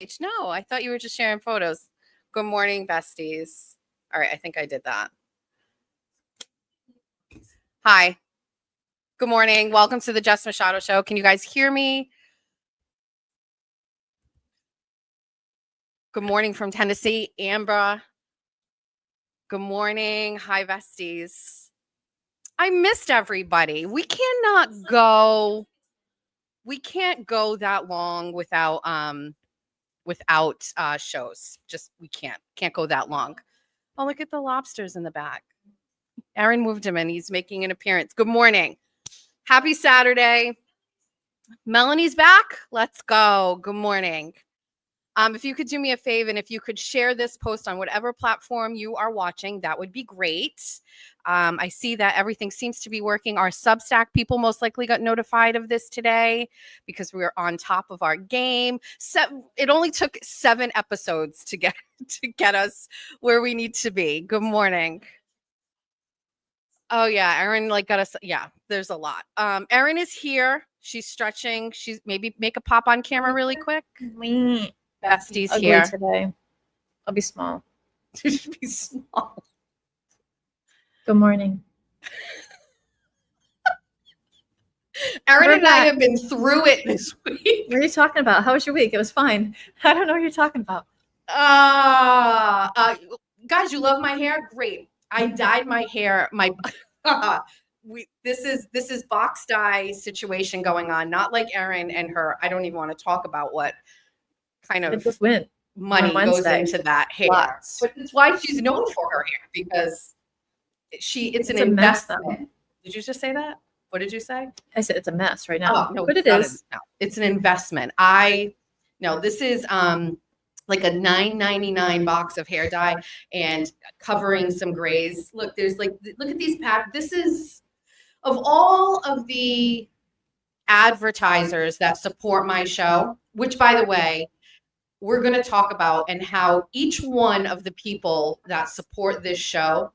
page. No, I thought you were just sharing photos. Good morning, besties. All right, I think I did that. Hi. Good morning. Welcome to the Jess Machado Show. Can you guys hear me? Good morning from Tennessee, Ambra. Good morning. Hi, besties. I missed everybody. We can't go that long without shows. Just we can't go that long. Oh, look at the lobsters in the back. Aaron moved him and he's making an appearance. Good morning. Happy Saturday. Melanie's back. Let's go. Good morning. If you could do me a favor and if you could share this post on whatever platform you are watching, that would be great. I see that everything seems to be working. Our Substack people most likely got notified of this today because we were on top of our game. It only took 7 episodes to get us where we need to be. Good morning. Oh yeah, Erin got us. Yeah, there's a lot. Erin is here. She's stretching. She's maybe make a pop on camera really quick. Bestie's ugly here today. I'll be small. You should be small. Good morning. Erin and I have been through it this week. What are you talking about? How was your week? It was fine. I don't know what you're talking about. Guys, you love my hair? Great. I dyed my hair. This is box dye situation going on. Not like Erin and her. I don't even want to talk about what kind of money goes into that hair. Lots. But that's why she's known for her hair, because it's an investment. Did you just say that? What did you say? I said it's a mess right now. Oh, no, but it is. It's an investment. This is like a $9.99 box of hair dye and covering some grays. Look at these packs. This is, of all of the advertisers that support my show, which by the way, we're going to talk about, and how each one of the people that support this show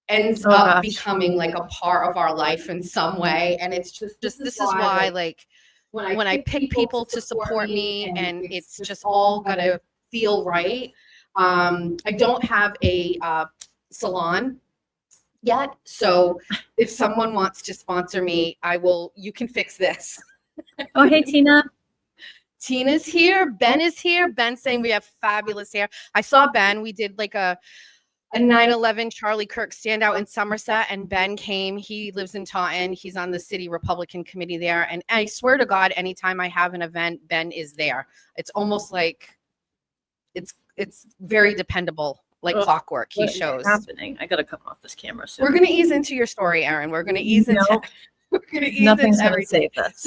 ends up becoming like a part of our life in some way. And it's just this is why, like, when I pick people to support me and it's just all going to feel right. I don't have a salon yet. So if someone wants to sponsor me, you can fix this. Oh, hey, Tina. Tina's here. Ben is here. Ben's saying we have fabulous hair. I saw Ben. We did like a 9/11 Charlie Kirk standout in Somerset, and Ben came. He lives in Taunton. He's on the city Republican committee there. And I swear to God, anytime I have an event, Ben is there. It's almost like it's very dependable, like clockwork. He shows. What's happening? I got to come off this camera soon. We're going to ease into your story, Erin. We're going to ease into. We're going to ease Nothing's into going to save us.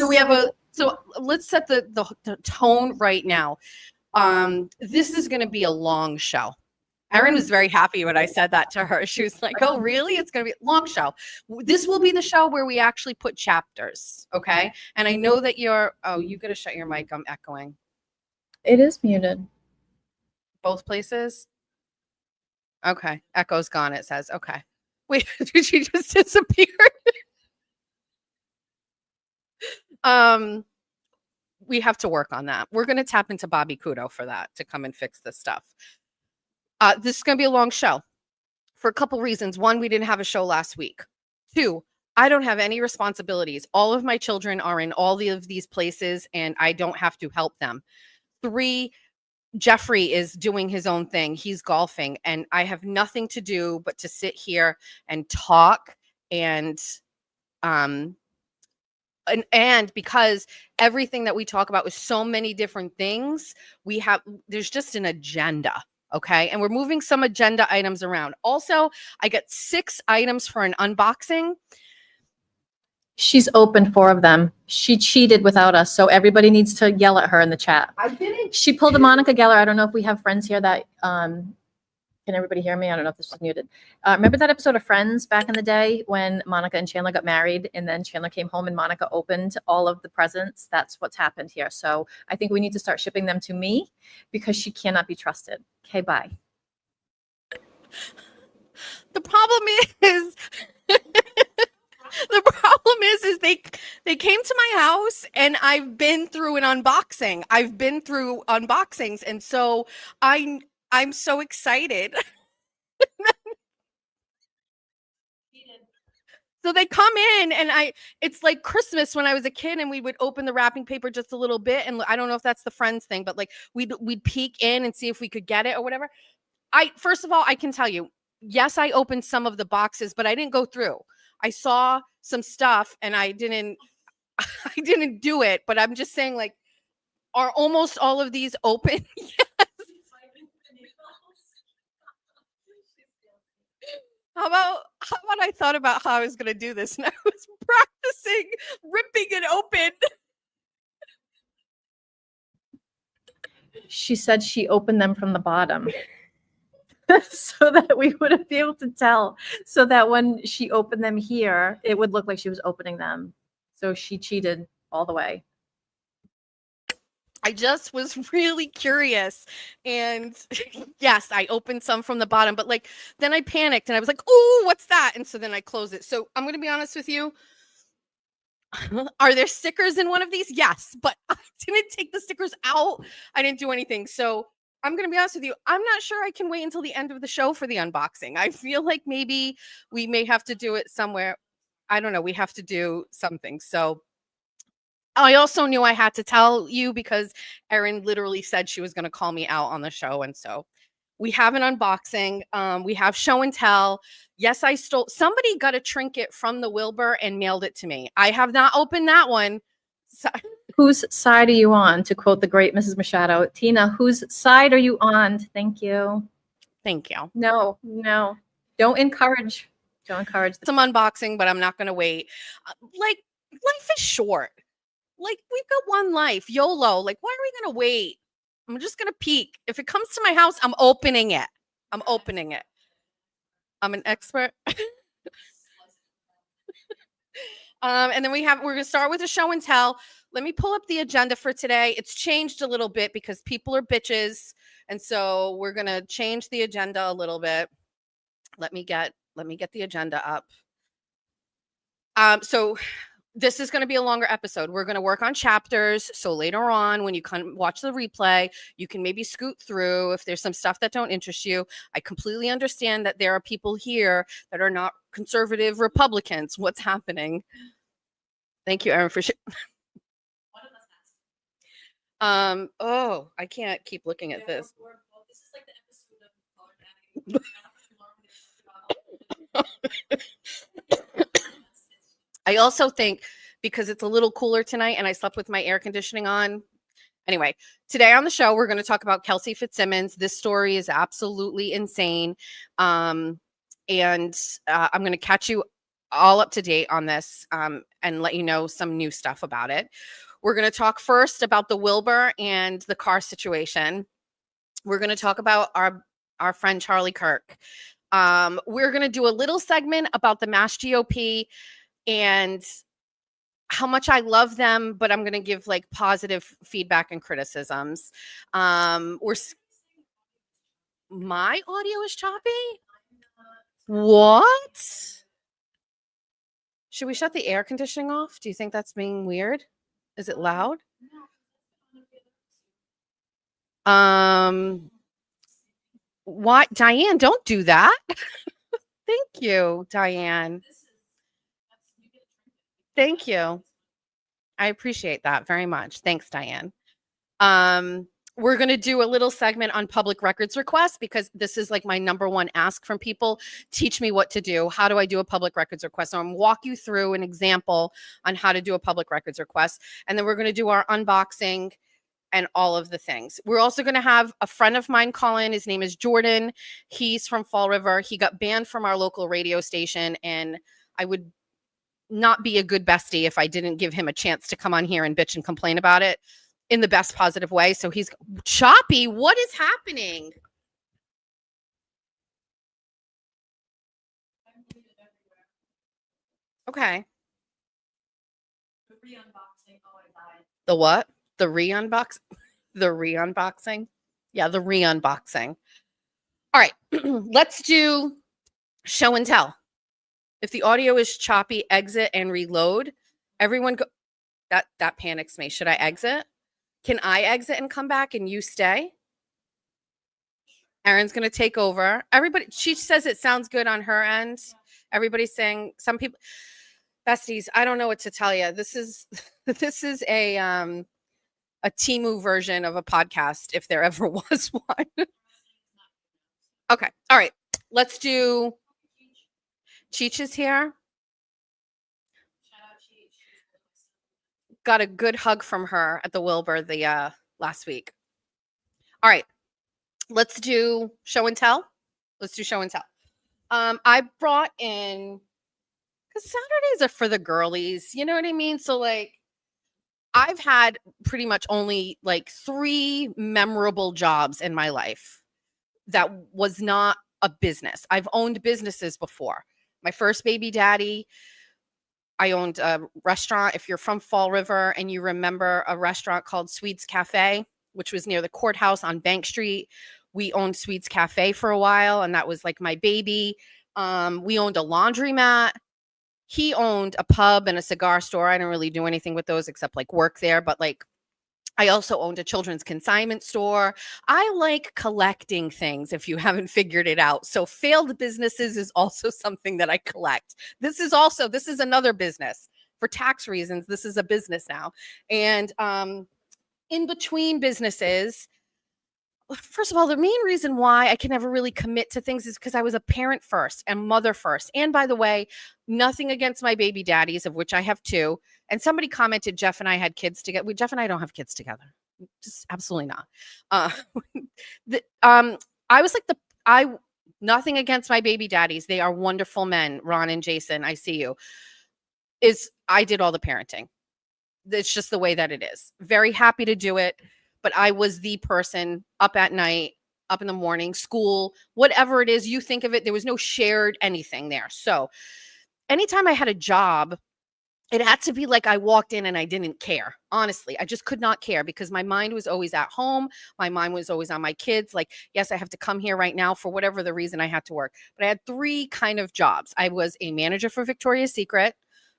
So let's set the tone right now. This is going to be a long show. Erin was very happy when I said that to her. She was like, oh, really? It's going to be a long show. This will be the show where we actually put chapters, okay? And I know that you got to shut your mic. I'm echoing. It is muted. Both places? Okay. Echo's gone, it says. Okay. Wait, did she just disappear? We have to work on that. We're going to tap into Bobby Kudo for that, to come and fix this stuff. This is going to be a long show for a couple reasons. One, we didn't have a show last week. 2, I don't have any responsibilities. All of my children are in all of these places and I don't have to help them. 3, Jeffrey is doing his own thing. He's golfing and I have nothing to do but to sit here and talk and because everything that we talk about is so many different things, there's just an agenda. Okay. And we're moving some agenda items around. Also, I got 6 items for an unboxing. She's opened 4 of them. She cheated without us. So everybody needs to yell at her in the chat. I didn't. She pulled a Monica Geller. I don't know if we have friends here that, can everybody hear me? I don't know if this was muted. Remember that episode of Friends back in the day when Monica and Chandler got married and then Chandler came home and Monica opened all of the presents? That's what's happened here. So I think we need to start shipping them to me because she cannot be trusted. Okay, bye. The problem is The problem is they came to my house and I've been through an unboxing. I've been through unboxings, and so I'm so excited. So they come in and it's like Christmas when I was a kid and we would open the wrapping paper just a little bit. And I don't know if that's the Friends thing, but like we'd peek in and see if we could get it or whatever. First of all, I can tell you, yes, I opened some of the boxes, but I didn't go through. I saw some stuff and I didn't do it, but I'm just saying, like, are almost all of these open? Yes. How about I thought about how I was going to do this and I was practicing ripping it open. She said she opened them from the bottom so that we wouldn't be able to tell. So that when she opened them here, it would look like she was opening them. So she cheated all the way. I just was really curious. And yes, I opened some from the bottom, but like then I panicked and I was like, "Oh, what's that?" And so then I closed it. So I'm going to be honest with you. Are there stickers in one of these? Yes, but I didn't take the stickers out. I didn't do anything. So I'm going to be honest with you. I'm not sure I can wait until the end of the show for the unboxing. I feel like maybe we may have to do it somewhere. I don't know. We have to do something. So I also knew I had to tell you because Erin literally said she was going to call me out on the show. And so we have an unboxing. We have show and tell. Yes, somebody got a trinket from the Wilbur and mailed it to me. I have not opened that one. So, whose side are you on? To quote the great Mrs. Machado, Tina, whose side are you on? Thank you. Thank you. No. Don't encourage. Some unboxing, but I'm not going to wait. Like, life is short. Like, we've got one life, YOLO. Like, why are we going to wait? I'm just going to peek. If it comes to my house, I'm opening it. I'm an expert. And then we're going to start with a show and tell. Let me pull up the agenda for today. It's changed a little bit because people are bitches. And so we're going to change the agenda a little bit. Let me get the agenda up. So this is going to be a longer episode. We're going to work on chapters. So later on, when you can watch the replay, you can maybe scoot through if there's some stuff that don't interest you. I completely understand that there are people here that are not conservative Republicans. What's happening? Thank you, Erin, for I can't keep looking at this. This is like the episode of I also think because it's a little cooler tonight and I slept with my air conditioning on. Anyway, today on the show, we're going to talk about Kelsey FItzsimmons. This story is absolutely insane. And I'm going to catch you all up to date on this and let you know some new stuff about it. We're going to talk first about the Wilbur and the car situation. We're going to talk about our friend Charlie Kirk. We're going to do a little segment about the Mass GOP and how much I love them, but I'm going to give like positive feedback and criticisms. My audio is choppy? What? Should we shut the air conditioning off? Do you think that's being weird? Is it loud? What? Diane, don't do that. Thank you, Diane. Thank you. I appreciate that very much. Thanks, Diane. We're going to do a little segment on public records requests because this is like my number one ask from people. Teach me what to do. How do I do a public records request? So I'm going to walk you through an example on how to do a public records request. And then we're going to do our unboxing and all of the things. We're also going to have a friend of mine call in. His name is Jordan. He's from Fall River. He got banned from our local radio station, and I would not be a good bestie if I didn't give him a chance to come on here and bitch and complain about it in the best positive way. So he's choppy. What is happening? Okay. The what? The re-unbox? The re-unboxing? Yeah, the re-unboxing. All right. Let's do show and tell. If the audio is choppy, exit and reload. Everyone go. That panics me. Should I exit? Can I exit and come back and you stay? Erin's going to take over. Everybody, she says it sounds good on her end. Everybody's saying, some people, besties, I don't know what to tell you. This is a Timu version of a podcast, if there ever was one. Okay. All right. Let's do Cheech is here. Got a good hug from her at the Wilbur the last week. All right. Let's do show and tell. Let's do show and tell. I brought in, because Saturdays are for the girlies, you know what I mean? So like, I've had pretty much only like 3 memorable jobs in my life that was not a business. I've owned businesses before. My first baby daddy, I owned a restaurant. If you're from Fall River and you remember a restaurant called Sweets Cafe, which was near the courthouse on Bank Street, we owned Sweets Cafe for a while, and that was like my baby. We owned a laundromat. He owned a pub and a cigar store. I didn't really do anything with those except like work there, but like I also owned a children's consignment store. I like collecting things, if you haven't figured it out. So failed businesses is also something that I collect. This is another business. For tax reasons, this is a business now. And in between businesses, first of all, the main reason why I can never really commit to things is because I was a parent first and mother first. And by the way, nothing against my baby daddies, of which I have 2. And somebody commented Jeff and I had kids together. Jeff and I don't have kids together. Just absolutely not. I was like nothing against my baby daddies. They are wonderful men. Ron and Jason, I see you. I did all the parenting. It's just the way that it is. Very happy to do it. But I was the person up at night, up in the morning, school, whatever it is, you think of it. There was no shared anything there. So anytime I had a job, it had to be like I walked in and I didn't care. Honestly, I just could not care because my mind was always at home. My mind was always on my kids. Like, yes, I have to come here right now for whatever the reason I had to work. But I had 3 kind of jobs. I was a manager for Victoria's Secret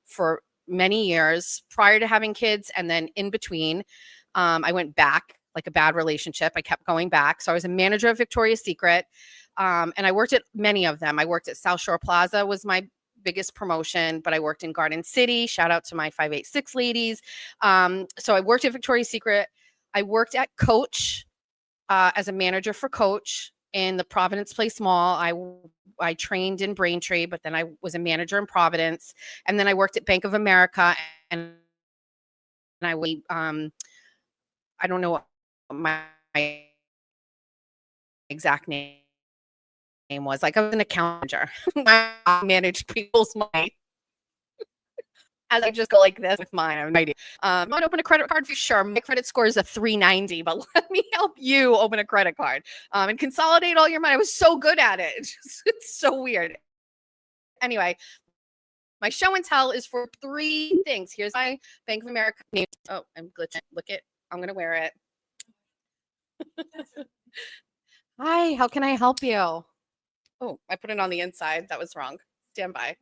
for many years prior to having kids. And then in between, I went back, like a bad relationship. I kept going back. So I was a manager of Victoria's Secret. And I worked at many of them. I worked at South Shore Plaza was my biggest promotion, but I worked in Garden City. Shout out to my 586 ladies. So I worked at Victoria's Secret. I worked at Coach as a manager for Coach in the Providence Place Mall. I trained in Braintree, but then I was a manager in Providence. And then I worked at Bank of America, and I don't know what my exact name was. Like, I was an account manager. I managed people's money. As I just go like this with mine, I have no idea. I want to open a credit card for sure. My credit score is a 390, but let me help you open a credit card and consolidate all your money. I was so good at it. It's so weird. Anyway, my show and tell is for 3 things. Here's my Bank of America name. Oh, I'm glitching. Look it. I'm going to wear it. Hi, how can I help you? Oh, I put it on the inside. That was wrong. Stand by.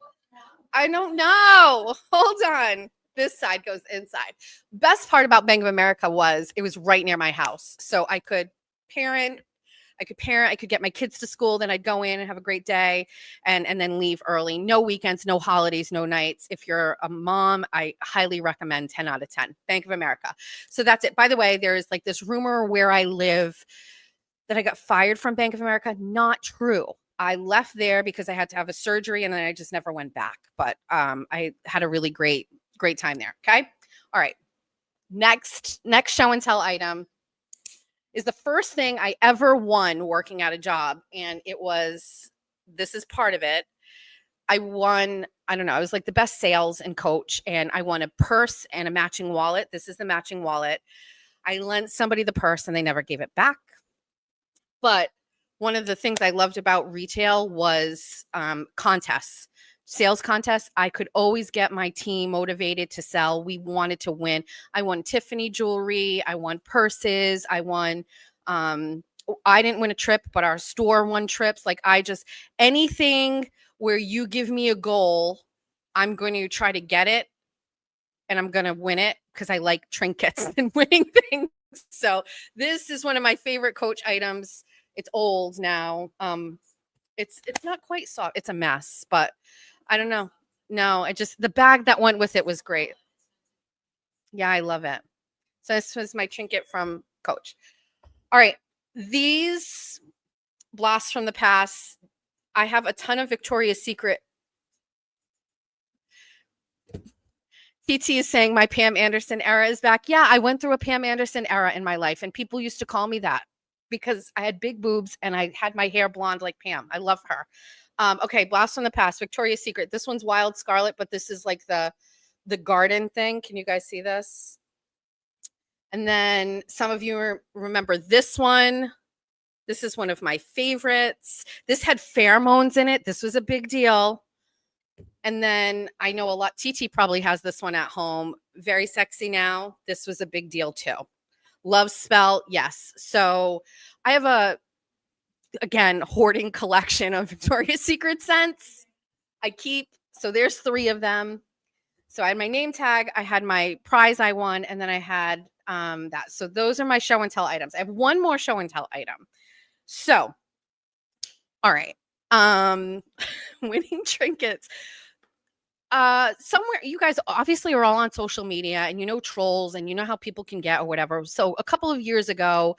I don't know. Hold on. This side goes inside. Best part about Bank of America was it was right near my house. So I could parent, I could get my kids to school, then I'd go in and have a great day and then leave early. No weekends, no holidays, no nights. If you're a mom, I highly recommend 10 out of 10. Bank of America. So that's it. By the way, there's like this rumor where I live that I got fired from Bank of America. Not true. I left there because I had to have a surgery and then I just never went back. But I had a really great time there. Okay. All right. Next show and tell item is the first thing I ever won working at a job. And this is part of it. I won, I don't know, I was like the best sales and coach, and I won a purse and a matching wallet. This is the matching wallet. I lent somebody the purse and they never gave it back. But one of the things I loved about retail was contests, sales contests. I could always get my team motivated to sell. We wanted to win. I won Tiffany jewelry. I won purses. I won, I didn't win a trip, but our store won trips. Like anything where you give me a goal, I'm going to try to get it and I'm going to win it because I like trinkets and winning things. So this is one of my favorite Coach items. It's old now. It's not quite soft. It's a mess, but I don't know. No, the bag that went with it was great. Yeah, I love it. So this was my trinket from Coach. All right. These blasts from the past. I have a ton of Victoria's Secret. PT is saying my Pam Anderson era is back. Yeah, I went through a Pam Anderson era in my life, and people used to call me that because I had big boobs and I had my hair blonde like Pam. I love her. Okay, blast from the past. Victoria's Secret. This one's Wild Scarlet, but this is like the garden thing. Can you guys see this? And then some of you remember this one. This is one of my favorites. This had pheromones in it. This was a big deal. And then I know a lot, TT probably has this one at home. Very Sexy Now. This was a big deal too. Love Spell. Yes. So I have again, hoarding collection of Victoria's Secret scents. So there's 3 of them. So I had my name tag, I had my prize I won, and then I had that. So those are my show and tell items. I have one more show and tell item. So, all right. Winning trinkets. Somewhere you guys obviously are all on social media and you know trolls and you know how people can get or whatever. So a couple of years ago,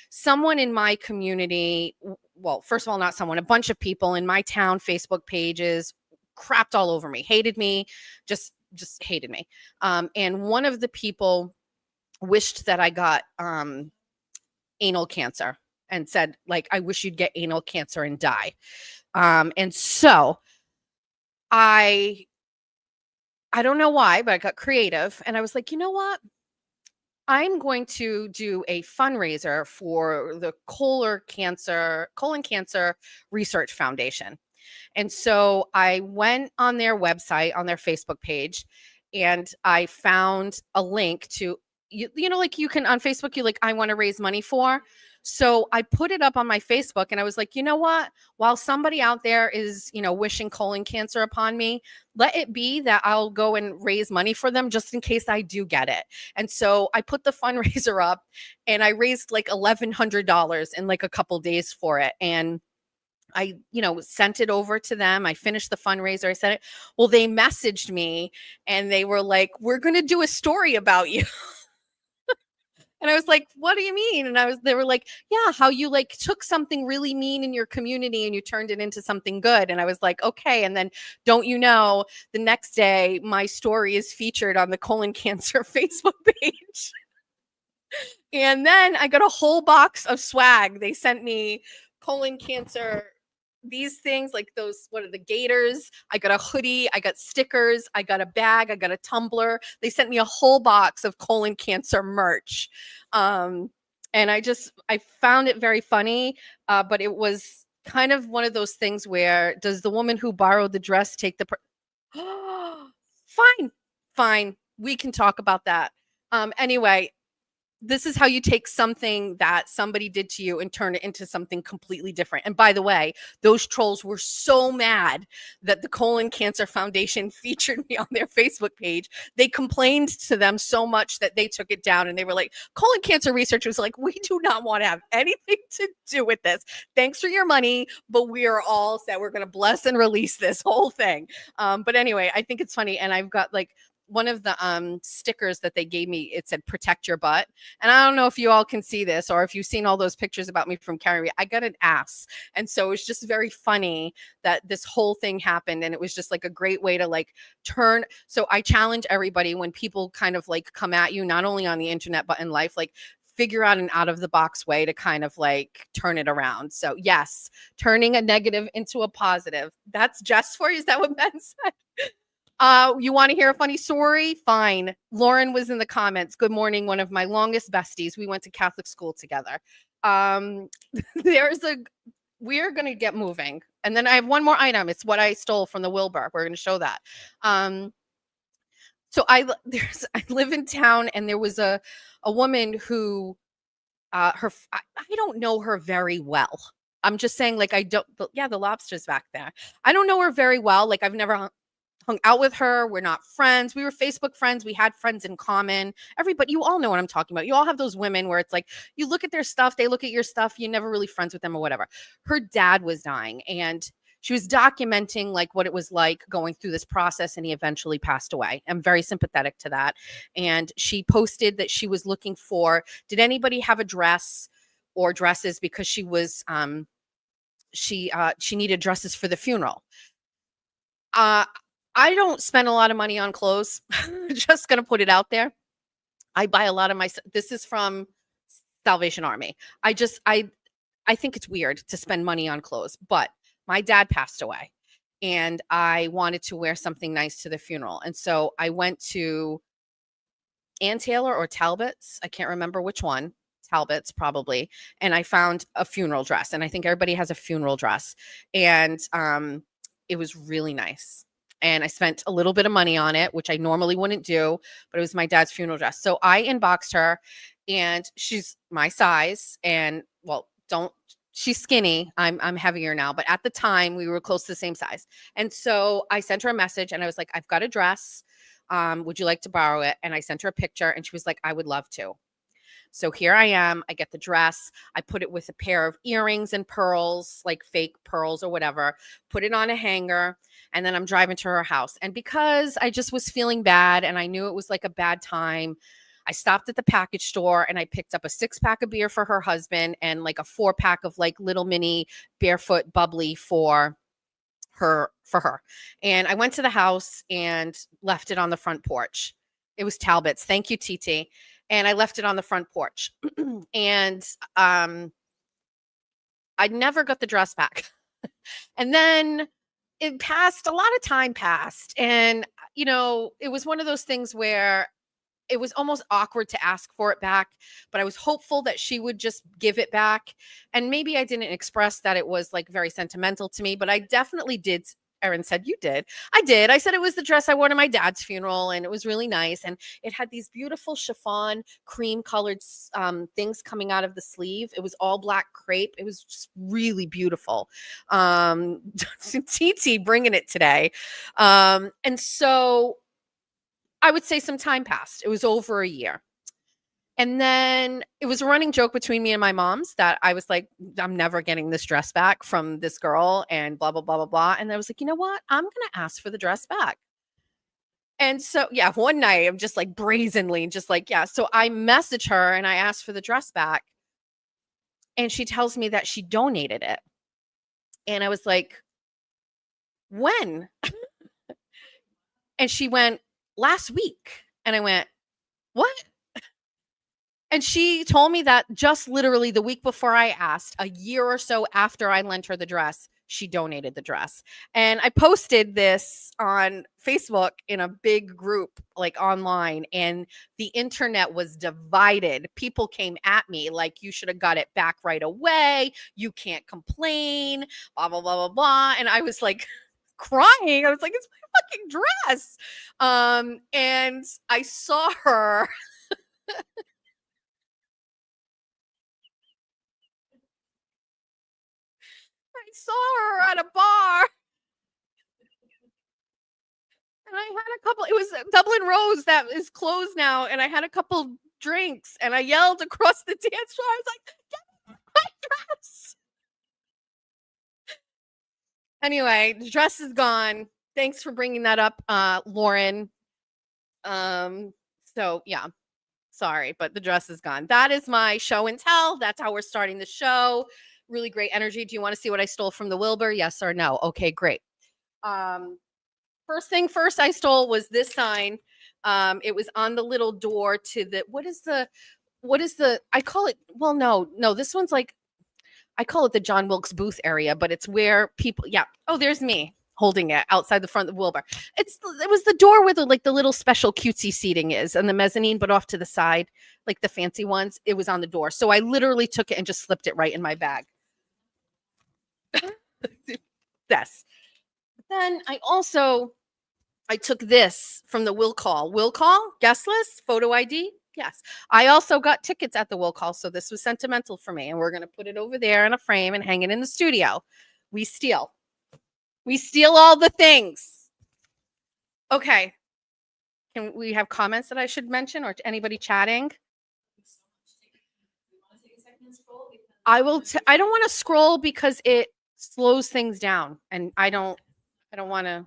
someone in my community, well, first of all, not someone, a bunch of people in my town Facebook pages crapped all over me, hated me, just hated me. And one of the people wished that I got anal cancer and said, like, I wish you'd get anal cancer and die. And so I don't know why, but I got creative and I was like, you know what? I'm going to do a fundraiser for the colon cancer research foundation. And so I went on their website, on their Facebook page, and I found a link to, you know, like you can on Facebook, you like, I want to raise money for. So I put it up on my Facebook and I was like, you know what? While somebody out there is, you know, wishing colon cancer upon me, let it be that I'll go and raise money for them just in case I do get it. And so I put the fundraiser up and I raised like $1,100 in like a couple days for it. And I, you know, sent it over to them. I finished the fundraiser. I sent it. Well, they messaged me and they were like, we're going to do a story about you. And I was like, what do you mean? And they were like, yeah, how you like took something really mean in your community and you turned it into something good. And I was like, okay. And then don't you know, the next day, my story is featured on the colon cancer Facebook page. And then I got a whole box of swag. They sent me colon cancer, these things like those, what are the gators? I got a hoodie, I got stickers, I got a bag, I got a tumbler. They sent me a whole box of colon cancer merch. And I found it very funny, but it was kind of one of those things where does the woman who borrowed the dress take the fine. We can talk about that. Anyway, this is how you take something that somebody did to you and turn it into something completely different. And by the way, those trolls were so mad that the Colon Cancer Foundation featured me on their Facebook page. They complained to them so much that they took it down and they were like, colon cancer research was like, we do not want to have anything to do with this. Thanks for your money, but we are all set. We're going to bless and release this whole thing. But anyway, I think it's funny. And I've got like, one of the stickers that they gave me, it said protect your butt. And I don't know if you all can see this or if you've seen all those pictures about me from carrying me. I got an ass. And so it's just very funny that this whole thing happened. And it was just like a great way to like turn. So I challenge everybody when people kind of like come at you, not only on the internet, but in life, like figure out an out of the box way to kind of like turn it around. So yes, turning a negative into a positive. That's just for you. Is that what Ben said? You want to hear a funny story? Fine. Lauren was in the comments. Good morning. One of my longest besties. We went to Catholic school together. We're going to get moving. And then I have one more item. It's what I stole from the Wilbur. We're going to show that. So I live in town and there was a woman who, I don't know her very well. I'm just saying, like, I don't, yeah, the lobster's back there. I don't know her very well. Like, I've never hung out with her. We're not friends. We were Facebook friends. We had friends in common. Everybody, you all know what I'm talking about. You all have those women where it's like, you look at their stuff, they look at your stuff, you're never really friends with them or whatever. Her dad was dying, and she was documenting like what it was like going through this process, and he eventually passed away. I'm very sympathetic to that. And she posted that she was looking for, did anybody have a dress or dresses, because she was she needed dresses for the funeral. I don't spend a lot of money on clothes. Just gonna put it out there. I buy a lot of my, this is from Salvation Army. I think it's weird to spend money on clothes, but my dad passed away and I wanted to wear something nice to the funeral. And so I went to Ann Taylor or Talbot's. I can't remember which one. Talbot's probably. And I found a funeral dress. And I think everybody has a funeral dress. And it was really nice. And I spent a little bit of money on it, which I normally wouldn't do, but it was my dad's funeral dress. So I inboxed her, and she's my size. And well, she's skinny. I'm heavier now, but at the time we were close to the same size. And so I sent her a message and I was like, I've got a dress. Would you like to borrow it? And I sent her a picture and she was like, I would love to. So here I am. I get the dress. I put it with a pair of earrings and pearls, like fake pearls or whatever, put it on a hanger, and then I'm driving to her house. And because I just was feeling bad and I knew it was like a bad time, I stopped at the package store and I picked up a 6-pack of beer for her husband and like a 4-pack of like little mini barefoot bubbly for her. And I went to the house and left it on the front porch. It was Talbot's. Thank you, TT. And I left it on the front porch. And I never got the dress back. And then it passed, a lot of time passed. And, you know, it was one of those things where it was almost awkward to ask for it back, but I was hopeful that she would just give it back. And maybe I didn't express that it was like very sentimental to me, but I definitely did. Erin said, you did. I did. I said it was the dress I wore to my dad's funeral, and it was really nice. And it had these beautiful chiffon cream colored things coming out of the sleeve. It was all black crepe. It was just really beautiful. TT bringing it today. And so I would say some time passed. It was over a year. And then it was a running joke between me and my moms that I was like, I'm never getting this dress back from this girl and blah, blah, blah, blah, blah. And I was like, you know what? I'm going to ask for the dress back. And so, yeah, one night I'm just like brazenly just like, yeah. So I message her and I asked for the dress back. And she tells me that she donated it. And I was like, when? And she went, last week. And I went, what? And she told me that just literally the week before I asked, a year or so after I lent her the dress, she donated the dress. And I posted this on Facebook in a big group, like online, and the internet was divided. People came at me like, you should have got it back right away. You can't complain, blah, blah, blah, blah, blah. And I was like crying. I was like, it's my fucking dress. And I saw her. I saw her at a bar. And I had a couple, it was Dublin Rose that is closed now. And I had a couple drinks and I yelled across the dance floor. I was like, get my dress. Anyway, the dress is gone. Thanks for bringing that up, Lauren. So yeah, sorry, but the dress is gone. That is my show and tell. That's how we're starting the show. Really great energy. Do you want to see what I stole from the Wilbur? Yes or no? Okay, great. First thing first I stole was this sign. It was on the little door to the, what is the, I call it, well, no, this one's like, I call it the John Wilkes Booth area, but it's where people, yeah. Oh, there's me holding it outside the front of the Wilbur. It was the door where the little special cutesy seating is and the mezzanine, but off to the side, like the fancy ones. It was on the door. So I literally took it and just slipped it right in my bag. Yes. Then I took this from the Will Call guest list, photo ID. Yes. I also got tickets at the will call, so this was sentimental for me. And we're going to put it over there in a frame and hang it in the studio. We steal. We steal all the things. Okay. Can we have comments that I should mention or anybody chatting? I will. I don't want to scroll because it slows things down, and I don't want to.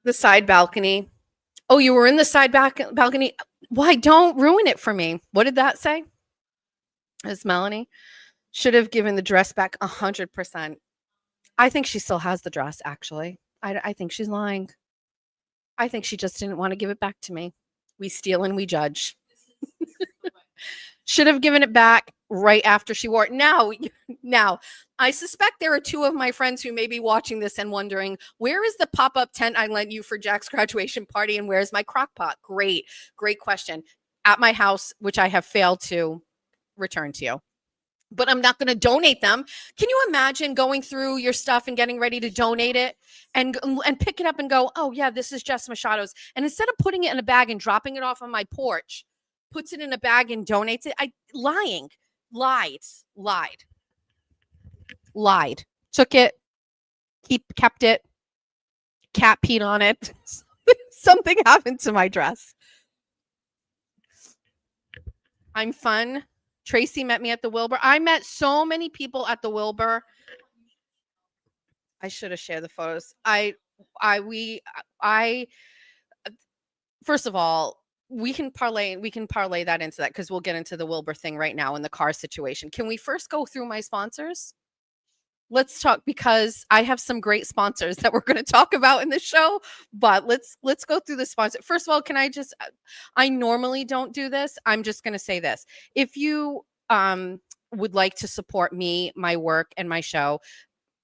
The side balcony. Oh, you were in the side balcony. Why? Don't ruin it for me. What did that say? As Melanie should have given the dress back 100%. I think she still has the dress. Actually, I think she's lying. I think she just didn't want to give it back to me. We steal and we judge. Should have given it back right after she wore it. Now, I suspect there are two of my friends who may be watching this and wondering, where is the pop-up tent I lent you for Jack's graduation party and where's my crock pot? Great question. At my house, which I have failed to return to you. But I'm not going to donate them. Can you imagine going through your stuff and getting ready to donate it and pick it up and go, oh, yeah, this is Jess Machado's. And instead of putting it in a bag and dropping it off on my porch, puts it in a bag and donates it. Lied. Took it, kept it, cat peed on it. Something happened to my dress. I'm fun. Tracy met me at the Wilbur. I met so many people at the Wilbur. I should have shared the photos. First of all, we can parlay that into that because we'll get into the Wilbur thing right now in the car situation. Can we first go through my sponsors? Let's talk, because I have some great sponsors that we're going to talk about in the show, but let's go through the sponsor. First of all, I normally don't do this. I'm just going to say this. If you would like to support me, my work, and my show,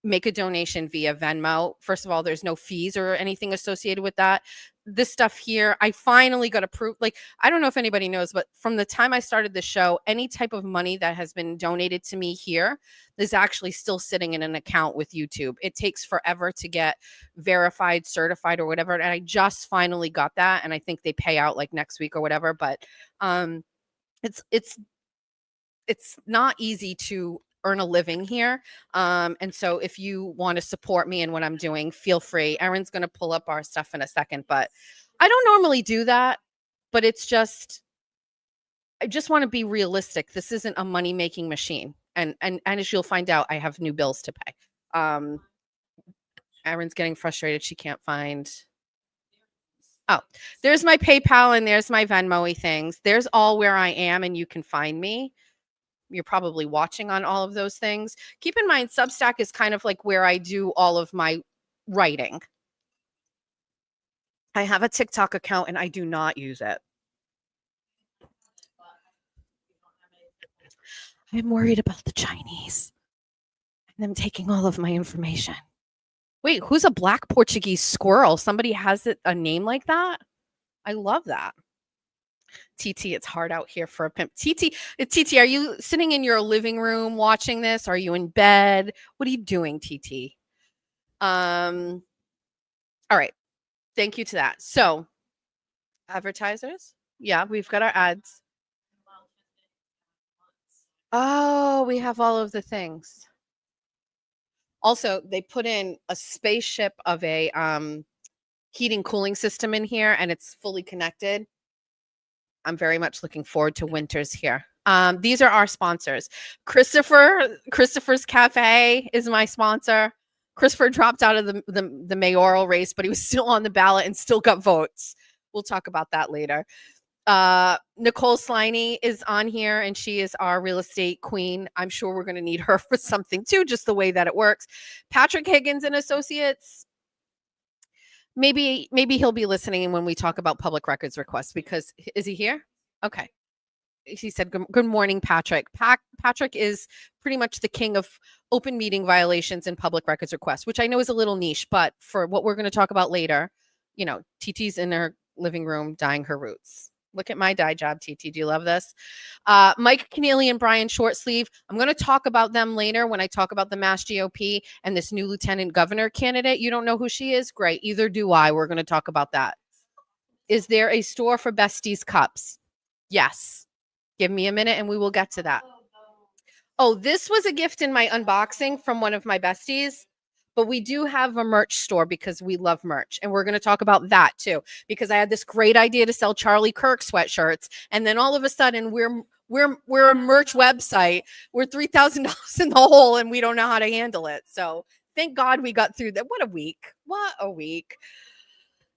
make a donation via Venmo. First of all, there's no fees or anything associated with that. This stuff here, I finally got approved. Like, I don't know if anybody knows, but from the time I started the show, any type of money that has been donated to me here is actually still sitting in an account with YouTube. It takes forever to get verified, certified, or whatever. And I just finally got that. And I think they pay out like next week or whatever. But it's not easy to earn a living here. And so if you want to support me in what I'm doing, feel free. Erin's going to pull up our stuff in a second, but I don't normally do that, but I just want to be realistic. This isn't a money-making machine. And as you'll find out, I have new bills to pay. Erin's getting frustrated. She can't find. Oh, there's my PayPal and there's my Venmo-y things. There's all where I am and you can find me. You're probably watching on all of those things. Keep in mind, Substack is kind of like where I do all of my writing. I have a TikTok account and I do not use it. I'm worried about the Chinese and them taking all of my information. Wait, who's a black Portuguese squirrel? Somebody has a name like that? I love that. TT, it's hard out here for a pimp. TT, are you sitting in your living room watching this? Are you in bed? What are you doing, TT? All right. Thank you to that. So, advertisers. Yeah, we've got our ads. Oh, we have all of the things. Also, they put in a spaceship of a heating cooling system in here, and it's fully connected. I'm very much looking forward to winters here. These are our sponsors. Christopher's Cafe is my sponsor. Christopher dropped out of the mayoral race, but he was still on the ballot and still got votes. We'll talk about that later. Nicole Sliney is on here, and she is our real estate queen. I'm sure we're going to need her for something too, just the way that it works. Patrick Higgins and Associates. Maybe he'll be listening when we talk about public records requests, because is he here? Okay. He said, good morning, Patrick. Patrick is pretty much the king of open meeting violations and public records requests, which I know is a little niche, but for what we're going to talk about later, TT's in her living room dyeing her roots. Look at my dye job, TT. Do you love this? Mike Keneally and Brian Shortsleeve. I'm going to talk about them later when I talk about the Mass GOP and this new lieutenant governor candidate. You don't know who she is? Great. Either do I. We're going to talk about that. Is there a store for Besties cups? Yes. Give me a minute and we will get to that. Oh, this was a gift in my unboxing from one of my besties. But we do have a merch store because we love merch. And we're going to talk about that too. Because I had this great idea to sell Charlie Kirk sweatshirts. And then all of a sudden we're a merch website. We're $3,000 in the hole and we don't know how to handle it. So thank God we got through that. What a week. What a week.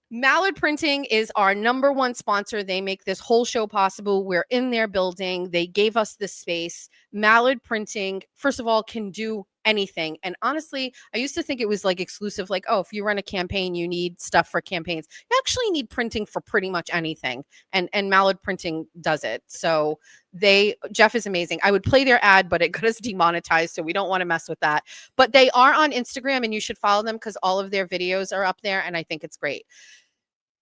Mallard Printing is our number one sponsor. They make this whole show possible. We're in their building. They gave us this space. Mallard Printing, first of all, can do anything. And honestly, I used to think it was like exclusive, like, oh, if you run a campaign, you need stuff for campaigns. You actually need printing for pretty much anything. And Mallard Printing does it. So Jeff is amazing. I would play their ad, but it got us demonetized. So we don't want to mess with that. But they are on Instagram and you should follow them because all of their videos are up there. And I think it's great.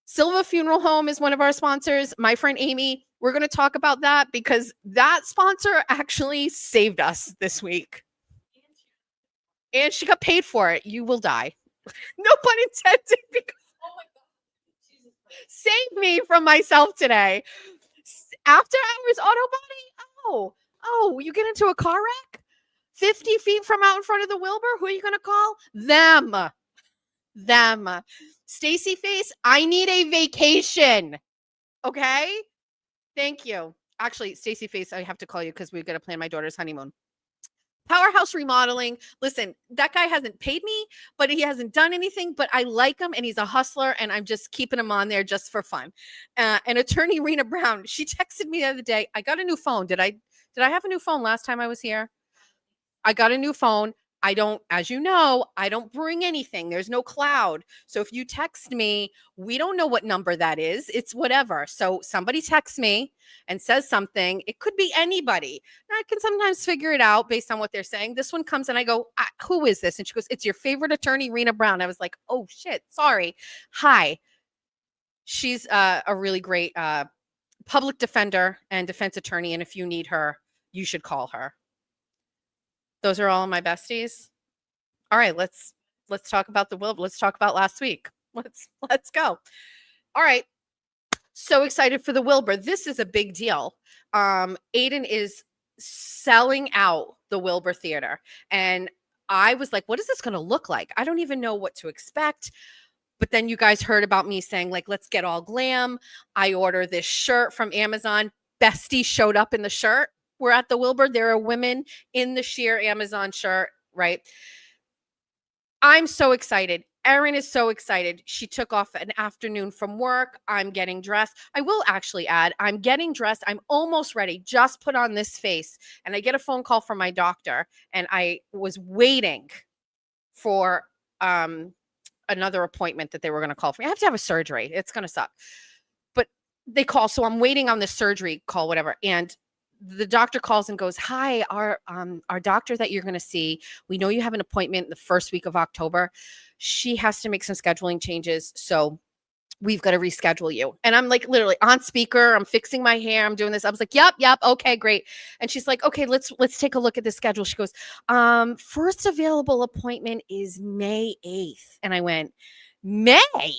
Silvia Funeral Home is one of our sponsors. My friend Amy, we're going to talk about that because that sponsor actually saved us this week. And she got paid for it. You will die. No pun intended. Because, oh my God. Save me from myself today. After Hours Auto Body. Oh, you get into a car wreck? 50 feet from out in front of the Wilbur? Who are you going to call? Them. Stacy Face, I need a vacation. Okay? Thank you. Actually, Stacy Face, I have to call you because we've got to plan my daughter's honeymoon. Powerhouse Remodeling. Listen, that guy hasn't paid me, but he hasn't done anything, but I like him and he's a hustler and I'm just keeping him on there just for fun. And attorney Rena Brown, she texted me the other day. I got a new phone. Did I have a new phone last time I was here? I got a new phone. As you know, I don't bring anything. There's no cloud. So if you text me, we don't know what number that is. It's whatever. So somebody texts me and says something. It could be anybody. And I can sometimes figure it out based on what they're saying. This one comes and I go, who is this? And she goes, it's your favorite attorney, Rena Brown. I was like, oh shit, sorry. Hi. She's a really great public defender and defense attorney. And if you need her, you should call her. Those are all my besties. All right, let's talk about the Wilbur. Let's talk about last week. Let's go. All right. So excited for the Wilbur. This is a big deal. Aiden is selling out the Wilbur Theater. And I was like, what is this going to look like? I don't even know what to expect. But then you guys heard about me saying, like, let's get all glam. I order this shirt from Amazon. Bestie showed up in the shirt. We're at the Wilbur. There are women in the sheer Amazon shirt, right? I'm so excited. Erin is so excited. She took off an afternoon from work. I'm getting dressed. I will actually add, I'm getting dressed. I'm almost ready. Just put on this face. And I get a phone call from my doctor. And I was waiting for another appointment that they were going to call for me. I have to have a surgery. It's going to suck. But they call. So I'm waiting on the surgery call, whatever. And the doctor calls and goes, hi, our doctor that you're going to see, we know you have an appointment the first week of October. She has to make some scheduling changes. So we've got to reschedule you. And I'm like literally on speaker. I'm fixing my hair. I'm doing this. I was like, yep. Okay, great. And she's like, okay, let's take a look at the schedule. She goes, first available appointment is May 8th. And I went, May?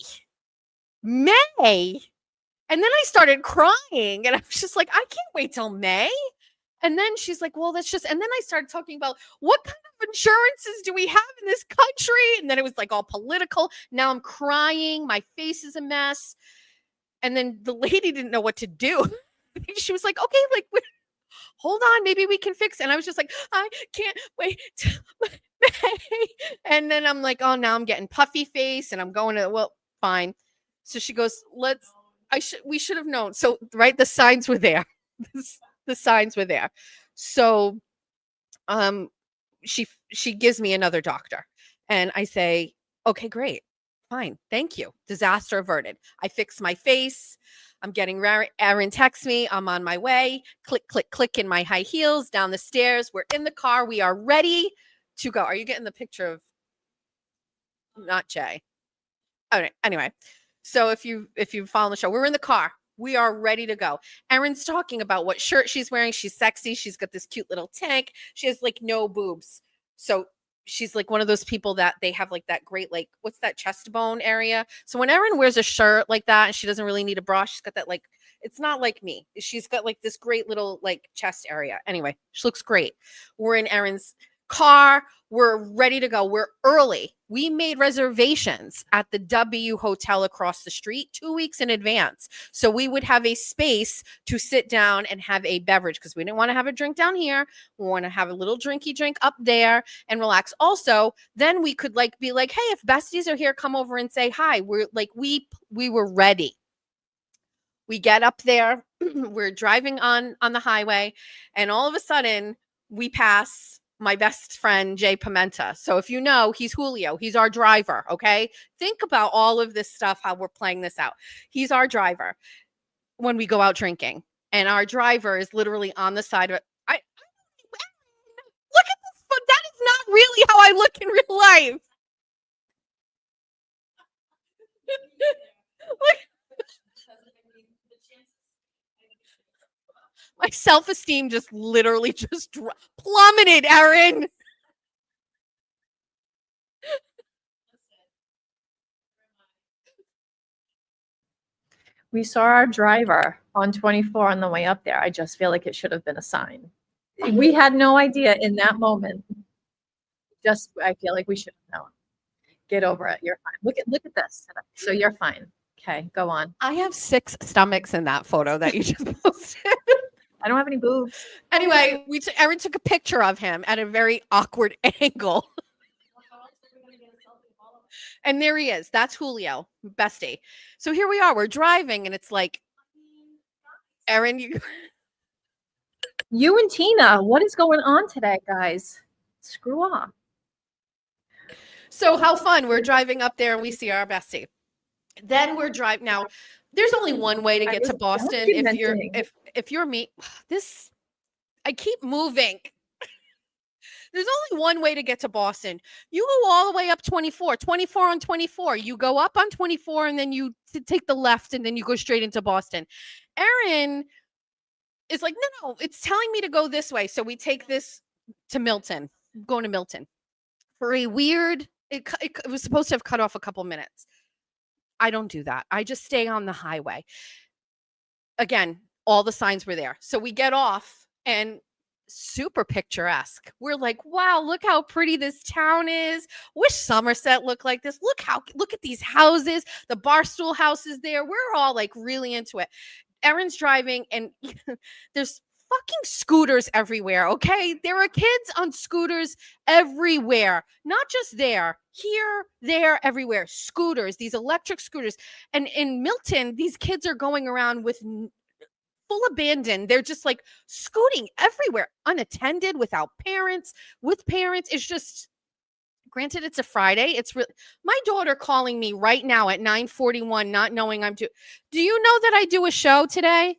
And then I started crying and I was just like, I can't wait till May. And then she's like, well, and then I started talking about what kind of insurances do we have in this country? And then it was like all political. Now I'm crying. My face is a mess. And then the lady didn't know what to do. She was like, okay, like, hold on, maybe we can fix it. And I was just like, I can't wait till May. And then I'm like, oh, now I'm getting puffy face and I'm going to, well, fine. So she goes, we should have known. So, right, the signs were there. The signs were there. So, she gives me another doctor, and I say, okay, great, fine, thank you. Disaster averted. I fix my face. I'm getting ready. Erin texts me. I'm on my way. Click, click, click in my high heels down the stairs. We're in the car. We are ready to go. Are you getting the picture of? Not Jay. All right. Anyway. So if you follow the show, we're in the car. We are ready to go. Erin's talking about what shirt she's wearing. She's sexy. She's got this cute little tank. She has like no boobs. So she's like one of those people that they have like that great, like, what's that chest bone area? So when Erin wears a shirt like that and she doesn't really need a bra, she's got that like, it's not like me. She's got like this great little like chest area. Anyway, she looks great. We're in Erin's car. We're ready to go. We're early. We made reservations at the W Hotel across the street 2 weeks in advance. So we would have a space to sit down and have a beverage because we didn't want to have a drink down here. We want to have a little drinky drink up there and relax. Also, then we could like be like, hey, if besties are here, come over and say hi. We're like, we were ready. We get up there. We're driving on the highway, and all of a sudden we pass my best friend, Jay Pimenta. So if you know, he's Julio. He's our driver, okay? Think about all of this stuff, how we're playing this out. He's our driver when we go out drinking. And our driver is literally on the side of it. Look at this. That is not really how I look in real life. My self-esteem just literally just plummeted, Erin. We saw our driver on 24 on the way up there. I just feel like it should have been a sign. We had no idea in that moment. I feel like we should have known. Get over it. You're fine. Look at this. So you're fine. Okay, go on. I have 6 stomachs in that photo that you just posted. I don't have any boobs. Anyway, Erin took a picture of him at a very awkward angle. And there he is. That's Julio, bestie. So here we are. We're driving, and it's like, Erin, you and Tina, what is going on today, guys? Screw off. So how fun. We're driving up there, and we see our bestie. Then we're driving. Now, there's only one way to get to Boston. If you're me, I keep moving. There's only one way to get to Boston. You go all the way up 24 on 24. You go up on 24 and then you take the left and then you go straight into Boston. Erin is like, no, it's telling me to go this way. So we take this to Milton, going to Milton for a weird, it was supposed to have cut off a couple minutes. I don't do that. I just stay on the highway. Again, all the signs were there. So we get off and super picturesque. We're like, wow, look how pretty this town is. Wish Somerset looked like this. Look at these houses. The Barstool house is there. We're all like really into it. Erin's driving and there's fucking scooters everywhere, okay? There are kids on scooters everywhere. Not just there, here, there, everywhere. Scooters, these electric scooters. And in Milton, these kids are going around with full abandon. They're just like scooting everywhere, unattended, without parents, with parents. It's just, granted, it's a Friday. It's really, my daughter calling me right now at 9:41, not knowing I'm do you know that I do a show today?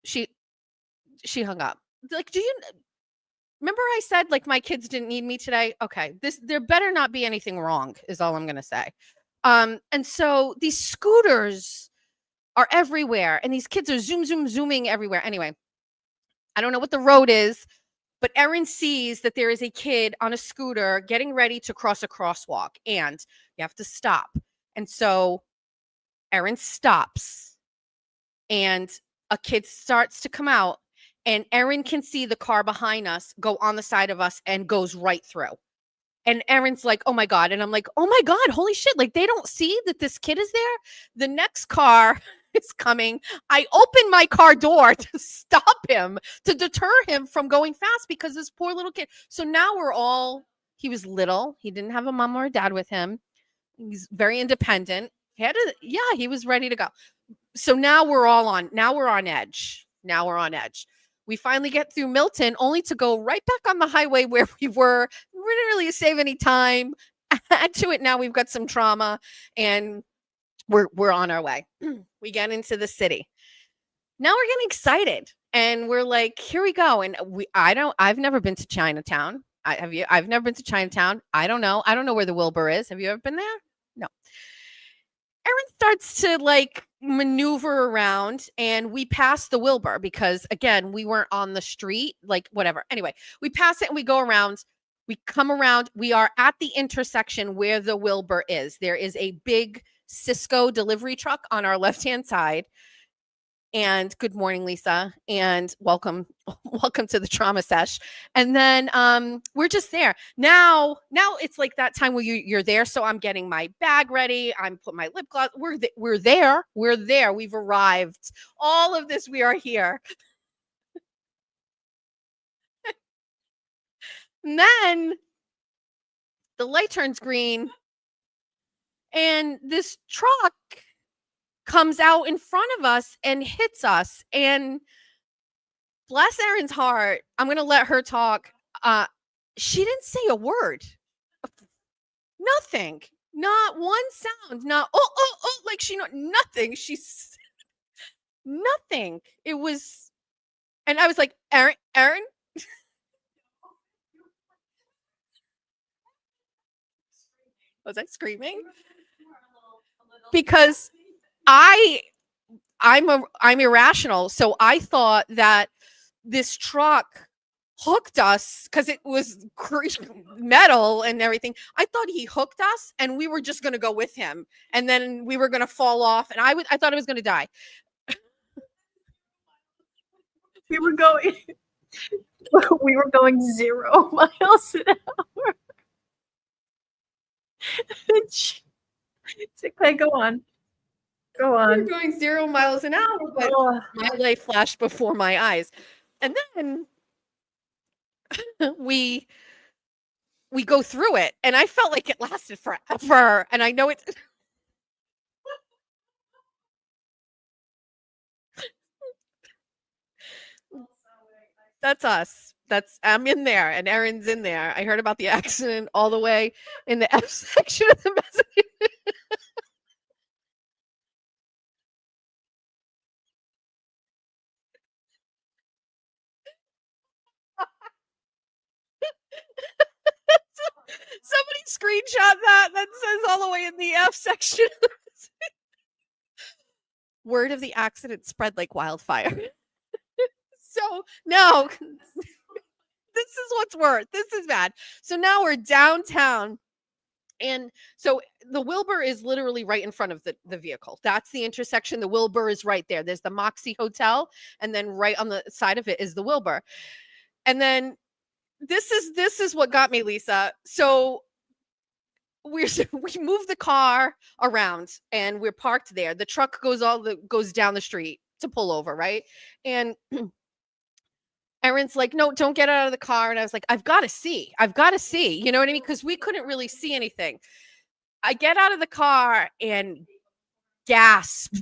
She hung up. Like, do you remember I said like my kids didn't need me today? Okay, there better not be anything wrong is all I'm gonna say. And so these scooters are everywhere, and these kids are zooming everywhere. Anyway, I don't know what the road is, but Erin sees that there is a kid on a scooter getting ready to cross a crosswalk, and you have to stop. And so Erin stops, and a kid starts to come out, and Erin can see the car behind us go on the side of us and goes right through. And Erin's like, oh my God. And I'm like, oh my God, holy shit. Like, they don't see that this kid is there. The next car is coming. I open my car door to stop him, to deter him from going fast because this poor little kid. So now he was little. He didn't have a mom or a dad with him. He's very independent. He was ready to go. So now we're on edge. We finally get through Milton, only to go right back on the highway where we were. We didn't really save any time. Add to it, now we've got some trauma, and we're on our way. We get into the city. Now we're getting excited, and we're like, here we go. And I've never been to Chinatown. Have you? I've never been to Chinatown. I don't know where the Wilbur is. Have you ever been there? No. Erin starts to like maneuver around, and we pass the Wilbur because again, we weren't on the street, like whatever. Anyway, we pass it and we go around. We come around. We are at the intersection where the Wilbur is. There is a big Cisco delivery truck on our left-hand side. And good morning, Lisa, and welcome to the trauma sesh. And then we're just there. Now it's like that time where you're there. So I'm getting my bag ready. I'm putting my lip gloss. We're there. We've arrived. All of this, we are here. And then the light turns green, and this truck comes out in front of us and hits us. And bless Erin's heart, I'm going to let her talk. She didn't say a word. Nothing. Not one sound. Not, like nothing. She's nothing. It was, and I was like, Erin? Was I screaming? Because I'm irrational. So I thought that this truck hooked us because it was metal and everything. I thought he hooked us and we were just going to go with him, and then we were going to fall off, and I thought I was going to die. We were going 0 miles an hour. Okay, go on. We're going 0 miles an hour, but my life flashed before my eyes. And then we go through it, and I felt like it lasted forever. And I know it's that's us. I'm in there, and Erin's in there. I heard about the accident all the way in the F section of the message. Somebody screenshot that says all the way in the F section. Word of the accident spread like wildfire. So no, this is what's worse. This is bad. So now we're downtown. And so the Wilbur is literally right in front of the vehicle. That's the intersection. The Wilbur is right there. There's the Moxie Hotel. And then right on the side of it is the Wilbur. And then this is what got me, Lisa. So we move the car around and we're parked there. The truck goes down the street to pull over, right? And Erin's like, no, don't get out of the car. And I was like, I've got to see. You know what I mean? Because we couldn't really see anything. I get out of the car and gasped.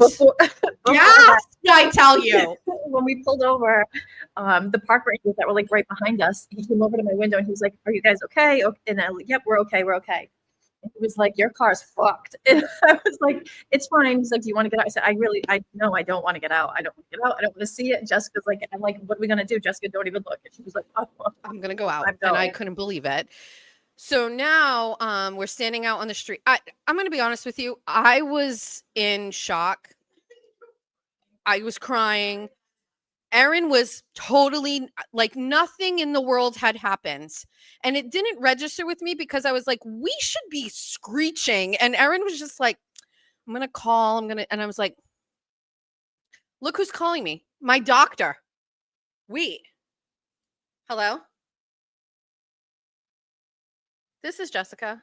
I tell you. When we pulled over, the park rangers that were like right behind us, he came over to my window and he was like, are you guys okay? And I was like, yep, we're okay. And he was like, your car's fucked. And I was like, it's fine. He's like, do you want to get out? I said, I don't want to get out. I don't want to get out. I don't want to see it. Jessica's like, I'm like, what are we going to do? Jessica, don't even look. And she was like, oh, I'm going to go out. And I couldn't believe it. So now we're standing out on the street. I'm going to be honest with you. I was in shock. I was crying. Erin was totally like nothing in the world had happened. And it didn't register with me because I was like, we should be screeching. And Erin was just like, I'm going to call. And I was like, look who's calling me. My doctor. Hello? This is Jessica.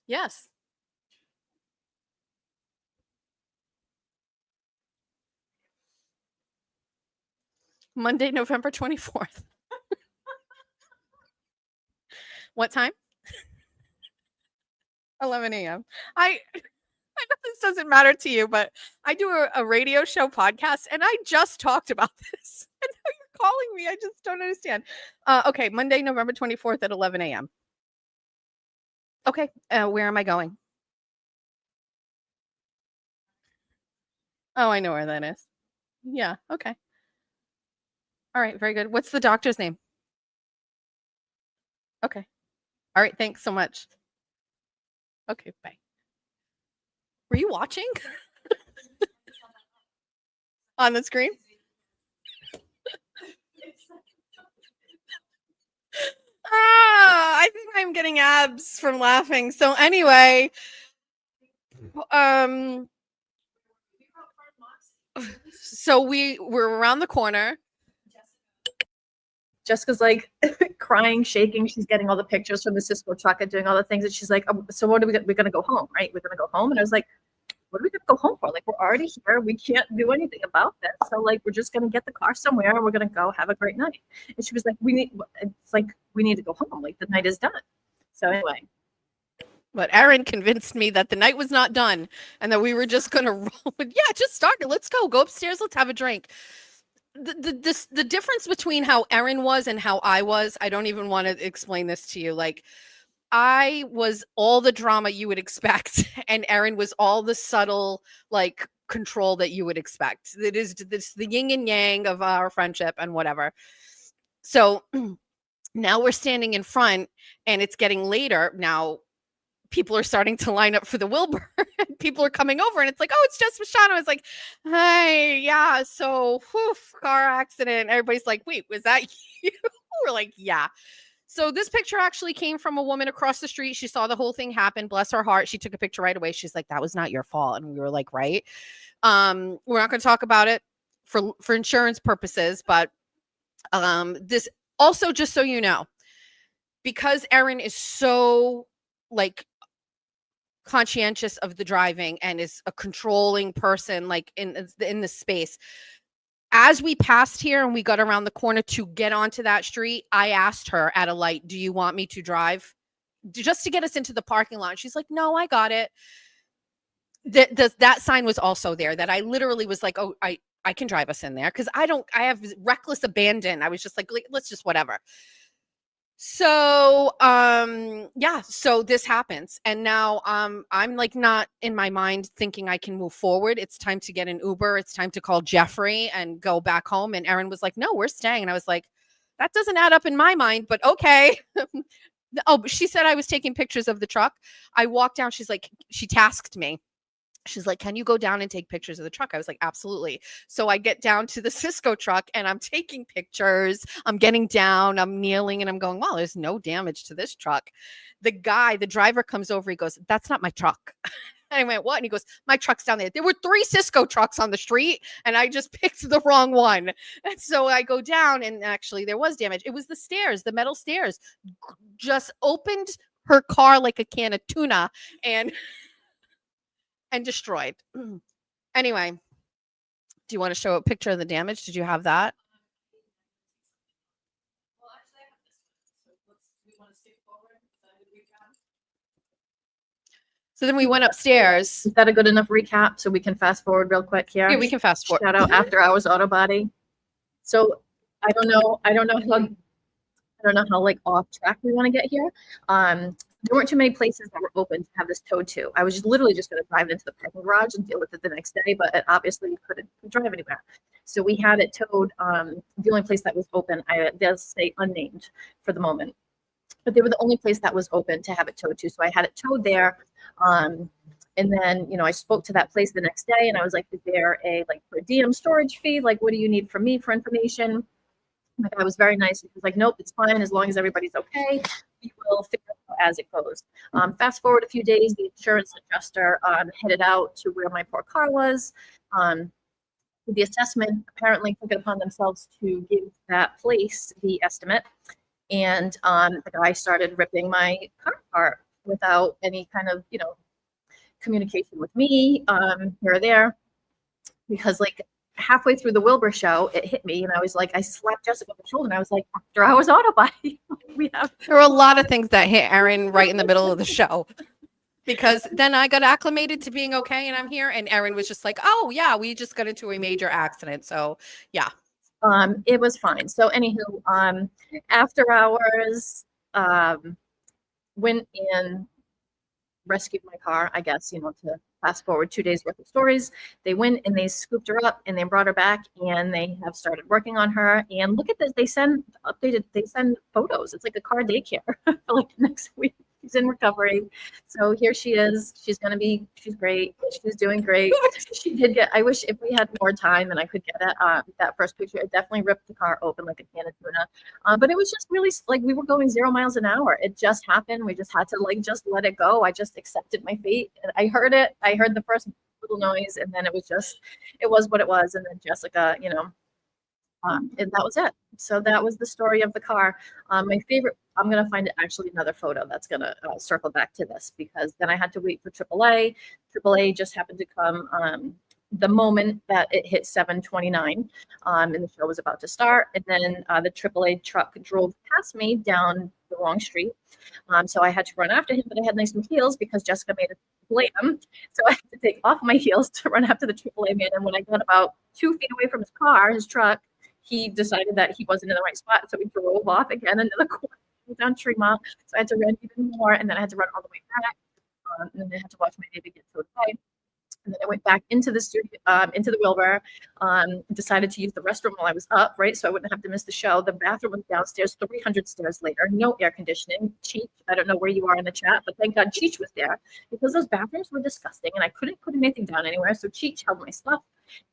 Yes. Monday, November 24th. What time? 11 a.m. I know this doesn't matter to you, but I do a radio show podcast, and I just talked about this. And now you're calling me. I just don't understand. Okay, Monday, November 24th at 11 a.m. Okay, where am I going? Oh, I know where that is. Yeah, okay. All right, very good. What's the doctor's name? Okay. All right. Thanks so much. Okay. Bye. Were you watching on the screen? I think I'm getting abs from laughing. So anyway, so we were around the corner. Jessica's like crying, shaking. She's getting all the pictures from the Cisco truck and doing all the things. And she's like, so what are we're going to go home, right? We're going to go home. And I was like, what are we going to go home for? Like, we're already here. We can't do anything about this. So like, we're just going to get the car somewhere and we're going to go have a great night. And she was like, we need to go home. Like, the night is done. So anyway. But Erin convinced me that the night was not done and that we were just going to roll. Yeah, just start it. Let's go upstairs. Let's have a drink. The difference between how Erin was and how I was, I don't even want to explain this to you. Like, I was all the drama you would expect, and Erin was all the subtle, like, control that you would expect. It is this the yin and yang of our friendship and whatever. So now we're standing in front, and it's getting later now. People are starting to line up for the Wilbur. People are coming over and it's like, oh, it's just Michelle. I was like, hey, yeah. So car accident. Everybody's like, wait, was that you? We're like, yeah. So this picture actually came from a woman across the street. She saw the whole thing happen. Bless her heart. She took a picture right away. She's like, that was not your fault. And we were like, right. We're not going to talk about it for insurance purposes, but this also, just so you know, because Erin is so like conscientious of the driving and is a controlling person, like in the space. As we passed here and we got around the corner to get onto that street, I asked her at a light, do you want me to drive? Just to get us into the parking lot. She's like, no, I got it. That sign was also there that I literally was like, oh, I can drive us in there. Cause I have reckless abandon. I was just like, let's just whatever. So, yeah, so this happens. And now, I'm like not in my mind thinking I can move forward. It's time to get an Uber. It's time to call Jeffrey and go back home. And Erin was like, no, we're staying. And I was like, that doesn't add up in my mind, but okay. Oh, but she said I was taking pictures of the truck. I walked down. She's like, she tasked me. She's like, can you go down and take pictures of the truck? I was like, absolutely. So I get down to the Cisco truck and I'm taking pictures. I'm getting down, I'm kneeling and I'm going, wow, there's no damage to this truck. The driver comes over. He goes, that's not my truck. And I went, what? And he goes, my truck's down there. There were 3 Cisco trucks on the street and I just picked the wrong one. And so I go down and actually there was damage. It was the stairs, the metal stairs just opened her car like a can of tuna and destroyed. Anyway, do you want to show a picture of the damage? Did you have that? So then we went upstairs. Is that a good enough recap so we can fast forward real quick here? Yeah, we can fast forward. Shout out After Hours Auto Body. So I don't know how like off track we want to get here. There weren't too many places that were open to have this towed to. I was literally just going to drive it into the parking garage and deal with it the next day, but it obviously couldn't drive anywhere. So we had it towed. The only place that was open, I does say unnamed for the moment, but they were the only place that was open to have it towed to. So I had it towed there. And then, I spoke to that place the next day and I was like, is there a like per diem storage fee? Like, what do you need from me for information? The guy was very nice. He was like, nope, it's fine. As long as everybody's okay, we will figure it out as it goes. Fast forward a few days, the insurance adjuster headed out to where my poor car was. The assessment apparently took it upon themselves to give that place the estimate. And the guy started ripping my car apart without any kind of, communication with me here or there. Because like halfway through the Wilbur show, it hit me and I was like, I slapped Jessica on the shoulder and I was like, After Hours Auto Body. There were a lot of things that hit Erin right in the middle of the show. Because then I got acclimated to being okay and I'm here. And Erin was just like, oh yeah, we just got into a major accident. So yeah. It was fine. So anywho, After Hours went and rescued my car, I guess, to Fast forward 2 days worth of stories. They went and they scooped her up and they brought her back and they have started working on her. And look at this. They send photos. It's like a car daycare for like the next week. She's in recovery. So here she is. She's great. She's doing great. She did I wish if we had more time and I could get that first picture, it definitely ripped the car open like a can of tuna. But it was just really like we were going 0 miles an hour. It just happened. We just had to like just let it go. I just accepted my fate. And I heard it. I heard the first little noise and then it was what it was. And then Jessica, and that was it. So that was the story of the car. My favorite, I'm going to find actually another photo that's going to circle back to this because then I had to wait for AAA. AAA just happened to come the moment that it hit 7:29 and the show was about to start. And then the AAA truck drove past me down the wrong street. So I had to run after him, but I had nice new heels because Jessica made it blam. So I had to take off my heels to run after the AAA man. And when I got about 2 feet away from his truck, he decided that he wasn't in the right spot. So we drove off again another corner down Tremont. So I had to run even more. And then I had to run all the way back. And then I had to watch my baby get towed away. And then I went back into the studio, into the Wilbur, decided to use the restroom while I was up, right? So I wouldn't have to miss the show. The bathroom was downstairs, 300 stairs later, no air conditioning. Cheech, I don't know where you are in the chat, but thank God Cheech was there because those bathrooms were disgusting and I couldn't put anything down anywhere. So Cheech held my stuff.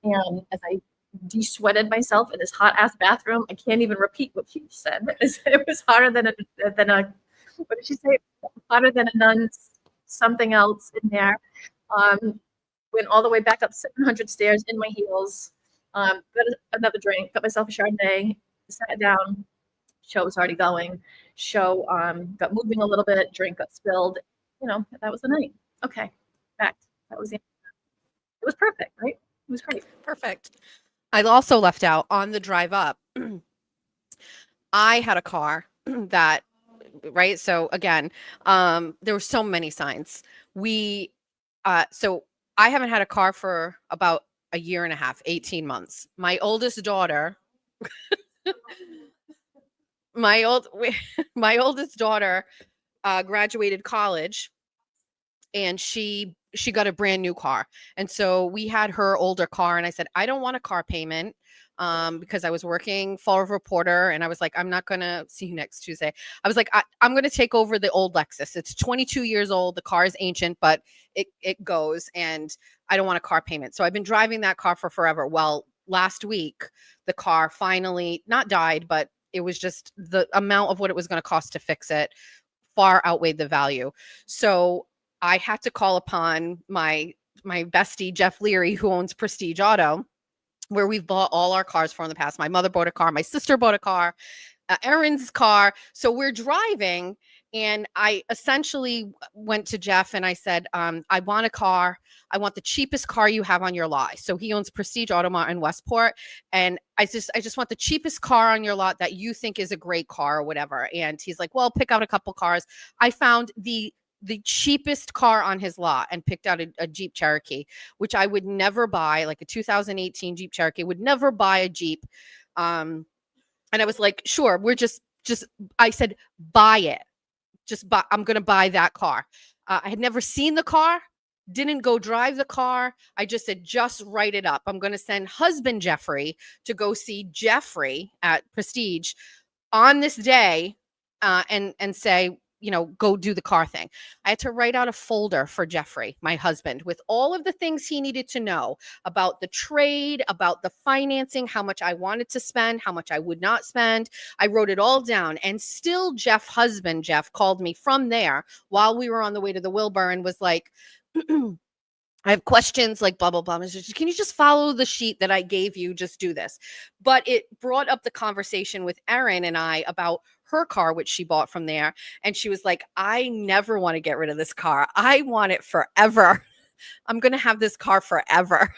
And as I de-sweated myself in this hot ass bathroom, I can't even repeat what Cheech said. It was hotter than a, what did she say? Hotter than a nun's something else in there. Went all the way back up 700 stairs in my heels, got another drink, got myself a Chardonnay, sat down, show was already going, show got moving a little bit, drink got spilled, that was the night. Okay, back. That was the end. It was perfect, right? It was great. Perfect. I also left out on the drive up. I had a car that, right? So again, there were so many signs. So I haven't had a car for about a year and a half, 18 months. My oldest daughter, my oldest daughter graduated college and she got a brand new car. And so we had her older car and I said, I don't want a car payment because I was working for a reporter and I was like, I'm not going to see you next Tuesday. I was like, I'm going to take over the old Lexus. It's 22 years old. The car is ancient, but it goes and I don't want a car payment. So I've been driving that car for forever. Well, last week, the car finally not died, but it was just the amount of what it was going to cost to fix it far outweighed the value. So I had to call upon my bestie, Jeff Leary, who owns Prestige Auto, where we've bought all our cars from in the past. My mother bought a car. My sister bought a car. Erin's car. So we're driving and I essentially went to Jeff and I said, I want a car. I want the cheapest car you have on your lot. So he owns Prestige Auto Mart in Westport. And I just want the cheapest car on your lot that you think is a great car or whatever. And he's like, well, pick out a couple cars. I found the cheapest car on his lot and picked out a Jeep Cherokee, which I would never buy, like a 2018 Jeep Cherokee, would never buy a Jeep. And I was like, sure, we're just I said, buy it. I'm going to buy that car. I had never seen the car, didn't go drive the car. I just said, just write it up. I'm going to send husband Jeffrey to go see Jeffrey at Prestige on this day and say, go do the car thing. I had to write out a folder for Jeffrey, my husband, with all of the things he needed to know about the trade, about the financing, how much I wanted to spend, how much I would not spend. I wrote it all down. And still Jeff called me from there while we were on the way to the Wilbur and was like, I have questions like blah, blah, blah. Can you just follow the sheet that I gave you? Just do this. But it brought up the conversation with Erin and I about her car, which she bought from there. And she was like, I never want to get rid of this car. I want it forever. I'm going to have this car forever.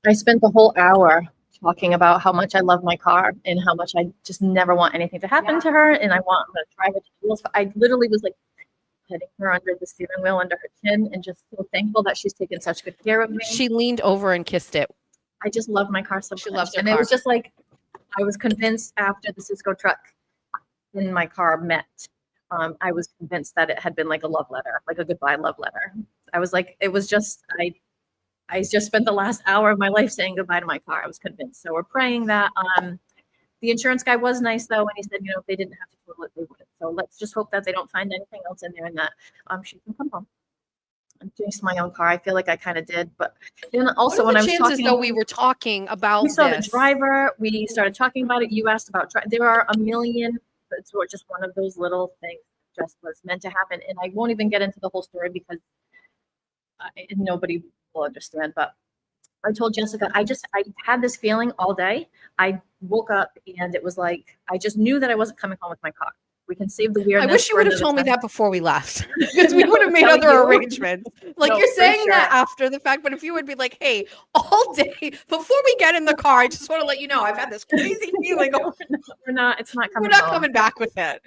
I spent the whole hour talking about how much I love my car and how much I just never want anything to happen to her. And I'm going to drive it to the wheels. I literally was like, petting her under the steering wheel, under her chin, and just so thankful that she's taken such good care of me. She leaned over and kissed it. I just love my car so much. She loves her and car. It was just like, I was convinced after the Cisco truck in my car met, I was convinced that it had been like a love letter, like a goodbye love letter. I was like, it was just, I just spent the last hour of my life saying goodbye to my car. I was convinced. So we're praying that, the insurance guy was nice though, and he said, if they didn't have to total it, they would. So let's just hope that they don't find anything else in there and that she can come home. I'm doing my own car. I feel like I kind of did, but then also when I was chances talking, though we were talking about we saw this. the driver. We started talking about it. You asked about there are a million. It's just one of those little things just was meant to happen, and I won't even get into the whole story because nobody will understand. But I told Jessica, I had this feeling all day. I woke up and it was like, I just knew that I wasn't coming home with my car. We can save the weirdness. I wish you would have told me that before we left, because we would have made telling other you. arrangements. Like No, you're for saying sure. that after the fact, but if you would be like, hey, all day before we get in the car, I just want to let you know I've had this crazy feeling. We're not. It's not coming. We're not home. coming back with it.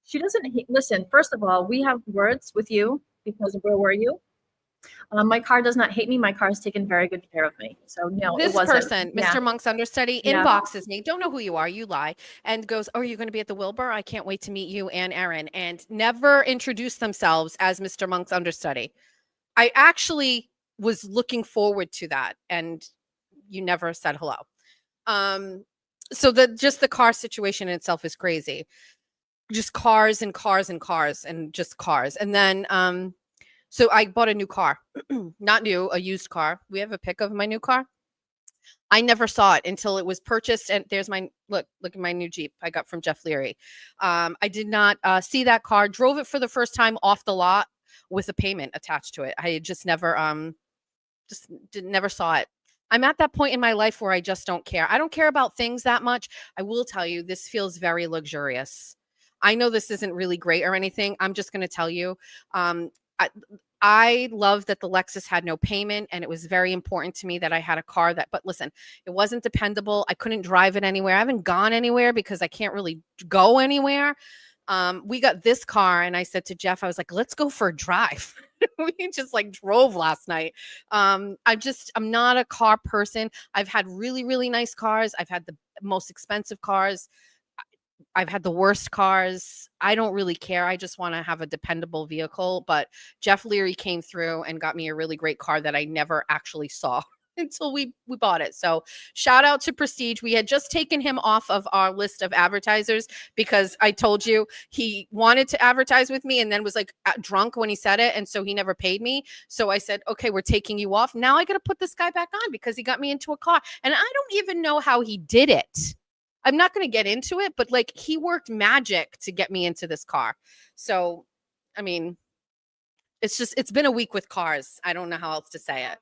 She doesn't listen. First of all, we have words with you because of where were you? My car does not hate me. My car has taken very good care of me. So no, this it wasn't. person, Mr. Monk's understudy, inboxes me. Don't know who you are. You lie, and goes, "Oh, are you going to be at the Wilbur? I can't wait to meet you and Erin." And never introduced themselves as Mr. Monk's understudy. I actually was looking forward to that, and you never said hello. So just the car situation in itself is crazy. Just cars and cars and cars and just cars, and then so I bought a new car, not new, a used car. We have a pic of my new car. I never saw it until it was purchased. And there's my, look at my new Jeep I got from Jeff Leary. I did not see that car, drove it for the first time off the lot with a payment attached to it. I had just never, never saw it. I'm at that point in my life where I just don't care. I don't care about things that much. I will tell you, this feels very luxurious. I know this isn't really great or anything. I'm just going to tell you, I love that the Lexus had no payment, and it was very important to me that I had a car but listen, it wasn't dependable. I couldn't drive it anywhere. I haven't gone anywhere because I can't really go anywhere. We got this car, and I said to Jeff, I was like, let's go for a drive. We just like drove last night. I'm not a car person. I've had really, really nice cars. I've had the most expensive cars. I've had the worst cars. I don't really care. I just want to have a dependable vehicle. But Jeff Leary came through and got me a really great car that I never actually saw until we bought it. So shout out to Prestige. We had just taken him off of our list of advertisers because I told you he wanted to advertise with me and then was like drunk when he said it. And so he never paid me. So I said, okay, we're taking you off. Now I got to put this guy back on because he got me into a car. And I don't even know how he did it. I'm not going to get into it, but like he worked magic to get me into this car. So, I mean, it's been a week with cars. I don't know how else to say it.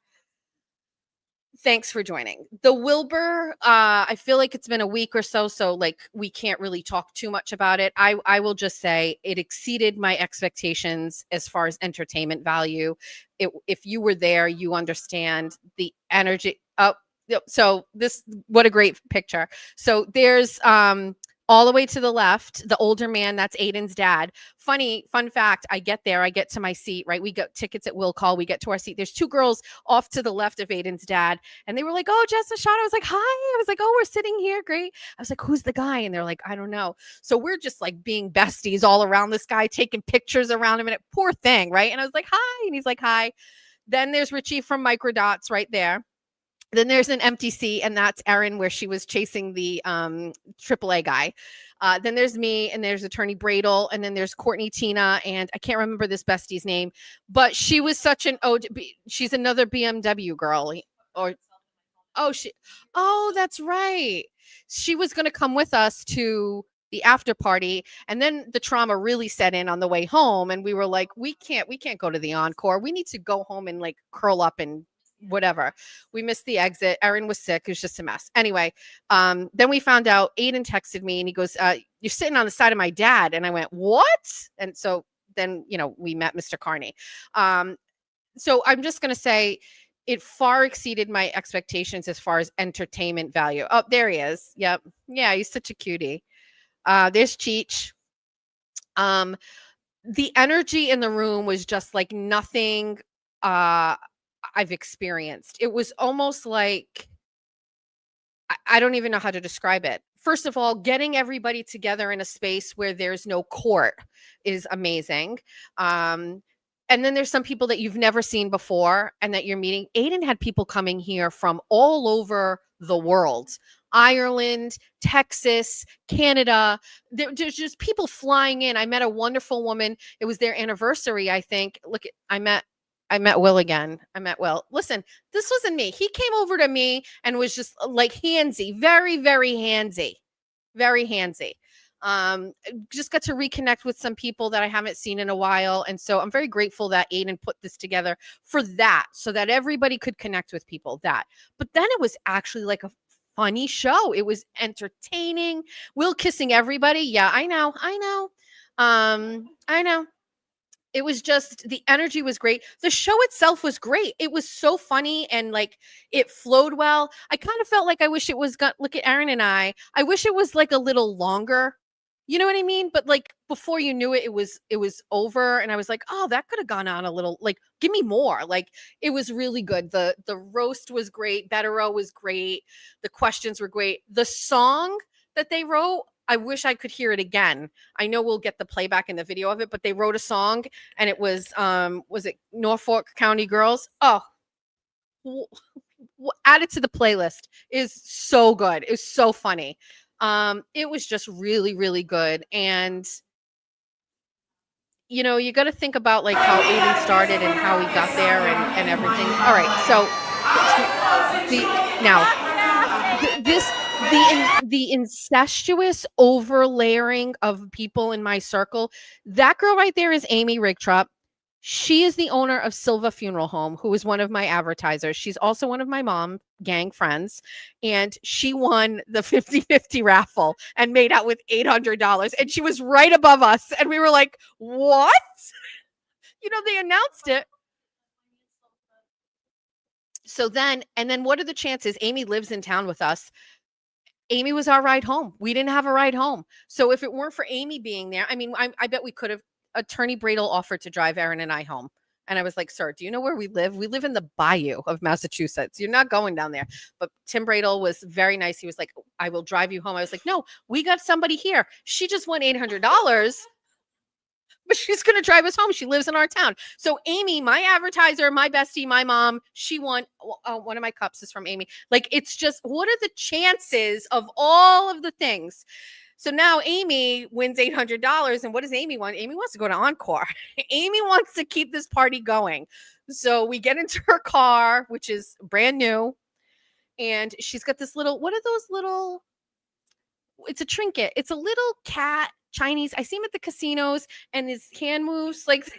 Thanks for joining. The Wilbur, I feel like it's been a week or so like we can't really talk too much about it. I will just say it exceeded my expectations as far as entertainment value. If you were there, you understand the energy. So what a great picture. So there's all the way to the left, the older man, that's Aiden's dad. Fun fact, I get to my seat, right? We got tickets at Will Call. We get to our seat. There's two girls off to the left of Aiden's dad. And they were like, oh, Jess, a shot. I was like, hi. I was like, oh, we're sitting here. Great. I was like, who's the guy? And they're like, I don't know. So we're just like being besties all around this guy, taking pictures around him. And poor thing, right? And I was like, hi. And he's like, hi. Then there's Richie from Microdots right there. Then there's an empty seat, and that's Erin, where she was chasing the AAA guy. Then there's me, and there's Attorney Bradle, and then there's Courtney Tina, and I can't remember this bestie's name, but she was such an she's another BMW girl. That's right. She was going to come with us to the after party, and then the trauma really set in on the way home, and we were like, we can't go to the encore. We need to go home and like curl up and whatever. We missed the exit. Erin was sick. It was just a mess. Anyway, then we found out Aiden texted me and he goes, you're sitting on the side of my dad. And I went, what? And so then, we met Mr. Carney. So I'm just going to say it far exceeded my expectations as far as entertainment value. Oh, there he is. Yep. Yeah. He's such a cutie. There's Cheech. The energy in the room was just like nothing, I've experienced. It was almost like, I don't even know how to describe it. First of all, getting everybody together in a space where there's no court is amazing. And then there's some people that you've never seen before and that you're meeting. Aiden had people coming here from all over the world. Ireland, Texas, Canada. There's just people flying in. I met a wonderful woman. It was their anniversary, I think. I met Will again. I met Will. Listen, this wasn't me. He came over to me and was just like handsy, very, very handsy, very handsy. Just got to reconnect with some people that I haven't seen in a while. And so I'm very grateful that Aiden put this together for that, so that everybody could connect with people but then it was actually like a funny show. It was entertaining. Will kissing everybody. Yeah, I know. I know. It was just, the energy was great. The show itself was great. It was so funny and like it flowed well. I kind of felt like I wish it was look at Aaron and I wish it was like a little longer. You know what I mean? But like before you knew it, it was over. And I was like, oh, that could have gone on a little, like, give me more. Like, it was really good. The roast was great. Bettero was great. The questions were great. The song that they wrote, I wish I could hear it again. I know we'll get the playback and the video of it, but they wrote a song and it was it Norfolk County Girls? Oh, add it to the playlist. Is so good. It was so funny. It was just really, really good. And you know, you got to think about like how Aiden started and how he got there and everything. All right. So the incestuous overlayering of people in my circle, that girl right there is Amy Rigtrup. She is the owner of Silvia Funeral Home, who is one of my advertisers. She's also one of my mom gang friends. And she won the 50-50 raffle and made out with $800. And she was right above us. And we were like, what? You know, they announced it. So then what are the chances? Amy lives in town with us. Amy was our ride home. We didn't have a ride home. So if it weren't for Amy being there, I mean, I bet we could have. Attorney Bradel offered to drive Aaron and I home. And I was like, sir, do you know where we live? We live in the bayou of Massachusetts. You're not going down there. But Tim Bradel was very nice. He was like, I will drive you home. I was like, no, we got somebody here. She just won $800, but she's going to drive us home. She lives in our town. So Amy, my advertiser, my bestie, my mom, she won. One of my cups is from Amy. Like, it's just, what are the chances of all of the things? So now Amy wins $800. And what does Amy want? Amy wants to go to Encore. Amy wants to keep this party going. So we get into her car, which is brand new. And she's got this little, what are those little, it's a trinket. It's a little cat, Chinese. I see him at the casinos and his hand moves like,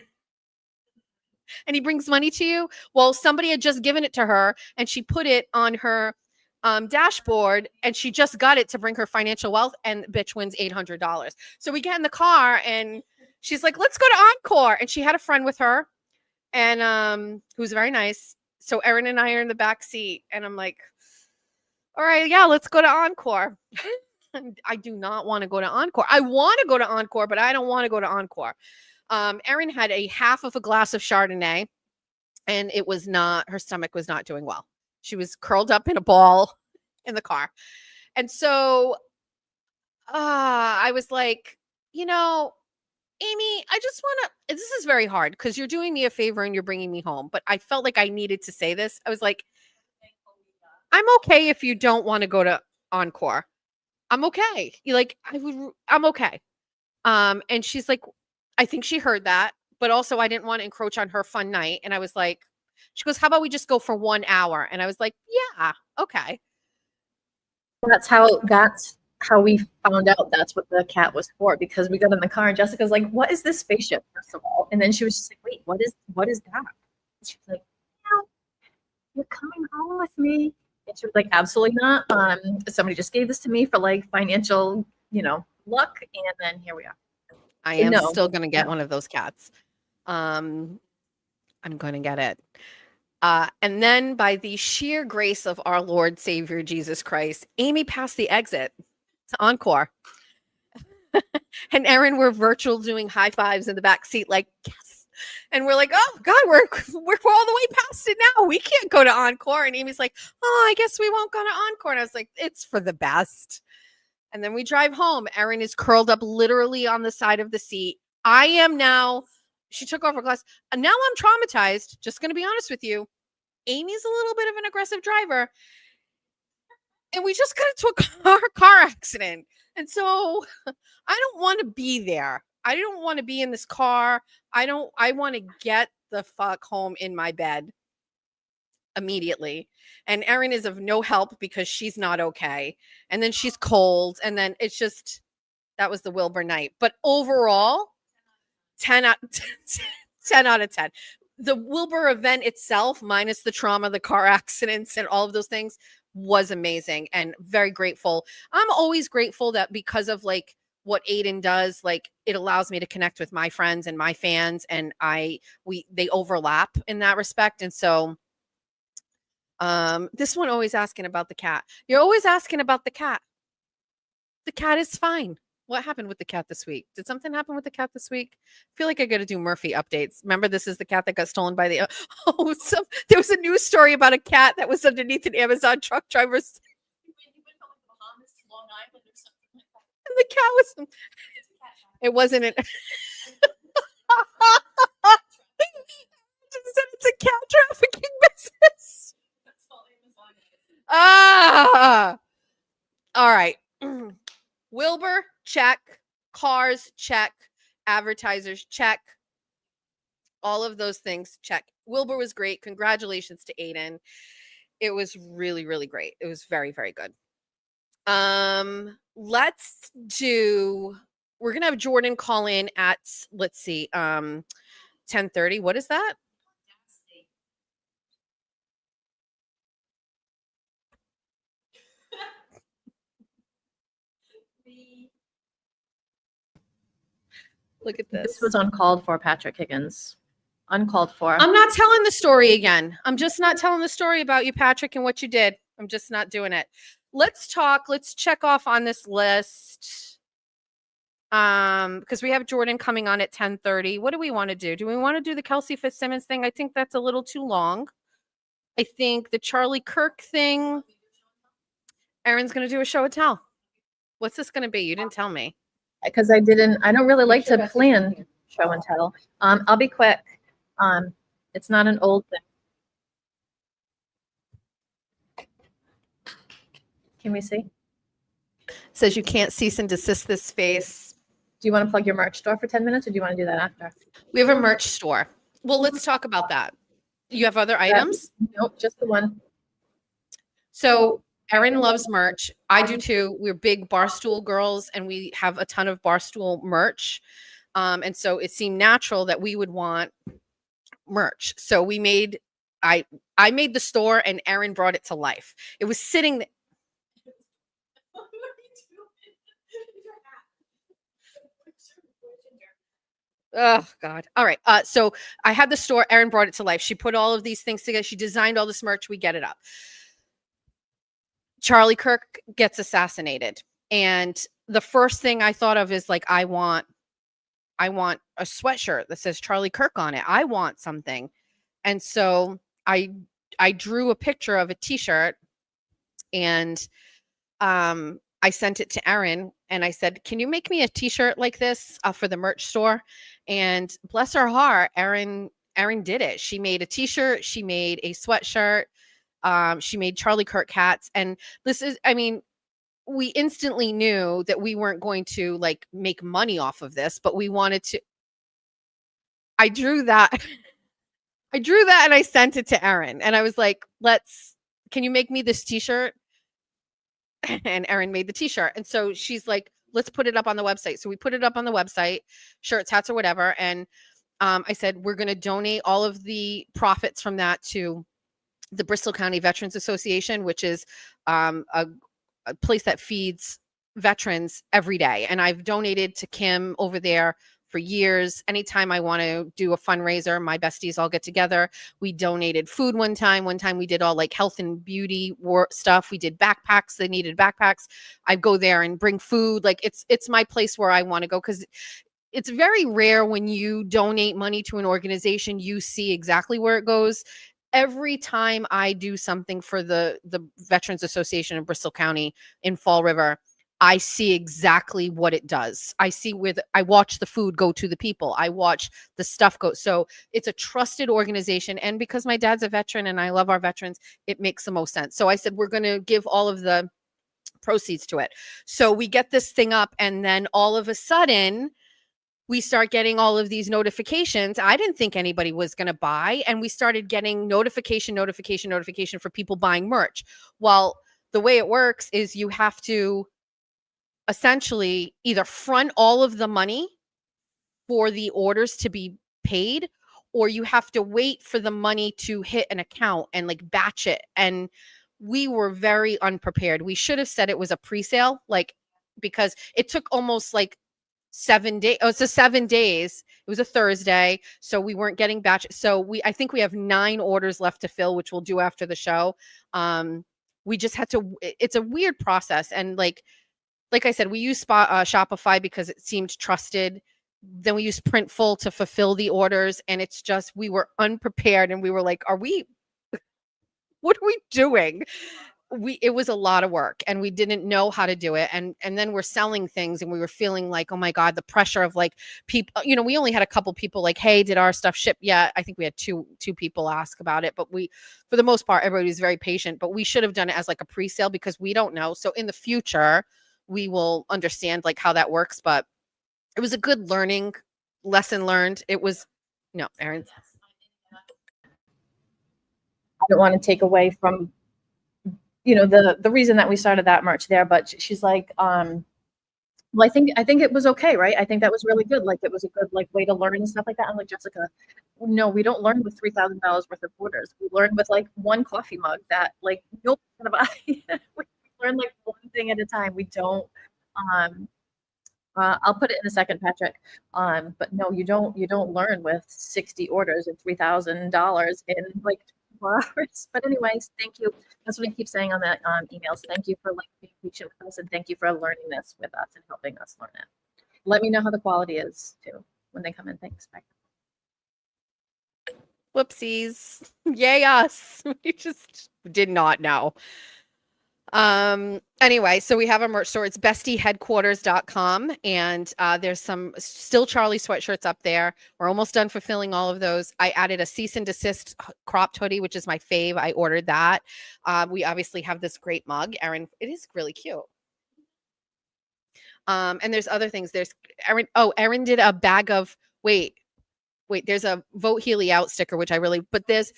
and he brings money to you. Well, somebody had just given it to her and she put it on her dashboard and she just got it to bring her financial wealth, and bitch wins $800. So we get in the car and she's like, let's go to Encore. And she had a friend with her and who's very nice. So Erin and I are in the back seat and I'm like, all right, yeah, let's go to Encore. I do not want to go to Encore. I want to go to Encore, but I don't want to go to Encore. Erin had a half of a glass of Chardonnay and it was not, her stomach was not doing well. She was curled up in a ball in the car. And so I was like, you know, Amy, I just want to, this is very hard because you're doing me a favor and you're bringing me home. But I felt like I needed to say this. I was like, I'm okay if you don't want to go to Encore. I'm okay. I'm okay. And she's like, I think she heard that, but also I didn't want to encroach on her fun night. And I was like, she goes, how about we just go for 1 hour? And I was like, yeah, okay. That's how we found out that's what the cat was for, because we got in the car and Jessica's like, what is this spaceship, first of all? And then she was just like, wait, what is that? And she was like, yeah, you're coming home with me. And she was like, absolutely not. Somebody just gave this to me for like financial, luck. And then here we are. I am still going to get one of those cats. I'm going to get it. And then by the sheer grace of our Lord Savior Jesus Christ, Amy passed the exit to Encore. And Erin, we're virtual doing high fives in the back seat, like, yes. And we're like, oh God, we're all the way past it now. We can't go to Encore. And Amy's like, oh, I guess we won't go to Encore. And I was like, it's for the best. And then we drive home. Erin is curled up literally on the side of the seat. I am now She took off her glass. And now I'm traumatized. Just going to be honest with you. Amy's a little bit of an aggressive driver. And we just got into a car accident. And so I don't want to be there. I don't want to be in this car. I want to get the fuck home in my bed immediately. And Erin is of no help because she's not okay. And then she's cold. And then it's just, that was the Wilbur night. But overall, 10 out of 10. The Wilbur event itself, minus the trauma, the car accidents, and all of those things, was amazing and very grateful. I'm always grateful that because of like what Aiden does, like it allows me to connect with my friends and my fans, and they overlap in that respect. And so this one always asking about the cat. You're always asking about the cat. The cat is fine. What happened with the cat this week? Did something happen with the cat this week? I feel like I got to do Murphy updates. Remember, this is the cat that got stolen by the. There was a news story about a cat that was underneath an Amazon truck driver's. And the cat was. It wasn't an. It's a cat trafficking business. Ah. All right. Wilbur, check. Cars, check. Advertisers, check. All of those things, check. Wilbur was great. Congratulations to Aiden. It was really, really great. It was very, very good. We're going to have Jordan call in at, 10:30. What is that? Look at this. This was uncalled for, Patrick Higgins. Uncalled for. I'm not telling the story again. I'm just not telling the story about you, Patrick, and what you did. I'm just not doing it. Let's check off on this list. Because we have Jordan coming on at 10:30. What do we want to do? Do we want to do the Kelsey FItzsimmons thing? I think that's a little too long. I think the Charlie Kirk thing. Erin's going to do a show and tell. What's this going to be? You didn't tell me. Because I don't really like to plan show and tell. I'll be quick. It's not an old thing. Can we see? Says you can't cease and desist this face. Do you want to plug your merch store for 10 minutes, or do you want to do that after? We have a merch store. Well, let's talk about that. You have other items? Nope, just the one. So Erin loves merch. I do too. We're big Barstool girls, and we have a ton of Barstool merch. And so it seemed natural that we would want merch. So I made the store, and Erin brought it to life. It was sitting there. Oh God. All right. So I had the store, Erin brought it to life. She put all of these things together. She designed all this merch. We get it up. Charlie Kirk gets assassinated. And the first thing I thought of is like, I want a sweatshirt that says Charlie Kirk on it. I want something. And so I drew a picture of a t-shirt, and I sent it to Erin, and I said, can you make me a t-shirt like this for the merch store? And bless her heart, Erin did it. She made a t-shirt. She made a sweatshirt. She made Charlie Kirk hats. And this is, I mean, we instantly knew that we weren't going to like make money off of this, but we wanted to. I drew that and I sent it to Erin, and I was like, can you make me this t-shirt? And Erin made the t-shirt. And so she's like, let's put it up on the website. So we put it up on the website, shirts, hats, or whatever. And I said, we're going to donate all of the profits from that to the Bristol County Veterans Association, which is a place that feeds veterans every day. And I've donated to Kim over there for years. Anytime I want to do a fundraiser, my besties all get together. We donated food one time. One time we did all like health and beauty stuff. We did backpacks. They needed backpacks. I go there and bring food. Like it's my place where I want to go, because it's very rare when you donate money to an organization, you see exactly where it goes. Every time I do something for the Veterans Association in Bristol County in Fall River, I see exactly what it does. I see where I watch the food go to the people. I watch the stuff go. So it's a trusted organization. And because my dad's a veteran and I love our veterans, it makes the most sense. So I said, we're going to give all of the proceeds to it. So we get this thing up, and then all of a sudden, we start getting all of these notifications. I didn't think anybody was going to buy. And we started getting notification for people buying merch. Well, the way it works is you have to essentially either front all of the money for the orders to be paid, or you have to wait for the money to hit an account and like batch it. And we were very unprepared. We should have said it was a pre-sale, like, because it took almost like 7 days. Oh, it's 7 days. It was a Thursday, so we weren't getting batches. So I think we have 9 orders left to fill, which we'll do after the show. We just had to. It's a weird process, and like I said, we use Shopify because it seemed trusted. Then we use Printful to fulfill the orders, and it's just we were unprepared, and we were like, what are we doing? It was a lot of work, and we didn't know how to do it. And then we're selling things, and we were feeling like, oh my God, the pressure of like people, we only had a couple people like, hey, did our stuff ship yet? I think we had two people ask about it, but for the most part, everybody was very patient. But we should have done it as like a pre-sale because we don't know. So in the future, we will understand like how that works. But it was a good lesson learned. It was Erin. I don't want to take away from the reason that we started that merch there, but she's like, well, I think it was okay, right? I think that was really good. Like, it was a good like way to learn and stuff like that. I'm like, Jessica, no, we don't learn with $3,000 worth of orders. We learn with like one coffee mug that like nobody's gonna buy. We learn like one thing at a time. We don't. I'll put it in a second, Patrick. But no, you don't learn with 60 orders and $3,000 in like 4 hours. But anyways, thank you. That's what I keep saying on the emails. Thank you for like being patient with us, and thank you for learning this with us and helping us learn it. Let me know how the quality is too when they come in. Thanks. Bye. Whoopsies. Yay us. We just did not know. Anyway, so we have a merch store. It's bestieheadquarters.com, and there's some still Charlie sweatshirts up there. We're almost done fulfilling all of those. I added a cease and desist cropped hoodie, which is my fave. I ordered that. We obviously have this great mug. Erin, it is really cute. And there's other things. There's Erin. Oh, Erin did a bag of wait, there's a Vote Healy Out sticker, which but there's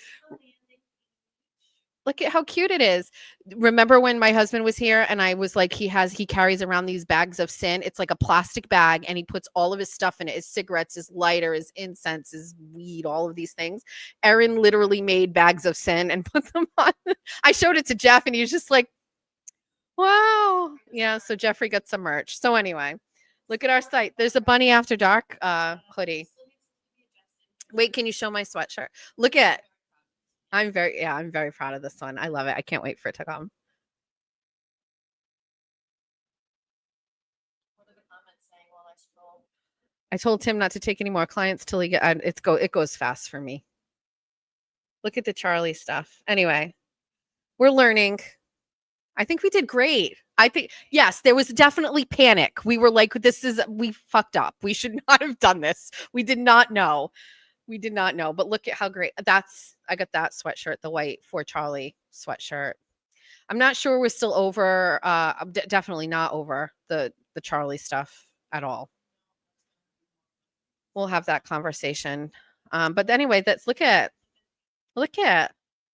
look at how cute it is. Remember when my husband was here and I was like, he carries around these bags of sin. It's like a plastic bag, and he puts all of his stuff in it, his cigarettes, his lighter, his incense, his weed, all of these things. Erin literally made bags of sin and put them on. I showed it to Jeff, and he was just like, wow. Yeah, so Jeffrey got some merch. So anyway, look at our site. There's a Bunny After Dark hoodie. Wait, can you show my sweatshirt? Look at I'm very proud of this one. I love it. I can't wait for it to come. I told Tim not to take any more clients till it goes fast for me. Look at the Charlie stuff. Anyway, we're learning. I think we did great. I think, yes, there was definitely panic. We were like, we fucked up. We should not have done this. We did not know. But look at how great I got that sweatshirt, the white For Charlie sweatshirt. I'm not sure we're still over. I'm definitely not over the Charlie stuff at all. We'll have that conversation. But anyway, look at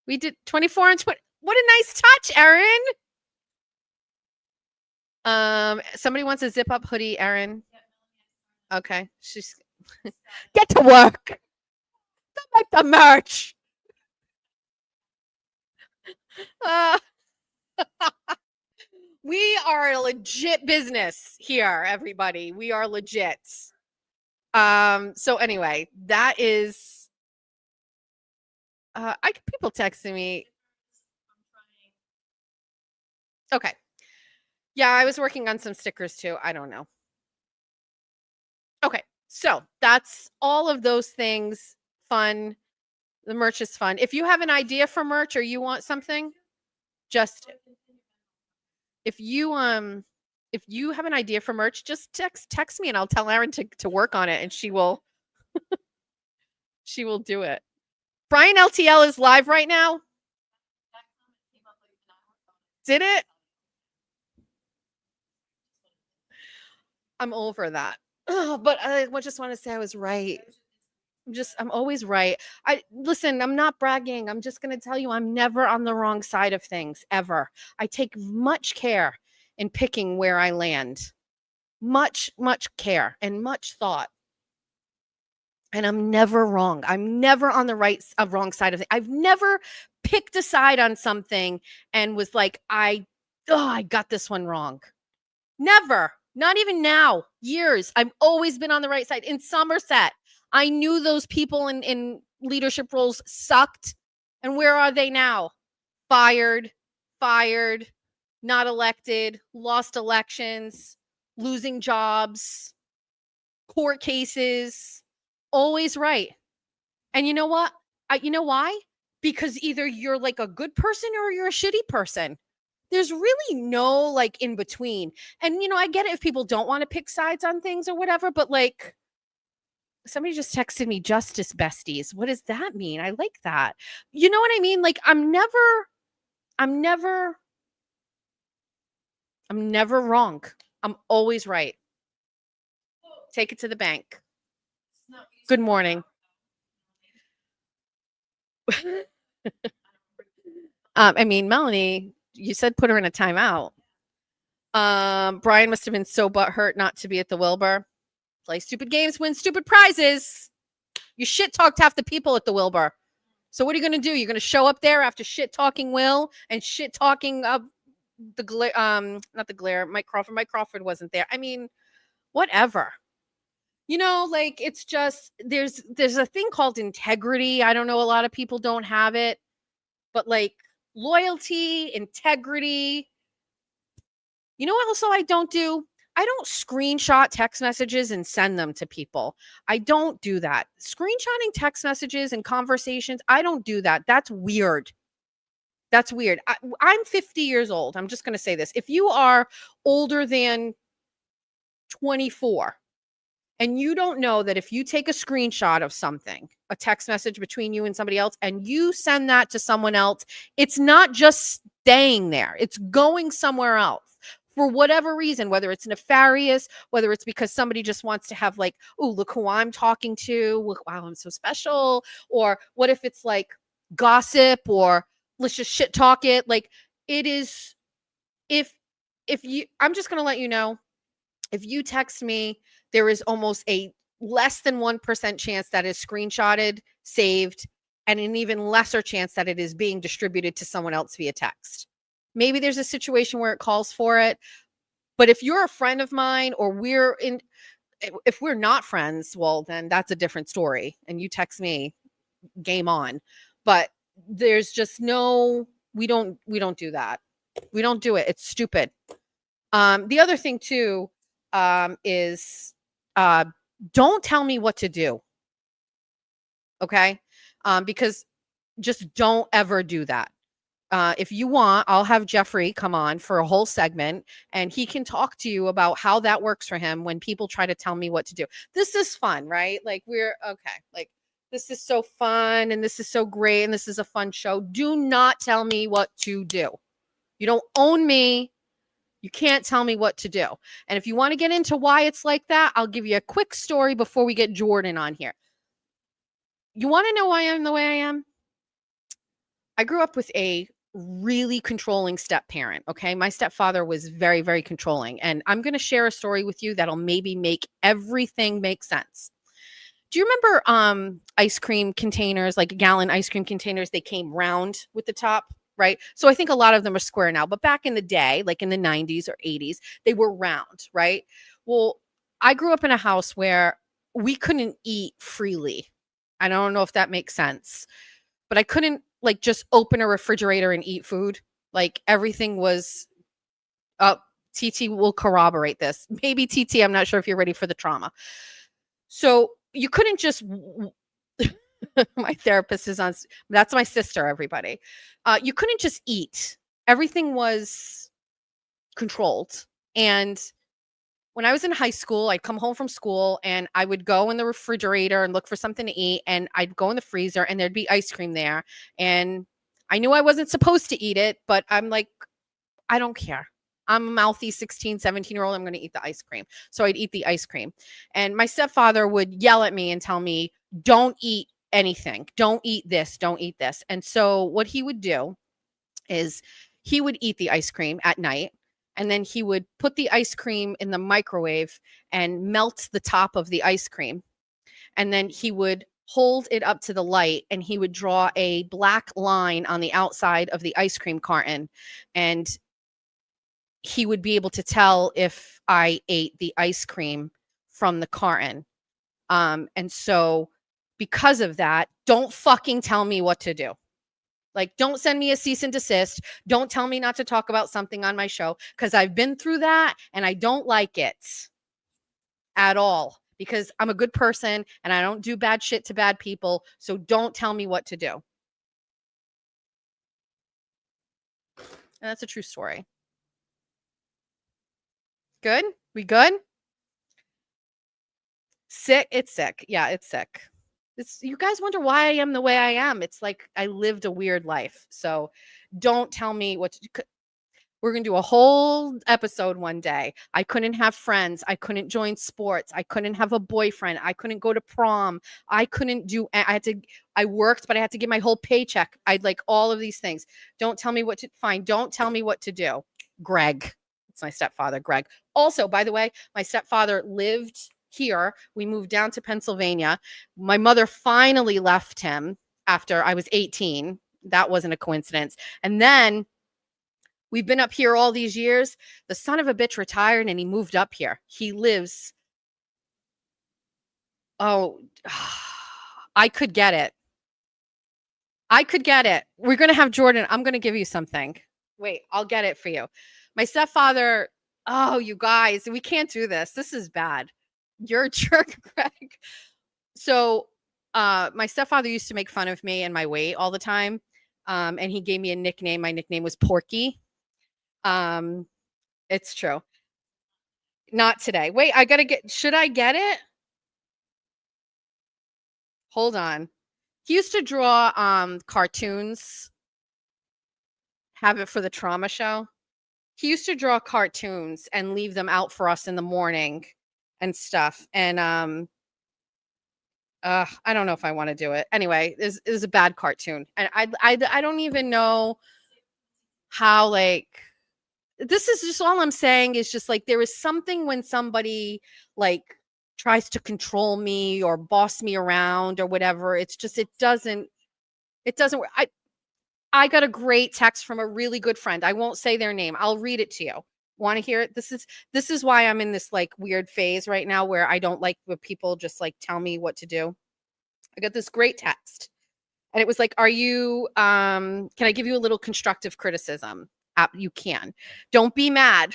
we did 24 and 20. What a nice touch, Erin. Somebody wants a zip up hoodie, Erin. Okay, she's get to work. Like the merch. We are a legit business here, everybody. We are legit. So anyway, that is I get people texting me. Okay. Yeah, I was working on some stickers too. I don't know. Okay. So that's all of those things. Fun. The merch is fun. If you have an idea for merch or you want something, just if you if you have an idea for merch, just text me and I'll tell Erin to work on it and she will do it. Brian LTL is live right now. Did it? I'm over that. But I just want to say I was right. I'm always right. Listen, I'm not bragging. I'm just going to tell you I'm never on the wrong side of things ever. I take much care in picking where I land. Much care and much thought. And I'm never wrong. I'm never on the wrong side of it. I've never picked a side on something and was like, I got this one wrong. Never. Not even now. Years. I've always been on the right side. In Somerset, I knew those people in leadership roles sucked. And where are they now? Fired, not elected, lost elections, losing jobs, court cases, always right. And you know what? You know why? Because either you're like a good person or you're a shitty person. There's really no like in between. And I get it if people don't want to pick sides on things or whatever, but like somebody just texted me justice besties. What does that mean? I like that. You know what I mean? Like I'm never wrong. I'm always right. Take it to the bank. Good morning. I mean, Melanie, you said put her in a timeout. Brian must have been so butthurt not to be at the Wilbur. Play stupid games, win stupid prizes. You shit talked half the people at the Wilbur. So what are you going to do? You're going to show up there after shit talking Will and shit talking not the glare, Mike Crawford. Mike Crawford wasn't there. I mean, whatever. Like it's just there's a thing called integrity. I don't know, a lot of people don't have it. But like loyalty, integrity. You know what also I don't do? I don't screenshot text messages and send them to people. I don't do that. Screenshotting text messages and conversations, I don't do that. That's weird. That's weird. I'm 50 years old. I'm just going to say this. If you are older than 24 and you don't know that if you take a screenshot of something, a text message between you and somebody else, and you send that to someone else, it's not just staying there. It's going somewhere else. For whatever reason, whether it's nefarious, whether it's because somebody just wants to have like, oh, look who I'm talking to. Look, wow, I'm so special. Or what if it's like gossip or let's just shit talk it. Like it is, if you, I'm just going to let you know, if you text me, there is almost a less than 1% chance that is screenshotted, saved, and an even lesser chance that it is being distributed to someone else via text. Maybe there's a situation where it calls for it. But if you're a friend of mine or if we're not friends, well, then that's a different story. And you text me, game on. But there's just we don't do that. We don't do it. It's stupid. The other thing too is don't tell me what to do. Okay? Because just don't ever do that. If you want, I'll have Jeffrey come on for a whole segment and he can talk to you about how that works for him when people try to tell me what to do. This is fun, right? Like we're okay. Like this is so fun and this is so great and this is a fun show. Do not tell me what to do. You don't own me. You can't tell me what to do. And if you want to get into why it's like that, I'll give you a quick story before we get Jordan on here. You want to know why I'm the way I am? I grew up with a really controlling step parent. Okay. My stepfather was very, very controlling. And I'm going to share a story with you that'll maybe make everything make sense. Do you remember ice cream containers, like gallon ice cream containers? They came round with the top, right? So I think a lot of them are square now, but back in the day, like in the 90s or 80s, they were round, right? Well, I grew up in a house where we couldn't eat freely. I don't know if that makes sense, but I couldn't like just open a refrigerator and eat food. Like everything was TT will corroborate this. Maybe TT, I'm not sure if you're ready for the trauma. So you couldn't just my therapist is on, that's my sister, everybody. You couldn't just eat. Everything was controlled And when I was in high school, I'd come home from school and I would go in the refrigerator and look for something to eat. And I'd go in the freezer and there'd be ice cream there. And I knew I wasn't supposed to eat it, but I'm like, I don't care. I'm a mouthy 16, 17-year-old. I'm going to eat the ice cream. So I'd eat the ice cream. And my stepfather would yell at me and tell me, don't eat anything. Don't eat this. Don't eat this. And so what he would do is he would eat the ice cream at night. And then he would put the ice cream in the microwave and melt the top of the ice cream. And then he would hold it up to the light and he would draw a black line on the outside of the ice cream carton. And he would be able to tell if I ate the ice cream from the carton. And so because of that, don't fucking tell me what to do. Like, don't send me a cease and desist. Don't tell me not to talk about something on my show because I've been through that and I don't like it at all because I'm a good person and I don't do bad shit to bad people. So don't tell me what to do. And that's a true story. Good? We good? Sick? It's sick. Yeah, it's sick. You guys wonder why I am the way I am. It's like I lived a weird life. So don't tell me what to do. We're going to do a whole episode one day. I couldn't have friends. I couldn't join sports. I couldn't have a boyfriend. I couldn't go to prom. I worked, but I had to get my whole paycheck. I'd like all of these things. Don't tell me what to find. Don't tell me what to do. Greg. It's my stepfather, Greg. Also, by the way, my stepfather lived here. We moved down to Pennsylvania. My mother finally left him after I was 18. That wasn't a coincidence. And then we've been up here all these years. The son of a bitch retired and he moved up here. He lives. Oh, I could get it. We're going to have Jordan. I'm going to give you something. Wait, I'll get it for you. My stepfather. Oh, you guys, we can't do this. This is bad. You're a jerk, Greg. So my stepfather used to make fun of me and my weight all the time. And he gave me a nickname. My nickname was Porky. It's true. Not today. Wait, should I get it? Hold on. He used to draw cartoons. Have it for the trauma show. He used to draw cartoons and leave them out for us in the morning and stuff. And I don't know if I want to do it. Anyway, it was a bad cartoon. And I don't even know how, like, this is just all I'm saying is just like there is something when somebody like tries to control me or boss me around or whatever. It's just it doesn't work. I got a great text from a really good friend. I won't say their name. I'll read it to you. Want to hear it? This is why I'm in this like weird phase right now where I don't like when people just like tell me what to do. I got this great text. And it was like, can I give you a little constructive criticism? You can. Don't be mad.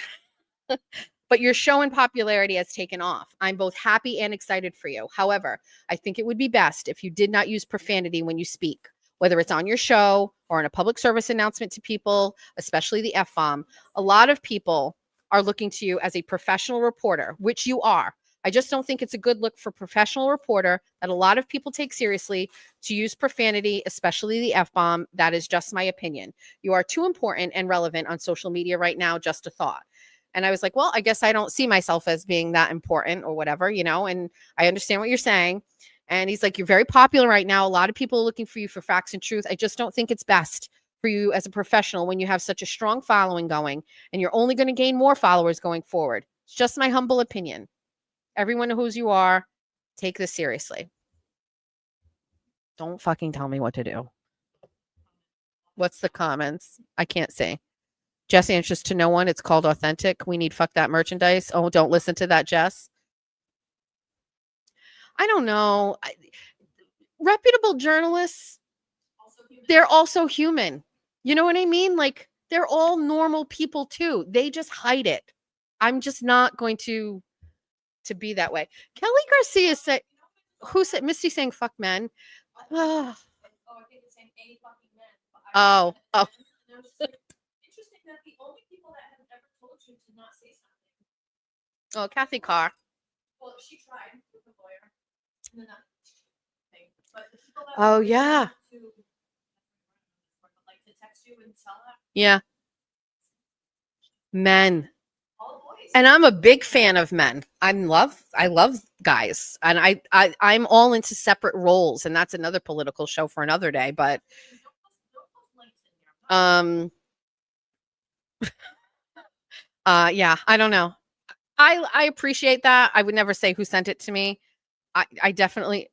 But your show and popularity has taken off. I'm both happy and excited for you. However, I think it would be best if you did not use profanity when you speak, whether it's on your show or in a public service announcement to people, especially the F-bomb. A lot of people are looking to you as a professional reporter, which you are. I just don't think it's a good look for professional reporter that a lot of people take seriously to use profanity, especially the F-bomb. That is just my opinion. You are too important and relevant on social media right now. Just a thought. And I was like, well, I guess I don't see myself as being that important or whatever, and I understand what you're saying. And he's like, you're very popular right now. A lot of people are looking for you for facts and truth. I just don't think it's best for you as a professional when you have such a strong following going and you're only going to gain more followers going forward. It's just my humble opinion. Everyone knows who you are. Take this seriously. Don't fucking tell me what to do. What's the comments? I can't see. Jess answers to no one. It's called authentic. We need fuck that merchandise. Oh, don't listen to that, Jess. I don't know. Reputable journalists, they're also human. You know what I mean? Like, they're all normal people too. They just hide it. I'm just not going to be that way. Kelly Garcia said, who said, Misty saying fuck men? Oh, I think it's saying a fucking men. oh. Interesting that the only people that have ever told you to not say something Oh, Kathy Carr. Well, she tried with the lawyer. And then that thing. But the people that Oh, yeah. like to text you and tell her Yeah. Men. all boys. And I'm a big fan of men. I love guys. And I'm all into separate roles. And that's another political show for another day. But yeah, I don't know. I appreciate that. I would never say who sent it to me. I definitely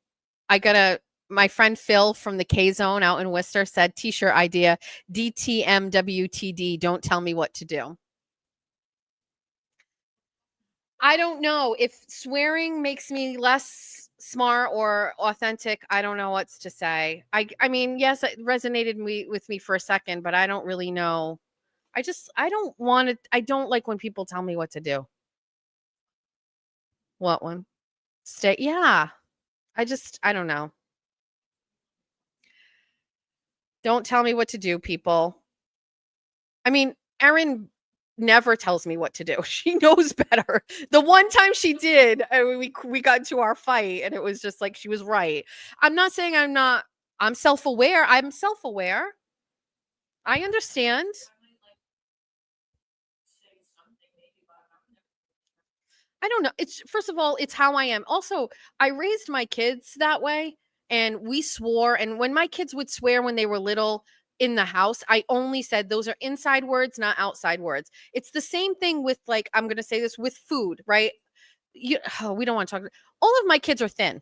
my friend Phil from the K Zone out in Worcester said t-shirt idea, DTMWTD, don't tell me what to do. I don't know if swearing makes me less smart or authentic. I don't know what's to say. I mean, yes, it resonated with me for a second, but I don't really know. I don't like when people tell me what to do. What one? Stay. Yeah. I don't know. Don't tell me what to do, people. I mean, Erin never tells me what to do. She knows better. The one time she did, we got into our fight and it was just like she was right. I'm not saying I'm self-aware. I'm self-aware. I understand. I don't know. It's first of all, it's how I am. Also, I raised my kids that way and we swore. And when my kids would swear when they were little in the house, I only said those are inside words, not outside words. It's the same thing with like, I'm going to say this with food, right? We don't want to talk. All of my kids are thin.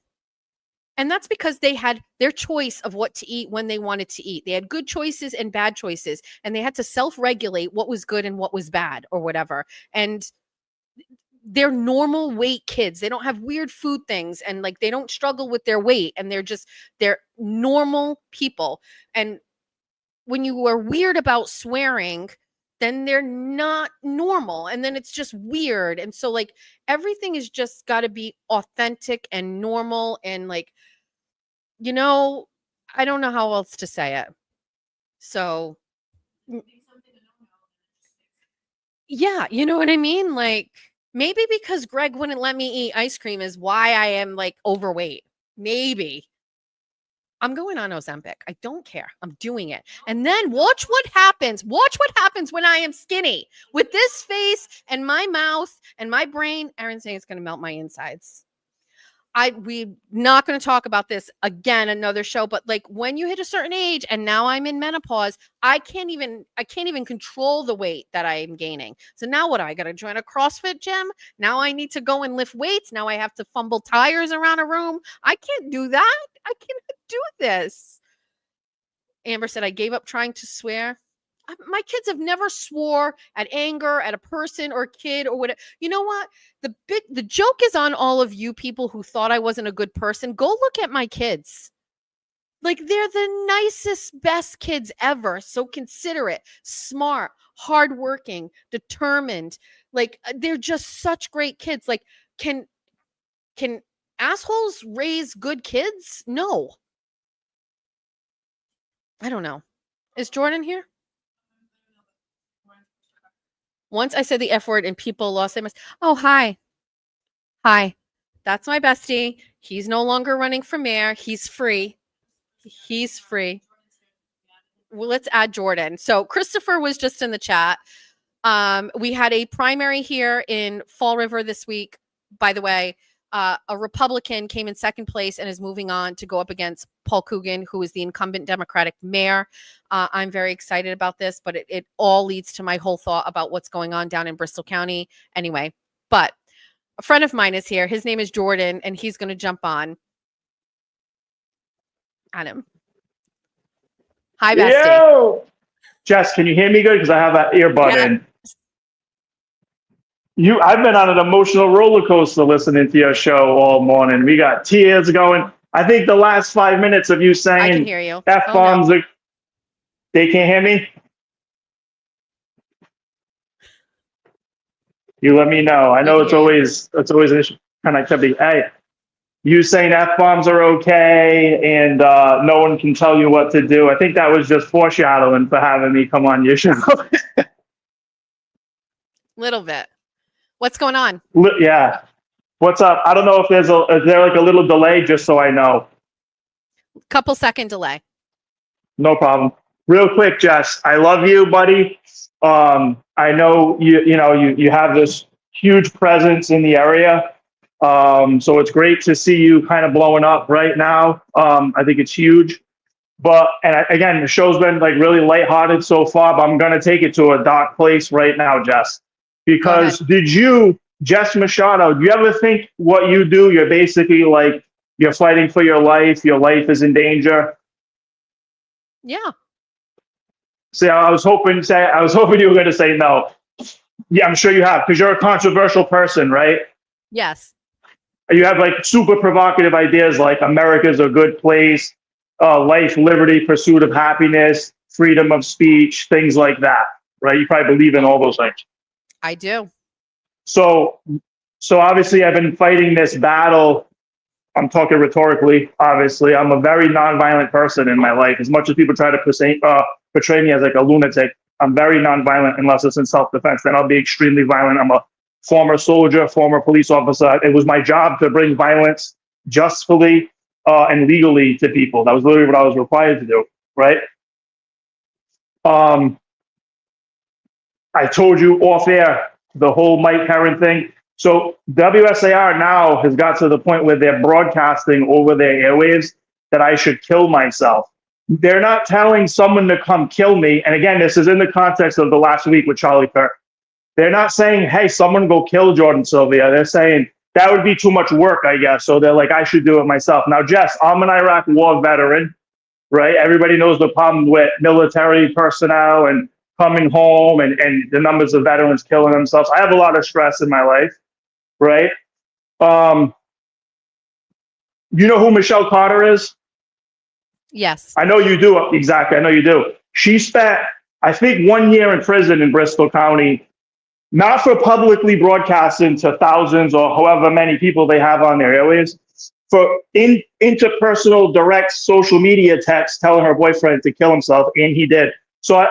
And that's because they had their choice of what to eat when they wanted to eat. They had good choices and bad choices, and they had to self-regulate what was good and what was bad or whatever. And they're normal weight kids. They don't have weird food things and like they don't struggle with their weight and they're normal people. And when you are weird about swearing, then they're not normal and then it's just weird. And so like everything is just got to be authentic and normal and like, I don't know how else to say it. So yeah, you know what I mean? Like maybe because Greg wouldn't let me eat ice cream is why I am like overweight. Maybe. I'm going on Ozempic. I don't care. I'm doing it. And then watch what happens. Watch what happens when I am skinny with this face and my mouth and my brain. Erin's saying it's going to melt my insides. We're not going to talk about this again, another show, but like when you hit a certain age and now I'm in menopause, I can't even control the weight that I am gaining. So now what? I got to join a CrossFit gym. Now I need to go and lift weights. Now I have to fumble tires around a room. I can't do that. I can't do this. Amber said, I gave up trying to swear. My kids have never swore at anger at a person or a kid or whatever. You know what? The joke is on all of you people who thought I wasn't a good person. Go look at my kids. Like they're the nicest, best kids ever. So considerate, smart, hardworking, determined. Like they're just such great kids. Like can assholes raise good kids? No. I don't know. Is Jordan here? Once I said the F word and people lost their minds. Oh, hi. Hi. That's my bestie. He's no longer running for mayor. He's free. He's free. Well, let's add Jordan. So Christopher was just in the chat. We had a primary here in Fall River this week. By the way, a Republican came in second place and is moving on to go up against Paul Coogan, who is the incumbent Democratic mayor. I'm very excited about this, but it all leads to my whole thought about what's going on down in Bristol County. Anyway, but a friend of mine is here. His name is Jordan, and he's going to jump on. Adam. Hi, bestie. Yo! Jess, can you hear me good? Because I have that earbud in. I've been on an emotional roller coaster listening to your show all morning. We got tears going. I think the last 5 minutes of you saying I can hear you. F-bombs, they can't hear me? You let me know. I know it's always an issue. Connectivity. Hey, you saying F-bombs are okay and no one can tell you what to do. I think that was just foreshadowing for having me come on your show. Little bit. What's going on? Yeah. What's up? I don't know if is there like a little delay, just so I know. Couple second delay. No problem. Real quick, Jess, I love you, buddy. I know you have this huge presence in the area. So it's great to see you kind of blowing up right now. I think it's huge. Again, the show's been like really lighthearted so far, but I'm going to take it to a dark place right now, Jess. Because Jess Machado, do you ever think what you do, you're basically like, you're fighting for your life is in danger? Yeah. See, I was hoping you were going to say no. Yeah, I'm sure you have, because you're a controversial person, right? Yes. You have like super provocative ideas like America's a good place, life, liberty, pursuit of happiness, freedom of speech, things like that, right? You probably believe in all those things. I do. So obviously I've been fighting this battle. I'm talking rhetorically, obviously. I'm a very nonviolent person in my life. As much as people try to portray me as like a lunatic, I'm very nonviolent unless it's in self-defense. Then I'll be extremely violent. I'm a former soldier, former police officer. It was my job to bring violence justly and legally to people. That was literally what I was required to do, right? I told you off air, the whole Mike Heron thing. So WSAR now has got to the point where they're broadcasting over their airwaves that I should kill myself. They're not telling someone to come kill me. And again, this is in the context of the last week with Charlie Kirk. They're not saying, hey, someone go kill Jordan Silvia. They're saying that would be too much work, I guess. So they're like, I should do it myself. Now, Jess, I'm an Iraq war veteran, right? Everybody knows the problem with military personnel and coming home and the numbers of veterans killing themselves. I have a lot of stress in my life, right? You know who Michelle Carter is? Yes. I know you do. Exactly. I know you do. She spent, I think, 1 year in prison in Bristol County, not for publicly broadcasting to thousands or however many people they have on their airwaves, for interpersonal direct social media texts telling her boyfriend to kill himself, and he did. So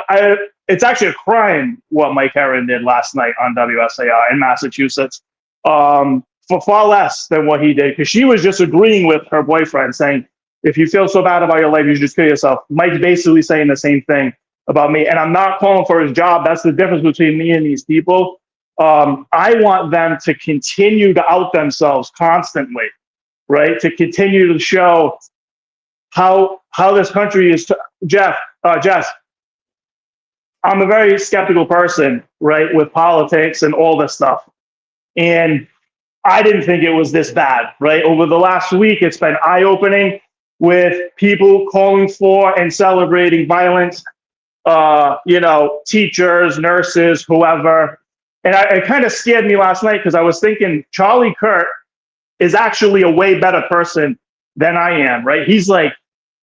it's actually a crime what Mike Heron did last night on WSAR in Massachusetts, for far less than what he did, because she was just agreeing with her boyfriend, saying, if you feel so bad about your life, you should just kill yourself. Mike's basically saying the same thing about me, and I'm not calling for his job. That's the difference between me and these people. I want them to continue to out themselves constantly, right? To continue to show how this country is. Jess, I'm a very skeptical person, right, with politics and all this stuff. And I didn't think it was this bad, right? Over the last week, it's been eye-opening with people calling for and celebrating violence, teachers, nurses, whoever. And it kind of scared me last night because I was thinking Charlie Kirk is actually a way better person than I am, right? He's like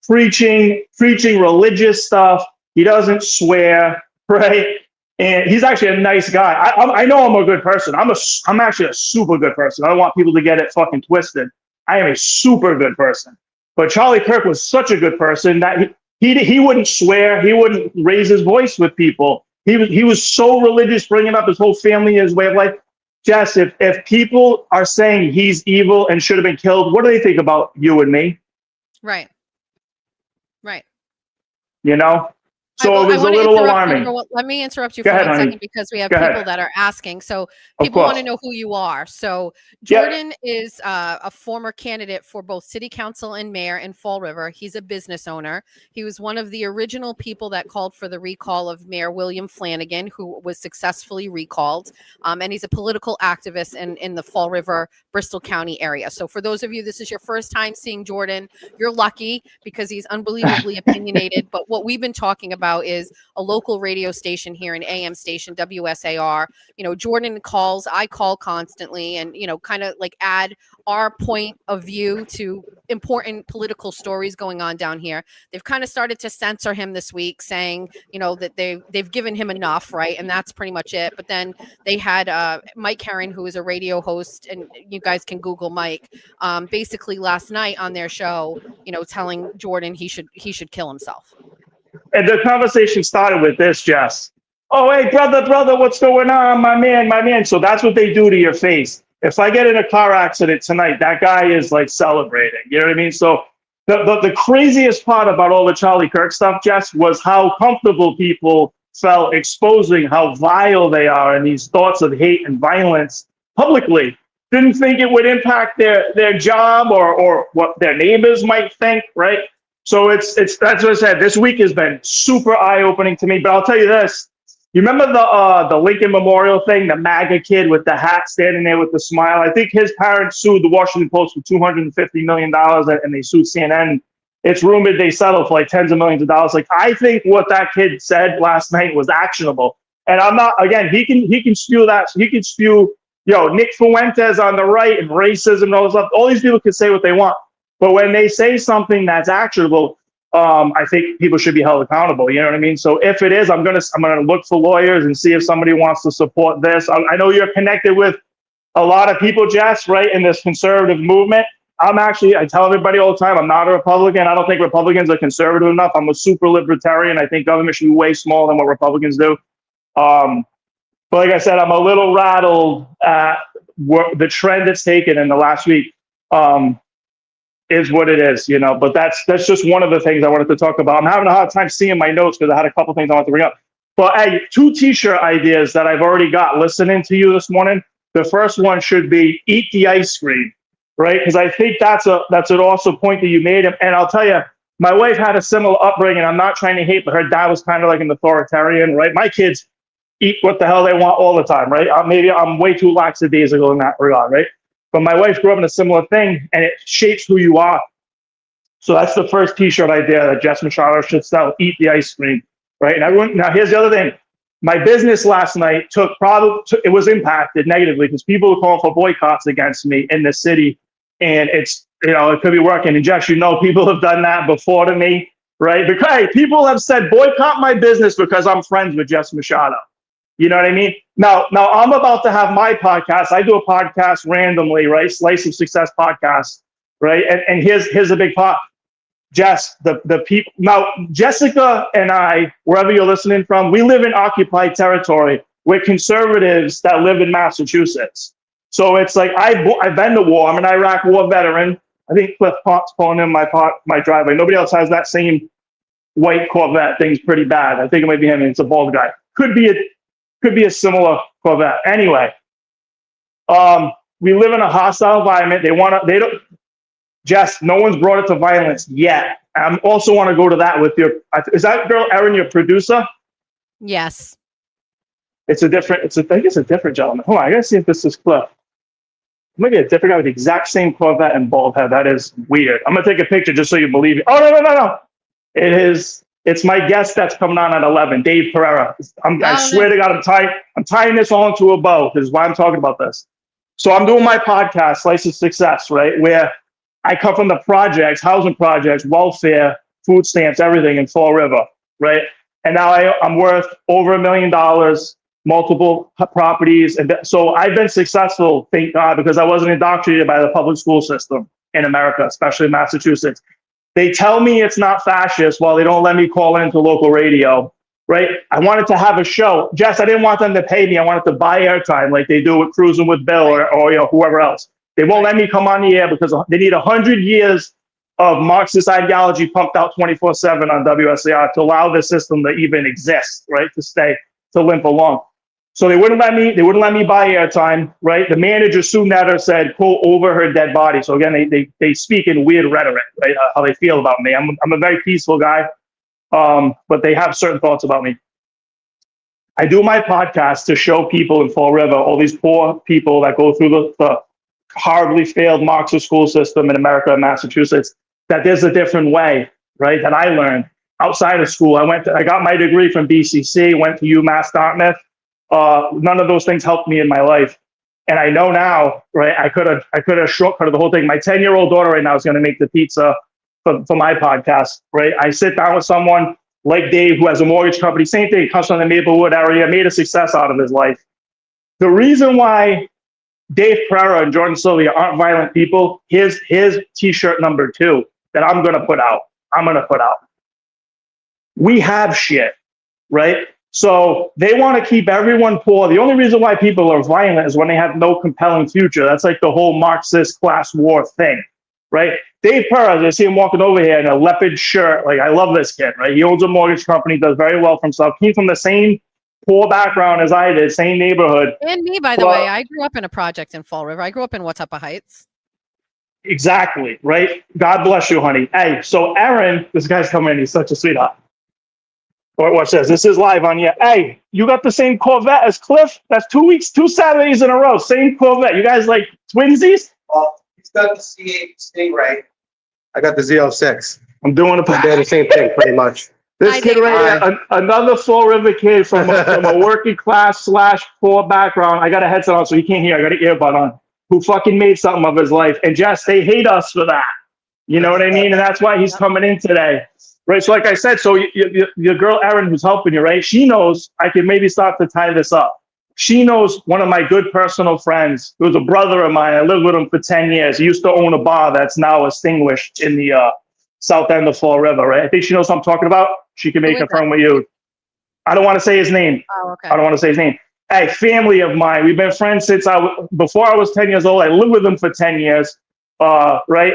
preaching religious stuff. He doesn't swear, right? And he's actually a nice guy. I know I'm a good person. I'm actually a super good person. I don't want people to get it fucking twisted. I am a super good person. But Charlie Kirk was such a good person that he wouldn't swear. He wouldn't raise his voice with people. He was so religious, bringing up his whole family, his way of life. Jess, if people are saying he's evil and should have been killed, what do they think about you and me? Right. You know? So it was a little alarming. Let me interrupt you for 1 second because we have people that are asking. So people want to know who you are. So Jordan is a former candidate for both city council and mayor in Fall River. He's a business owner. He was one of the original people that called for the recall of Mayor William Flanagan, who was successfully recalled. And he's a political activist in the Fall River, Bristol County area. So for those of you, this is your first time seeing Jordan. You're lucky because he's unbelievably opinionated. But what we've been talking about is a local radio station here, an AM station, WSAR. Jordan calls, I call constantly, and kind of like add our point of view to important political stories going on down here. They've kind of started to censor him this week, saying that they've given him enough, right? And that's pretty much it. But then they had Mike Heron, who is a radio host, and you guys can Google Mike, basically last night on their show, telling Jordan he should kill himself. And the conversation started with this, Jess. oh, hey, brother, what's going on, my man? So that's what they do to your face. If I get in a car accident tonight, that guy is like celebrating. You know what I mean? So the craziest part about all the Charlie Kirk stuff, Jess, was how comfortable people felt exposing how vile they are and these thoughts of hate and violence publicly. Didn't think it would impact their job or what their neighbors might think, right? So it's that's what I said. This week has been super eye-opening to me. But I'll tell you this. You remember the Lincoln Memorial thing, the MAGA kid with the hat standing there with the smile? I think his parents sued the Washington Post for $250 million, and they sued CNN. It's rumored they settled for like tens of millions of dollars. Like, I think what that kid said last night was actionable. And I'm not, again, he can spew that. He can spew, Nick Fuentes on the right and racism and all this stuff. All these people can say what they want. But when they say something that's actionable, I think people should be held accountable. You know what I mean? So if it is, I'm gonna look for lawyers and see if somebody wants to support this. I know you're connected with a lot of people, Jess, right, in this conservative movement. I tell everybody all the time, I'm not a Republican. I don't think Republicans are conservative enough. I'm a super libertarian. I think government should be way smaller than what Republicans do. But like I said, I'm a little rattled at the trend it's taken in the last week. Is what it is, but that's just one of the things I wanted to talk about. I'm having a hard time seeing my notes because I had a couple things I want to bring up. But hey, 2 t-shirt ideas that I've already got listening to you this morning. The first one should be eat the ice cream, right? Because I think that's an awesome point that you made. And I'll tell you, my wife had a similar upbringing. I'm not trying to hate, but her dad was kind of like an authoritarian, right? My kids eat what the hell they want all the time, right? Maybe I'm way too lackadaisical in that regard, right? But my wife grew up in a similar thing, and it shapes who you are. So that's the first t-shirt idea that Jess Machado should sell, eat the ice cream, right? And now here's the other thing. My business last night it was impacted negatively because people were calling for boycotts against me in the city. And it's, it could be working. And Jess, people have done that before to me, right? Because hey, people have said, boycott my business because I'm friends with Jess Machado. You know what I mean? Now I'm about to have my podcast. I do a podcast randomly, right? Slice of Success podcast, right? And here's a big part. Jess, the people now, Jessica and I, wherever you're listening from, we live in occupied territory. We're conservatives that live in Massachusetts. So it's like I've been to war. I'm an Iraq War veteran. I think Cliff Potts pulling in my driveway. Nobody else has that same white Corvette. Thing's pretty bad. I think it might be him. It's a bald guy. Could be a similar Corvette. Anyway, we live in a hostile environment. They don't, Jess, no one's brought it to violence yet. I also want to go to that with is that girl, Erin, your producer? Yes. I think it's a different gentleman. Hold on, I gotta see if this is Cliff. Maybe a different guy with the exact same Corvette and bald head. That is weird. I'm gonna take a picture just so you believe it. Oh, no. It is. It's my guest that's coming on at 11, Dave Pereira. I swear to God, I'm tying this all into a bow. This is why I'm talking about this. So I'm doing my podcast, Slice of Success, right? Where I come from the projects, housing projects, welfare, food stamps, everything in Fall River, right? And now I'm worth over $1 million, multiple properties. And so I've been successful, thank God, because I wasn't indoctrinated by the public school system in America, especially Massachusetts. They tell me it's not fascist while they don't let me call into local radio, right? I wanted to have a show. Jess, I didn't want them to pay me. I wanted to buy airtime like they do with Cruising with Bill or whoever else. They won't let me come on the air because they need 100 years of Marxist ideology pumped out 24/7 on WSAR to allow the system to even exist, right? To limp along. So they wouldn't let me buy airtime, right? The manager soon after said, quote, over her dead body. So again, they speak in weird rhetoric, right? How they feel about me. I'm a very peaceful guy, but they have certain thoughts about me. I do my podcast to show people in Fall River, all these poor people that go through the horribly failed Marxist school system in America and Massachusetts, that there's a different way, right? That I learned outside of school. I got my degree from BCC, went to UMass Dartmouth. None of those things helped me in my life. And I know now, right, I could have shortcutted the whole thing. My 10-year-old daughter right now is going to make the pizza for my podcast, right? I sit down with someone like Dave, who has a mortgage company, same thing, comes from the Maplewood area, made a success out of his life. The reason why Dave Pereira and Jordan Silvia aren't violent people, here's t-shirt number 2 that I'm going to put out. We have shit, right? So they want to keep everyone poor. The only reason why people are violent is when they have no compelling future. That's like the whole Marxist class war thing, right? Dave Perez, I see him walking over here in a leopard shirt. Like, I love this kid, right? He owns a mortgage company, does very well for himself. Came from the same poor background as I did, same neighborhood. And me, by the way, I grew up in a project in Fall River. I grew up in What's Upper Heights. Exactly, right? God bless you, honey. Hey, so Aaron, this guy's coming in. He's such a sweetheart. Watch this. This is live on you. Hey, you got the same Corvette as Cliff? That's 2 weeks, 2 Saturdays in a row. Same Corvette. You guys like twinsies? Well, he's got the C8 Stingray. I got the Z06. I'm doing it. They're the same thing, pretty much. This Hi, kid Dave. right here, another Fall River kid from a working class / poor background. I got a headset on so he can't hear. I got an earbud on. Who fucking made something of his life. And Jess, they hate us for that. You know what I mean? And that's why he's coming in today. Right. So like I said, so your girl, Erin, who's helping you, right? She knows I can maybe start to tie this up. She knows one of my good personal friends, who was a brother of mine. I lived with him for 10 years. He used to own a bar that's now extinguished in the south end of Fall River, right? I think she knows what I'm talking about. She can maybe confirm with you. I don't want to say his name. Oh, okay. I don't want to say his name. Hey, family of mine. We've been friends since before I was 10 years old. I lived with him for 10 years, right?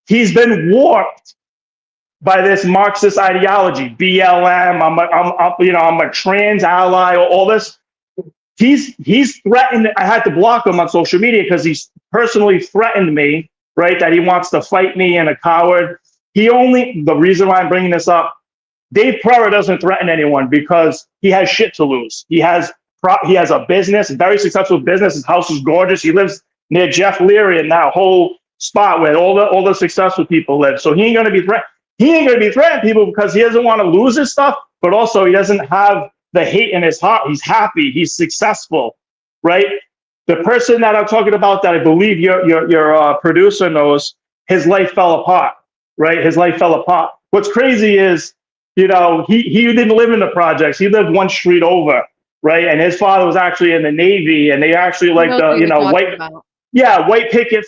He's been warped by this Marxist ideology, BLM. I'm a trans ally, all this. He's threatened. I had to block him on social media because he's personally threatened me, right? That he wants to fight me and a coward. The reason why I'm bringing this up, Dave Pereira doesn't threaten anyone because he has shit to lose. He has a business, a very successful business. His house is gorgeous. He lives near Jeff Leary in that whole spot where all the successful people live. So he ain't gonna be threatened. He ain't going to be threatening people because he doesn't want to lose his stuff, but also he doesn't have the hate in his heart. He's happy. He's successful, right? The person that I'm talking about that I believe your producer knows, his life fell apart, right? His life fell apart. What's crazy is, he didn't live in the projects. He lived one street over, right? And his father was actually in the Navy, and they actually like white picket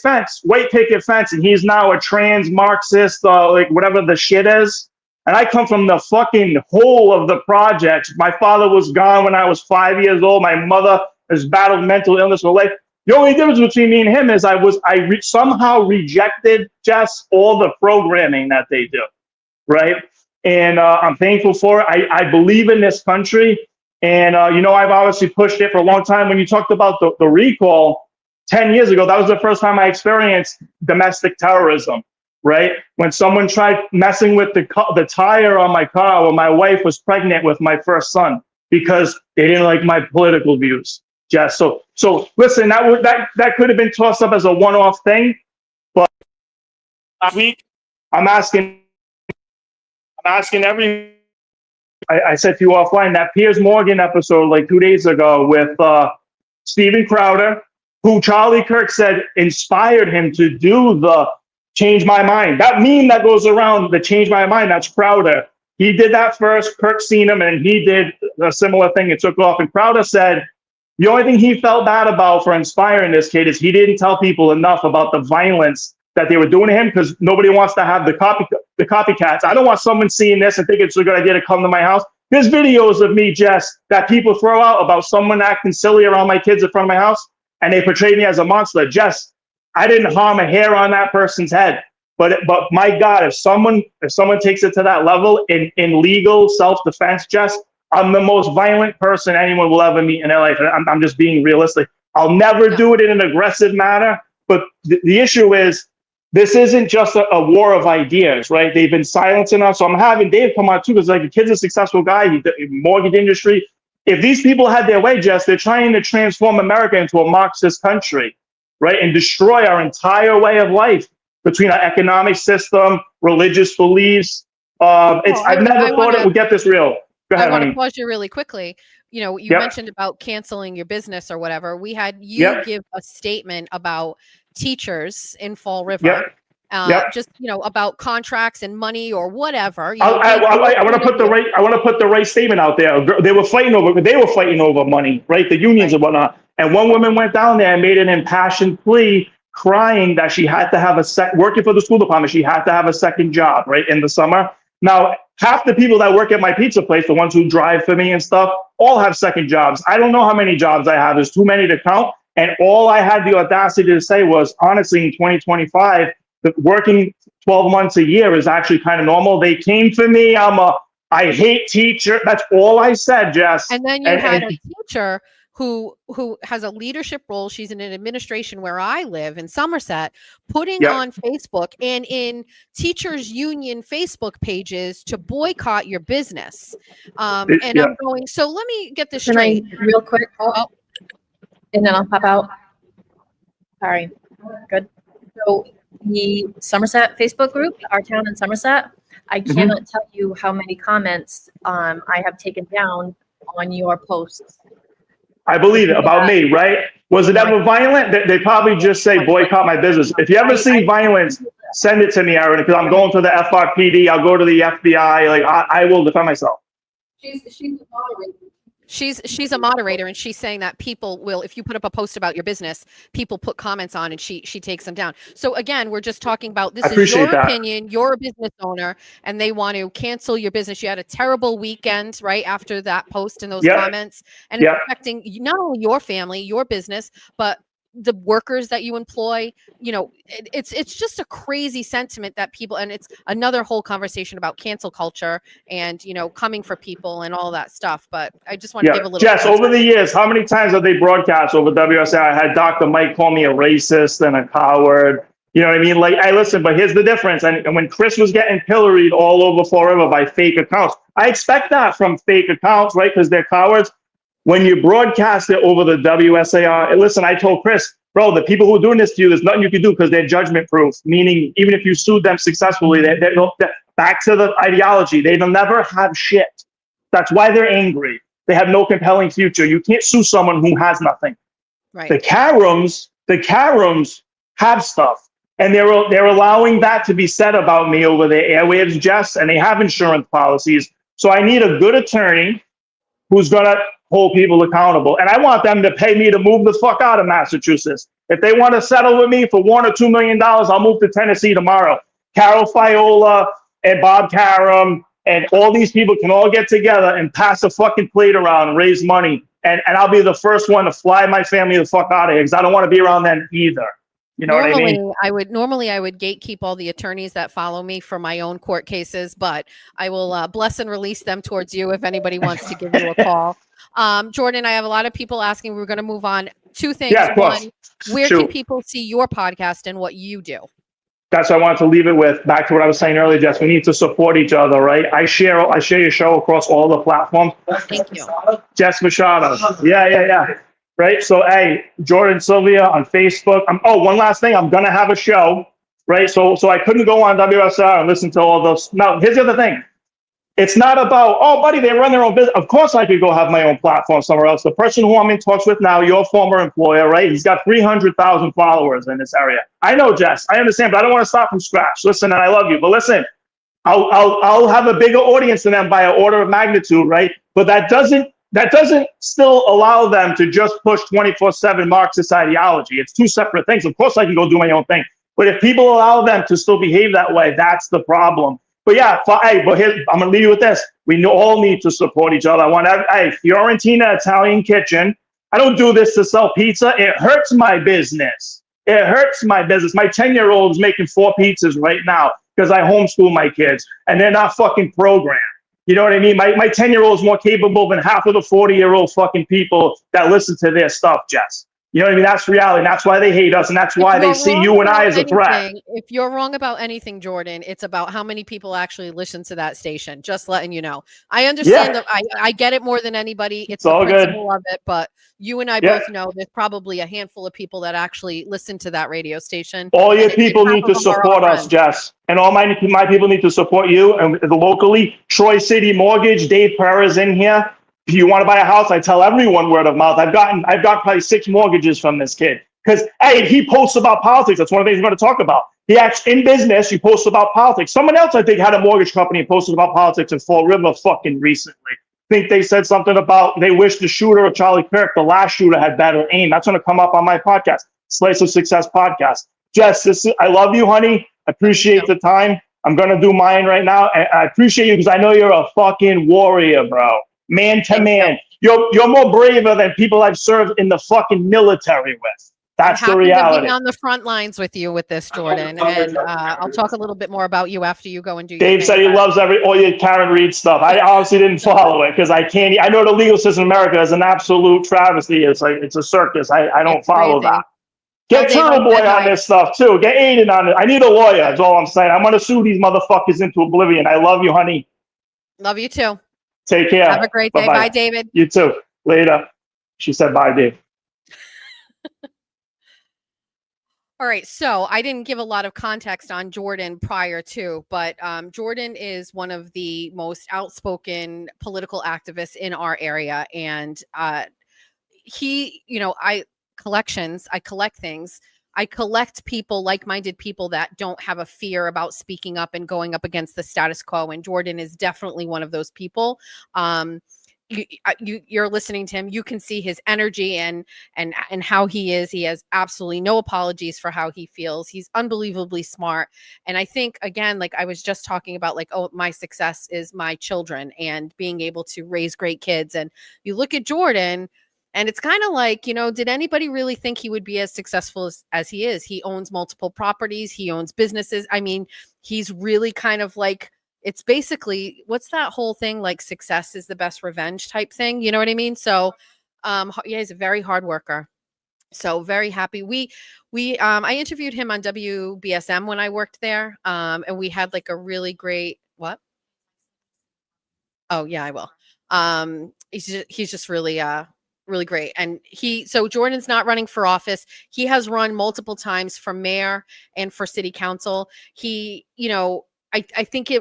fence, and he's now a trans Marxist, like whatever the shit is. And I come from the fucking whole of the projects. My father was gone when I was 5 years old. My mother has battled mental illness her life. The only difference between me and him is I somehow rejected just all the programming that they do, right? And I'm thankful for it. I believe in this country, and I've obviously pushed it for a long time. When you talked about the recall 10 years ago, that was the first time I experienced domestic terrorism, right? When someone tried messing with the tire on my car when my wife was pregnant with my first son because they didn't like my political views. Jess, so listen, that could have been tossed up as a one-off thing, but last week I'm asking every. I said to you offline that Piers Morgan episode like 2 days ago with Steven Crowder, who Charlie Kirk said inspired him to do the Change My Mind. That meme that goes around, the Change My Mind, that's Crowder. He did that first, Kirk seen him, and he did a similar thing and took off. And Crowder said the only thing he felt bad about for inspiring this kid is he didn't tell people enough about the violence that they were doing to him because nobody wants to have the copycats. I don't want someone seeing this and thinking it's a good idea to come to my house. There's videos of me, Jess, that people throw out about someone acting silly around my kids in front of my house, and they portray me as a monster. Jess, I didn't harm a hair on that person's head. But my God, if someone takes it to that level in legal self-defense, Jess, I'm the most violent person anyone will ever meet in their life. I'm just being realistic. I'll never do it in an aggressive manner. But the issue is, this isn't just a war of ideas, right? They've been silencing us. So I'm having Dave come on too, because like the kid's a successful guy, he's in the mortgage industry. If these people had their way, Jess, they're trying to transform America into a Marxist country, right? And destroy our entire way of life between our economic system, religious beliefs. I've never thought it would get this real. Go ahead, I want honey. to pause you really quickly. You mentioned about canceling your business or whatever. We had you give a statement about teachers in Fall River. Just about contracts and money or whatever. I want to put the right statement out there. They were fighting over money, right? The unions and whatnot. And one woman went down there and made an impassioned plea, crying that she had to have working for the school department. She had to have a second job, right, in the summer. Now, half the people that work at my pizza place, the ones who drive for me and stuff, all have second jobs. I don't know how many jobs I have. There's too many to count. And all I had the audacity to say was, honestly, in 2025, working 12 months a year is actually kind of normal. They came for me. I hate teacher. That's all I said, Jess. And then you had a teacher who has a leadership role. She's in an administration where I live in Somerset, putting on Facebook and in teachers union Facebook pages to boycott your business. I'm going, so let me get this straight. Real quick, and then I'll pop out. Sorry. Good. So the Somerset Facebook group, Our Town in Somerset, I cannot tell you how many comments I have taken down on your posts. I believe it about me, right? Was it ever violent? They probably just say boycott my business. If you ever see violence, send it to me, Aaron, because I'm going to the FRPD. I'll go to the FBI. Like I will defend myself. She's a moderator, and she's saying that people will, if you put up a post about your business, people put comments on, and she takes them down. So again, we're just talking about this is your opinion. You're a business owner, and they want to cancel your business. You had a terrible weekend, right, after that post and those comments, and it's affecting not only your family, your business, but the workers that you employ. You know, it's just a crazy sentiment that people, and it's another whole conversation about cancel culture and, you know, coming for people and all that stuff. But I just want to give a little. Jess, over the years, how many times have they broadcast over WSA? I had Dr. Mike call me a racist and a coward. You know what I mean? Like, I listen, but here's the difference. And when Chris was getting pilloried all over forever by fake accounts, I expect that from fake accounts, right? Because they're cowards. When you broadcast it over the WSAR, listen, I told Chris, bro, the people who are doing this to you, there's nothing you can do because they're judgment proof. Meaning, even if you sued them successfully, they're back to the ideology. They'll never have shit. That's why they're angry. They have no compelling future. You can't sue someone who has nothing. Right. The Karams have stuff. And they're allowing that to be said about me over their airwaves, Jess, and they have insurance policies. So I need a good attorney who's going to hold people accountable. And I want them to pay me to move the fuck out of Massachusetts. If they want to settle with me for $1 or $2 million, I'll move to Tennessee tomorrow. Carol Fiola and Bob Karam and all these people can all get together and pass a fucking plate around and raise money. And I'll be the first one to fly my family the fuck out of here because I don't want to be around them either. You know what I mean? Normally I would gatekeep all the attorneys that follow me for my own court cases, but I will bless and release them towards you if anybody wants to give you a call. Jordan, I have a lot of people asking. We're going to move on. Two things. Yeah, one, where can people see your podcast and what you do? That's what I wanted to leave it with. Back to what I was saying earlier, Jess. We need to support each other, right? I share your show across all the platforms. Thank you. Jess Machado. Yeah. Right. So, hey, Jordan Silvia on Facebook. One last thing. I'm going to have a show, right? So I couldn't go on WSR and listen to all those. Now, here's the other thing. It's not about, oh, buddy, they run their own business. Of course, I could go have my own platform somewhere else. The person who I'm in talks with now, your former employer, right? He's got 300,000 followers in this area. I know, Jess. I understand, but I don't want to start from scratch. Listen, and I love you, but listen, I'll have a bigger audience than them by an order of magnitude, right? But that doesn't still allow them to just push 24/7 Marxist ideology. It's two separate things. Of course, I can go do my own thing, but if people allow them to still behave that way, that's the problem. But yeah, I'm going to leave you with this. We all need to support each other. Fiorentina Italian Kitchen. I don't do this to sell pizza. It hurts my business. My 10-year-old is making 4 pizzas right now because I homeschool my kids, and they're not fucking programmed. You know what I mean? My 10-year-old is more capable than half of the 40-year-old fucking people that listen to their stuff, Jess. You know what I mean? That's reality. That's why they hate us, and that's why they see you and I as a threat. If you're wrong about anything, Jordan, it's about how many people actually listen to that station. Just letting you know. I understand that. I get it more than anybody. It's all the principle of it, but you and I both know there's probably a handful of people that actually listen to that radio station. All your people need to support us, Jess. And all my people need to support you. And locally, Troy City Mortgage, Dave Perez in here. If you want to buy a house, I tell everyone word of mouth. I've got probably 6 mortgages from this kid. Because, hey, he posts about politics. That's one of the things we're going to talk about. He acts in business. He posts about politics. Someone else, I think, had a mortgage company and posted about politics in Fall River fucking recently. I think they said something about they wish the shooter of Charlie Kirk, the last shooter, had better aim. That's going to come up on my podcast, Slice of Success podcast. Jess, I love you, honey. I appreciate the time. I'm going to do mine right now. And I appreciate you because I know you're a fucking warrior, bro. Man to man. You're more braver than people I've served in the fucking military with. That's I'm the happy reality. to be on the front lines with you with this, Jordan. And I'll talk a little bit more about you after you go and do your Dave thing, said he but- loves all your Karen Reed stuff. I honestly didn't follow it because I can't. I know the legal system in America is an absolute travesty. It's like it's a circus. I don't It's follow crazy. that. Get Dave, Turtle I Boy said on hi. this stuff too. Get Aiden on it. I need a lawyer. That's all I'm saying. I'm gonna sue these motherfuckers into oblivion. I love you, honey. Love you too. Take care. Have a great day. Bye-bye. Bye, David. You too. Later. She said bye, Dave. All right, so I didn't give a lot of context on Jordan prior to, but Jordan is one of the most outspoken political activists in our area, and he, I collect things. I collect people, like-minded people that don't have a fear about speaking up and going up against the status quo, and Jordan is definitely one of those people. You're listening to him, you can see his energy and how he is. He has absolutely no apologies for how he feels. He's unbelievably smart. And I think, again, like I was just talking about, like, oh, my success is my children and being able to raise great kids. And you look at Jordan and it's kind of like, did anybody really think he would be as successful as he is? He owns multiple properties. He owns businesses. I mean, he's really kind of like, it's basically, what's that whole thing, like success is the best revenge type thing, you know what I mean? So yeah, he's a very hard worker. So very happy. I interviewed him on WBSM when I worked there, and we had like a really great, what? Oh yeah, I will. He's just really really great. And so Jordan's not running for office. He has run multiple times for mayor and for city council. He, I think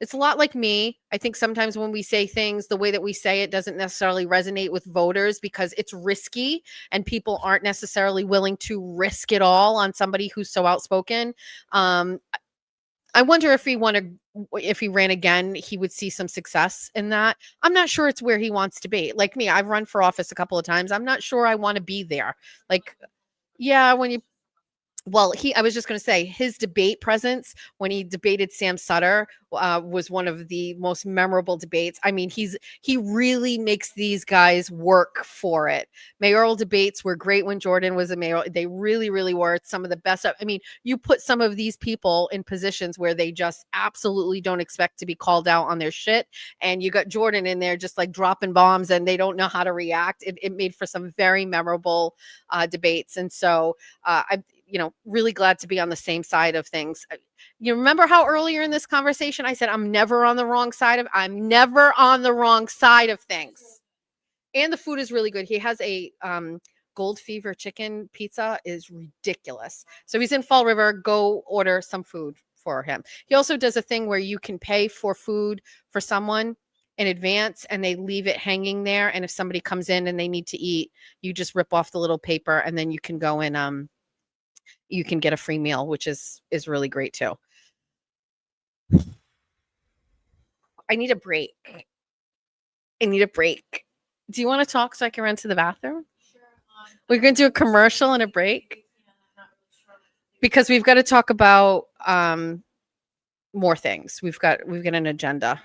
it's a lot like me. I think sometimes when we say things, the way that we say it doesn't necessarily resonate with voters because it's risky and people aren't necessarily willing to risk it all on somebody who's so outspoken. I wonder if he ran again, he would see some success in that. I'm not sure it's where he wants to be. Like me, I've run for office a couple of times. I'm not sure I want to be there. Like, yeah, I was just going to say his debate presence when he debated Sam Sutter was one of the most memorable debates. I mean, he really makes these guys work for it. Mayoral debates were great when Jordan was a mayor. They really, really were some of the best. I mean, you put some of these people in positions where they just absolutely don't expect to be called out on their shit. And you got Jordan in there just like dropping bombs and they don't know how to react. It made for some very memorable debates. And so I really glad to be on the same side of things. You remember how earlier in this conversation I said I'm never on the wrong side of things. And the food is really good. He has a Gold Fever chicken pizza is ridiculous. So he's in Fall River. Go order some food for him. He also does a thing where you can pay for food for someone in advance and they leave it hanging there. And if somebody comes in and they need to eat, you just rip off the little paper and then you can go and you can get a free meal, which is really great too. I need a break. Do you want to talk so I can run to the bathroom? Sure. We're going to do a commercial and a break because we've got to talk about more things. We've got an agenda.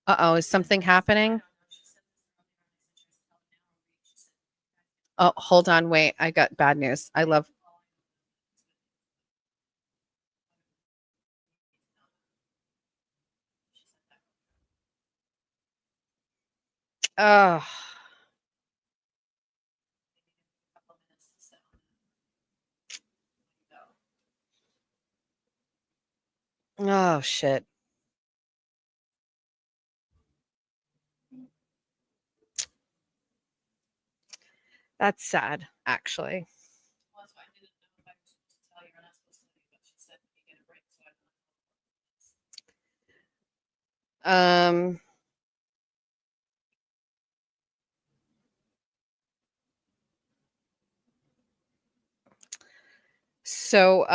Uh-oh, is something happening? Oh, hold on, wait. I got bad news. Oh. Oh, shit. That's sad, actually. So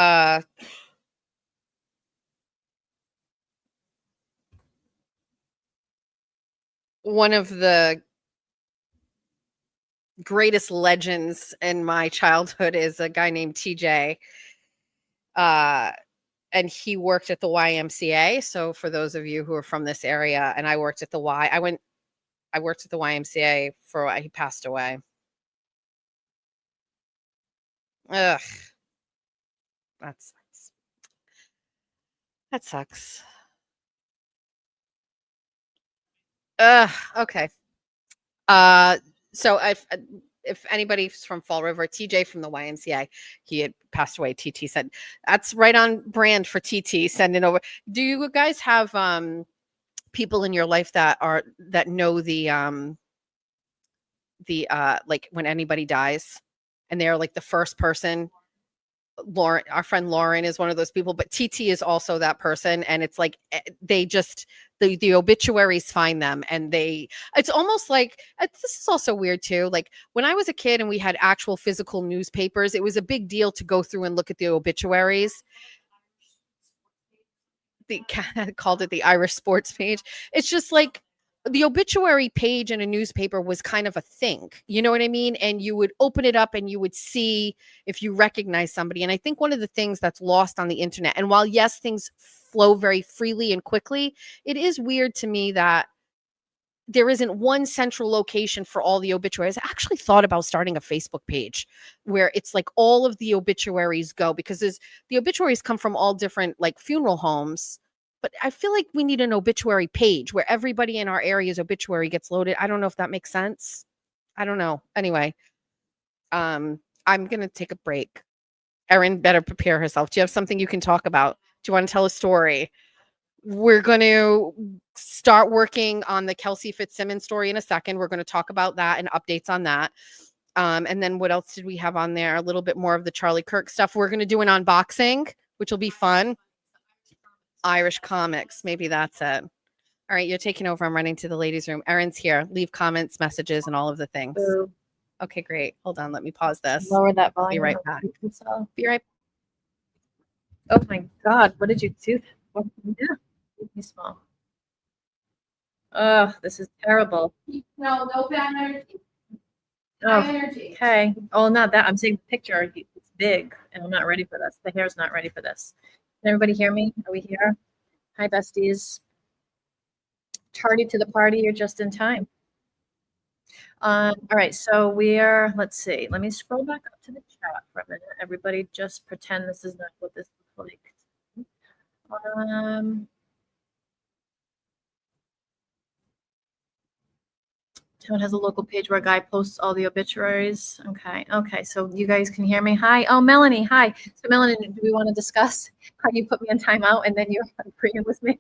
one of the greatest legends in my childhood is a guy named TJ. and he worked at the YMCA. So for those of you who are from this area, and I worked at the I worked at the YMCA for a while. He passed away. Ugh. That sucks. That sucks. Okay. So if anybody's from Fall River, TJ from the YMCA, he had passed away. TT said that's right on brand for TT. Sending over. Do you guys have people in your life that know the like when anybody dies and they're like the first person? Lauren, our friend Lauren is one of those people, but TT is also that person. And it's like, they just, the obituaries find them and it's almost like, this is also weird too. Like when I was a kid and we had actual physical newspapers, it was a big deal to go through and look at the obituaries. They called it the Irish sports page. It's just like, the obituary page in a newspaper was kind of a thing. You know what I mean? And you would open it up and you would see if you recognize somebody. And I think one of the things that's lost on the internet, and while yes, things flow very freely and quickly, it is weird to me that there isn't one central location for all the obituaries. I actually thought about starting a Facebook page where it's like all of the obituaries go, because the obituaries come from all different like funeral homes. But I feel like we need an obituary page where everybody in our area's obituary gets loaded. I don't know if that makes sense. I don't know. Anyway, I'm going to take a break. Erin better prepare herself. Do you have something you can talk about? Do you want to tell a story? We're going to start working on the Kelsey FItzsimmons story in a second. We're going to talk about that and updates on that. And then what else did we have on there? A little bit more of the Charlie Kirk stuff. We're going to do an unboxing, which will be fun. Irish comics. Maybe that's it. All right, you're taking over. I'm running to the ladies' room. Erin's here. Leave comments, messages, and all of the things. So Okay, great. Hold on. Let me pause this. lower that volume. Be right back. Be right. Oh my God, what did you do? What did you do? Make me small. Oh, this is terrible. No bad energy. Oh, Energy. okay. Oh, not that. I'm saying the picture. It's big, and I'm not ready for this. The hair's not ready for this. Can everybody hear me? Are we here? Hi, besties. Tardy to the party. You're just in time. All right. So let's see. Let me scroll back up to the chat for a minute. Everybody just pretend this is not what this looks like. Town has a local page where a guy posts all the obituaries. Okay. So you guys can hear me. Hi. Oh, Melanie. Hi. So Melanie, do we want to discuss how you put me on timeout and then you're agreeing with me?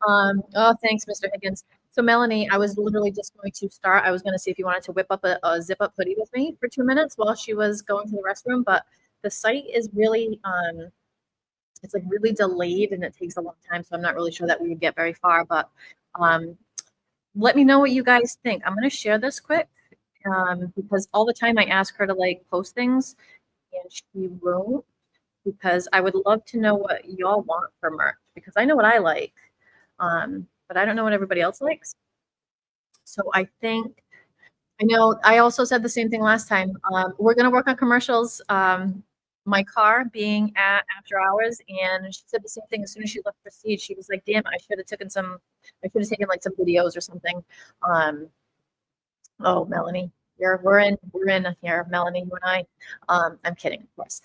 Oh, thanks, Mr. Higgins. So Melanie, I was literally just going to start. I was going to see if you wanted to whip up a zip up hoodie with me for 2 minutes while she was going to the restroom, but the site is really, it's like really delayed and it takes a long time. So I'm not really sure that we would get very far, but, let me know what you guys think. I'm going to share this quick because all the time I ask her to like post things and she won't, because I would love to know what y'all want for merch, because I know what I like, but I don't know what everybody else likes. So I know I also said the same thing last time. We're going to work on commercials. My car being at after hours, and she said the same thing as soon as she left Prestige. She was like, damn, I should have taken like some videos or something. Oh, Melanie, we're in here, Melanie, you and I. I'm kidding, of course.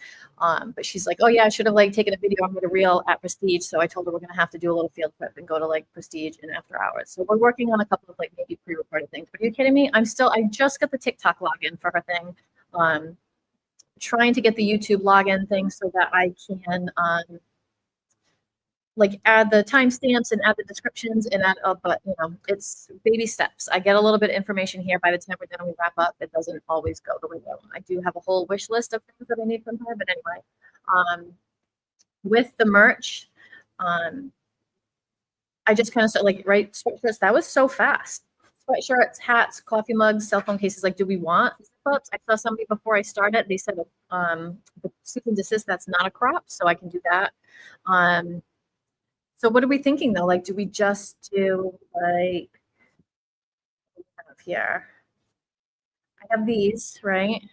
But she's like, oh yeah, I should have like taken a video on the reel at Prestige. So I told her we're gonna have to do a little field trip and go to like Prestige and after hours. So we're working on a couple of like maybe pre-recorded things. But are you kidding me? I just got the TikTok login for her thing. Trying to get the YouTube login thing so that I can like add the timestamps and add the descriptions and add up, but it's baby steps. I get a little bit of information here. By the time we're done, we wrap up. It doesn't always go the way I want. I do have a whole wish list of things that I need from her, but anyway, with the merch, I just kind of started like, right, sweatshirts, that was so fast. Sweatshirts, hats, coffee mugs, cell phone cases. Like, do we want zip-ups? I saw somebody before I started. They said, the cease and desist, that's not a crop, so I can do that. So what are we thinking though? Like, do we just do like, what do we have here? I have these, right?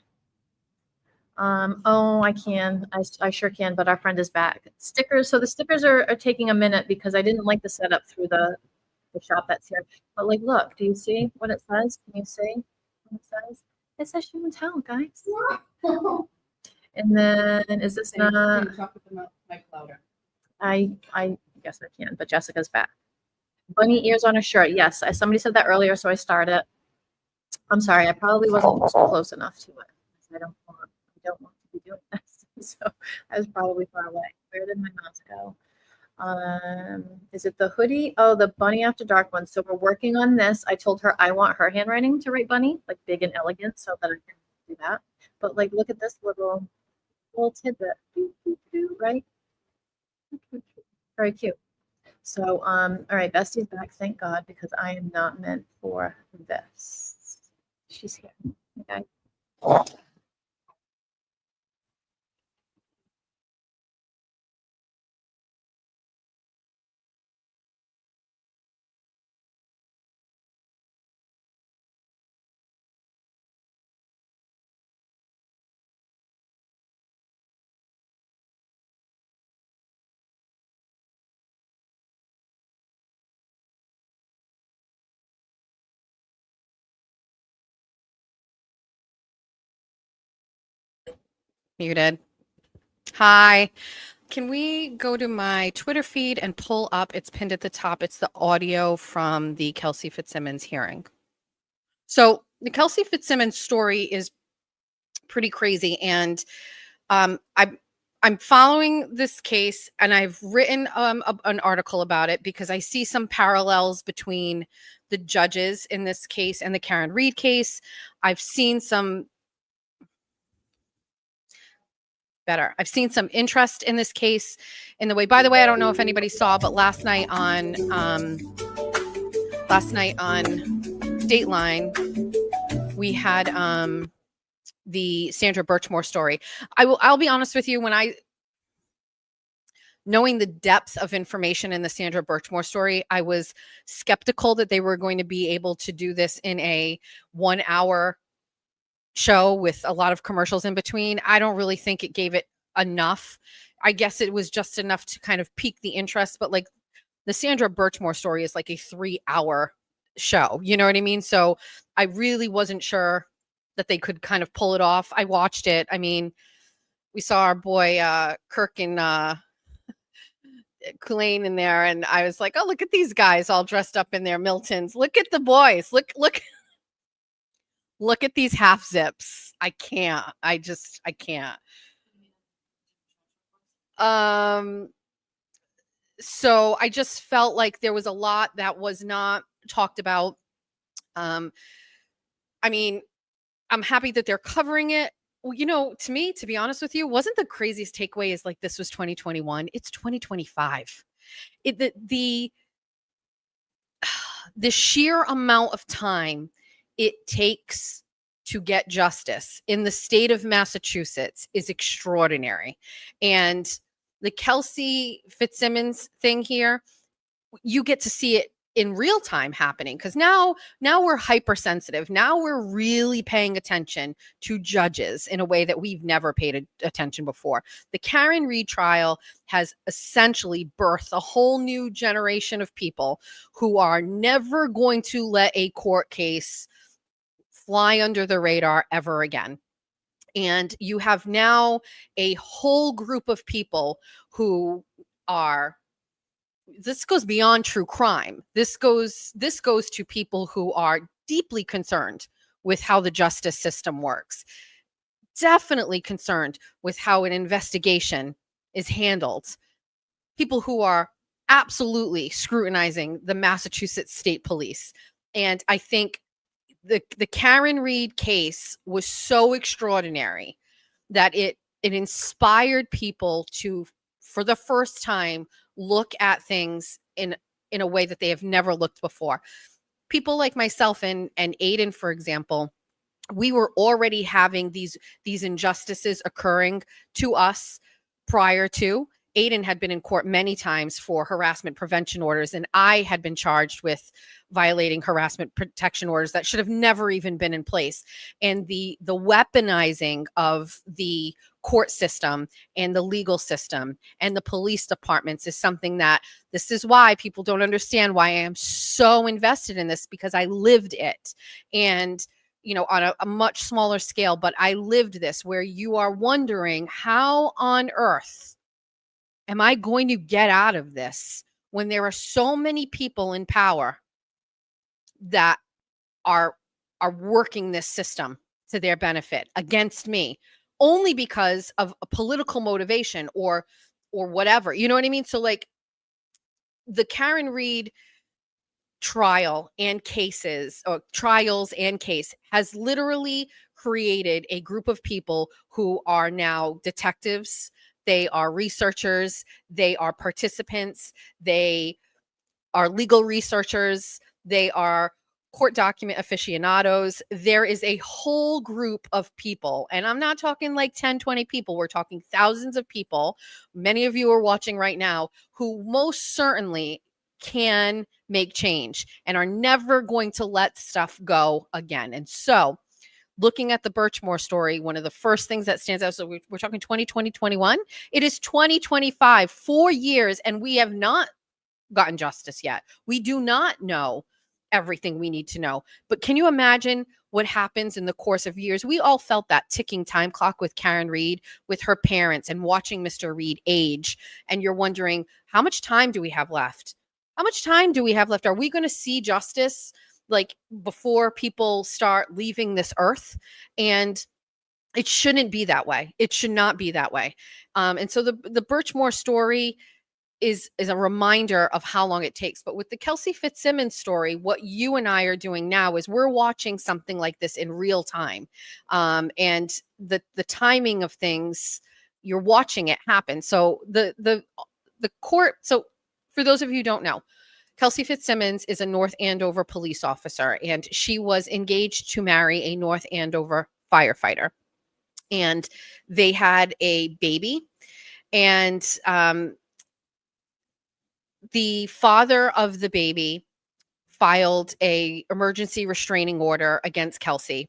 Oh, I can. I sure can, but our friend is back. Stickers. So the stickers are taking a minute because I didn't like the setup through the shop that's here. But like, look, do you see what it says? Can you see what it says? It says show and tell, guys. And then is this not? Talk with the mic louder. I guess I can, but Jessica's back. Bunny ears on a shirt. Yes, somebody said that earlier, so I started. I'm sorry, I probably wasn't close enough to it. I don't want to be doing this. So I was probably far away. Where did my mouse go? Is it the hoodie? Oh, the Bunny After Dark one. So we're working on this. I told her I want her handwriting to write Bunny, like big and elegant, so that I can do that. But like, look at this little tidbit, right? Very cute. So, all right, Bestie's back, thank God, because I am not meant for this. She's here. Okay. Muted. Hi. Can we go to my Twitter feed and pull up? It's pinned at the top. It's the audio from the Kelsey FItzsimmons hearing. So the Kelsey FItzsimmons story is pretty crazy, and I'm following this case, and I've written an article about it because I see some parallels between the judges in this case and the Karen Reed case. I've seen some interest in this case in the way, by the way, I don't know if anybody saw, but last night on Dateline, we had the Sandra Birchmore story. I'll be honest with you, knowing the depth of information in the Sandra Birchmore story, I was skeptical that they were going to be able to do this in a 1 hour show with a lot of commercials in between. I don't really think it gave it enough. I guess it was just enough to kind of pique the interest, but like the Sandra Birchmore story is like a 3 hour show. You know what I mean? So I really wasn't sure that they could kind of pull it off. I watched it. I mean, we saw our boy Kirk and Kulane in there, and I was like, oh, look at these guys all dressed up in their Miltons. Look at the boys. Look at these half zips. I can't. I can't. So I just felt like there was a lot that was not talked about. I mean, I'm happy that they're covering it. Well, you know, to me, to be honest with you, wasn't the craziest takeaway is like this was 2021. It's 2025. The sheer amount of time it takes to get justice in the state of Massachusetts is extraordinary. And the Kelsey FItzsimmons thing here, you get to see it in real time happening, because now we're hypersensitive. Now we're really paying attention to judges in a way that we've never paid attention before. The Karen Reed trial has essentially birthed a whole new generation of people who are never going to let a court case fly under the radar ever again. And you have now a whole group of people who are, this goes beyond true crime. This goes to people who are deeply concerned with how the justice system works. Definitely concerned with how an investigation is handled. People who are absolutely scrutinizing the Massachusetts State Police. And I think the Karen Reed case was so extraordinary that it inspired people to, for the first time, look at things in a way that they have never looked before. People like myself and Aiden, for example, we were already having these injustices occurring to us prior to, Aiden had been in court many times for harassment prevention orders, and I had been charged with violating harassment protection orders that should have never even been in place. And the weaponizing of the court system and the legal system and the police departments is something that, this is why people don't understand why I am so invested in this, because I lived it. And on a much smaller scale, but I lived this, where you are wondering, how on earth am I going to get out of this when there are so many people in power that are working this system to their benefit against me, only because of a political motivation or whatever. You know what I mean? So like the Karen Reed trials and case has literally created a group of people who are now detectives. They are researchers, they are participants, they are legal researchers, they are court document aficionados. There is a whole group of people, and I'm not talking like 10, 20 people. We're talking thousands of people. Many of you are watching right now who most certainly can make change and are never going to let stuff go again. And so, looking at the Birchmore story, one of the first things that stands out, so we're talking 2020, 21. It is 2025, 4 years, and we have not gotten justice yet. We do not know everything we need to know. But can you imagine what happens in the course of years? We all felt that ticking time clock with Karen Reed, with her parents, and watching Mr. Reed age. And you're wondering, how much time do we have left? How much time do we have left? Are we going to see justice like before people start leaving this earth? And it shouldn't be that way. It should not be that way. And so the Birchmore story is a reminder of how long it takes. But with the Kelsey FItzsimmons story, what you and I are doing now is we're watching something like this in real time. And the timing of things, you're watching it happen. So the court, so for those of you who don't know, Kelsey FItzsimmons is a North Andover police officer, and she was engaged to marry a North Andover firefighter. And they had a baby, and the father of the baby filed a emergency restraining order against Kelsey.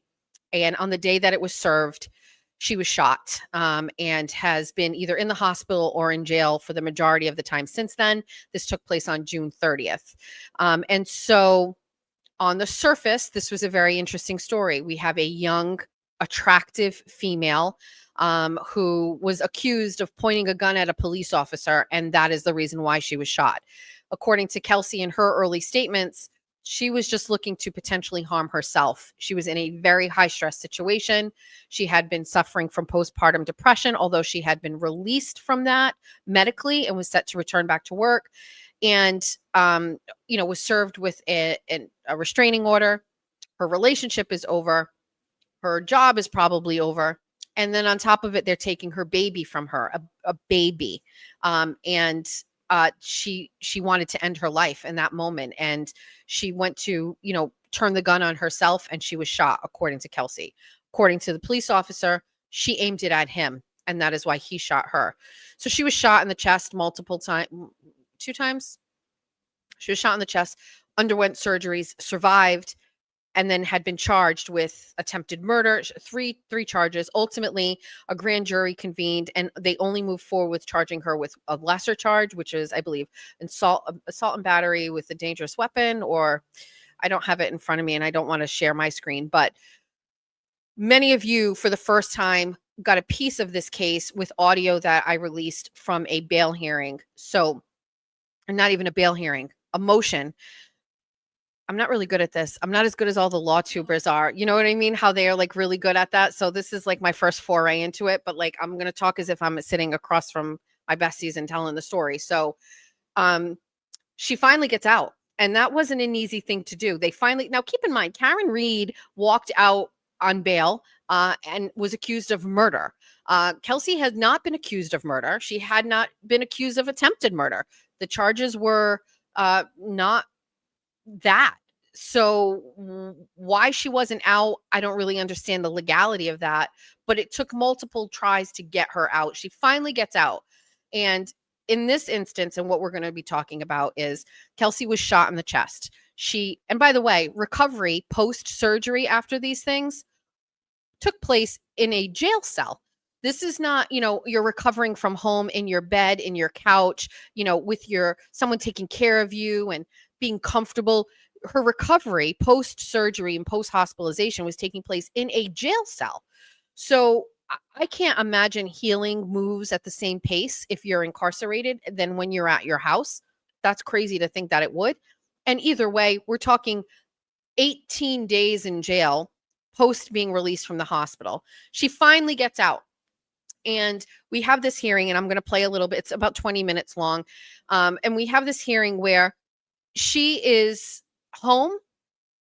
And on the day that it was served, she was shot, and has been either in the hospital or in jail for the majority of the time since then. This took place on June 30th. And so on the surface, this was a very interesting story. We have a young, attractive female who was accused of pointing a gun at a police officer, and that is the reason why she was shot. According to Kelsey in her early statements, she was just looking to potentially harm herself. She was in a very high stress situation. She had been suffering from postpartum depression, although she had been released from that medically and was set to return back to work, and was served with a restraining order. Her relationship is over. Her job is probably over. And then on top of it, they're taking her baby from her, a baby. She wanted to end her life in that moment. And she went to, turn the gun on herself, and she was shot, according to Kelsey. According to the police officer, she aimed it at him, and that is why he shot her. So she was shot in the chest multiple times, 2 times. She was shot in the chest, underwent surgeries, survived, and then had been charged with attempted murder, three charges. Ultimately, a grand jury convened, and they only moved forward with charging her with a lesser charge, which is, I believe, assault and battery with a dangerous weapon, or I don't have it in front of me and I don't want to share my screen. But many of you, for the first time, got a piece of this case with audio that I released from a bail hearing. So, not even a bail hearing, a motion. I'm not really good at this. I'm not as good as all the law tubers are. You know what I mean? How they are like really good at that. So this is like my first foray into it, but like I'm going to talk as if I'm sitting across from my besties and telling the story. So she finally gets out, and that wasn't an easy thing to do. Now keep in mind, Karen Reed walked out on bail and was accused of murder. Kelsey had not been accused of murder. She had not been accused of attempted murder. The charges were not that. So why she wasn't out, I don't really understand the legality of that, but it took multiple tries to get her out. She finally gets out, and in this instance, and what we're going to be talking about is Kelsey was shot in the chest. And by the way, recovery post-surgery after these things took place in a jail cell. This is not, you're recovering from home in your bed, in your couch, with someone taking care of you and being comfortable. Her recovery post-surgery and post-hospitalization was taking place in a jail cell. So I can't imagine healing moves at the same pace if you're incarcerated than when you're at your house. That's crazy to think that it would. And either way, we're talking 18 days in jail post being released from the hospital. She finally gets out. And we have this hearing, and I'm going to play a little bit. It's about 20 minutes long. And we have this hearing where she is home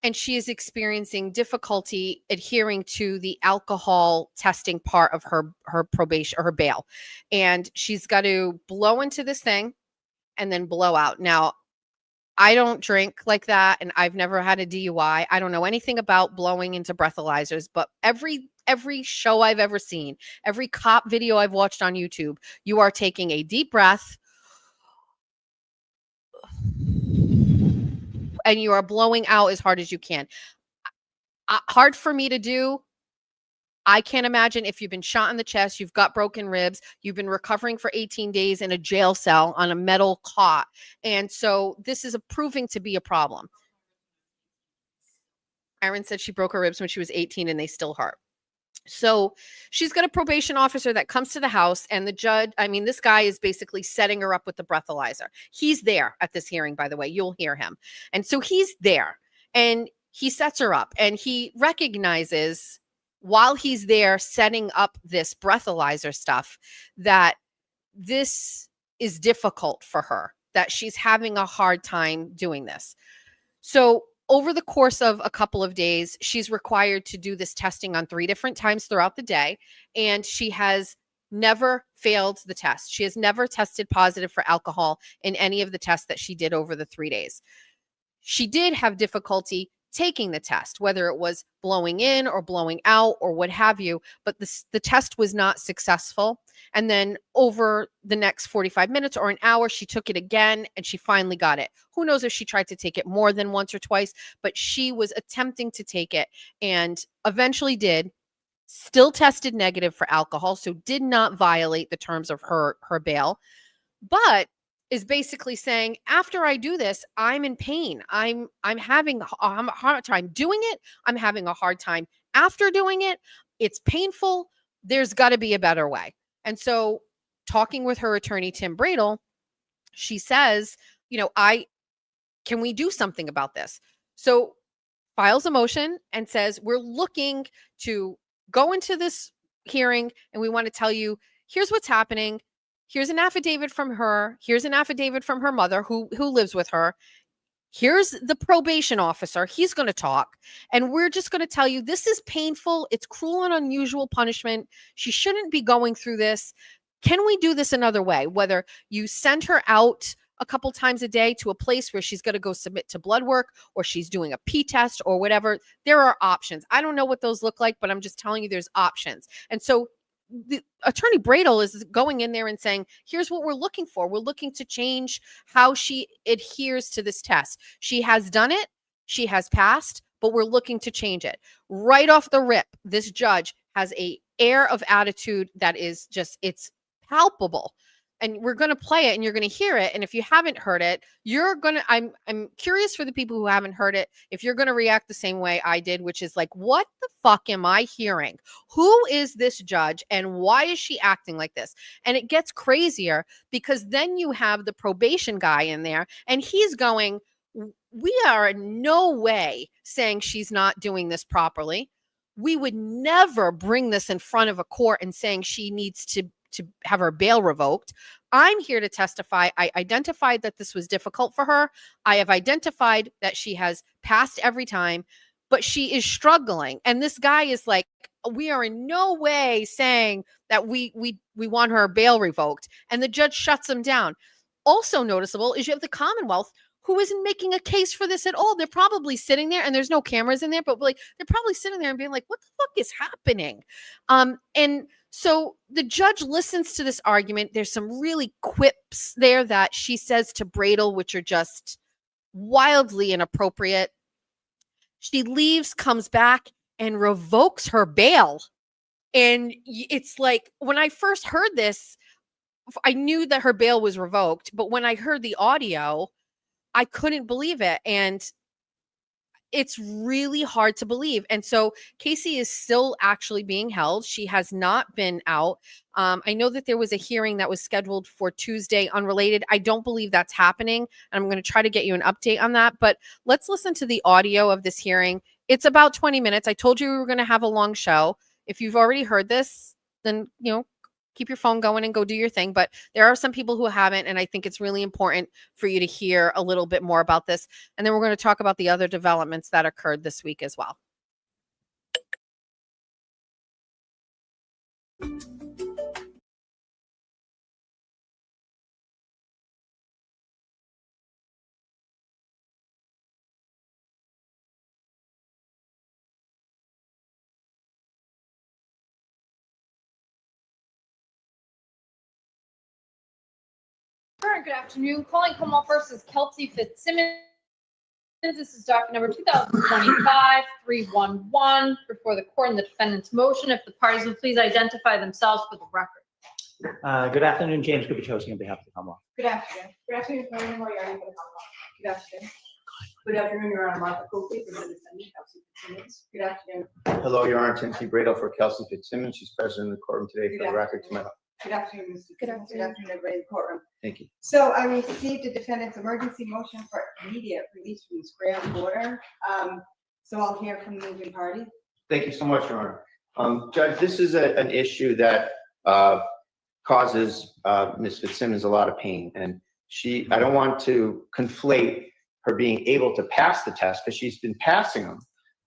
and she is experiencing difficulty adhering to the alcohol testing part of her probation or her bail. And she's got to blow into this thing and then blow out. Now, I don't drink like that, and I've never had a DUI. I don't know anything about blowing into breathalyzers, but every show I've ever seen, every cop video I've watched on YouTube, you are taking a deep breath and you are blowing out as hard as you can. Hard for me to do. I can't imagine if you've been shot in the chest, you've got broken ribs, you've been recovering for 18 days in a jail cell on a metal cot. And so this is proving to be a problem. Erin said she broke her ribs when she was 18 and they still hurt. So she's got a probation officer that comes to the house, and the judge, this guy is basically setting her up with the breathalyzer. He's there at this hearing, by the way, you'll hear him. And so he's there and he sets her up, and he recognizes while he's there setting up this breathalyzer stuff that this is difficult for her, that she's having a hard time doing this. So over the course of a couple of days, she's required to do this testing on 3 different times throughout the day, and she has never failed the test. She has never tested positive for alcohol in any of the tests that she did over the 3 days. She did have difficulty taking the test, whether it was blowing in or blowing out or what have you, but the test was not successful. And then over the next 45 minutes or an hour, she took it again and she finally got it. Who knows if she tried to take it more than once or twice, but she was attempting to take it and eventually did. Still tested negative for alcohol, so did not violate the terms of her bail, but is basically saying, after I do this, I'm in pain. I'm having a hard time doing it. I'm having a hard time after doing it. It's painful. There's got to be a better way. And so talking with her attorney, Tim Bradel, she says, can we do something about this? So files a motion and says, we're looking to go into this hearing and we want to tell you, here's what's happening. Here's an affidavit from her. Here's an affidavit from her mother who lives with her. Here's the probation officer. He's going to talk. And we're just going to tell you, this is painful. It's cruel and unusual punishment. She shouldn't be going through this. Can we do this another way? Whether you send her out a couple times a day to a place where she's going to go submit to blood work, or she's doing a P test or whatever. There are options. I don't know what those look like, but I'm just telling you there's options. And so the attorney Bradel is going in there and saying, here's what we're looking for. We're looking to change how she adheres to this test. She has done it. She has passed, but we're looking to change it. Right off the rip, this judge has an air of attitude that is just, it's palpable. And we're going to play it and you're going to hear it. And if you haven't heard it, I'm curious for the people who haven't heard it, if you're going to react the same way I did, which is like, what the fuck am I hearing? Who is this judge and why is she acting like this? And it gets crazier because then you have the probation guy in there and he's going, we are in no way saying she's not doing this properly. We would never bring this in front of a court and saying she needs to have her bail revoked. I'm here to testify. I identified that this was difficult for her. I have identified that she has passed every time, but she is struggling. And this guy is like, we are in no way saying that we want her bail revoked. And the judge shuts him down. Also noticeable is you have the Commonwealth who isn't making a case for this at all. They're probably sitting there and there's no cameras in there, but like they're probably sitting there and being like, what the fuck is happening? And So the judge listens to this argument. There's some really quips there that she says to Bradel, which are just wildly inappropriate. She leaves, comes back, and revokes her bail. And it's like, when I first heard this, I knew that her bail was revoked, but when I heard the audio, I couldn't believe it. And it's really hard to believe. And so Casey is still actually being held. She has not been out. I know that there was a hearing that was scheduled for Tuesday, unrelated. I don't believe that's happening. And I'm going to try to get you an update on that. But let's listen to the audio of this hearing. It's about 20 minutes. I told you we were going to have a long show. If you've already heard this, then, keep your phone going and go do your thing. But there are some people who haven't, and I think it's really important for you to hear a little bit more about this. And then we're going to talk about the other developments that occurred this week as well. All right, good afternoon. Calling Commonwealth first is Kelsey FItzsimmons. This is docket number 2025-311 before the court in the defendant's motion. If the parties would please identify themselves for the record. Good afternoon, James Kupichowski on behalf of the Commonwealth. Good afternoon. Good afternoon, Attorney Moriarty for the Commonwealth. Good afternoon. Good afternoon, Your Honor. Martha Coakley for the defendant, Kelsey FItzsimmons. Good afternoon. Hello, Your Honor. Timothy Bradel for Kelsey FItzsimmons. She's present in the courtroom today for the record to my left. Good afternoon, Mr. Good Fitzsimmons. Good afternoon. afternoon, everybody in the courtroom. Thank you. So I received the defendant's emergency motion for immediate release from the Scram order. So I'll hear from the moving party. Thank you so much, Your Honor. Judge, this is an issue that causes Ms. Fitzsimmons a lot of pain. And I don't want to conflate her being able to pass the test, because she's been passing them,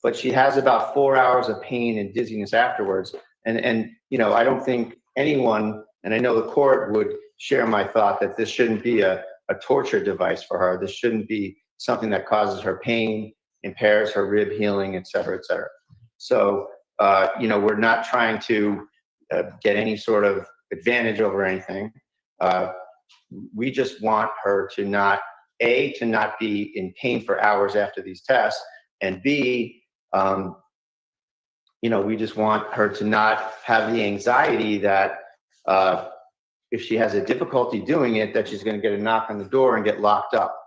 but she has about 4 hours of pain and dizziness afterwards. And I don't think anyone, and I know the court would share my thought that this shouldn't be a torture device for her. This shouldn't be something that causes her pain, impairs her rib healing, et cetera, et cetera. So, we're not trying to get any sort of advantage over anything. We just want her to not be in pain for hours after these tests, and B, we just want her to not have the anxiety that if she has a difficulty doing it, that she's going to get a knock on the door and get locked up.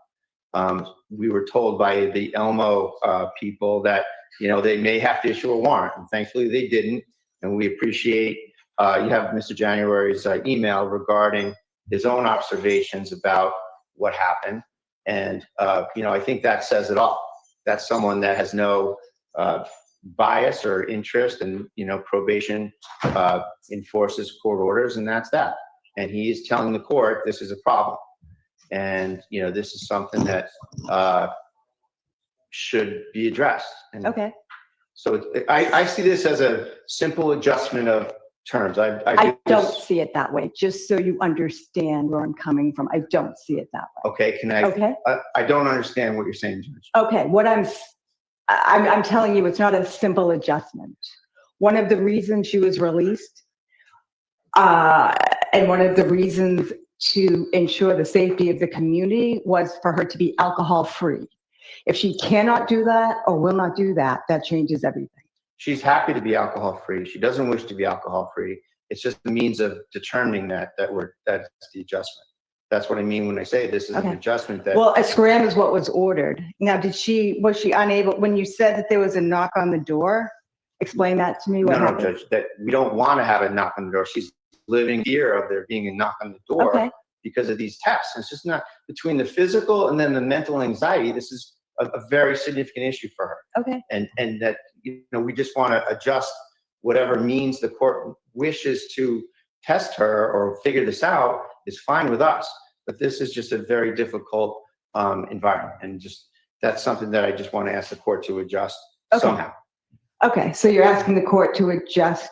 We were told by the Elmo people that, they may have to issue a warrant, and thankfully they didn't. And we appreciate, you have Mr. January's email regarding his own observations about what happened. And, I think that says it all. That's someone that has no bias or interest, and probation enforces court orders, and that's that. And he is telling the court this is a problem, and this is something that should be addressed. And Okay. so I see this as a simple adjustment of terms. I don't see it that way, just so you understand where I'm coming from. I don't see it that way. Okay, can I? Okay. I don't understand what you're saying, Judge. Okay, what I'm telling you, it's not a simple adjustment. One of the reasons she was released, and one of the reasons to ensure the safety of the community, was for her to be alcohol-free. If she cannot do that or will not do that, that changes everything. She's happy to be alcohol-free. She doesn't wish to be alcohol-free. It's just the means of determining that's the adjustment. That's what I mean when I say this is an adjustment that. Well, a scram is what was ordered. Now, was she unable, when you said that there was a knock on the door, explain that to me. What happened? No, Judge, that we don't want to have a knock on the door. She's living fear of there being a knock on the door because of these tests. It's just not between the physical and then the mental anxiety. This is a very significant issue for her. Okay. And that, we just want to adjust whatever means the court wishes to test her or figure this out is fine with us. But this is just a very difficult environment. And that's something that I just want to ask the court to adjust somehow. Okay, so you're asking the court to adjust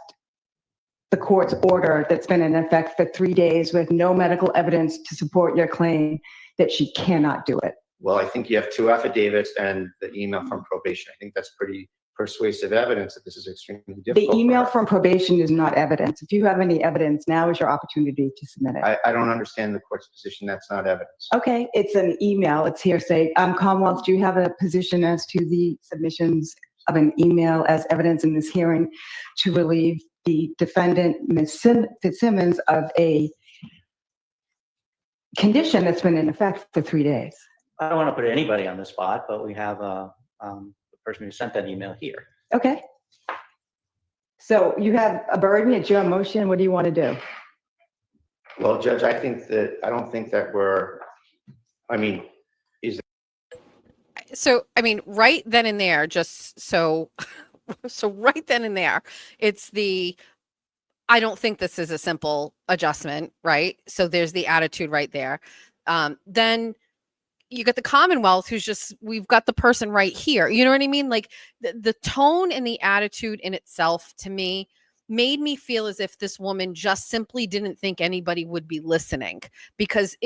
the court's order that's been in effect for 3 days with no medical evidence to support your claim that she cannot do it. Well, I think you have 2 affidavits and the email from probation. I think that's pretty persuasive evidence that this is extremely The difficult. for email her. from probation is not evidence. If you have any evidence, now is your opportunity to submit it. I don't understand the court's position. That's not evidence. Okay, it's an email, it's hearsay. Commonwealth, do you have a position as to the submissions of an email as evidence in this hearing to relieve the defendant, Ms. FItzsimmons, of a condition that's been in effect for 3 days? I don't want to put anybody on the spot, but we have the person who sent that email here. Okay. So you have a burden, it's your motion, what do you want to do? Well, Judge, I don't think that So, I mean, right then and there, just so, so right then and there, it's I don't think this is a simple adjustment, right? So there's the attitude right there. Then you got the Commonwealth we've got the person right here. You know what I mean? Like the tone and the attitude in itself to me made me feel as if this woman just simply didn't think anybody would be listening, because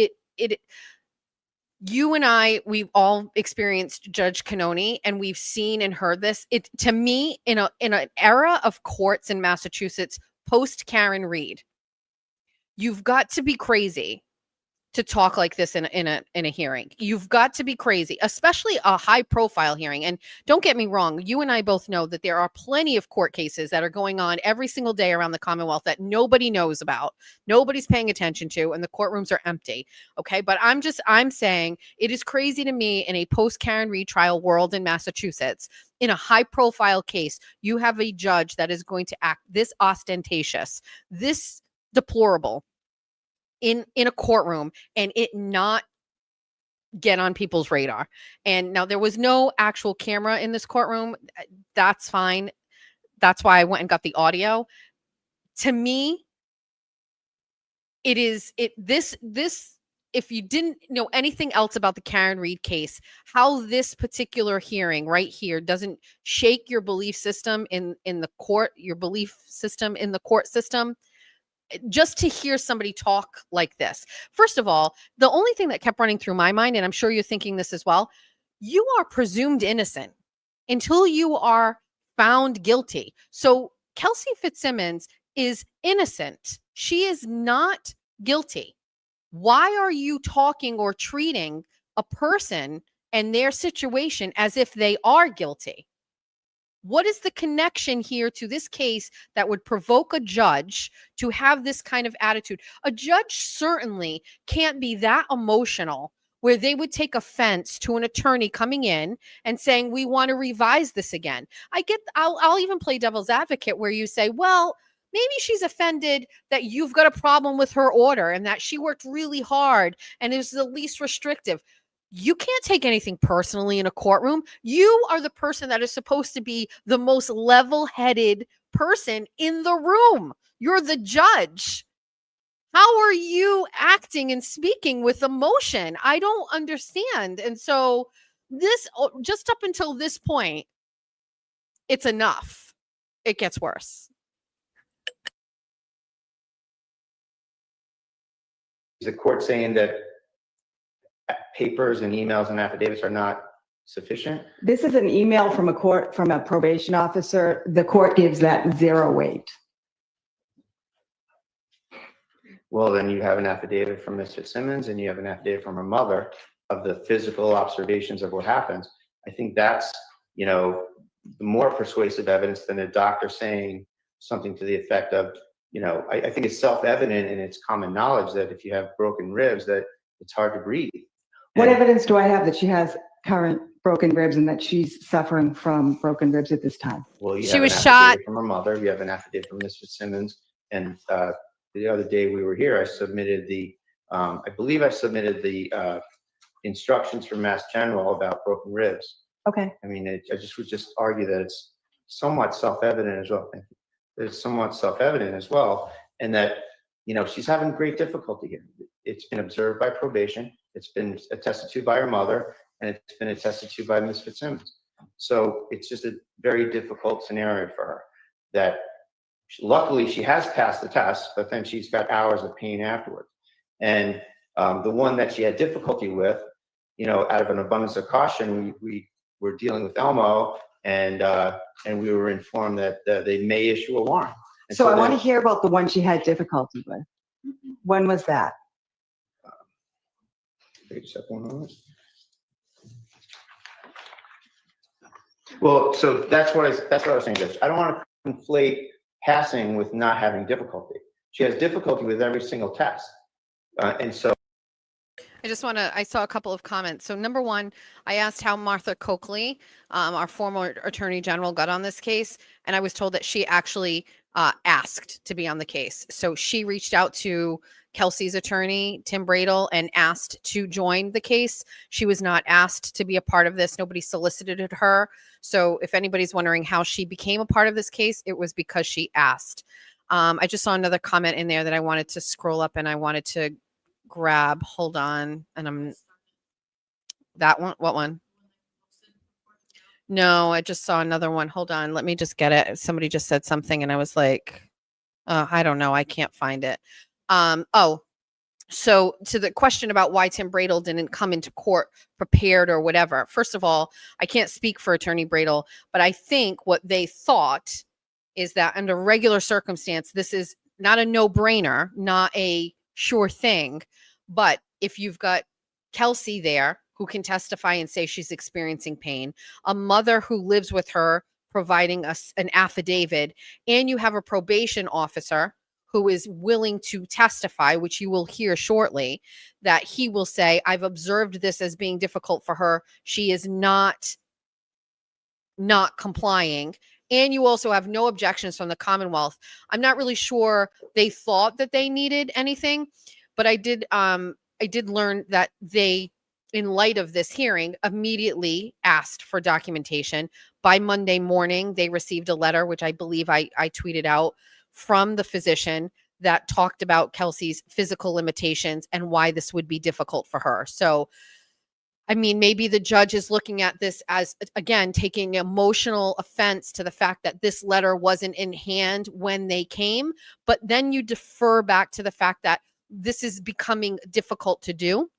you and I, we've all experienced Judge Cannoni, and we've seen and heard this. It, to me, in an era of courts in Massachusetts post Karen Reed, you've got to be crazy to talk like this in a hearing. You've got to be crazy, especially a high profile hearing. And don't get me wrong, you and I both know that there are plenty of court cases that are going on every single day around the Commonwealth that nobody knows about, nobody's paying attention to, and the courtrooms are empty. Okay. But I'm saying it is crazy to me in a post Karen Reed trial world in Massachusetts, in a high profile case, you have a judge that is going to act this ostentatious, this deplorable in a courtroom, and it not get on people's radar. And now there was no actual camera in this courtroom. That's fine. That's why I went and got the audio. To me, this, if you didn't know anything else about the Karen Reed case, how this particular hearing right here doesn't shake your belief system in the court, your belief system in the court system, just to hear somebody talk like this. First of all, the only thing that kept running through my mind, and I'm sure you're thinking this as well, you are presumed innocent until you are found guilty. So Kelsey FItzsimmons is innocent. She is not guilty. Why are you talking or treating a person and their situation as if they are guilty? What is the connection here to this case that would provoke a judge to have this kind of attitude? A judge certainly can't be that emotional where they would take offense to an attorney coming in and saying, we want to revise this again. I'll even play devil's advocate where you say, well, maybe she's offended that you've got a problem with her order and that she worked really hard and is the least restrictive. You can't take anything personally in a courtroom. You are the person that is supposed to be the most level-headed person in the room. You're the judge. How are you acting and speaking with emotion? I don't understand. And so just up until this point, it's enough. It gets worse. Is the court saying that papers and emails and affidavits are not sufficient? This is an email from a probation officer. The court gives that 0 weight. Well, then you have an affidavit from Ms. FItzsimmons and you have an affidavit from her mother of the physical observations of what happens. I think that's, more persuasive evidence than a doctor saying something to the effect of, I think it's self-evident and it's common knowledge that if you have broken ribs, that it's hard to breathe. What evidence do I have that she has current broken ribs and that she's suffering from broken ribs at this time? Well, She was shot from her mother. You have an affidavit from Ms. FItzsimmons, and the other day we were here, I submitted I believe I submitted the instructions from Mass General about broken ribs. Okay. I mean, I would just argue that it's somewhat self-evident as well. It's somewhat self-evident as well, and that she's having great difficulty here. It's been observed by probation. It's been attested to by her mother, and it's been attested to by Ms. FItzsimmons. So it's just a very difficult scenario for her. That luckily she has passed the test, but then she's got hours of pain afterwards. And the one that she had difficulty with, out of an abundance of caution, we were dealing with Elmo, and we were informed that they may issue a warrant. And So I want to then- hear about the one she had difficulty with. When was that? Wait a second. Well, so that's what I was saying, Judge. I don't want to conflate passing with not having difficulty. She has difficulty with every single test. And so I saw a couple of comments. So number one, I asked how Martha Coakley, our former attorney general, got on this case. And I was told that she actually asked to be on the case. So she reached out to Kelsey's attorney, Tim Bradel, and asked to join the case. She was not asked to be a part of this. Nobody solicited her. So if anybody's wondering how she became a part of this case, it was because she asked. I just saw another comment in there that I wanted to scroll up and I wanted to grab. Hold on. And that one. What one? No, I just saw another one. Hold on. Let me just get it. Somebody just said something and I was like, I don't know. I can't find it. So to the question about why Tim Bradel didn't come into court prepared or whatever. First of all, I can't speak for Attorney Bradel, but I think what they thought is that under regular circumstance, this is not a no-brainer, not a sure thing. But if you've got Kelsey there who can testify and say she's experiencing pain, a mother who lives with her providing us an affidavit, and you have a probation officer who is willing to testify, which you will hear shortly, that he will say, I've observed this as being difficult for her. She is not complying. And you also have no objections from the Commonwealth. I'm not really sure they thought that they needed anything, but I did learn that they, in light of this hearing, immediately asked for documentation. By Monday morning, they received a letter, which I believe I tweeted out, from the physician that talked about Kelsey's physical limitations and why this would be difficult for her. So, I mean, maybe the judge is looking at this as, again, taking emotional offense to the fact that this letter wasn't in hand when they came, but then you defer back to the fact that this is becoming difficult to do.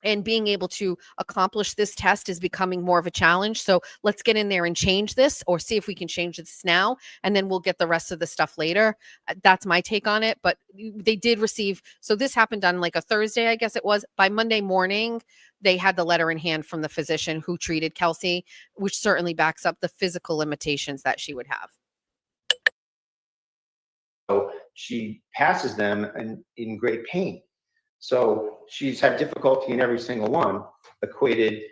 And being able to accomplish this test is becoming more of a challenge. So let's get in there and change this, or see if we can change this now, and then we'll get the rest of the stuff later. That's my take on it. But they did receive, so this happened on like a Thursday, I guess it was. By Monday morning, they had the letter in hand from the physician who treated Kelsey, which certainly backs up the physical limitations that she would have. So she passes them in great pain. So she's had difficulty in every single one, equated,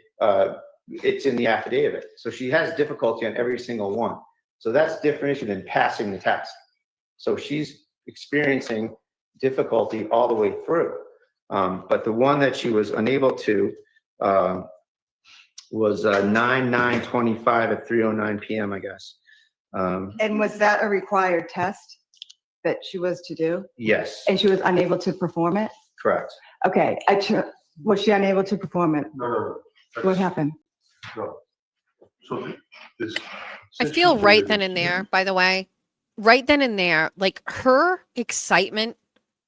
it's in the affidavit. So she has difficulty on every single one. So that's different than passing the test. So she's experiencing difficulty all the way through. But the one that she was unable to was 9/9/25 at 3:09 p.m., I guess. And was that a required test that she was to do? Yes, And she was unable to perform it? correct. Okay, was she unable to perform it? No. What happened? No. So this. I feel right then and there, by the way, right then and there, like her excitement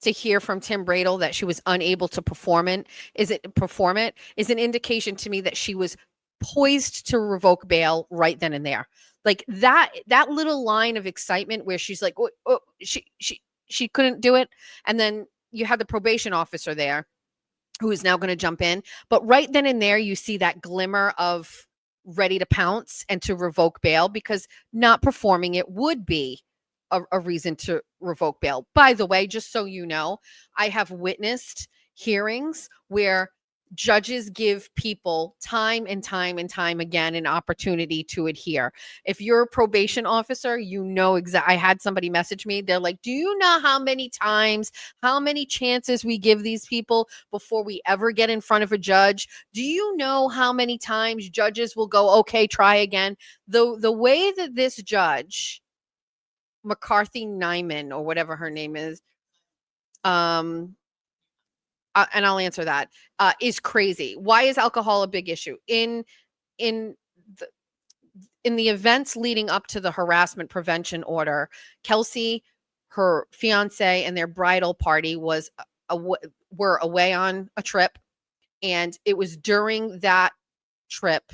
to hear from Tim Bradel that she was unable to perform it is an indication to me that she was poised to revoke bail right then and there. Like that little line of excitement where she's like, oh, she couldn't do it. And then you have the probation officer there who is now going to jump in. But right then and there, you see that glimmer of ready to pounce and to revoke bail, because not performing it would be a reason to revoke bail. By the way, just so you know, I have witnessed hearings where judges give people time and time and time again an opportunity to adhere. If you're a probation officer, you know exactly. I had somebody message me. They're like, do you know how many times, how many chances we give these people before we ever get in front of a judge? Do you know how many times judges will go, okay, try again? The way that this judge, McCarthy Nyman, or whatever her name is, and I'll answer that, is crazy. Why is alcohol a big issue? In the events leading up to the harassment prevention order, Kelsey, her fiance, and their bridal party were away on a trip, and it was during that trip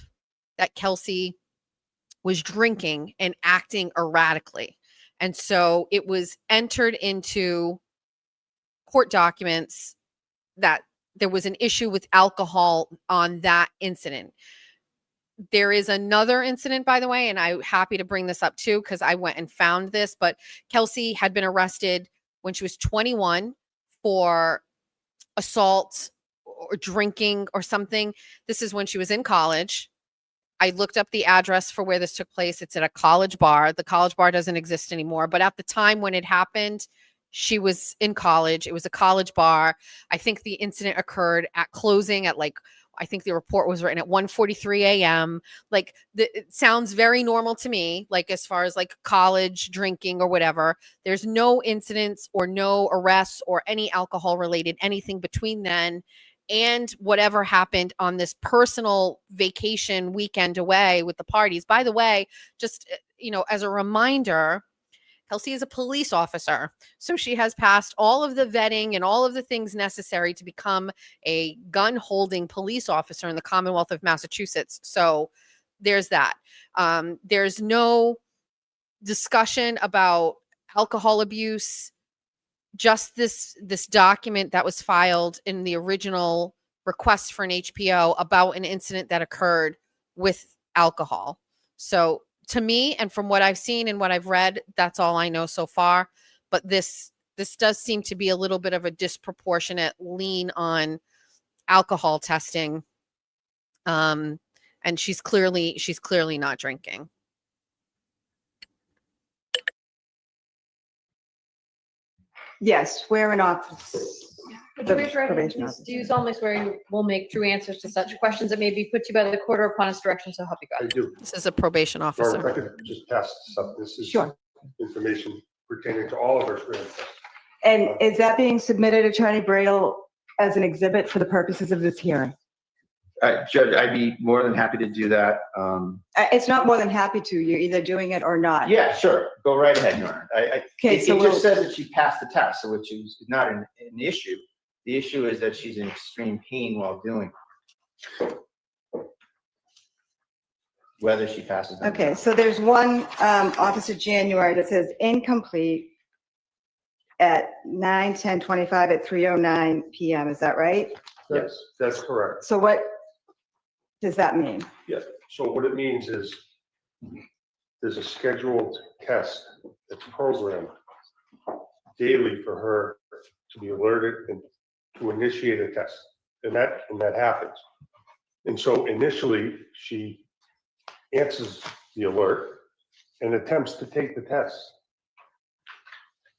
that Kelsey was drinking and acting erratically. And so it was entered into court documents that there was an issue with alcohol on that incident. There is another incident, by the way, and I'm happy to bring this up too, because I went and found this, but Kelsey had been arrested when she was 21 for assault or drinking or something. This is when she was in college. I looked up the address for where this took place. It's at a college bar. The college bar doesn't exist anymore, but at the time when it happened, she was in college. It was a college bar. I think the incident occurred at closing at I think the report was written at 1:43 a.m. It sounds very normal to me, as far as college drinking or whatever. There's no incidents or no arrests or any alcohol related anything between then and whatever happened on this personal vacation weekend away with the parties. By the way, just, as a reminder, Kelsey is a police officer. So she has passed all of the vetting and all of the things necessary to become a gun-holding police officer in the Commonwealth of Massachusetts. So there's that. There's no discussion about alcohol abuse, just this document that was filed in the original request for an HPO about an incident that occurred with alcohol. So to me, and from what I've seen and what I've read, that's all I know so far. But this does seem to be a little bit of a disproportionate lean on alcohol testing. And she's clearly not drinking. Yes, we're in office. Would you raise your right hand, please? Do you solemnly swear you will make true answers to such questions that may be put to you by the court or upon its direction, so help you I God? do. This is a probation Or if officer. I could just pass this up, this is Sure. information pertaining to all of our students. And is that being submitted, Attorney Braille, as an exhibit for the purposes of this hearing? Judge, I'd be more than happy to do that. It's not more than happy to. You're either doing it or not. Yeah, sure. Go right ahead, Your Honor. Okay, It so just says that she passed the test, so which is not an issue. The issue is that she's in extreme pain while doing it. Whether she passes. or Okay, not. so there's one, Officer January, that says incomplete at 9/10/25 at 3:09 PM. Is that right? Yes, that's correct. So what does that mean? Yeah, so what it means is there's a scheduled test that's programmed daily for her to be alerted and to initiate a test. And that happens. And so initially, she answers the alert and attempts to take the test,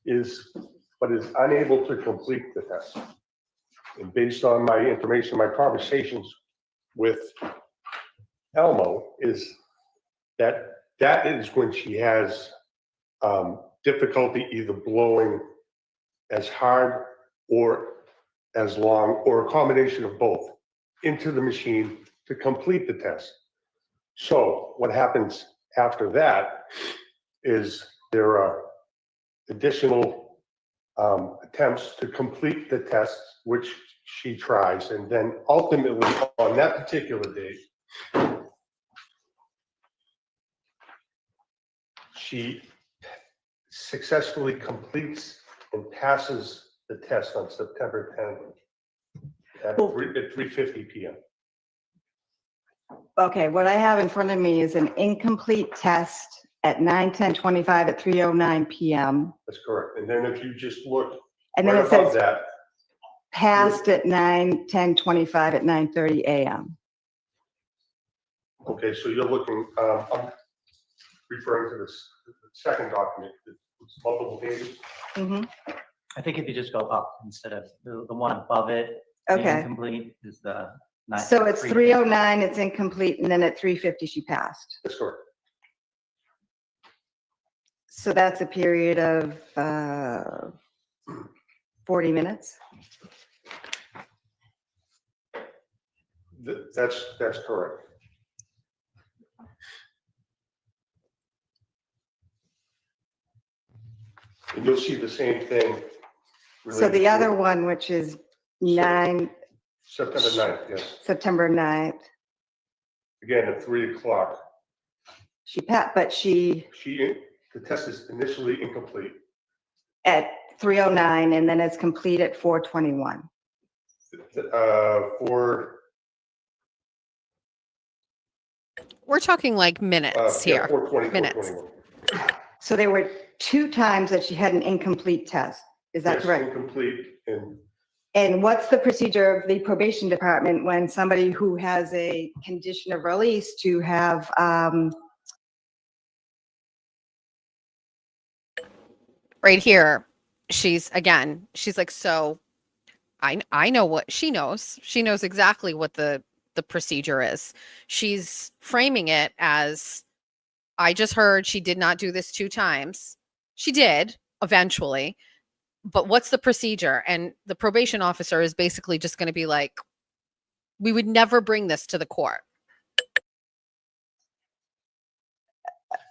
but is unable to complete the test. And based on my information, my conversations with Elmo is that is when she has difficulty either blowing as hard or as long, or a combination of both, into the machine to complete the test. So what happens after that is there are additional attempts to complete the test, which she tries, and then ultimately on that particular date, she successfully completes and passes the test on September 10th at 3:50 p.m. Okay, what I have in front of me is an incomplete test at 9/10/25 at 3:09 PM. That's correct. And then if you just look And then right it above says that, passed at 9/10/25 at 9:30 AM. okay, so you're looking, I'm referring to this second document, it's multiple pages. Mhm. I think if you just go up instead of the one above it, the Okay, incomplete is the. so it's 3:09, it's incomplete, and then at 3:50 she passed. That's correct. So that's a period of 40 minutes? That's correct. And you'll see the same thing. So the other one, which is September 9th, yes. September 9th, Again, at 3 o'clock. The test is initially incomplete. at 3:09 and then it's complete at 4:21. For, We're talking like minutes yeah, here. 4:20, Minutes. 4:21. So there were 2 times that she had an incomplete test. Is that Yes, correct? incomplete, and And what's the procedure of the probation department when somebody who has a condition of release to have, Right here, she's like, so I know what she knows. She knows exactly what the procedure is. She's framing it as, I just heard she did not do this 2 times. She did eventually, but what's the procedure? And the probation officer is basically just going to be like, we would never bring this to the court.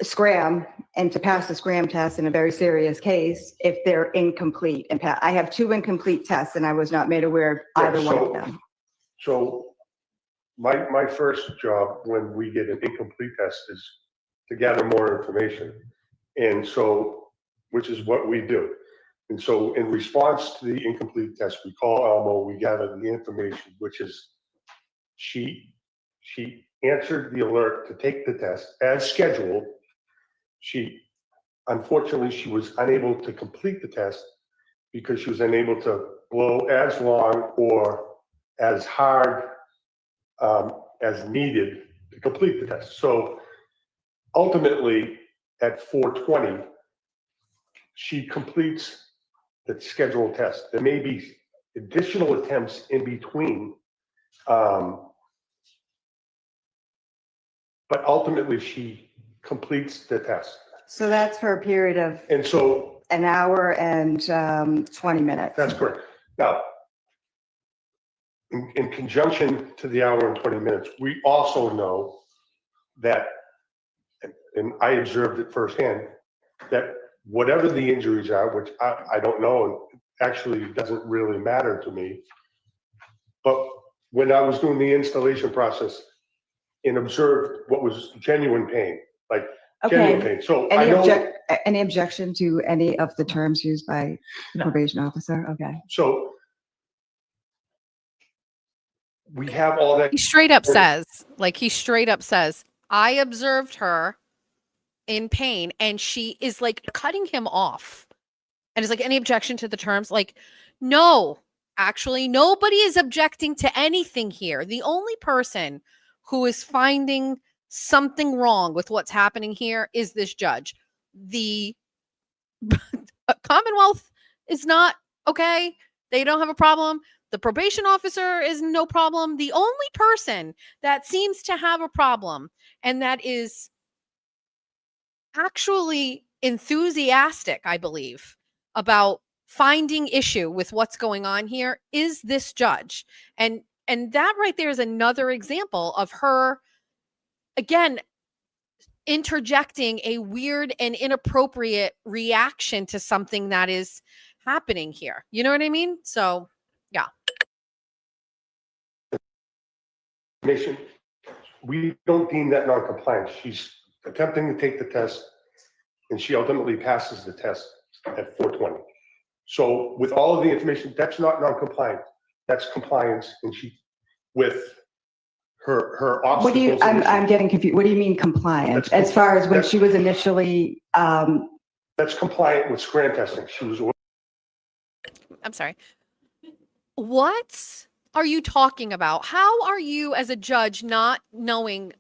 scram, and to pass the scram test in a very serious case if they're incomplete. And I have 2 incomplete tests and I was not made aware of either one of them. so my first job when we get an incomplete test is to gather more information. And so, which is what we do. And so in response to the incomplete test, we call Elmo, we gather the information, which is she answered the alert to take the test as scheduled. Unfortunately, she was unable to complete the test because she was unable to blow as long or as hard as needed to complete the test. So ultimately, at 4:20, she completes the scheduled test. There may be additional attempts in between, but ultimately she completes the test. So that's for a period of And so an hour and 20 minutes. that's correct. Now, in conjunction to the hour and 20 minutes, we also know that, and I observed it firsthand, that whatever the injuries are, which I don't know, and actually doesn't really matter to me, but when I was doing the installation process and observed what was genuine pain, like genuine Okay. pain. So I know, Any objection to any of the terms used by the No. probation officer? Okay. so we have all that. He straight up says, I observed her in pain, and she is like cutting him off. And is like, any objection to the terms? Like, no, actually, nobody is objecting to anything here. The only person who is finding something wrong with what's happening here is this judge. The Commonwealth is not okay. They don't have a problem. The probation officer is no problem. The only person that seems to have a problem, and that is actually enthusiastic, I believe, about finding issue with what's going on here, is this judge. And that right there is another example of her, again, interjecting a weird and inappropriate reaction to something that is happening here. You know what I mean? So, yeah. We don't deem that non-compliant. She's attempting to take the test and she ultimately passes the test at 4:20. So with all of the information, that's not non-compliant. That's compliance, and she, with her What do obstacles. you, I'm getting confused. What do you mean compliant? That's As far as when that's- she was initially, That's compliant with scram testing. She was. I'm sorry. What are you talking about? How are you as a judge not knowing?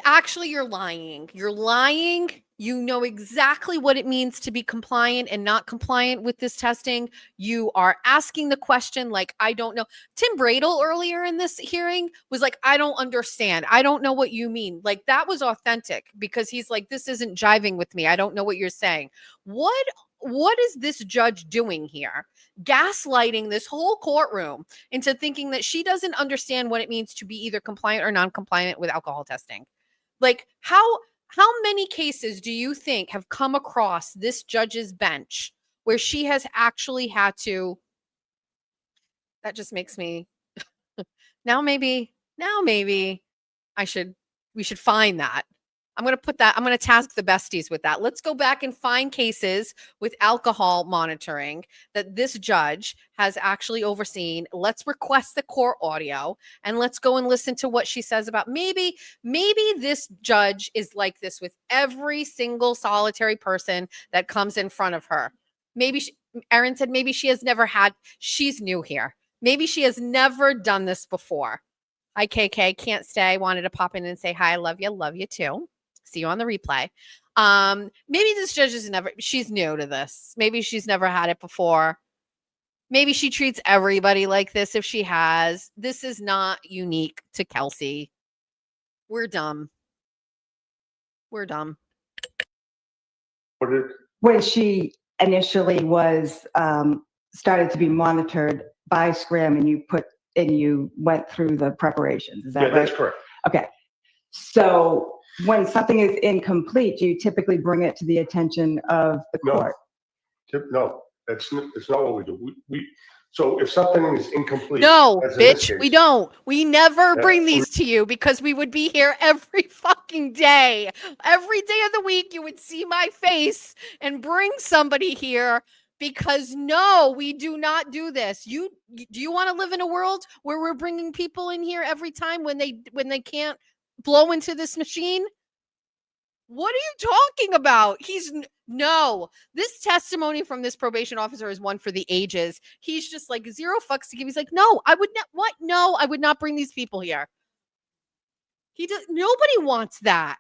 Actually, you're lying. You're lying. You know exactly what it means to be compliant and not compliant with this testing. You are asking the question like, I don't know. Tim Bradle earlier in this hearing was like, I don't understand. I don't know what you mean. Like, that was authentic because he's like, this isn't jiving with me. I don't know what you're saying. What is this judge doing here? Gaslighting this whole courtroom into thinking that she doesn't understand what it means to be either compliant or non-compliant with alcohol testing. Like, how many cases do you think have come across this judge's bench where she has actually had to? That just makes me now maybe we should find that I'm going to task the besties with that. Let's go back and find cases with alcohol monitoring that this judge has actually overseen. Let's request the court audio and let's go and listen to what she says about maybe this judge is like this with every single solitary person that comes in front of her. Erin said maybe she's new here. Maybe she has never done this before. Hi, KK, can't stay. Wanted to pop in and say hi. Love you too. See you on the replay. Maybe this judge she's new to this. Maybe she's never had it before. Maybe she treats everybody like this if she has. This is not unique to Kelsey. We're dumb. When she initially was started to be monitored by Scrim and you went through the preparations, is that right? That's correct. Okay. So when something is incomplete, do you typically bring it to the attention of the court? No, that's not what we do. So if something is incomplete. No, as in this bitch, case, we don't. We never bring these to you because we would be here every fucking day. Every day of the week, you would see my face and bring somebody here because no, we do not do this. Do you want to live in a world where we're bringing people in here every time when they can't blow into this machine? What are you talking about? No, this testimony from this probation officer is one for the ages. He's just like zero fucks to give. He's like, no, I would not. What? No, I would not bring these people here. Nobody wants that.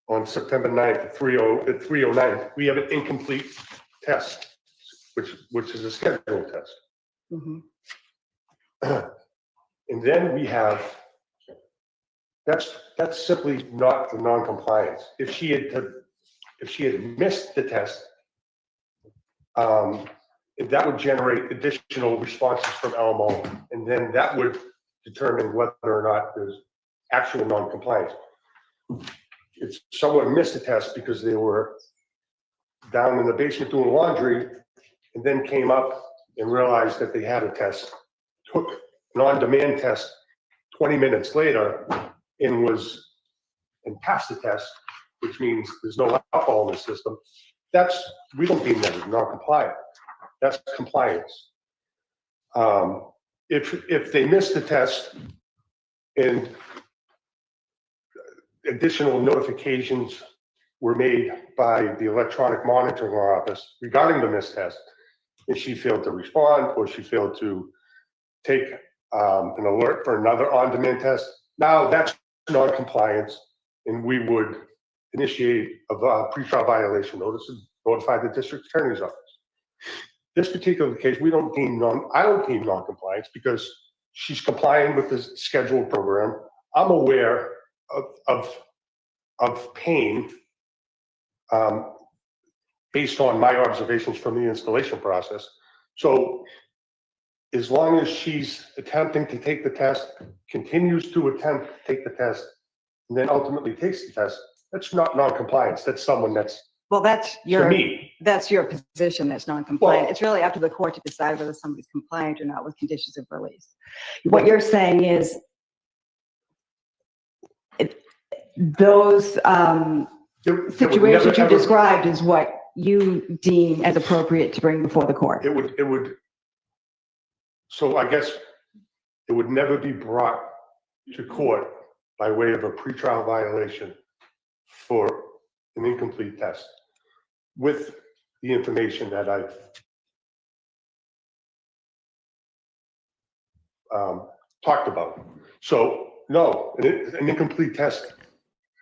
On September 9th at 3:09, we have an incomplete test, which is a scheduled test. Mm-hmm. And then we have, that's simply not the non-compliance. If she had missed the test, that would generate additional responses from Elmo, and then that would determine whether or not there's actual non-compliance. If someone missed a test because they were down in the basement doing laundry and then came up and realized that they had a test, took an on-demand test 20 minutes later and passed the test, which means there's no alcohol in the system, we don't deem that as non-compliant. That's compliance. If they missed the test and additional notifications were made by the electronic monitoring office regarding the missed test, and she failed to respond or she failed to take an alert for another on-demand test, now that's non-compliance, and we would initiate a pretrial violation notice and notify the district attorney's office. This particular case, I don't deem non-compliance because she's complying with the scheduled program. I'm aware of pain based on my observations from the installation process. So as long as she's attempting to take the test, continues to attempt to take the test, and then ultimately takes the test, that's not non-compliance. That's someone that's, well, that's to your me. That's your position. That's non-compliant. Well, it's really up to the court to decide whether somebody's compliant or not with conditions of release. What you're saying is those situations you described is what you deem as appropriate to bring before the court. It would. So I guess it would never be brought to court by way of a pretrial violation for an incomplete test with the information that I've talked about. So no, an incomplete test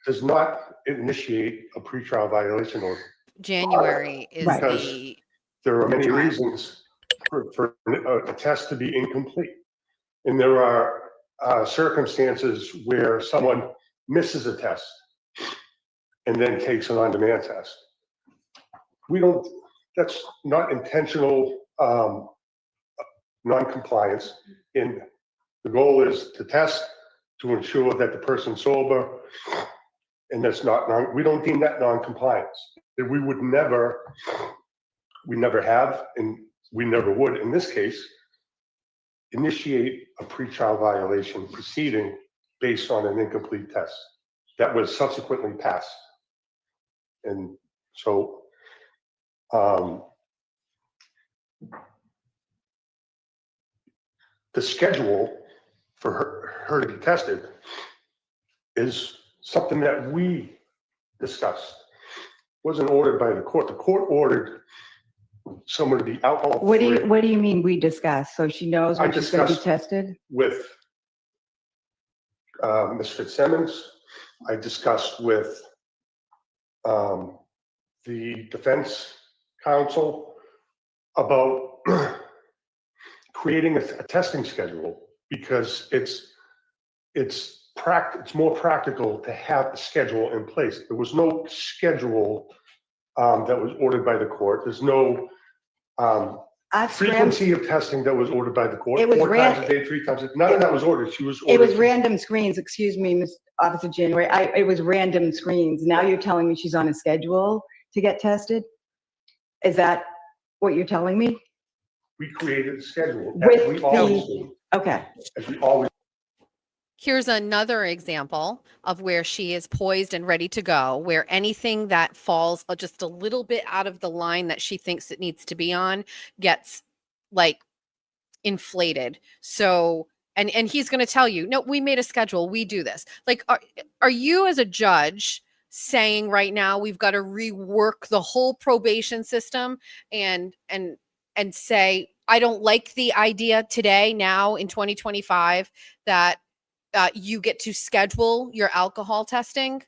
does not initiate a pretrial violation or January is because there are many reasons for a test to be incomplete. And there are circumstances where someone misses a test and then takes an on-demand test. That's not intentional non-compliance. And the goal is to test to ensure that the person's sober, and that's we don't deem that non-compliance. That we never have, and we never would, in this case, initiate a pretrial violation proceeding based on an incomplete test that was subsequently passed. And so, the schedule for her to be tested is something that we discussed. Wasn't ordered by the court. The court ordered someone to be alcohol free. What do you mean we discussed? So she knows when she's going to be tested? With Ms. Fitzsimmons. I discussed with the defense counsel about creating a testing schedule, because it's more practical to have a schedule in place. There was no schedule that was ordered by the court. There's no frequency of testing that was ordered by the court. It was 4 times a day, 3 times a day. None of that was ordered. She was ordered. It was random screens, excuse me, Ms. Officer January. It was random screens. Now you're telling me she's on a schedule to get tested? Is that what you're telling me? We created a schedule. With as we always the- do. Okay. As we always. Here's another example of where she is poised and ready to go, where anything that falls just a little bit out of the line that she thinks it needs to be on gets like inflated. So, and he's going to tell you, no, we made a schedule. We do this. Like, are you as a judge saying right now, we've got to rework the whole probation system and say, I don't like the idea today, now in 2025, that you get to schedule your alcohol testing?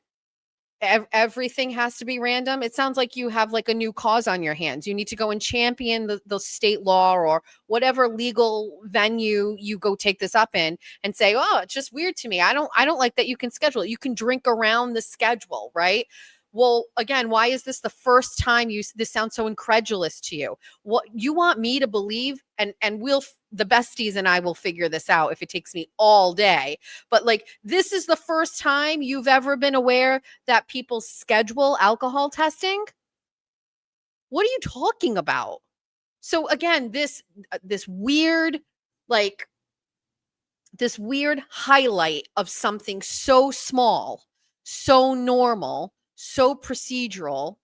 Everything has to be random. It sounds like you have like a new cause on your hands. You need to go and champion the state law or whatever legal venue you go take this up in and say, oh, it's just weird to me. I don't like that you can schedule it. You can drink around the schedule, right? Well, again, why is this the first time this sounds so incredulous to you? What you want me to believe, and the besties and I will figure this out if it takes me all day. But like, this is the first time you've ever been aware that people schedule alcohol testing? What are you talking about? So again, this weird, like this weird highlight of something so small, so normal, so procedural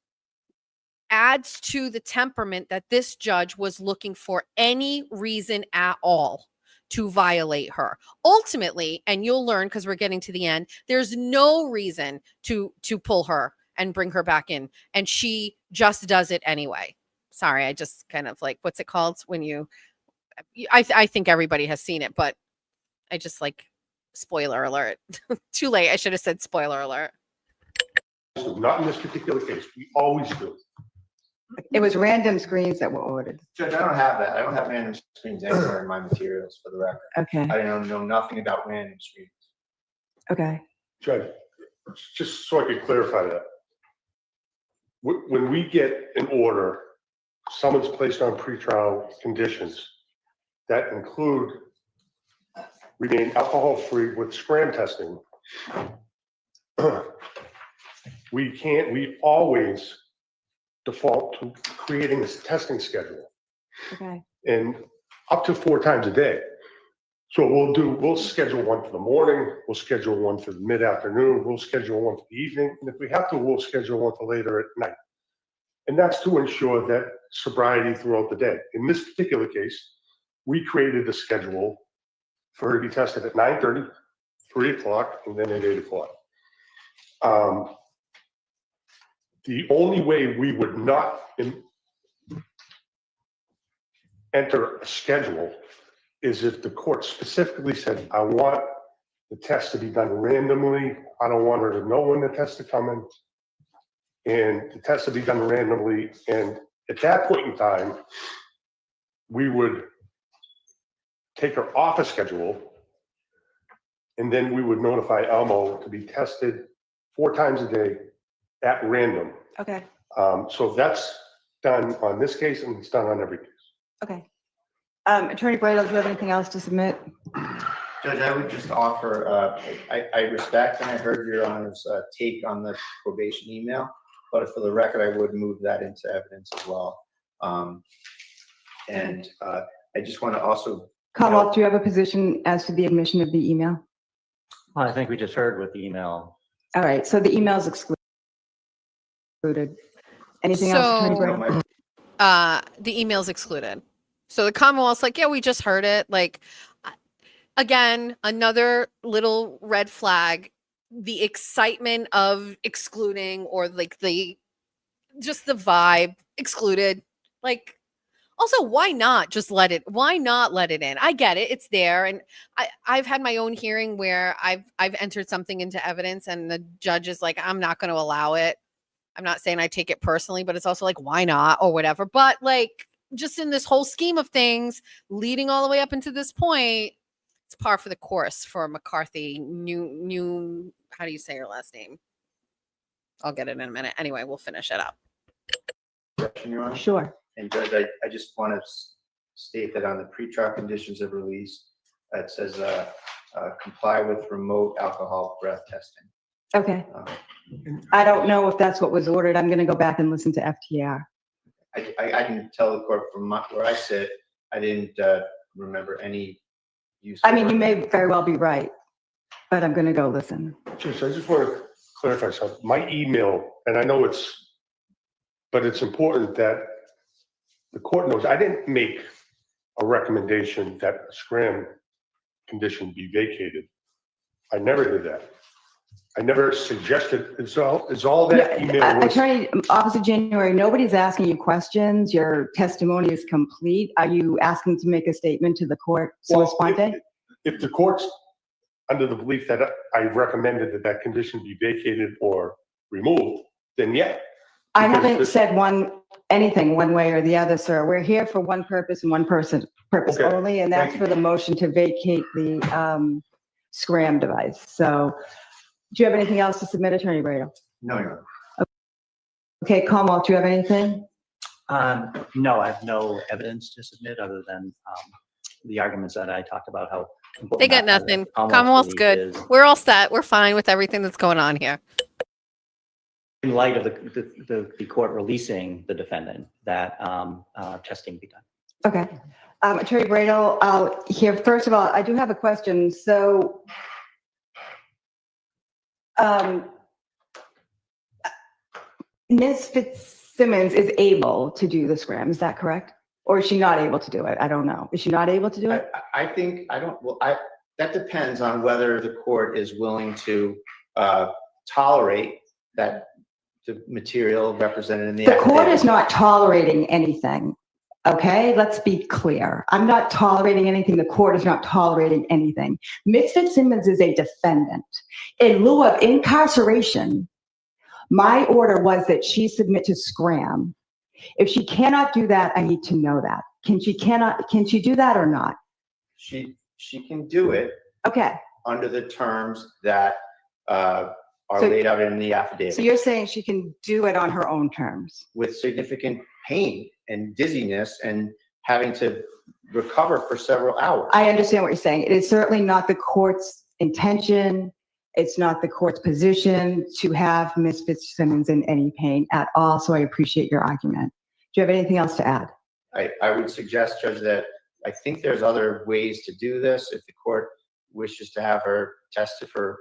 adds to the temperament that this judge was looking for any reason at all to violate her. Ultimately, and you'll learn because we're getting to the end, there's no reason to pull her and bring her back in. And she just does it anyway. Sorry, I just kind of like, what's it called when I think everybody has seen it, but I just like, spoiler alert. Too late. I should have said spoiler alert. Not in this particular case. We always do. It was random screens that were ordered. Judge, I don't have that. I don't have random screens anywhere in my materials, for the record. Okay. I don't know nothing about random screens. Okay. Judge, just so I could clarify that. When we get an order, someone's placed on pretrial conditions that include remain alcohol-free with scram testing. We always default to creating this testing schedule. Okay. And up to 4 times a day. So we'll schedule one for the morning, we'll schedule one for the mid-afternoon, we'll schedule one for the evening, and if we have to, we'll schedule one for later at night. And that's to ensure that sobriety throughout the day. In this particular case, we created a schedule for her to be tested at 9:30, 3 o'clock, and then at 8 o'clock. The only way we would not enter a schedule is if the court specifically said, I want the test to be done randomly. I don't want her to know when the test is coming. And the test to be done randomly. And at that point in time, we would take her off a schedule, and then we would notify Elmo to be tested 4 times a day at random. Okay. So that's done on this case, and it's done on every case. Okay. Attorney Bridle, do you have anything else to submit? Judge, I would just offer, I respect and I heard Your Honor's take on the probation email, but for the record, I would move that into evidence as well. And I just want to also. Commonwealth, do you have a position as to the admission of the email? Well, I think we just heard with the email. All right, so the email's excluded. Anything else, Attorney So, Brennan? the email's excluded. So the Commonwealth's like, yeah, we just heard it. Like, again, another little red flag. The excitement of excluding, or like just the vibe excluded. Like, also, why not just let it? Why not let it in? I get it; it's there, and I've had my own hearing where I've entered something into evidence, and the judge is like, I'm not going to allow it. I'm not saying I take it personally, but it's also like, why not, or whatever. But like, just in this whole scheme of things, leading all the way up into this point, it's par for the course for McCarthy. New. How do you say her last name? I'll get it in a minute. Anyway, we'll finish it up. Your Honor. Sure. And Judge, I just want to state that on the pretrial conditions of release, it says comply with remote alcohol breath testing. Okay. I don't know if that's what was ordered. I'm going to go back and listen to FTR. I can tell the court from where I sit, I didn't remember any use. I mean, you may very well be right, but I'm going to go listen. Judge, I just want to clarify something. My email, and I know but it's important that the court knows, I didn't make a recommendation that a scram condition be vacated. I never did that. I never suggested, it's all that email was. Attorney, Officer January, nobody's asking you questions. Your testimony is complete. Are you asking to make a statement to the court? Well, Sua sponte? If the court's under the belief that I recommended that condition be vacated or removed, then yeah. I haven't said anything one way or the other, sir. We're here for one purpose and one purpose Okay. only, and that's Thank for the motion to vacate the scram device. So do you have anything else to submit, Attorney Brado? No, Your Honor. Okay, Commonwealth, do you have anything? No, I have no evidence to submit other than the arguments that I talked about. How important They got that nothing. Commonwealth's Commonwealth's good. belief is. We're all set. We're fine with everything that's going on here. In light of the court releasing the defendant, that testing be done. Okay. Attorney Brado, I'll hear, first of all, I do have a question. So Ms. Fitzsimmons is able to do the scram, is that correct? Or is she not able to do it? I don't know. Is she not able to do it? I think, that depends on whether the court is willing to tolerate that the material represented in the The court affidavit. is not tolerating anything, okay? Let's be clear. I'm not tolerating anything. The court is not tolerating anything. Ms. Fitzsimmons is a defendant. In lieu of incarceration, my order was that she submit to scram. If she cannot do that, I need to know that. Can she do that or not? She can do it Okay, under the terms that are So- laid out in the affidavit. so you're saying she can do it on her own terms? With significant pain and dizziness and having to recover for several hours. I understand what you're saying. It is certainly not the court's intention. It's not the court's position to have Ms. Fitzsimmons in any pain at all, so I appreciate your argument. Do you have anything else to add? I would suggest, Judge, that I think there's other ways to do this. If the court wishes to have her tested for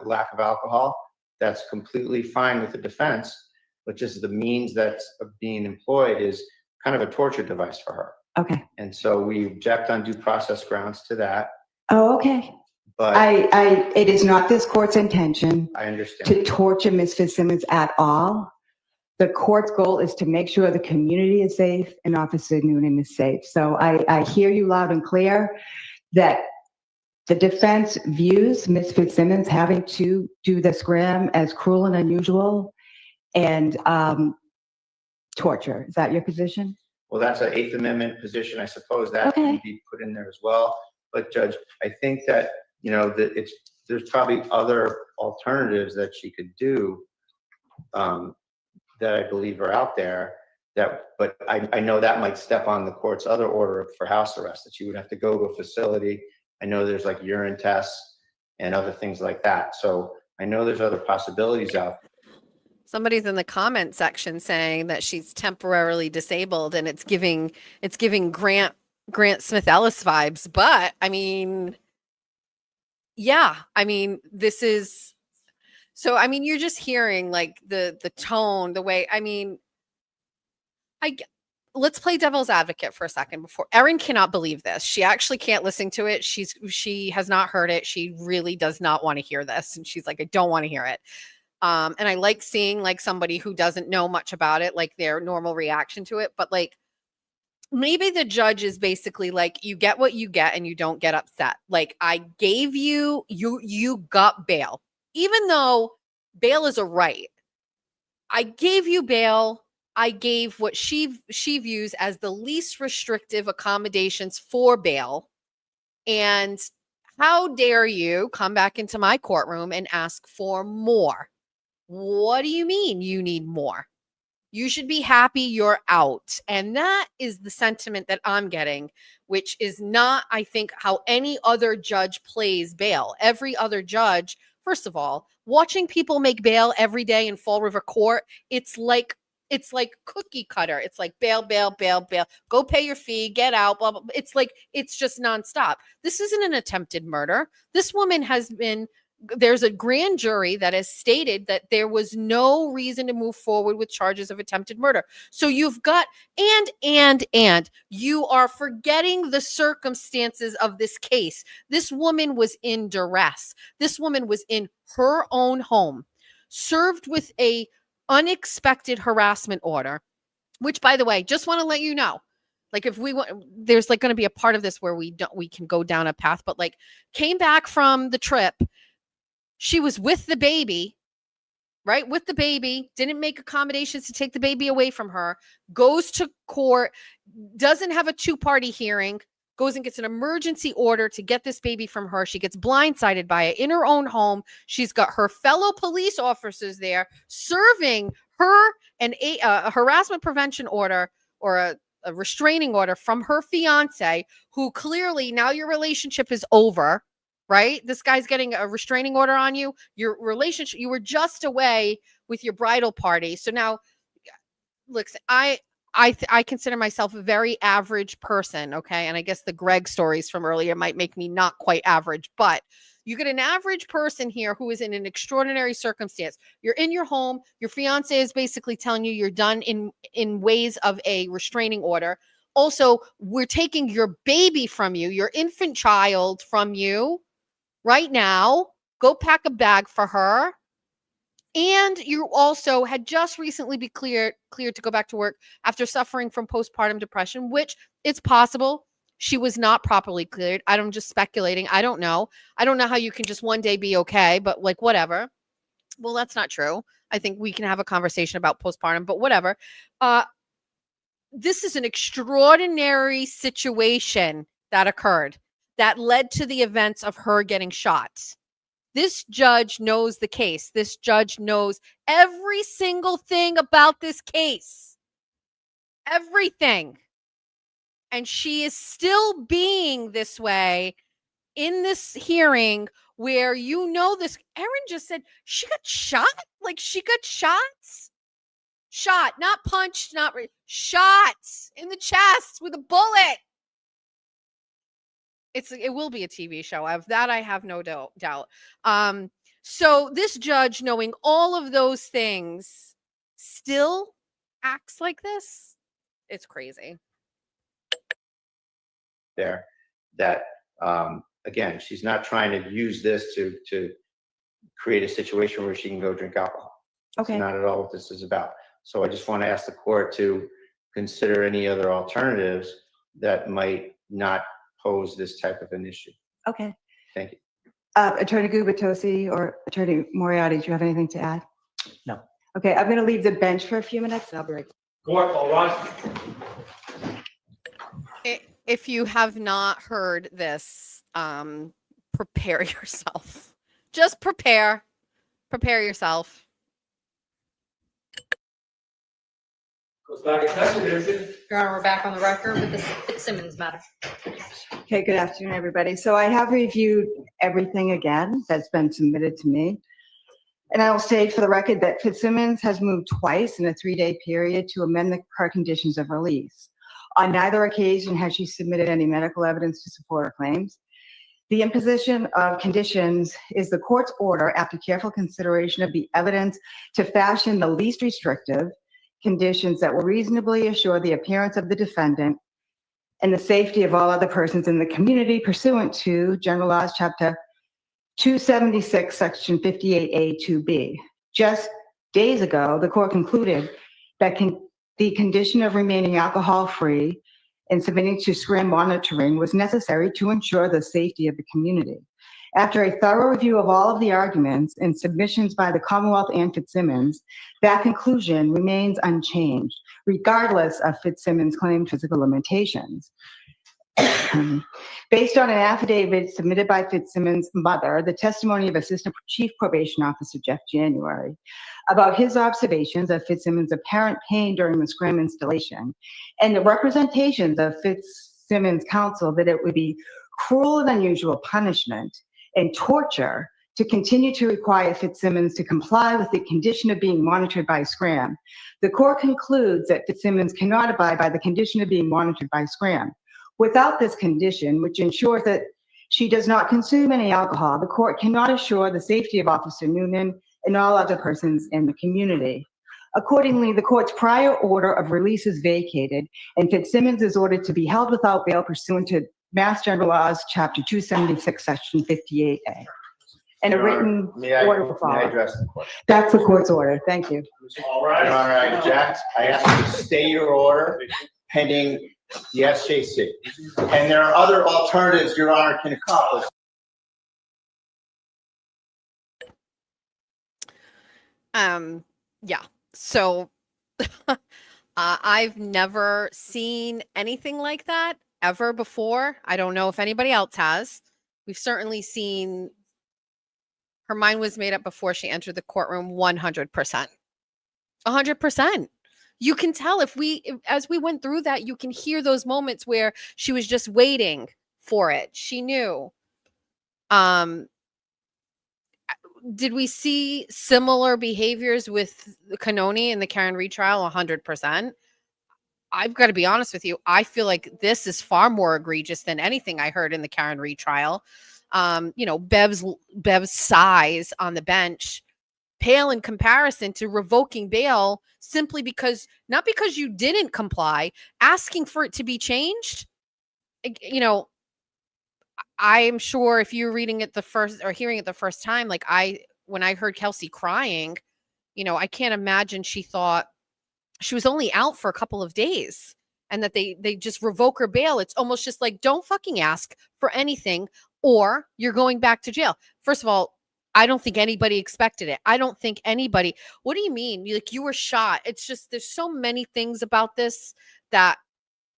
lack of alcohol, that's completely fine with the defense, but just the means that's being employed is kind of a torture device for her. Okay. And so we object on due process grounds to that, Oh, okay. but It is not this court's intention I understand. to torture Ms. Fitzsimmons at all. The court's goal is to make sure the community is safe and Officer Noonan is safe. So I hear you loud and clear that the defense views Ms. Fitzsimmons having to do the scram as cruel and unusual and torture. Is that your position? Well, that's an Eighth Amendment position. I suppose that Okay. can be put in there as well. But Judge, I think that, that there's probably other alternatives that she could do that I believe are out there but I know that might step on the court's other order for house arrest, that you would have to go to a facility. I know there's like urine tests and other things like that. So I know there's other possibilities out there. Somebody's in the comment section saying that she's temporarily disabled, and it's giving Grant Smith Ellis vibes. But I mean, yeah, I mean, this is so. I mean, you're just hearing like the tone, the way. I mean, let's play devil's advocate for a second. Before Erin cannot believe this. She actually can't listen to it. She has not heard it. She really does not want to hear this, and she's like, I don't want to hear it. And I like seeing like somebody who doesn't know much about it, like their normal reaction to it. But like maybe the judge is basically like, you get what you get and you don't get upset. Like I gave you got bail, even though bail is a right. I gave you bail. I gave what she views as the least restrictive accommodations for bail. And how dare you come back into my courtroom and ask for more? What do you mean you need more? You should be happy you're out. And that is the sentiment that I'm getting, which is not, I think, how any other judge plays bail. Every other judge, first of all, watching people make bail every day in Fall River Court, it's like cookie cutter. It's like bail, bail, bail, bail. Go pay your fee, get out, blah, blah, blah. It's like, it's just nonstop. This isn't an attempted murder. This woman there's a grand jury that has stated that there was no reason to move forward with charges of attempted murder. So you've got, and you are forgetting the circumstances of this case. This woman was in duress. This woman was in her own home, served with a unexpected harassment order, which, by the way, just want to let you know, like if we want, there's like going to be a part of this where we can go down a path, but like came back from the trip. She was with the baby, right? With the baby, didn't make accommodations to take the baby away from her, goes to court, doesn't have a two-party hearing, goes and gets an emergency order to get this baby from her. She gets blindsided by it in her own home. She's got her fellow police officers there serving her a harassment prevention order or a restraining order from her fiance, who clearly now your relationship is over. Right? This guy's getting a restraining order on you. Your relationship, you were just away with your bridal party. So now, look, I consider myself a very average person. Okay. And I guess the Greg stories from earlier might make me not quite average, but you get an average person here who is in an extraordinary circumstance. You're in your home. Your fiance is basically telling you you're done in ways of a restraining order. Also, we're taking your baby from you, your infant child from you. Right now, go pack a bag for her. And you also had just recently been cleared to go back to work after suffering from postpartum depression, which it's possible she was not properly cleared. I'm just speculating. I don't know. I don't know how you can just one day be okay, but like whatever. Well, that's not true. I think we can have a conversation about postpartum, but whatever. This is an extraordinary situation that occurred that led to the events of her getting shot. This judge knows the case. This judge knows every single thing about this case. Everything. And she is still being this way in this hearing where this. Erin just said she got shot. Like she got shots. Shot, not punched, not shot in the chest with a bullet. It will be a TV show. Of that, I have no doubt. So this judge, knowing all of those things, still acts like this. It's crazy. There, that again, she's not trying to use this to create a situation where she can go drink alcohol. Okay. It's not at all what this is about. So I just want to ask the court to consider any other alternatives that might not pose this type of an issue. Okay. Thank you. Attorney Gubitosi or Attorney Moriarty, do you have anything to add? No. Okay, I'm going to leave the bench for a few minutes and I'll be right back. Court, all right. If you have not heard this, prepare yourself. Just prepare yourself. Your Honor, we're back on the record with the FItzsimmons matter. Okay, good afternoon, everybody. So I have reviewed everything again that's been submitted to me. And I will state for the record that FItzsimmons has moved twice in a 3-day period to amend her conditions of release. On neither occasion has she submitted any medical evidence to support her claims. The imposition of conditions is the court's order after careful consideration of the evidence to fashion the least restrictive conditions that will reasonably assure the appearance of the defendant and the safety of all other persons in the community pursuant to General Laws, Chapter 276, Section 58A2B. Just days ago, the court concluded that the condition of remaining alcohol-free and submitting to SCRAM monitoring was necessary to ensure the safety of the community. After a thorough review of all of the arguments and submissions by the Commonwealth and FItzsimmons, that conclusion remains unchanged, regardless of FItzsimmons' claimed physical limitations. Based on an affidavit submitted by FItzsimmons' mother, the testimony of Assistant Chief Probation Officer Jeff January about his observations of FItzsimmons' apparent pain during the SCRAM installation, and the representations of FItzsimmons' counsel that it would be cruel and unusual punishment and torture to continue to require FItzsimmons to comply with the condition of being monitored by SCRAM, the court concludes that FItzsimmons cannot abide by the condition of being monitored by SCRAM. Without this condition, which ensures that she does not consume any alcohol, the court cannot assure the safety of Officer Noonan and all other persons in the community. Accordingly, the court's prior order of release is vacated, and FItzsimmons is ordered to be held without bail pursuant to Mass General Laws, Chapter 276, Section 58A. And a Your Honor, written may I order will follow. address the question? That's the court's order. Thank you. All Your right. Honor, I object. I ask you to stay your order pending the SJC. And there are other alternatives Your Honor can accomplish. Yeah. So I've never seen anything like that ever before. I don't know if anybody else has. We've certainly seen her mind was made up before she entered the courtroom 100%. 100%. You can tell as we went through that, you can hear those moments where she was just waiting for it. She knew. Did we see similar behaviors with Cannoni in the Karen Reed trial? 100%. I've got to be honest with you. I feel like this is far more egregious than anything I heard in the Karen Reed trial. Bev's size on the bench pale in comparison to revoking bail simply because, not because you didn't comply, asking for it to be changed. I'm sure if you're reading it the first or hearing it the first time, like when I heard Kelsey crying, I can't imagine she thought she was only out for a couple of days and that they just revoke her bail. It's almost just like, don't fucking ask for anything or you're going back to jail. First of all, I don't think anybody expected it. I don't think anybody. What do you mean? You were shot. It's just, there's so many things about this that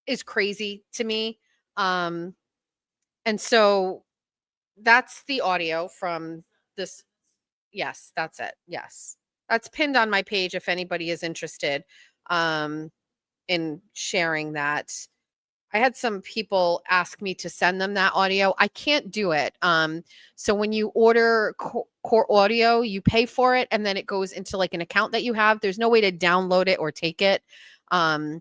is crazy to me. And so that's the audio from this. Yes, that's it. Yes. That's pinned on my page if anybody is interested in sharing that. I had some people ask me to send them that audio. I can't do it. So when you order Core Audio, you pay for it and then it goes into like an account that you have. There's no way to download it or take it. And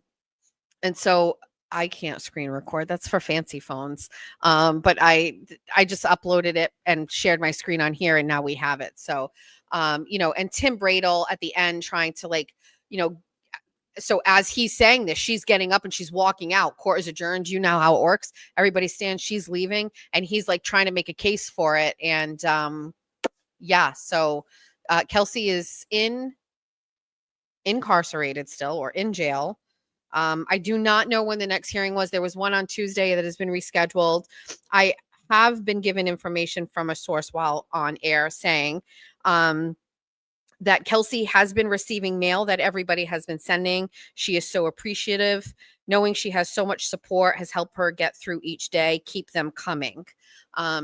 so I can't screen record. That's for fancy phones. But I just uploaded it and shared my screen on here and now we have it. So, and Tim Bradle at the end trying to so as he's saying this, she's getting up and she's walking out. Court is adjourned. You know how it works. Everybody stands, she's leaving and he's like trying to make a case for it. And so Kelsey is incarcerated still or in jail. I do not know when the next hearing was. There was one on Tuesday that has been rescheduled. I have been given information from a source while on air saying that Kelsey has been receiving mail that everybody has been sending. She is so appreciative. Knowing she has so much support has helped her get through each day, keep them coming.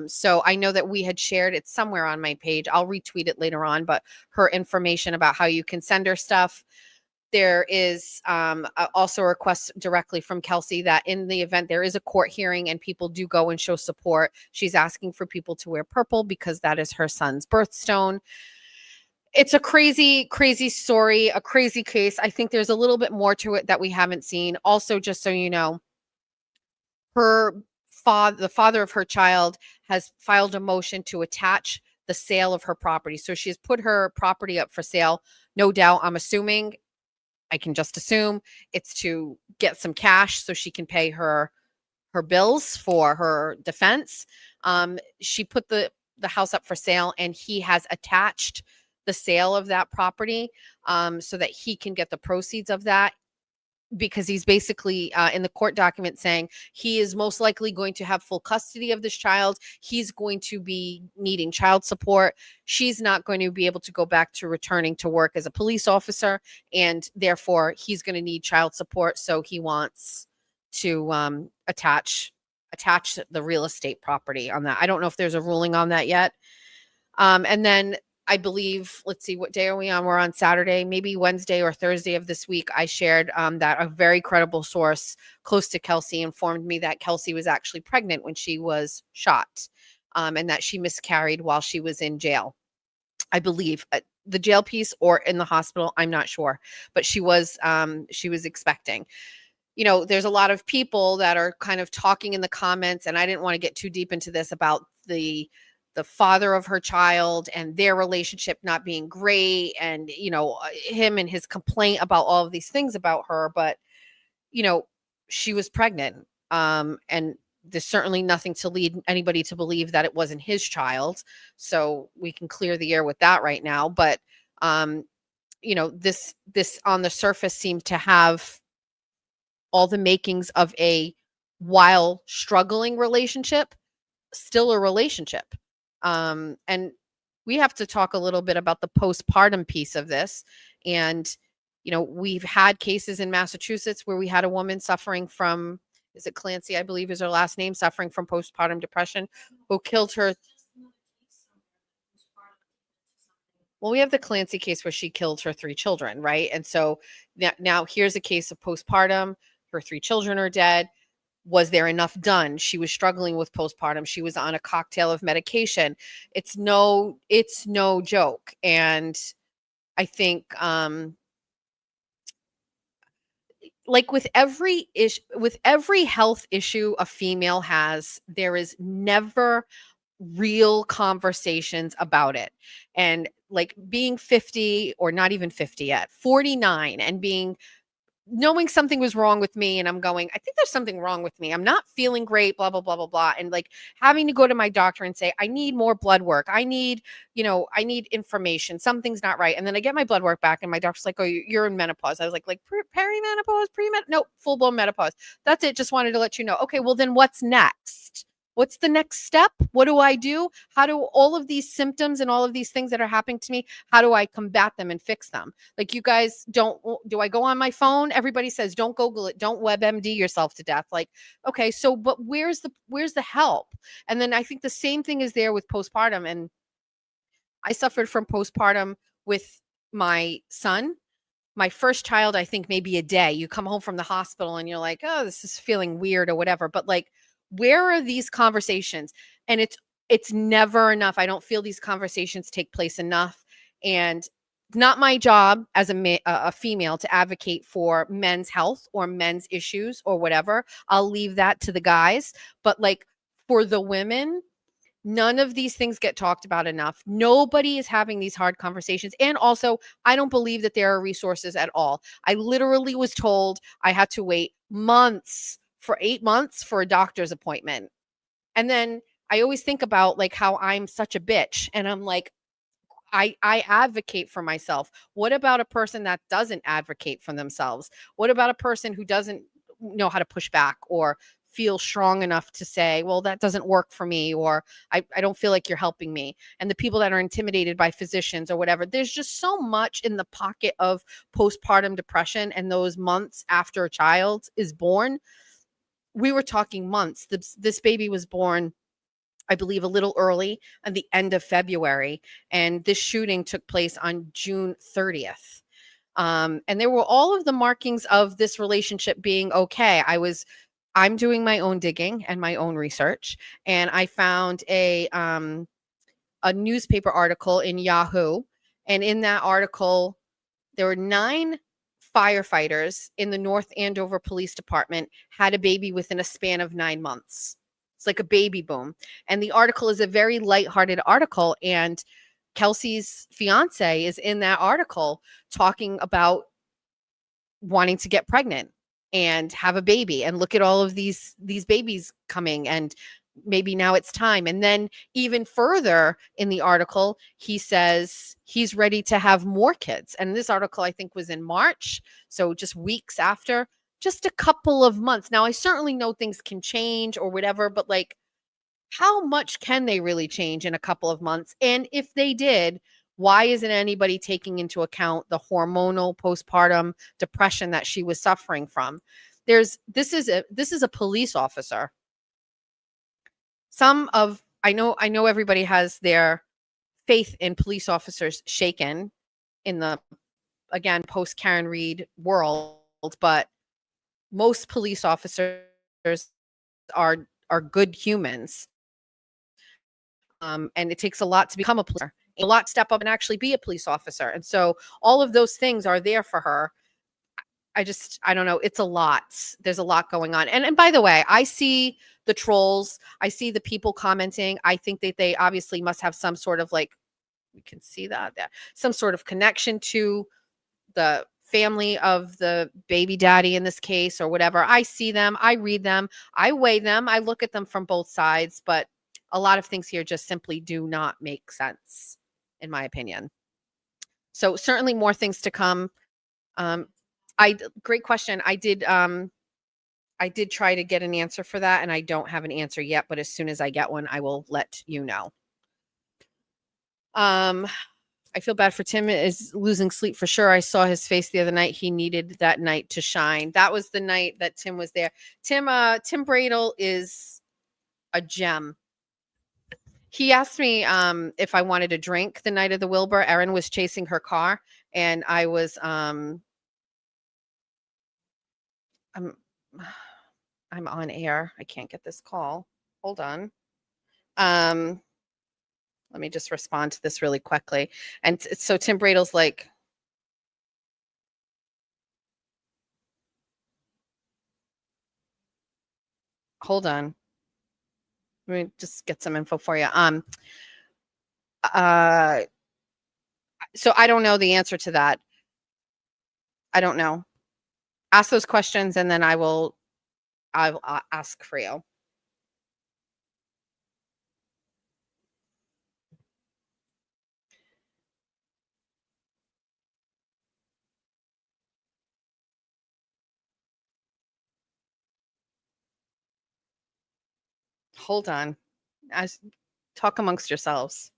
So I know that we had shared it somewhere on my page. I'll retweet it later on, but her information about how you can send her stuff. There is also a request directly from Kelsey that in the event there is a court hearing and people do go and show support, she's asking for people to wear purple because that is her son's birthstone. It's a crazy, crazy story, a crazy case. I think there's a little bit more to it that we haven't seen. Also, just so you know, her the father of her child has filed a motion to attach the sale of her property. So she has put her property up for sale. No doubt, I'm assuming, I can just assume it's to get some cash so she can pay her bills for her defense. She put the house up for sale, and he has attached the sale of that property so that he can get the proceeds of that, because he's basically in the court document saying he is most likely going to have full custody of this child. He's going to be needing child support. She's not going to be able to go back to returning to work as a police officer, and therefore he's going to need child support. So he wants to attach the real estate property on that. I don't know if there's a ruling on that yet. And then I believe, let's see, what day are we on? We're on Saturday, maybe Wednesday or Thursday of this week. I shared that a very credible source close to Kelsey informed me that Kelsey was actually pregnant when she was shot, and that she miscarried while she was in jail. I believe the jail piece or in the hospital, I'm not sure, but she was expecting. You know, there's a lot of people that are kind of talking in the comments, and I didn't want to get too deep into this, about the father of her child and their relationship not being great, and, you know, him and his complaint about all of these things about her. But, you know, she was pregnant. And there's certainly nothing to lead anybody to believe that it wasn't his child. So we can clear the air with that right now. But, you know, this on the surface seemed to have all the makings of a, while struggling relationship, still a relationship. And we have to talk a little bit about the postpartum piece of this. And, you know, we've had cases in Massachusetts where we had a woman suffering from, is it Clancy, I believe is her last name, suffering from postpartum depression, who killed her. Well, we have the Clancy case where she killed her 3 children, right? And so now here's a case of postpartum. Her 3 children are dead. Was there enough done? She was struggling with postpartum. She was on a cocktail of medication. It's no joke. And I think, like with every health issue a female has, there is never real conversations about it. And like being 50, or not even 50 yet, 49, and knowing something was wrong with me, and I'm going, I think there's something wrong with me. I'm not feeling great, blah, blah, blah, blah, blah. And like having to go to my doctor and say, I need more blood work. I need information. Something's not right. And then I get my blood work back, and my doctor's like, oh, you're in menopause. I was like perimenopause, no, full blown menopause. That's it. Just wanted to let you know. Okay, well then what's next? What's the next step? What do I do? How do all of these symptoms and all of these things that are happening to me, how do I combat them and fix them? Like, you guys do I go on my phone? Everybody says, don't Google it. Don't WebMD yourself to death. Like, okay, so, but where's the help? And then I think the same thing is there with postpartum. And I suffered from postpartum with my son. My first child, I think maybe a day. You come home from the hospital and you're like, oh, this is feeling weird or whatever. But like, where are these conversations? And it's never enough. I don't feel these conversations take place enough. And not my job as a female to advocate for men's health or men's issues or whatever. I'll leave that to the guys. But like for the women, none of these things get talked about enough. Nobody is having these hard conversations. And also, I don't believe that there are resources at all. I literally was told I had to wait for 8 months for a doctor's appointment. And then I always think about like how I'm such a bitch, and I'm like, I advocate for myself. What about a person that doesn't advocate for themselves? What about a person who doesn't know how to push back or feel strong enough to say, well, that doesn't work for me, or I don't feel like you're helping me? And the people that are intimidated by physicians or whatever, there's just so much in the pocket of postpartum depression and those months after a child is born. We were talking months. This baby was born, I believe, a little early at the end of February. And this shooting took place on June 30th. And there were all of the markings of this relationship being okay. I'm doing my own digging and my own research. And I found a newspaper article in Yahoo. And in that article, there were 9 firefighters in the North Andover Police Department had a baby within a span of 9 months. It's like a baby boom. And the article is a very lighthearted article. And Kelsey's fiance is in that article talking about wanting to get pregnant and have a baby and look at all of these babies coming, and maybe now it's time. And then even further in the article, he says he's ready to have more kids. And this article, I think, was in March. So just weeks after, just a couple of months. Now, I certainly know things can change or whatever, but like, how much can they really change in a couple of months? And if they did, why isn't anybody taking into account the hormonal postpartum depression that she was suffering from? This is a police officer. I know everybody has their faith in police officers shaken in the, again, post Karen Reed world, but most police officers are good humans. And it takes a lot to become a police officer, a lot to step up and actually be a police officer. And so all of those things are there for her. I don't know. It's a lot. There's a lot going on. And by the way, I see the trolls. I see the people commenting. I think that they obviously must have some sort of, like, we can see that, some sort of connection to the family of the baby daddy in this case or whatever. I see them. I read them. I weigh them. I look at them from both sides. But a lot of things here just simply do not make sense, in my opinion. So certainly more things to come. Great question. I did try to get an answer for that, and I don't have an answer yet, but as soon as I get one, I will let you know. I feel bad for Tim is losing sleep for sure. I saw his face the other night. He needed that night to shine. That was the night that Tim was there. Tim Bradel is a gem. He asked me if I wanted a drink the night of the Wilbur. Erin was chasing her car, and I was I'm on air. I can't get this call. Hold on. Let me just respond to this really quickly. And so Tim Bradel's like, hold on. Let me just get some info for you. So I don't know the answer to that. I don't know. Ask those questions, and then I'll ask for you. Hold on. Talk amongst yourselves.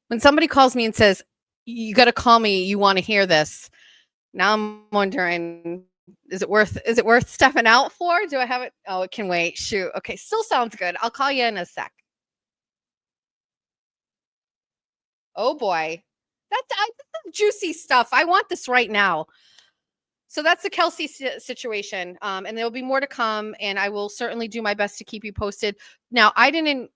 When somebody calls me and says, you got to call me, you want to hear this. Now I'm wondering, is it worth stepping out for? Do I have it? Oh, it can wait. Shoot. Okay. Still sounds good. I'll call you in a sec. Oh boy. That's juicy stuff. I want this right now. So that's the Kelsey situation. And there'll be more to come, and I will certainly do my best to keep you posted. Now, I didn't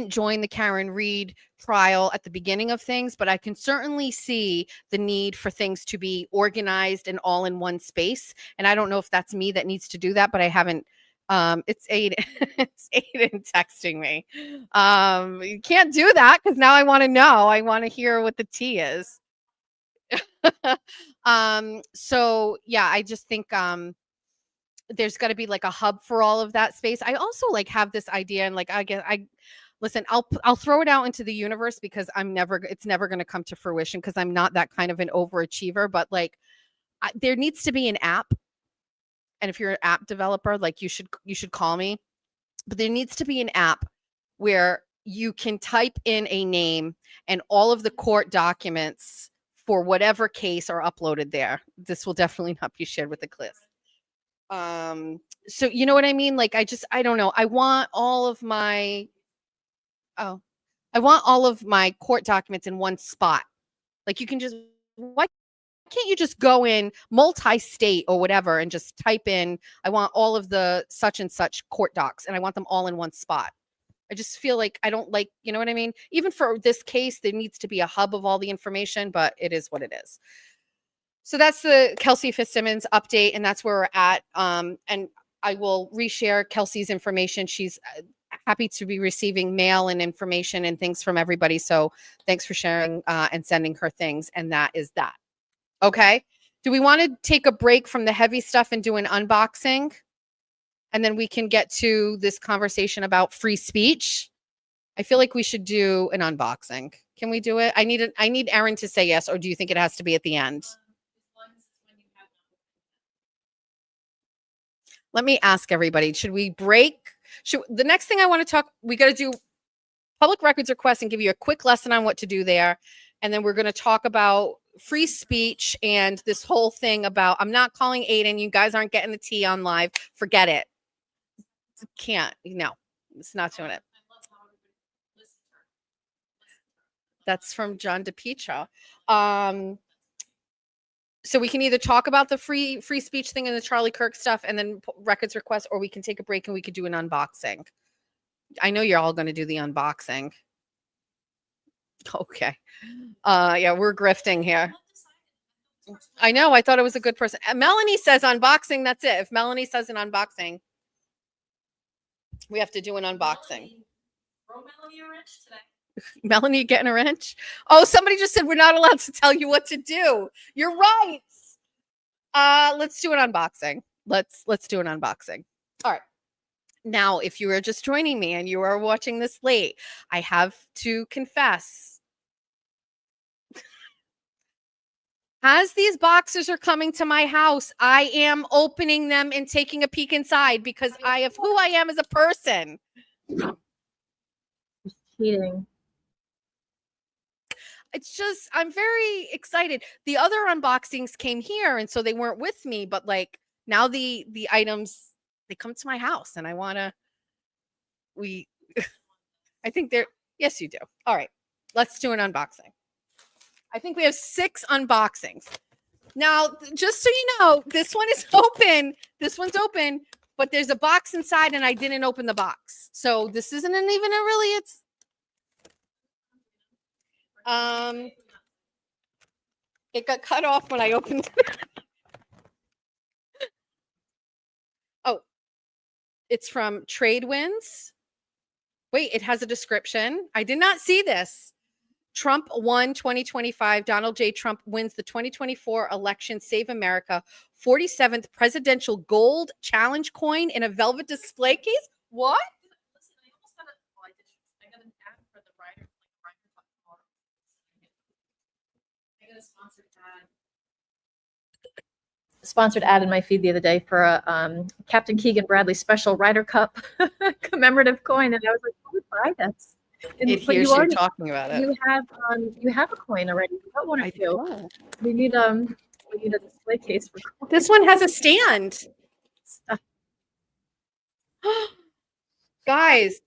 join the Karen Reed trial at the beginning of things, but I can certainly see the need for things to be organized and all in one space. And I don't know if that's me that needs to do that, but I haven't. It's Aiden. It's Aiden texting me. You can't do that because now I want to know. I want to hear what the tea is. So yeah, I just think there's got to be like a hub for all of that space. I also like have this idea, and like listen, I'll throw it out into the universe because it's never going to come to fruition because I'm not that kind of an overachiever, but like there needs to be an app. And if you're an app developer, like you should call me, but there needs to be an app where you can type in a name and all of the court documents for whatever case are uploaded there. This will definitely not be shared with the class. So you know what I mean? Like I don't know. I want all of my court documents in one spot. Like you can just wipe can't you just go in multi-state or whatever and just type in, I want all of the such and such court docs and I want them all in one spot. I just feel like I don't like, you know what I mean? Even for this case, there needs to be a hub of all the information, but it is what it is. So that's the Kelsey FItzsimmons update, and that's where we're at. And I will reshare Kelsey's information. She's happy to be receiving mail and information and things from everybody. So thanks for sharing and sending her things. And that is that. Okay. Do we want to take a break from the heavy stuff and do an unboxing? And then we can get to this conversation about free speech. I feel like we should do an unboxing. Can we do it? I need Erin to say yes, or do you think it has to be at the end? Let me ask everybody, should we break? The next thing I want to talk, we got to do public records requests and give you a quick lesson on what to do there. And then we're going to talk about free speech and this whole thing about, I'm not calling Aiden. You guys aren't getting the tea on live. Forget it. Can't. No, it's not doing it. That's from John DePietro. So we can either talk about the free speech thing and the Charlie Kirk stuff and then records requests, or we can take a break and we could do an unboxing. I know you're all going to do the unboxing. Okay. Yeah, we're grifting here. I know. I thought it was a good person. Melanie says unboxing. That's it. If Melanie says an unboxing, we have to do an unboxing. Throw Melanie a wrench today. Melanie getting a wrench? Oh, somebody just said we're not allowed to tell you what to do. You're right. Let's do an unboxing. Let's do an unboxing. All right. Now, if you are just joining me and you are watching this late, I have to confess. As these boxes are coming to my house, I am opening them and taking a peek inside because I have who I am as a person. Cheating. It's just, I'm very excited. The other unboxings came here, and so they weren't with me, but like now the items, they come to my house and I want to, I think they're, yes, you do. All right, let's do an unboxing. I think we have 6 unboxings. Now, just so you know, this one is open. This one's open, but there's a box inside and I didn't open the box. So this isn't even a really, it's, it got cut off when I opened it. Oh, it's from Tradewinds. Wait, it has a description. I did not see this. Trump won 2025. Donald J. Trump wins the 2024 election. Save America. 47th presidential gold challenge coin in a velvet display case. What? Listen, I almost got I got an ad for the Ryder. I got a sponsored ad in my feed the other day for a Captain Keegan Bradley special Ryder Cup commemorative coin, and I was like, "Who would buy this?" And, It hears you talking about it. You have a coin already. You got one or two. We need a display case for coins. This one has a stand. Guys,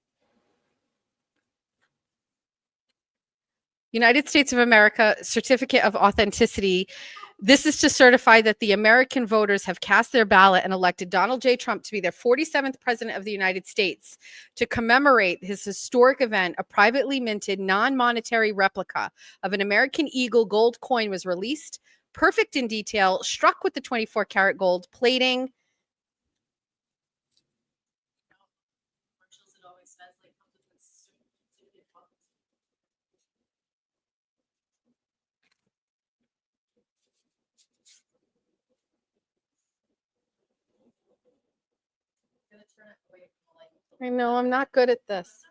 United States of America Certificate of Authenticity. This is to certify that the American voters have cast their ballot and elected Donald J. Trump to be their 47th president of the United States. To commemorate his historic event, a privately minted non-monetary replica of an American Eagle gold coin was released, perfect in detail, struck with the 24-karat gold plating. I know, I'm not good at this.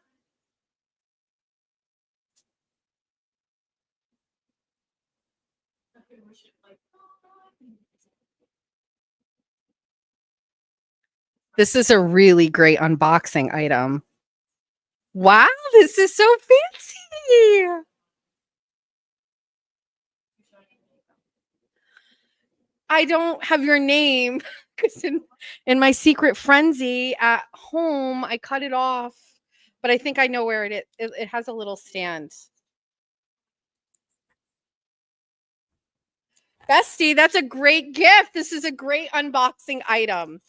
This is a really great unboxing item. Wow, this is so fancy. I don't have your name because in my secret frenzy at home, I cut it off, but I think I know where it is. It has a little stand. Bestie, that's a great gift. This is a great unboxing item.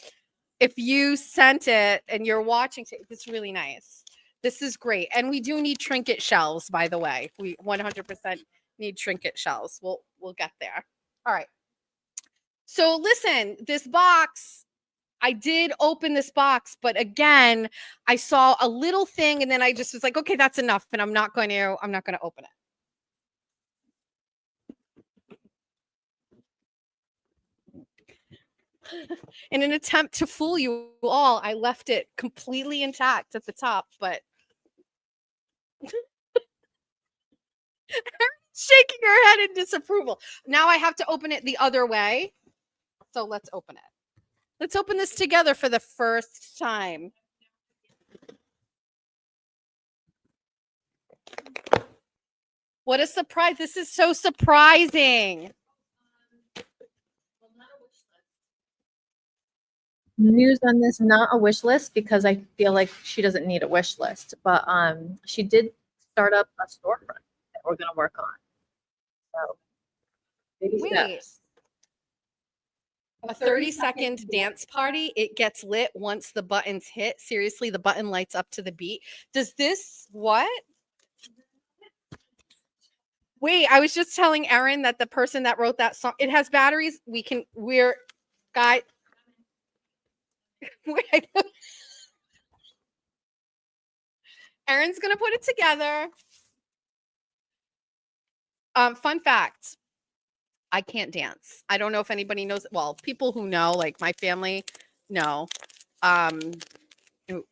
If you sent it and you're watching, it's really nice. This is great. And we do need trinket shells, by the way. We 100% need trinket shells. We'll get there. All right. So listen, this box, I did open this box, but again, I saw a little thing and then I just was like, okay, that's enough. And I'm not going to open it. In an attempt to fool you all, I left it completely intact at the top, but shaking her head in disapproval. Now I have to open it the other way. So let's open it. Let's open this together for the first time. What a surprise. This is so surprising. News on this, not a wish list, because I feel like she doesn't need a wish list, but she did start up a storefront that we're going to work on. So baby steps. A 30-second dance party. It gets lit once the buttons hit. Seriously, the button lights up to the beat. Does this what? Wait, I was just telling Erin that the person that wrote that song, it has batteries. We're guy. Wait. Erin's gonna put it together. Fun fact. I can't dance. I don't know if anybody knows. Well, people who know, like my family, know. Ooh.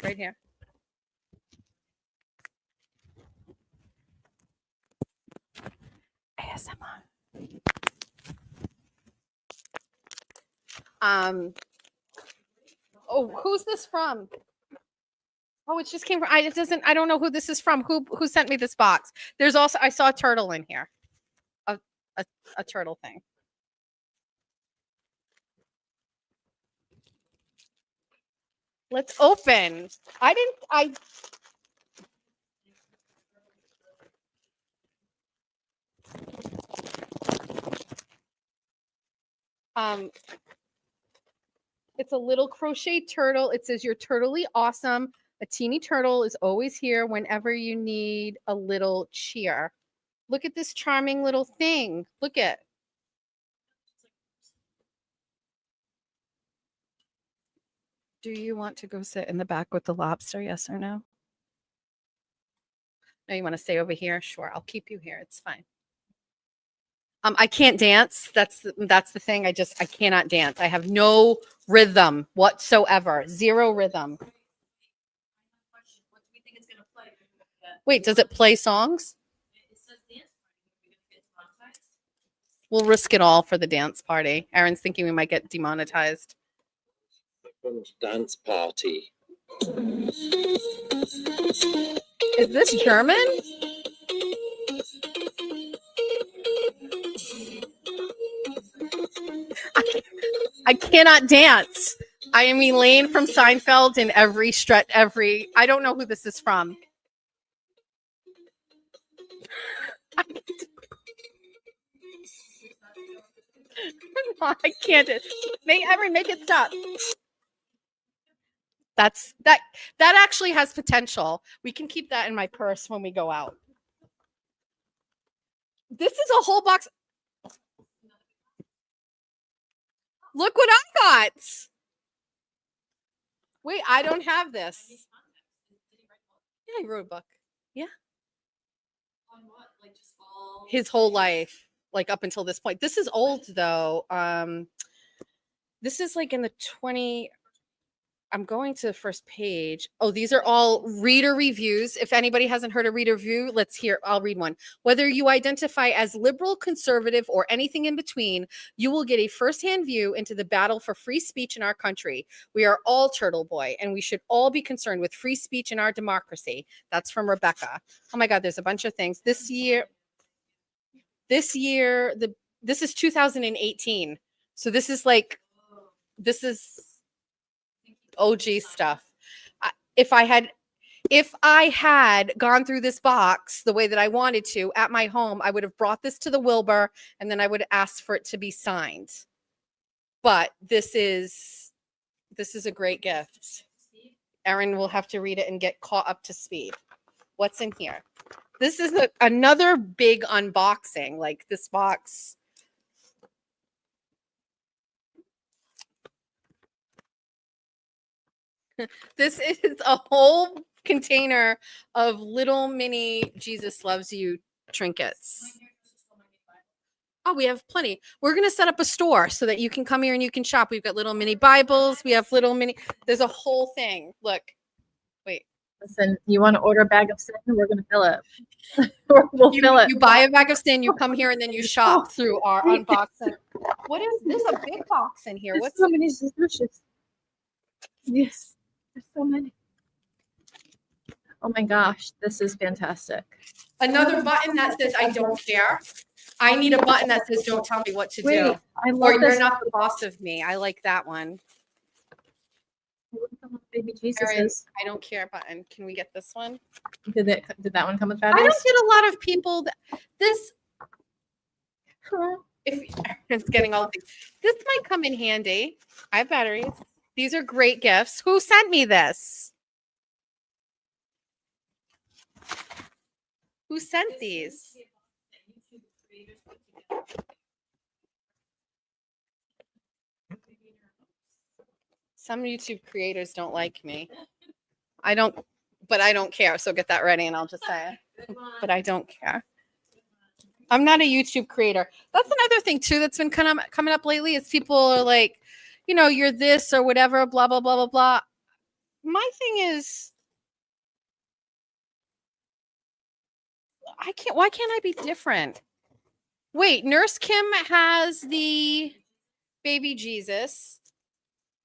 Right here. ASMR. Oh, who's this from? Oh, it just came from. I don't know who this is from. Who sent me this box? There's also, I saw a turtle in here. A turtle thing. Let's open. It's a little crochet turtle. It says, "You're turtly awesome. A teeny turtle is always here whenever you need a little cheer." Look at this charming little thing. Look at. Do you want to go sit in the back with the lobster? Yes or no? No, you want to stay over here? Sure, I'll keep you here. It's fine. I can't dance. That's the thing. I cannot dance. I have no rhythm whatsoever. Zero rhythm. Wait, does it play songs? We'll risk it all for the dance party. Erin's thinking we might get demonetized. Dance party. Is this German? I cannot dance. I am Elaine from Seinfeld in every I don't know who this is from. No, I can't. Erin, make it stop. That actually has potential. We can keep that in my purse when we go out. This is a whole box. Look what I got. Wait, I don't have this. Yeah, he wrote a book. Yeah. On what? Like just his whole life, like up until this point. This is old though. This is like in the 20. I'm going to the first page. Oh, these are all reader reviews. If anybody hasn't heard a reader review, I'll read one. Whether you identify as liberal, conservative, or anything in between, you will get a firsthand view into the battle for free speech in our country. We are all Turtle Boy, and we should all be concerned with free speech in our democracy. That's from Rebecca. Oh my God, there's a bunch of things. This year, this is 2018. So this is OG stuff. If If I had gone through this box the way that I wanted to at my home, I would have brought this to the Wilbur and then I would ask for it to be signed. But this is a great gift. Erin will have to read it and get caught up to speed. What's in here? This is another big unboxing. Like this box. This is a whole container of little mini Jesus Loves You trinkets. Oh, we have plenty. We're going to set up a store so that you can come here and you can shop. We've got little mini Bibles. We have little mini, there's a whole thing. Look, wait. Listen, you want to order a bag of sin? We're going to fill it. We'll fill it. You buy a bag of sin, you come here and then you shop through our unboxing. What is, there's a big box in here. What's so many suspicious? Yes, there's so many. Oh my gosh, this is fantastic. another button that says I don't care? I need a button that says don't tell me what to do. I Or love you're this. not the boss of me. I like that one. Baby Jesus Erin, is. I don't care button. Can we get this one? Did that one come with I batteries? don't get a lot of people that this if it's getting all things. This might come in handy. I have batteries. These are great gifts. Who sent me this? Who sent these? Some YouTube creators don't like me. I don't, but I don't care. So get that ready and I'll just say it. But I don't care. I'm not a YouTube creator. That's another thing too that's been kind of coming up lately is people are like, you know, you're this or whatever, blah, blah, blah, blah, blah. My thing is, why can't I be different? Wait, Nurse Kim has the baby Jesus.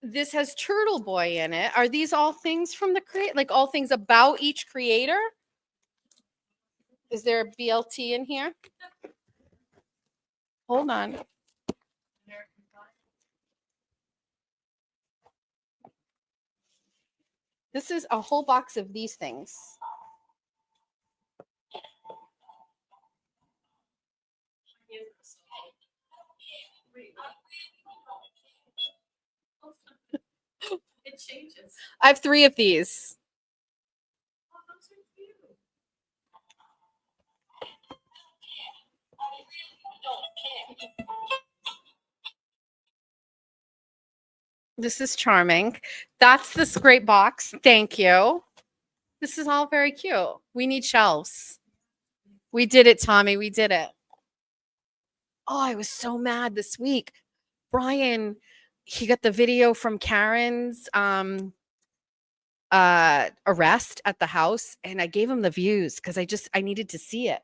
This has Turtle Boy in it. Are these all things from the create? Like all things about each creator? Is there a BLT in here? Hold on. This is a whole box of these things. It changes. I have 3 of these. This is charming. That's this great box. Thank you. This is all very cute. We need shelves. We did it, Tommy. We did it. Oh, I was so mad this week. Brian, he got the video from Karen's arrest at the house, and I gave him the views because I needed to see it.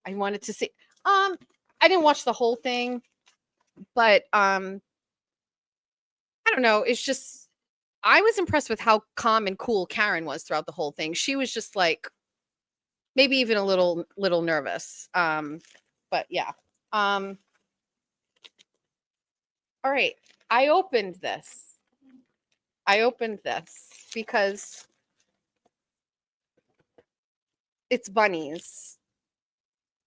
I wanted to see. I didn't watch the whole thing, but I don't know. It's just I was impressed with how calm and cool Karen was throughout the whole thing. She was just like maybe even a little nervous. But yeah. All right. I opened this because it's bunnies.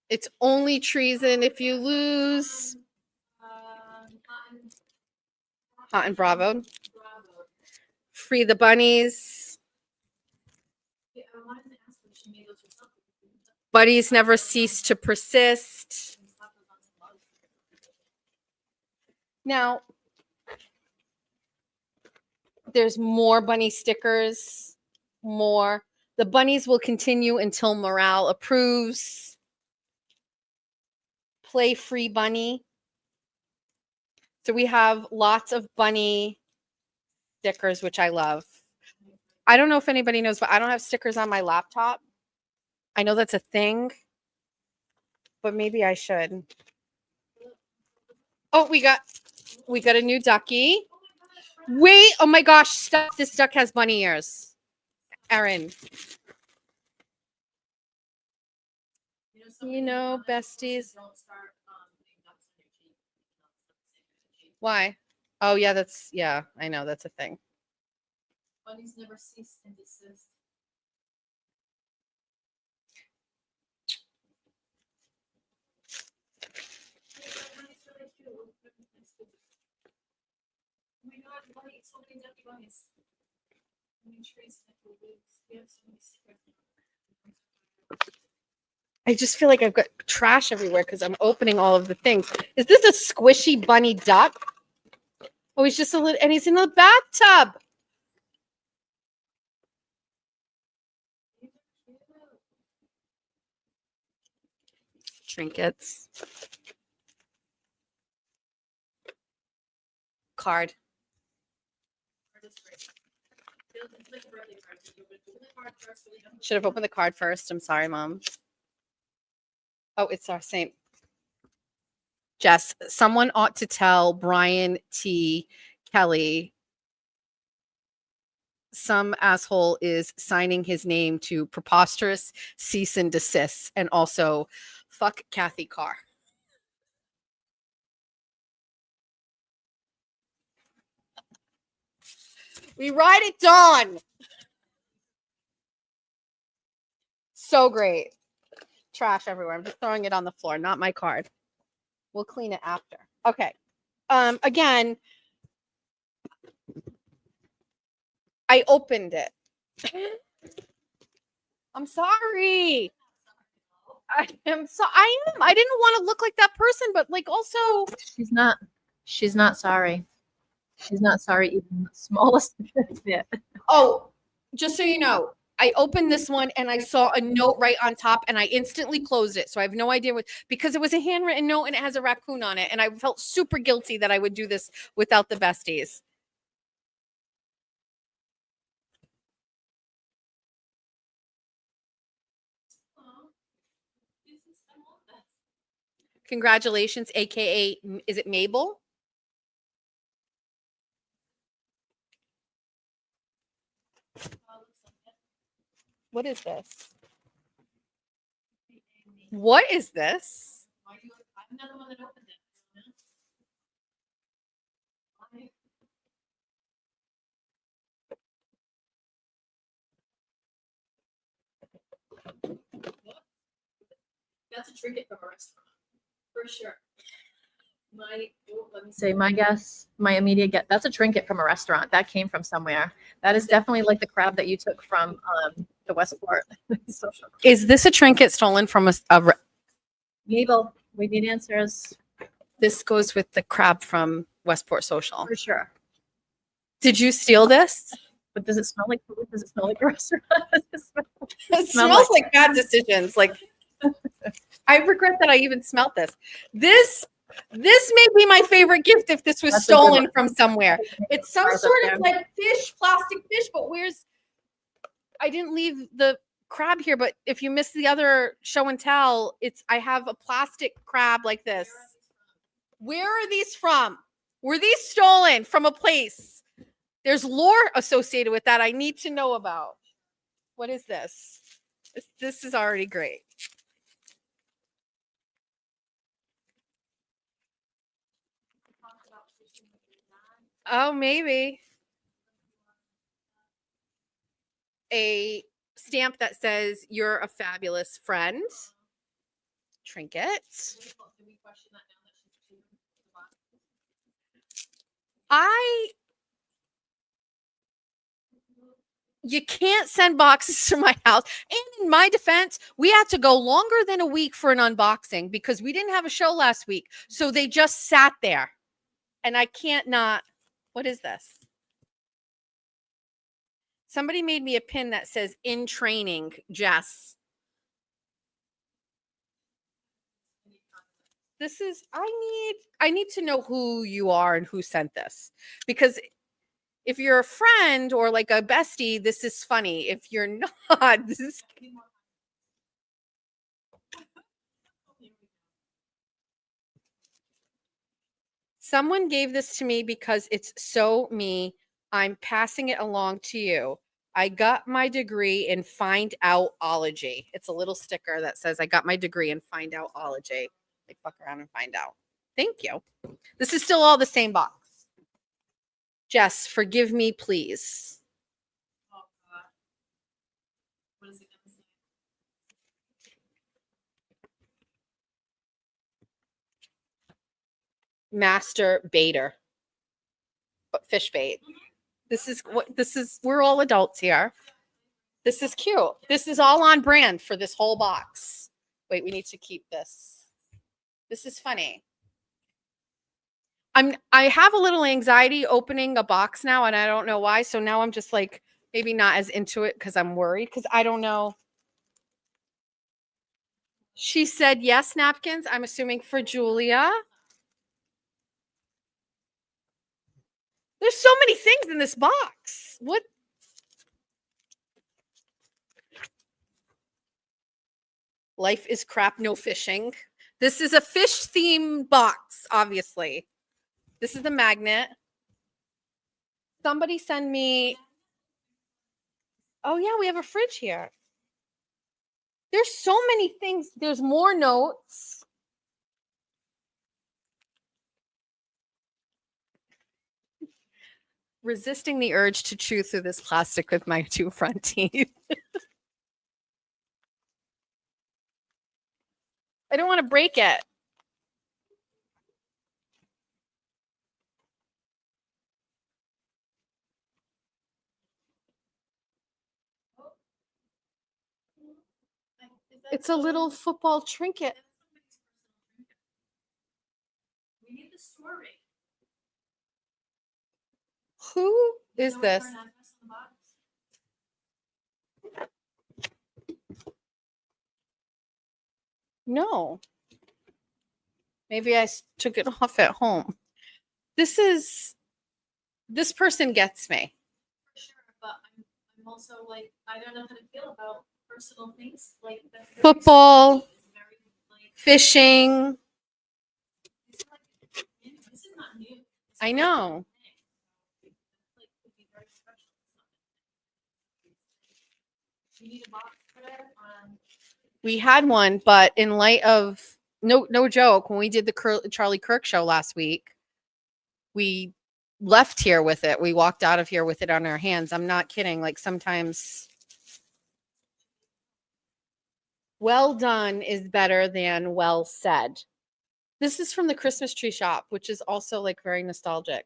It's only treason if you lose. Hot and Bravo. Free the bunnies. Buddies never cease to persist. Now, there's more bunny stickers. More. The bunnies will continue until morale approves. Play free bunny. So we have lots of bunny stickers, which I love. I don't know if anybody knows, but I don't have stickers on my laptop. I know that's a thing, but maybe I should. Oh, we got a new ducky. Wait, oh my gosh, stop. This duck has bunny ears. Erin. You know, besties. Why? Oh yeah, I know that's a thing. Bunnies never cease and desist. I just feel like I've got trash everywhere because I'm opening all of the things. Is this a squishy bunny duck? Oh, he's just a little, and he's in the bathtub. Trinkets. Card. Should have opened the card first. I'm sorry, Mom. Oh, it's our same. Jess, someone ought to tell Brian T. Kelly some asshole is signing his name to preposterous cease and desist, and also fuck Kathy Carr. We ride at dawn. So great. Trash everywhere. I'm just throwing it on the floor, not my card. We'll clean it after. Okay. Again, I opened it. I'm sorry. I am. I didn't want to look like that person, but like also She's not sorry. She's not sorry even the smallest bit. Oh, just so you know, I opened this one and I saw a note right on top and I instantly closed it. So I have no idea what, because it was a handwritten note and it has a raccoon on it. And I felt super guilty that I would do this without the besties. Congratulations, AKA, is it Mabel? What is this? What is this? I'm not the one that opened it. That's a trinket from a restaurant, for sure. Let me Say my guess, my immediate guess. That's a trinket from a restaurant. That came from somewhere. That is definitely like the crab that you took from the Westport social. Is this a trinket stolen from a Mabel, we need answers This goes with the crab from Westport Social. for sure. Did you steal this? But does it smell like food? Does it smell like a restaurant? Does it smell- It smell smells like bad decisions. Like, I regret that I even smelt this. This may be my favorite gift if this was That's a good stolen one. from somewhere. It's some Ours up sort there. of like fish, plastic fish, but where's, I didn't leave the crab here, but if you missed the other show and tell, I have a plastic crab like this. Where are these from? Were these stolen from a place? There's lore associated with that I need to know about. What is this? This is already great. Oh, maybe. A stamp that says, "You're a fabulous friend." Trinket. You can't send boxes to my house. And in my defense, we had to go longer than a week for an unboxing because we didn't have a show last week. So they just sat there. And I can't not. What is this? Somebody made me a pin that says "In training, Jess." This is, I need to know who you are and who sent this, because if you're a friend or like a bestie, this is funny. If you're not, this is... Someone gave this to me because it's so me. I'm passing it along to you. I got my degree in find outology. It's a little sticker that says I got my degree in find outology. Like, fuck around and find out. Thank you. This is still all the same box. Jess, forgive me, please. Oh, God. What is it going to say? Master baiter. But fish bait. We're all adults here. This is cute. This is all on brand for this whole box. Wait, we need to keep this. This is funny. I have a little anxiety opening a box now, and I don't know why. So now I'm just like maybe not as into it because I'm worried because I don't know. She said yes, napkins. I'm assuming for Julia. There's so many things in this box. What? Life is crap, no fishing. This is a fish theme box, obviously. This is the magnet. Somebody send me. Oh, yeah, we have a fridge here. There's so many things. There's more notes. Resisting the urge to chew through this plastic with my two front teeth. I don't want to break it. It's a little football trinket. We need the story. Who is this? No. Maybe I took it off at home. This person gets me. For sure, but I'm also like, I don't know how to feel about personal things like that. Football, fishing. This is not new. I know. You need a box for that? We had one, but in light of no joke, when we did the Charlie Kirk show last week, we left here with it. We walked out of here with it on our hands. I'm not kidding. Like sometimes well done is better than well said. This is from the Christmas tree shop, which is also like very nostalgic.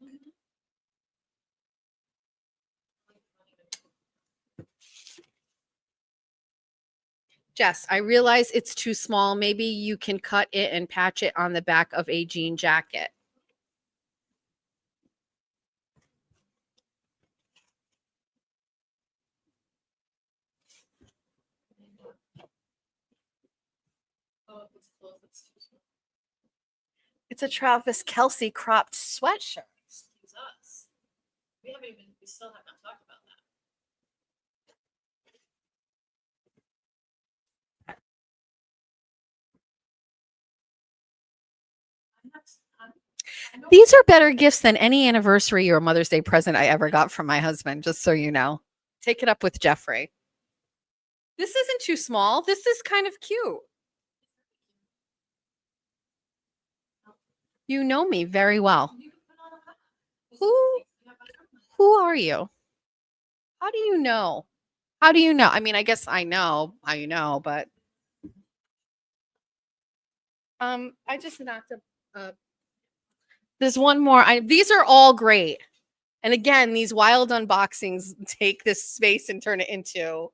Jess, I realize it's too small. Maybe you can cut it and patch it on the back of a jean jacket. It's a Travis Kelsey cropped sweatshirt. Excuse us. We still have not talked about that. These are better gifts than any anniversary or Mother's Day present I ever got from my husband, just so you know. Take it up with Jeffrey. This isn't too small. This is kind of cute. You know me very well. Who are you? How do you know? How do you know? I mean, I guess I know, but I just knocked up. There's one more. These are all great. And again, these wild unboxings take this space and turn it into.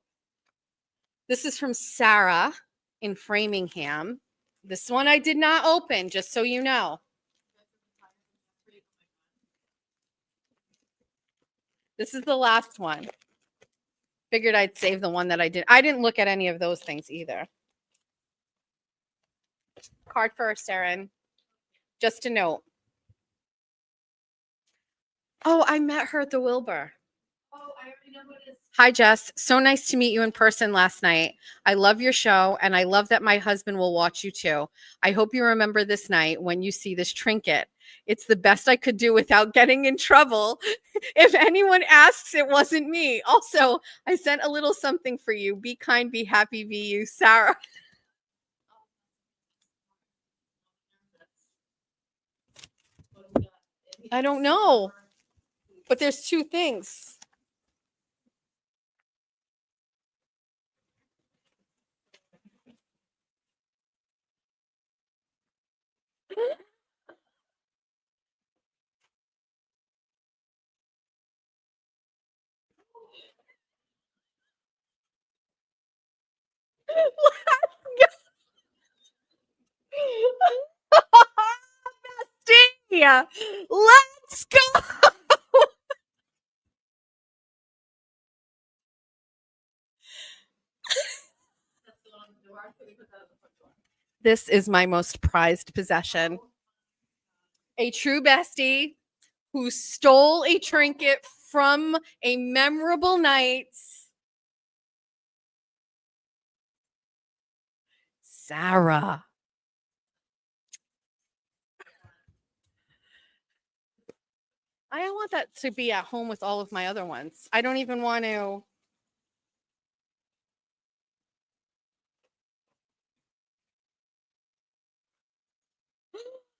This is from Sarah in Framingham. This one I did not open, just so you know. This is the last one. Figured I'd save the one that I did. I didn't look at any of those things either. Card first, Erin. Just a note. Oh, I met her at the Wilbur. Oh, I already know who it is. Hi, Jess. So nice to meet you in person last night. I love your show, and I love that my husband will watch you too. I hope you remember this night when you see this trinket. It's the best I could do without getting in trouble. If anyone asks, it wasn't me. Also, I sent a little something for you. Be kind, be happy, be you, Sarah. I don't know, but there's two things. Silvia. Let's go. This is my most prized possession. A true bestie who stole a trinket from a memorable night. Sarah. I want that to be at home with all of my other ones. I don't even want to.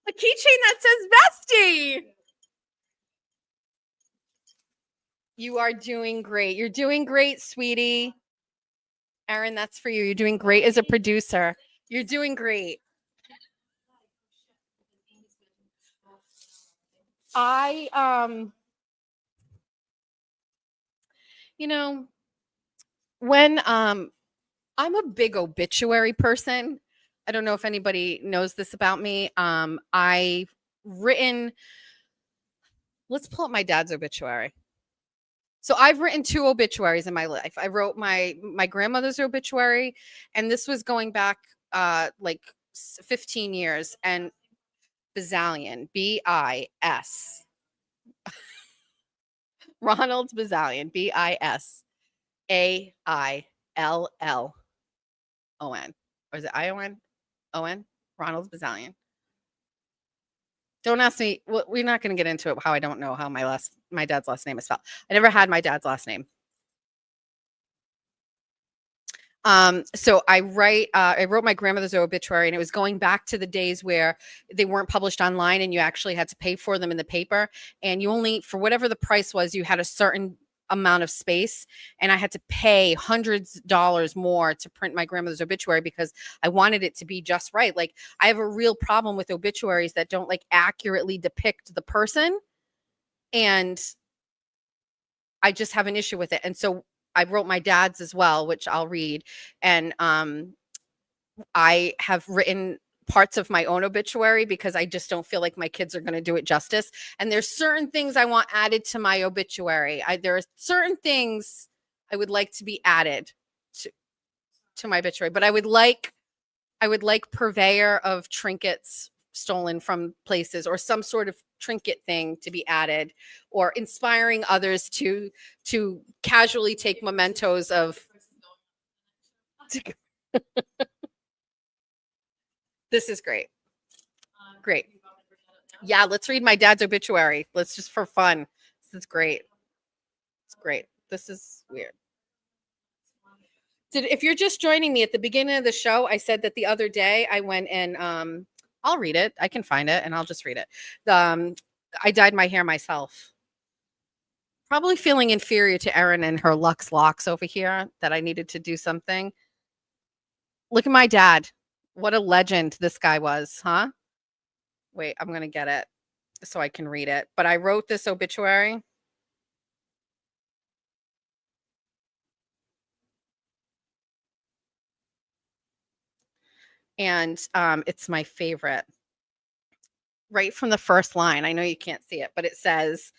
A keychain that says bestie. You are doing great. You're doing great, sweetie. Erin, that's for you. You're doing great as a producer. You're doing great. You know, when I'm a big obituary person. I don't know if anybody knows this about me. I've written, let's pull up my dad's obituary. So I've written 2 obituaries in my life. I wrote my grandmother's obituary, and this was going back like 15 years. And Bazallion, B-I-S. Ronald Bazallion, B-I-S-A-I-L-L-O-N. Or is it I-O-N? O-N? Ronald Bazallion. Don't ask me. Well, we're not going to get into it, how I don't know how my dad's last name is spelled. I never had my dad's last name. So I wrote my grandmother's obituary, and it was going back to the days where they weren't published online and you actually had to pay for them in the paper. And you only, for whatever the price was, you had a certain amount of space, and I had to pay hundreds of dollars more to print my grandmother's obituary because I wanted it to be just right. Like, I have a real problem with obituaries that don't like accurately depict the person, and I just have an issue with it. And so I wrote my dad's as well, which I'll read. And I have written parts of my own obituary because I just don't feel like my kids are going to do it justice. And there's certain things I want added to my obituary. There are certain things I would like to be added to my obituary, but I would like purveyor of trinkets stolen from places, or some sort of trinket thing to be added, or inspiring others to casually take mementos of. This is great. Great. Yeah, let's read my dad's obituary. Let's just for fun. This is great. It's great. This is weird. If you're just joining me at the beginning of the show, I said that the other day I went and I'll read it. I can find it and I'll just read it. I dyed my hair myself. Probably feeling inferior to Erin and her Lux locks over here, that I needed to do something. Look at my dad. What a legend this guy was, huh? Wait, I'm going to get it so I can read it. But I wrote this obituary. And it's my favorite. Right from the first line. I know you can't see it, but it says,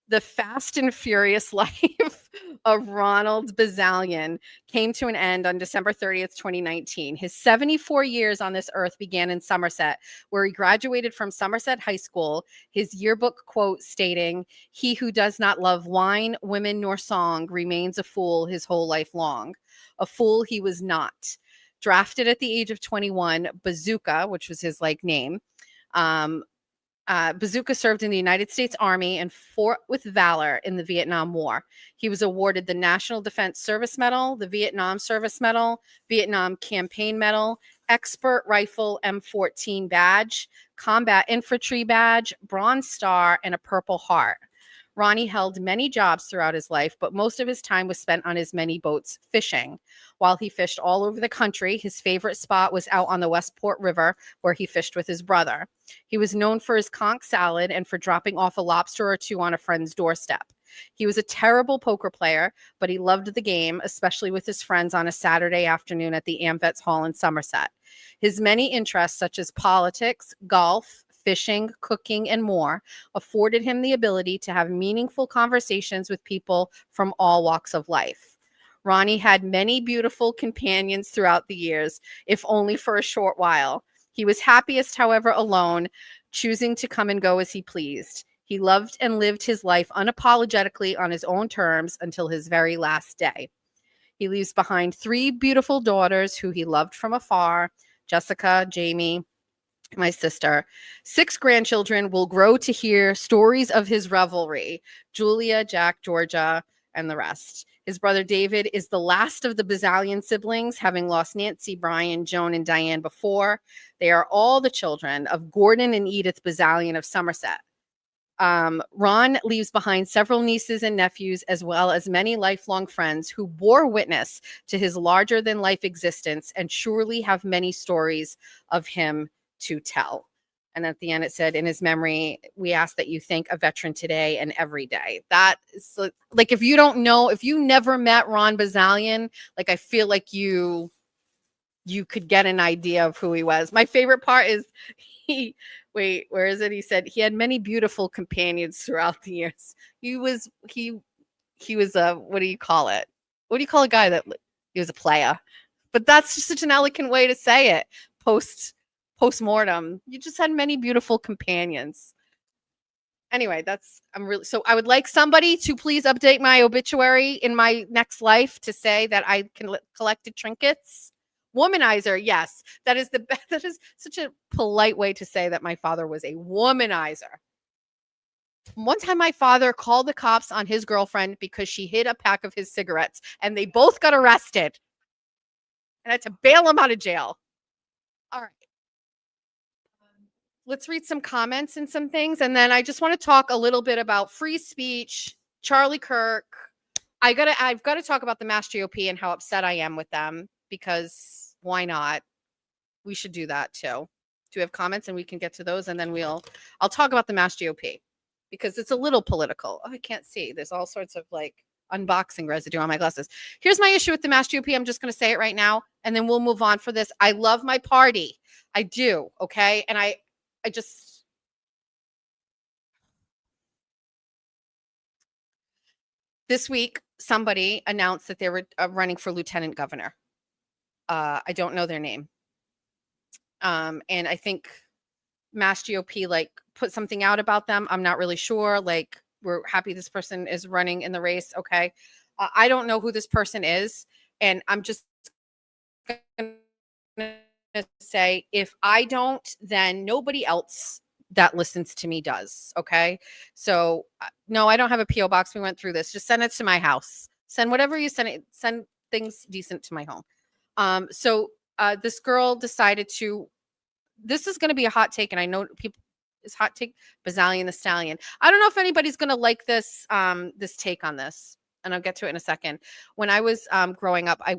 "The fast and furious life of Ronald Bazallion came to an end on December 30th, 2019. His 74 years on this earth began in Somerset, where he graduated from Somerset High School, his yearbook quote stating, 'He who does not love wine, women, nor song remains a fool his whole life long.' A fool he was not. Drafted at the age of 21, Bazooka, which was his name, Bazooka served in the United States Army and fought with valor in the Vietnam War. He was awarded the National Defense Service Medal, the Vietnam Service Medal, Vietnam Campaign Medal, Expert Rifle M14 badge, Combat Infantry badge, Bronze Star, and a Purple Heart. Ronnie held many jobs throughout his life, but most of his time was spent on his many boats fishing. While he fished all over the country, his favorite spot was out on the Westport River, where he fished with his brother. He was known for his conch salad and for dropping off a lobster or two on a friend's doorstep. He was a terrible poker player, but he loved the game, especially with his friends on a Saturday afternoon at the AmVets Hall in Somerset. His many interests, such as politics, golf, fishing, cooking, and more afforded him the ability to have meaningful conversations with people from all walks of life. Ronnie had many beautiful companions throughout the years, if only for a short while. He was happiest, however, alone, choosing to come and go as he pleased. He loved and lived his life unapologetically on his own terms until his very last day. He leaves behind 3 beautiful daughters who he loved from afar, Jessica, Jamie, my sister. 6 grandchildren will grow to hear stories of his revelry, Julia, Jack, Georgia, and the rest. His brother David is the last of the Bazalian siblings, having lost Nancy, Brian, Joan, and Diane before. They are all the children of Gordon and Edith Bazalian of Somerset. Ron leaves behind several nieces and nephews, as well as many lifelong friends who bore witness to his larger-than-life existence and surely have many stories of him to tell. And at the end, it said, in his memory, we ask that you thank a veteran today and every day. That is like, if you don't know, if you never met Ron Bazalian, like, I feel like you could get an idea of who he was. My favorite part is where is it? He said he had many beautiful companions throughout the years. He was a, what do you call it? What do you call a guy that he was a player? But that's just such an elegant way to say it. Post-mortem, you just had many beautiful companions. Anyway, so I would like somebody to please update my obituary in my next life to say that I collected trinkets. Womanizer, yes, that is such a polite way to say that my father was a womanizer. One time my father called the cops on his girlfriend because she hid a pack of his cigarettes, and they both got arrested. And I had to bail them out of jail. All right. Let's read some comments and some things. And then I just want to talk a little bit about free speech, Charlie Kirk. I've got to talk about the Mass GOP and how upset I am with them, because why not? We should do that too. Do we have comments? And we can get to those, and then I'll talk about the Mass GOP because it's a little political. Oh, I can't see. There's all sorts of like unboxing residue on my glasses. Here's my issue with the Mass GOP. I'm just going to say it right now, and then we'll move on for this. I love my party. I do. Okay. And I just, this week, somebody announced that they were running for lieutenant governor. I don't know their name. And I think Mass GOP like put something out about them. I'm not really sure. Like, we're happy this person is running in the race. Okay. I don't know who this person is. And I'm just going to say, if I don't, then nobody else that listens to me does. Okay. So no, I don't have a PO box. We went through this. Just send it to my house. Send whatever you send things decent to my home. So this girl decided to, this is going to be a hot take. And I know people, is hot take Bazalian the Stallion. I don't know if anybody's going to like this, this take on this, and I'll get to it in a second. When I was growing up, I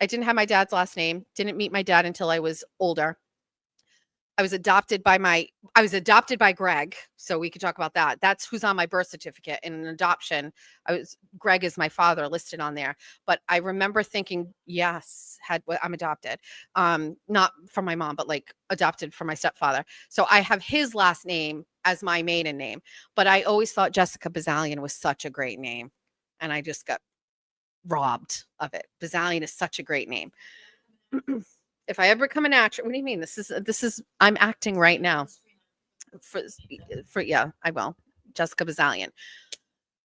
didn't have my dad's last name, didn't meet my dad until I was older. I was adopted by Greg. So we could talk about that. That's who's on my birth certificate. In an adoption, Greg is my father listed on there. But I remember thinking, yes, I'm adopted. Not from my mom, but like adopted from my stepfather. So I have his last name as my maiden name. But I always thought Jessica Bazalian was such a great name. And I just got robbed of it. Bazalian is such a great name. If I ever become an actress, what do you mean? This is, I'm acting right now. Yeah, I will. Jessica Bazalian.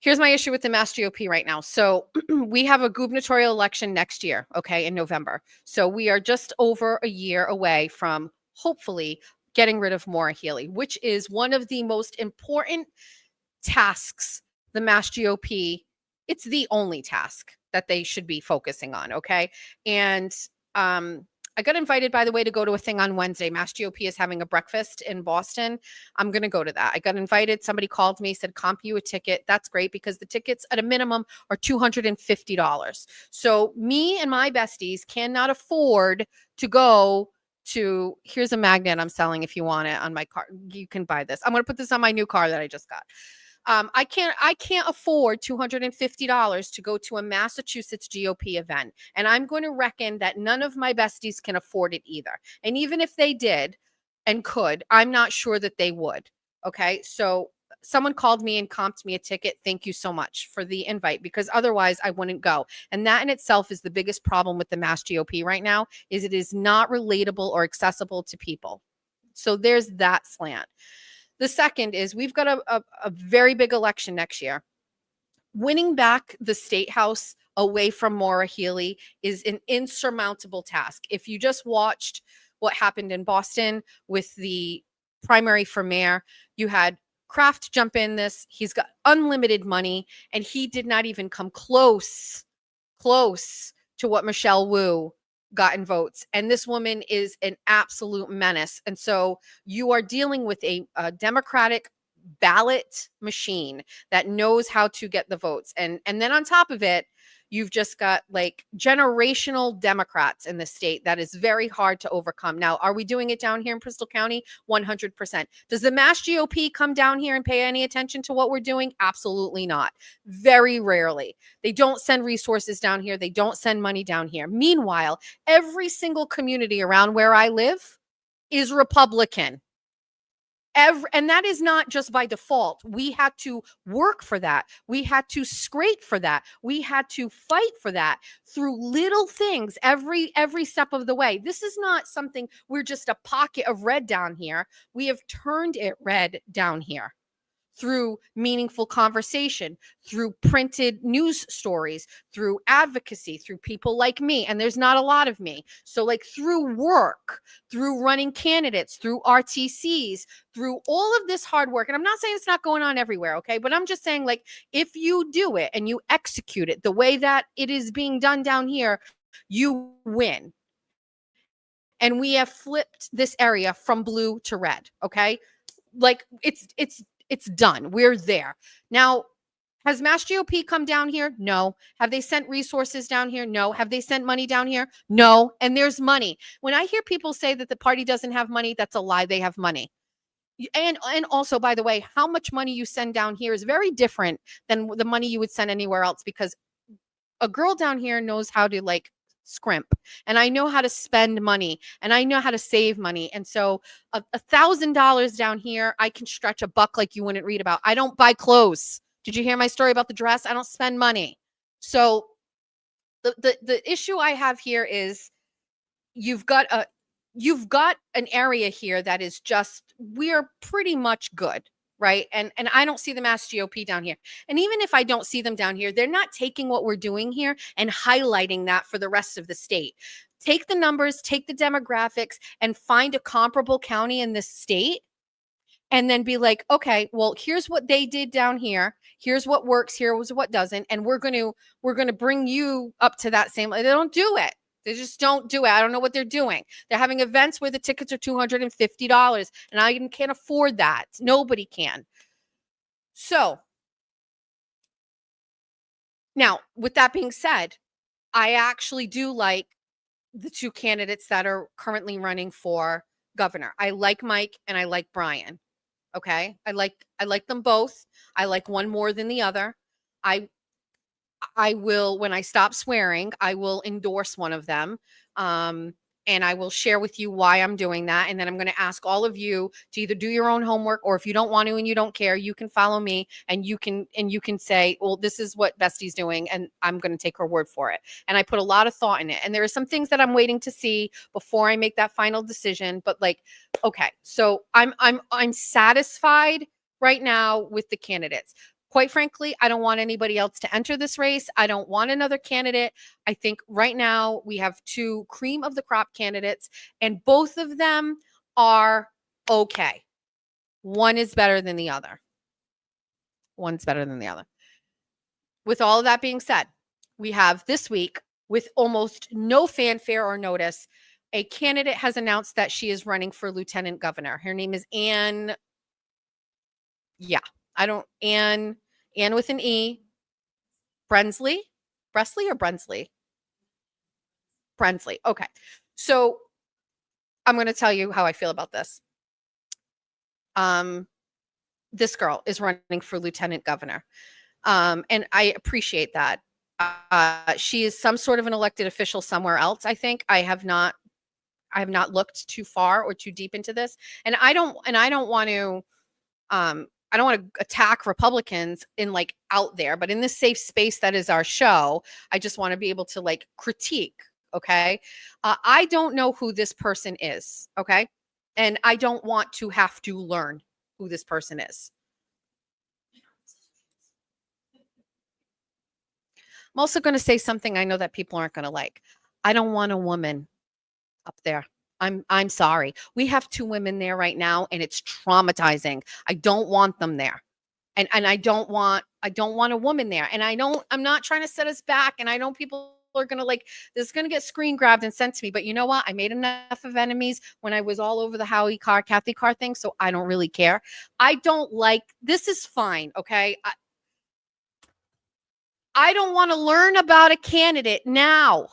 Here's my issue with the Mass GOP right now. So we have a gubernatorial election next year, okay, in November. So we are just over a year away from hopefully getting rid of Maura Healey, which is one of the most important tasks the Mass GOP, it's the only task that they should be focusing on, okay? And I got invited, by the way, to go to a thing on Wednesday. Mass GOP is having a breakfast in Boston. I'm going to go to that. I got invited. Somebody called me, said, comp you a ticket. That's great because the tickets at a minimum are $250. So me and my besties cannot afford to go to, here's a magnet I'm selling if you want it on my car. You can buy this. I'm going to put this on my new car that I just got. I can't afford $250 to go to a Massachusetts GOP event. And I'm going to reckon that none of my besties can afford it either. And even if they did, and could, I'm not sure that they would. Okay. So someone called me and comped me a ticket. Thank you so much for the invite, because otherwise I wouldn't go. And that in itself is the biggest problem with the Mass GOP right now, is it is not relatable or accessible to people. So there's that slant. The second is we've got a very big election next year. Winning back the state house away from Maura Healey is an insurmountable task. If you just watched what happened in Boston with the primary for mayor, you had Kraft jump in this. He's got unlimited money, and he did not even come close to what Michelle Wu got in votes. And this woman is an absolute menace. And so you are dealing with a Democratic ballot machine that knows how to get the votes. And then on top of it, you've just got like generational Democrats in the state that is very hard to overcome. Now, are we doing it down here in Bristol County? 100%. Does the Mass GOP come down here and pay any attention to what we're doing? Absolutely not. Very rarely. They don't send resources down here. They don't send money down here. Meanwhile, every single community around where I live is Republican. And that is not just by default. We had to work for that. We had to scrape for that. We had to fight for that through little things every step of the way. This is not something, we're just a pocket of red down here. We have turned it red down here through meaningful conversation, through printed news stories, through advocacy, through people like me. And there's not a lot of me. So like through work, through running candidates, through RTCs, through all of this hard work. And I'm not saying it's not going on everywhere, okay? But I'm just saying, like, if you do it and you execute it the way that it is being done down here, you win. And we have flipped this area from blue to red, okay? Like it's done. We're there. Now, has Mass GOP come down here? No. Have they sent resources down here? No. Have they sent money down here? No. And there's money. When I hear people say that the party doesn't have money, that's a lie. They have money. And also, by the way, how much money you send down here is very different than the money you would send anywhere else, because a girl down here knows how to like scrimp, and I know how to spend money, and I know how to save money. And so $1,000 down here, I can stretch a buck like you wouldn't read about. I don't buy clothes. Did you hear my story about the dress? I don't spend money. So the issue I have here is you've got an area here that is just, we're pretty much good. Right. And I don't see the Mass GOP down here. And even if I don't see them down here, they're not taking what we're doing here and highlighting that for the rest of the state. Take the numbers, take the demographics, and find a comparable county in this state. And then be like, okay, well, here's what they did down here. Here's what works. Here's what doesn't. And we're going to bring you up to that same. They don't do it. They just don't do it. I don't know what they're doing. They're having events where the tickets are $250, and I can't afford that. Nobody can. So now, with that being said, I actually do like the two candidates that are currently running for governor. I like Mike and I like Brian. Okay. I like them both. I like one more than the other. I will, when I stop swearing, I will endorse one of them. And I will share with you why I'm doing that. And then I'm going to ask all of you to either do your own homework, or if you don't want to and you don't care, you can follow me and you can say, well, this is what Bestie's doing, and I'm going to take her word for it. And I put a lot of thought in it. And there are some things that I'm waiting to see before I make that final decision. But like, okay, so I'm satisfied right now with the candidates. Quite frankly, I don't want anybody else to enter this race. I don't want another candidate. I think right now we have two cream of the crop candidates, and both of them are okay. One is better than the other. One's better than the other. With all of that being said, we have this week, with almost no fanfare or notice, a candidate has announced that she is running for lieutenant governor. Her name is Ann. Yeah. Ann with an E. Brensley or Brensley? Brensley. Okay. So I'm going to tell you how I feel about this. This girl is running for lieutenant governor. And I appreciate that. She is some sort of an elected official somewhere else, I think. I have not I have not looked too far or too deep into this. And I don't want to I don't want to attack Republicans in like out there, but in this safe space that is our show, I just want to be able to like critique. Okay. I don't know who this person is. Okay. And I don't want to have to learn who this person is. I'm also going to say something I know that people aren't going to like. I don't want a woman up there. I'm sorry. We have 2 women there right now and it's traumatizing. I don't want them there. And I don't want a woman there. And I'm not trying to set us back. And I know people are going to like, this is going to get screen grabbed and sent to me. But you know what? I made enough of enemies when I was all over the Kathy Carr thing. So I don't really care. I don't like, this is fine. Okay. I don't want to learn about a candidate now.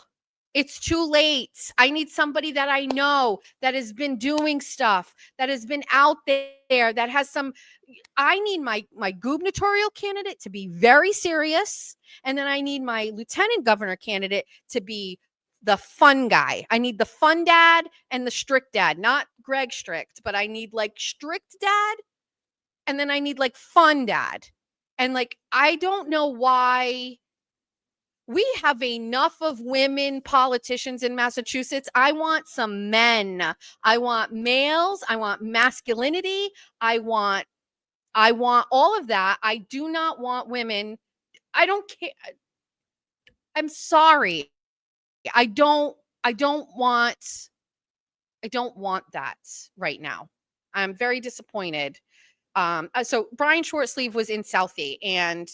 It's too late. I need somebody that I know that has been doing stuff, that has been out there, that has some. I need my gubernatorial candidate to be very serious. And then I need my lieutenant governor candidate to be the fun guy. I need the fun dad and the strict dad, not Greg Strict, but I need like strict dad. And then I need like fun dad. And like, I don't know why. We have enough of women politicians in Massachusetts. I want some men. I want males. I want masculinity. I want all of that. I do not want women. I don't care. I'm sorry. I don't want that right now. I'm very disappointed. So Brian Shortsleeve was in Southie and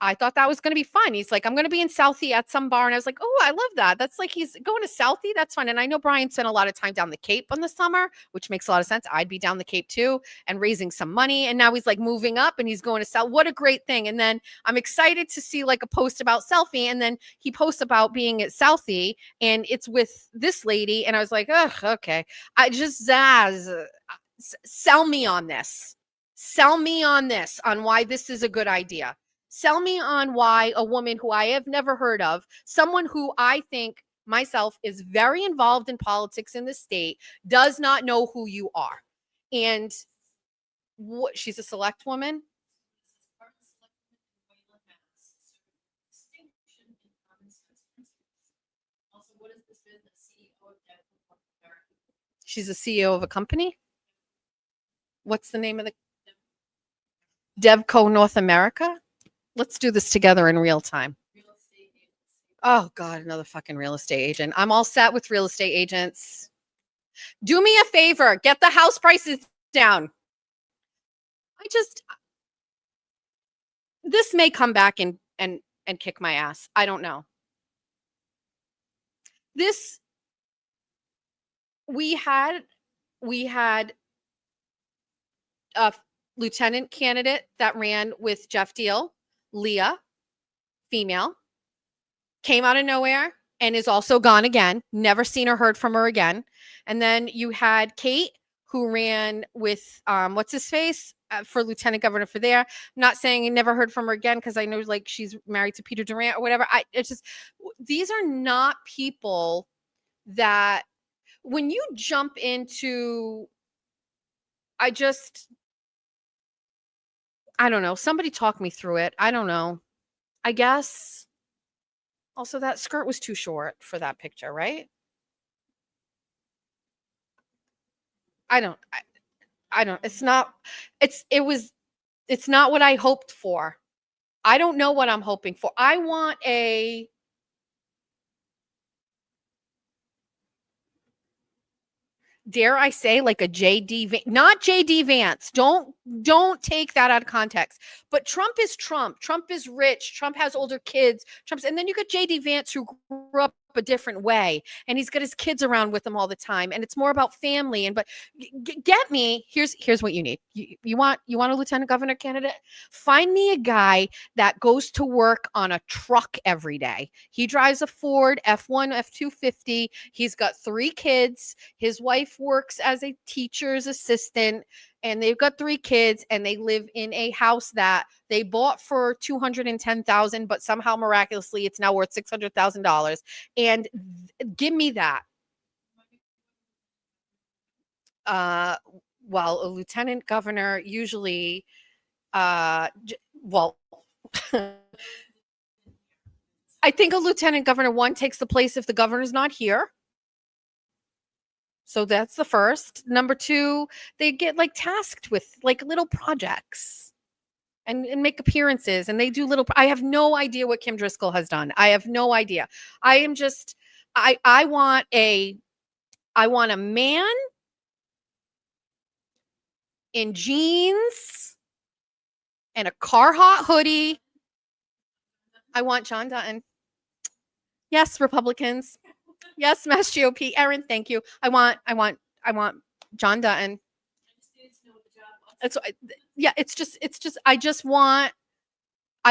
I thought that was going to be fun. He's like, I'm going to be in Southie at some bar. And I was like, oh, I love that. That's like, he's going to Southie. That's fun. And I know Brian spent a lot of time down the Cape in the summer, which makes a lot of sense. I'd be down the Cape too and raising some money. And now he's like moving up and he's going to South. What a great thing. And then I'm excited to see like a post about Selfie. And then he posts about being at Southie and it's with this lady. And I was like, oh, okay. I just, sell me on this. Sell me on this, on why this is a good idea. Sell me on why a woman who I have never heard of, someone who I think myself is very involved in politics in the state, does not know who you are. And she's a select woman. She's a CEO of a company. What's the name of the Devco North America? Let's do this together in real time. Oh God, another fucking real estate agent. I'm all set with real estate agents. Do me a favor, get the house prices down. This may come back and kick my ass. I don't know. We had a lieutenant candidate that ran with Jeff Deal, Leah, female, came out of nowhere and is also gone again. Never seen or heard from her again. And then you had Kate, who ran with what's his face for lieutenant governor for there. Not saying I never heard from her again because I know like she's married to Peter Durant or whatever. It's just, these are not people that when you jump into, I don't know. Somebody talk me through it. I don't know. I guess. Also, that skirt was too short for that picture, right? I don't. It's not what I hoped for. I don't know what I'm hoping for. I want a dare I say, like a not JD Vance. Don't take that out of context. But Trump is Trump. Trump is rich. Trump has older kids. And then you got JD Vance who grew up a different way, and he's got his kids around with him all the time, and it's more about family. And but get me. Here's what you need. You want a lieutenant governor candidate? Find me a guy that goes to work on a truck every day. He drives a Ford F1 F250. He's got 3 kids. His wife works as a teacher's assistant, and they've got 3 kids, and they live in a house that they bought for $210,000, but somehow miraculously it's now worth $600,000. And give me that. While a lieutenant governor usually, well, I think a lieutenant governor, one, takes the place if the governor's not here. So that's the first. Number two, they get like tasked with like little projects and make appearances, and they do little. I have no idea what Kim Driscoll has done. I have no idea. I am just, I want a man in jeans and a Carhartt hoodie. I want John Dutton. Yes, Republicans. Yes, Mass GOP. Erin, thank you. I want John Dutton. It's yeah, it's just I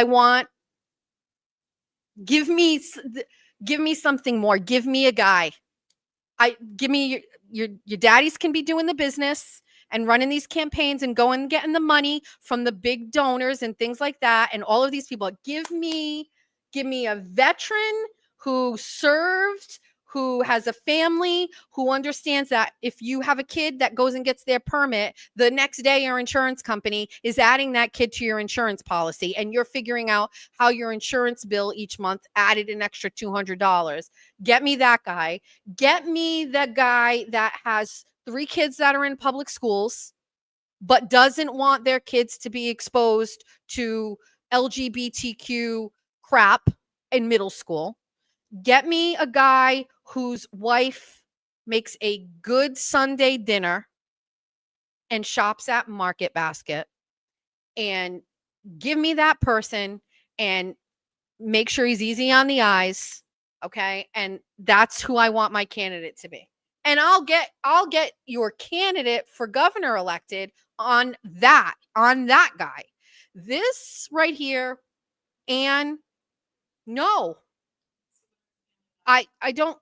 want give me something more. Give me a guy. Give me your daddies can be doing the business and running these campaigns and going and getting the money from the big donors and things like that and all of these people. Give me a veteran who served, who has a family, who understands that if you have a kid that goes and gets their permit, the next day your insurance company is adding that kid to your insurance policy, and you're figuring out how your insurance bill each month added an extra $200. Get me that guy. Get me the guy that has 3 kids that are in public schools, but doesn't want their kids to be exposed to LGBTQ crap in middle school. Get me a guy whose wife makes a good Sunday dinner and shops at Market Basket, and give me that person and make sure he's easy on the eyes. Okay. And that's who I want my candidate to be. And I'll get your candidate for governor elected on that guy. This right here, and no. I don't.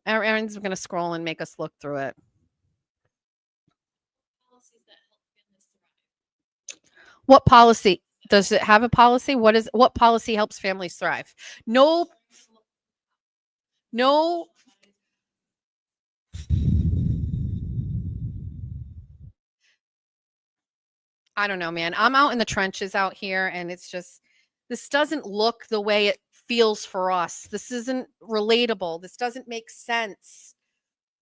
Erin's going to scroll and make us look through it. What policy? Does it have a policy? What policy helps families thrive? No. I don't know, man. I'm out in the trenches out here, and it's just, this doesn't look the way it feels for us. This isn't relatable. This doesn't make sense.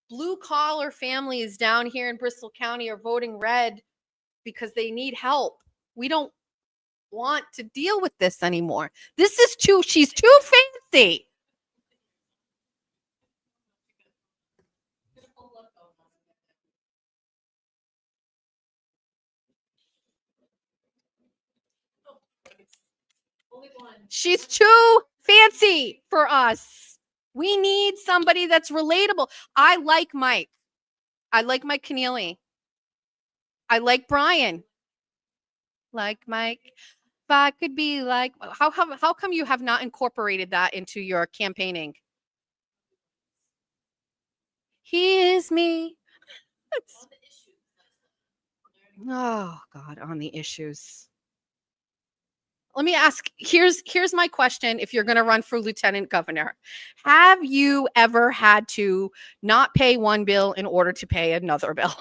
Blue collar families down here in Bristol County are voting red because they need help. We don't want to deal with this anymore. She's too fancy. She's too fancy for us. We need somebody that's relatable. I like Mike. I like Mike Keneally. I like Brian. Like Mike. If I could be like, how come you have not incorporated that into your campaigning? He is me. Oh God, on the issues. Let me ask, here's my question if you're going to run for lieutenant governor. Have you ever had to not pay one bill in order to pay another bill?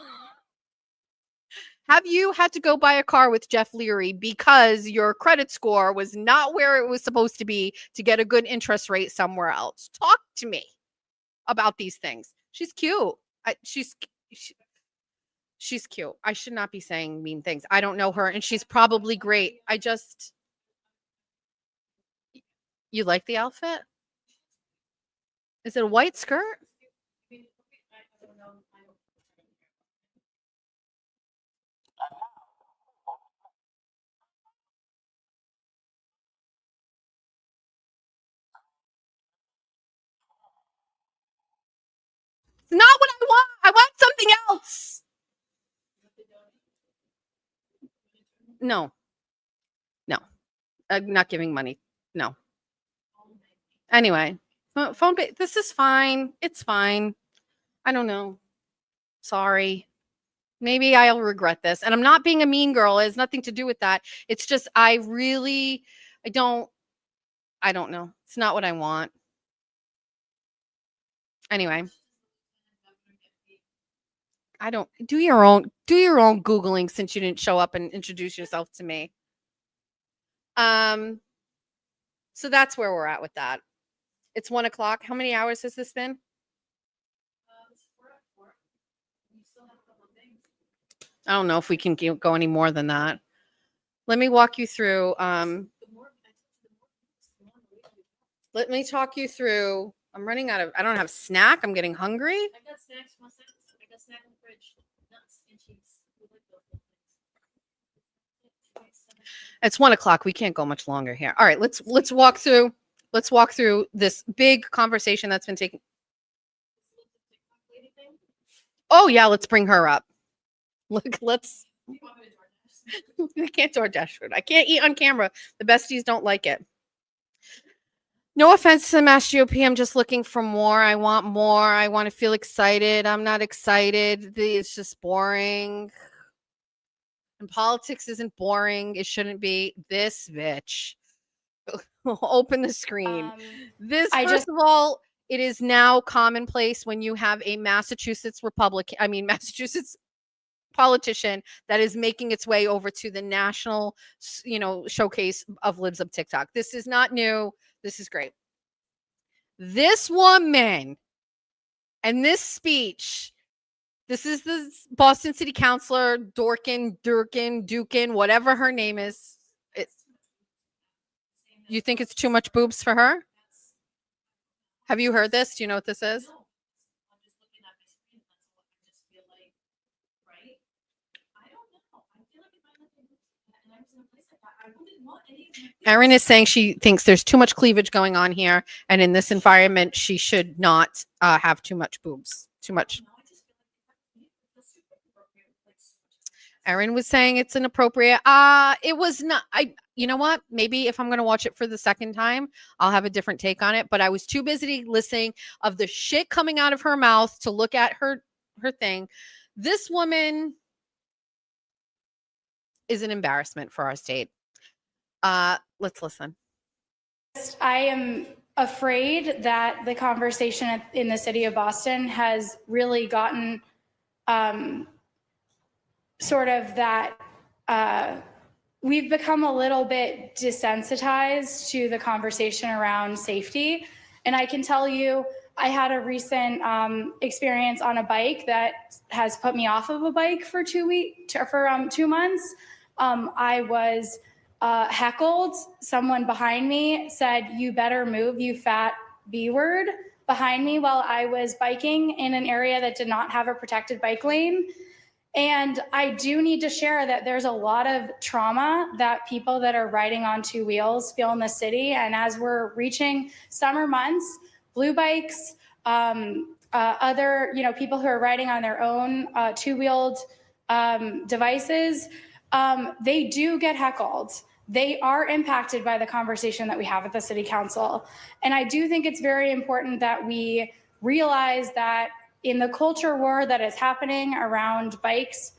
Have you had to go buy a car with Jeff Leary because your credit score was not where it was supposed to be to get a good interest rate somewhere else? Talk to me about these things. She's cute. She's cute. I should not be saying mean things. I don't know her, and she's probably great. You like the outfit? Is it a white skirt? It's not what I want. I want something else. No. I'm not giving money. No. Anyway, this is fine. It's fine. I don't know. Sorry. Maybe I'll regret this. And I'm not being a mean girl. It has nothing to do with that. It's just, I don't know. It's not what I want. Anyway, I don't do your own Googling since you didn't show up and introduce yourself to me. So that's where we're at with that. It's 1:00. How many hours has this been? I don't know if we can go any more than that. Let me walk you through. Let me talk you through. I'm running out of. I don't have snack. I'm getting hungry. I got snacks. I got snack in the fridge. Nuts and cheese. It's 1:00. We can't go much longer here. All right, let's walk through. Let's walk through this big conversation that's been taking. Oh yeah, let's bring her up. Look, let's. I can't DoorDash food. I can't eat on camera. The besties don't like it. No offense to Mass GOP. I'm just looking for more. I want more. I want to feel excited. I'm not excited. It's just boring. And politics isn't boring. It shouldn't be. This bitch. Open the screen. First of all, it is now commonplace when you have a Massachusetts politician that is making its way over to the national, showcase of libs of TikTok. This is not new. This is great. This woman and this speech, this is the Boston City Councilor, Durkin, whatever her name is. You think it's too much boobs for her? Have you heard this? Do you know what this is? Erin is saying she thinks there's too much cleavage going on here, and in this environment, she should not have too much boobs. Too much. Erin was saying it's inappropriate. It was not. You know what? Maybe if I'm going to watch it for the second time, I'll have a different take on it. But I was too busy listening of the shit coming out of her mouth to look at her thing. This woman is an embarrassment for our state. Let's listen. I am afraid that the conversation in the city of Boston has really gotten sort of that we've become a little bit desensitized to the conversation around safety. And I can tell you, I had a recent experience on a bike that has put me off of a bike for 2 months. I was heckled. Someone behind me said, "You better move, you fat B word," behind me while I was biking in an area that did not have a protected bike lane. And I do need to share that there's a lot of trauma that people that are riding on two wheels feel in the city. And as we're reaching summer months, blue bikes, other people who are riding on their own two-wheeled devices, they do get heckled. They are impacted by the conversation that we have at the city council. And I do think it's very important that we realize that in the culture war that is happening around bikes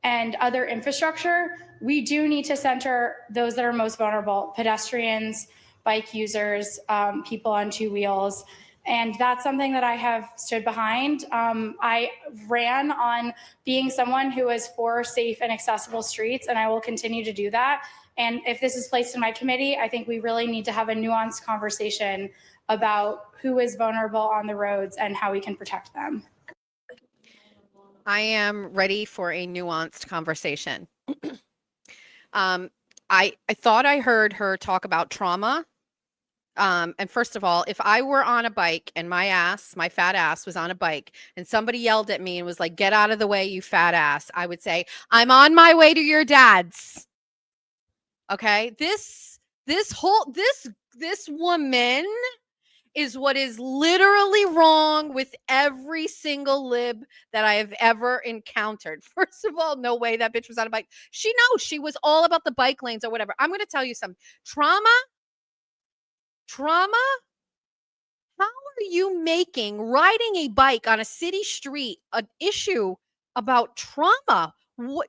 and other infrastructure, we do need to center those that are most vulnerable: pedestrians, bike users, people on two wheels. And that's something that I have stood behind. I ran on being someone who is for safe and accessible streets, and I will continue to do that. And if this is placed in my committee, I think we really need to have a nuanced conversation about who is vulnerable on the roads and how we can protect them. I am ready for a nuanced conversation. I thought I heard her talk about trauma. And first of all, if I were on a bike and my fat ass was on a bike and somebody yelled at me and was like, "Get out of the way, you fat ass," I would say, "I'm on my way to your dad's." Okay. This woman is what is literally wrong with every single lib that I have ever encountered. First of all, no way that bitch was on a bike. She knows she was all about the bike lanes or whatever. I'm going to tell you something. Trauma? How are you making riding a bike on a city street an issue about trauma? What?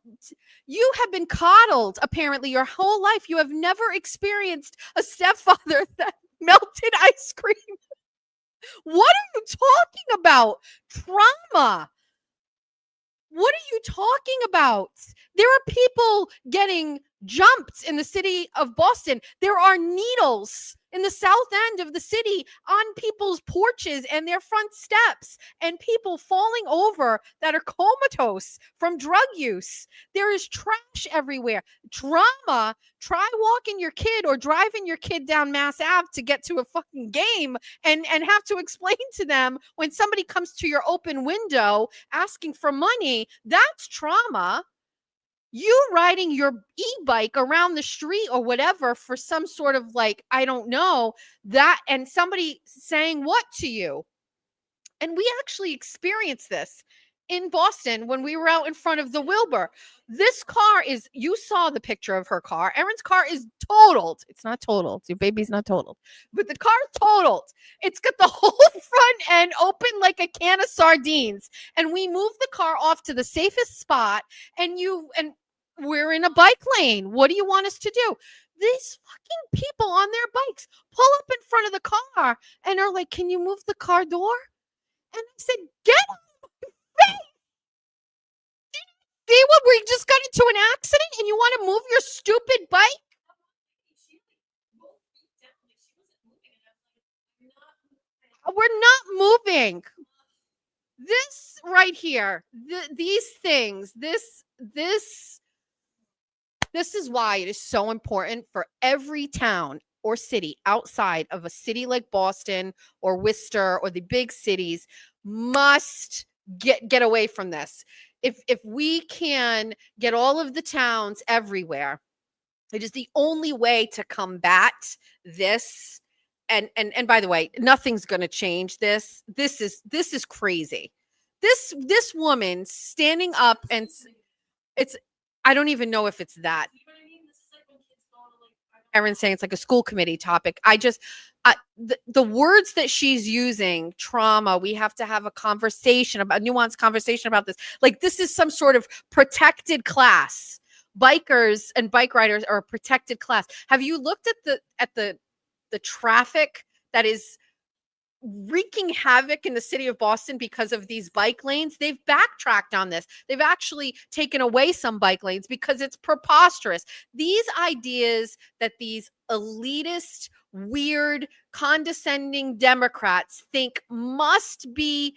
You have been coddled apparently your whole life. You have never experienced a stepfather that melted ice cream. What are you talking about? Trauma. What are you talking about? There are people getting jumped in the city of Boston. There are needles in the south end of the city on people's porches and their front steps, and people falling over that are comatose from drug use. There is trash everywhere. Trauma. Try walking your kid or driving your kid down Mass Ave to get to a fucking game and have to explain to them when somebody comes to your open window asking for money. That's trauma. You riding your e-bike around the street or whatever for some sort of like, I don't know, that, and somebody saying what to you. And we actually experienced this in Boston when we were out in front of the Wilbur. This car is, you saw the picture of her car. Erin's car is totaled. It's not totaled. Your baby's not totaled, but the car's totaled. It's got the whole front end open like a can of sardines. And we moved the car off to the safest spot, and we're in a bike lane. What do you want us to do? These fucking people on their bikes pull up in front of the car and are like, can you move the car door? And I said, get out of my face. See what, we just got into an accident and you want to move your stupid bike? We're not moving. This right here, these things, this is why it is so important for every town or city outside of a city like Boston or Worcester or the big cities must get away from this. If we can get all of the towns everywhere, it is the only way to combat this. And by the way, nothing's going to change this. This is crazy. This woman standing up, and it's, I don't even know if it's that. Erin's saying it's like a school committee topic. The words that she's using, trauma, we have to have a conversation about, a nuanced conversation about this. Like, this is some sort of protected class. Bikers and bike riders are a protected class. Have you looked at the traffic that is wreaking havoc in the city of Boston because of these bike lanes? They've backtracked on this. They've actually taken away some bike lanes because it's preposterous. These ideas that these elitist, weird, condescending Democrats think must be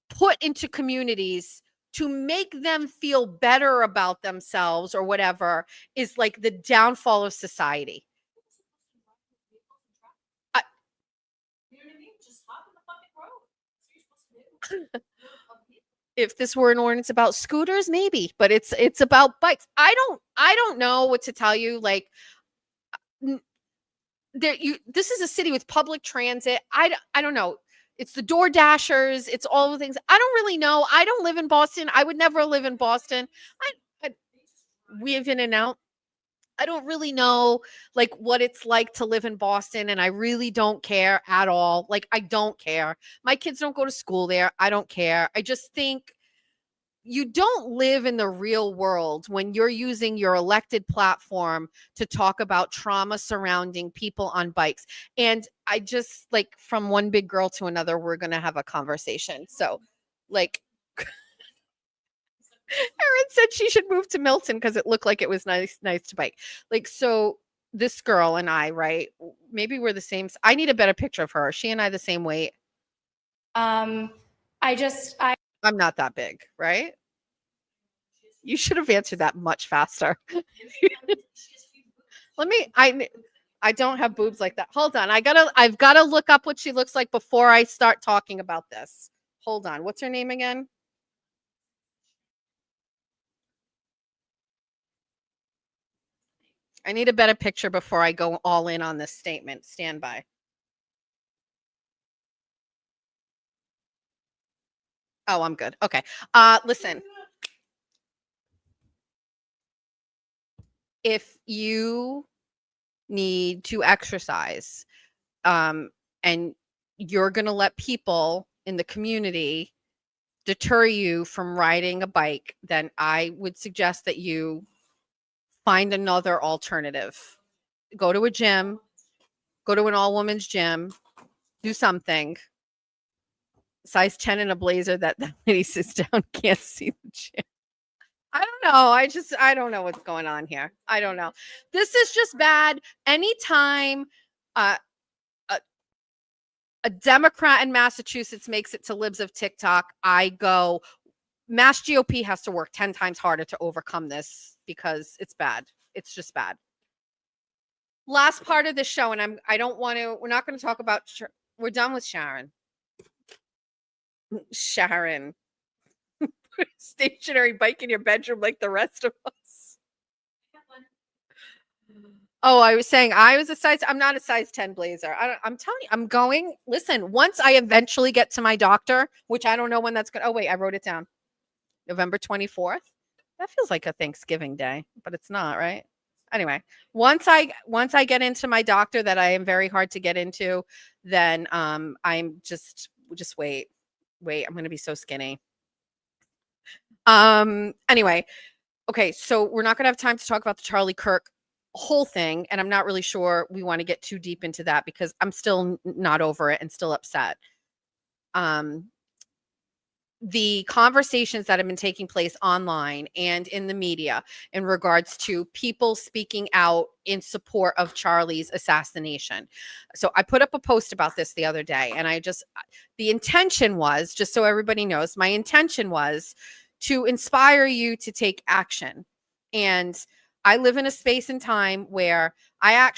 put into communities to make them feel better about themselves or whatever is like the downfall of society. If this were an ordinance about scooters, maybe, but it's about bikes. I don't know what to tell you. Like, this is a city with public transit. I don't know. It's the Door Dashers. It's all the things. I don't really know. I don't live in Boston. I would never live in Boston. We have in and out. I don't really know like what it's like to live in Boston, and I really don't care at all. Like, I don't care. My kids don't go to school there. I don't care. I just think you don't live in the real world when you're using your elected platform to talk about trauma surrounding people on bikes. And I just, like, from one big girl to another, we're going to have a conversation. So, like, Erin said she should move to Milton because it looked like it was nice to bike. Like, so this girl and I, right? Maybe we're the same. I need a better picture of her. Is she and I the same weight? I'm not that big, right? You should have answered that much faster. I don't have boobs like that. Hold on. I've gotta look up what she looks like before I start talking about this. Hold on. What's her name again? I need a better picture before I go all in on this statement. Stand by. Oh, I'm good. Okay. Listen. If you need to exercise, and you're going to let people in the community deter you from riding a bike, then I would suggest that you find another alternative. Go to a gym, go to an all-women's gym, do something. size 10 in a blazer that lady sits down, can't see the chair. I don't know. I don't know what's going on here. I don't know. This is just bad. Anytime a Democrat in Massachusetts makes it to libs of TikTok, I go, Mass GOP has to work 10 times harder to overcome this because it's bad. It's just bad. Last part of the show, and we're not going to talk about, we're done with Sharon. Sharon. Stationary bike in your bedroom like the rest of us. Oh, I was saying I'm not a size 10 blazer. I'm telling you, listen, once I eventually get to my doctor, which I don't know when that's going to, oh wait, I wrote it down. November 24th. That feels like a Thanksgiving day, but it's not, right? Anyway, once I get into my doctor that I am very hard to get into, then I'm just wait, I'm going to be so skinny. Anyway, okay, so we're not going to have time to talk about the Charlie Kirk whole thing, and I'm not really sure we want to get too deep into that because I'm still not over it and still upset. The conversations that have been taking place online and in the media in regards to people speaking out in support of Charlie's assassination. So I put up a post about this the other day, and the intention was, just so everybody knows, my intention was to inspire you to take action. And I live in a space and time where I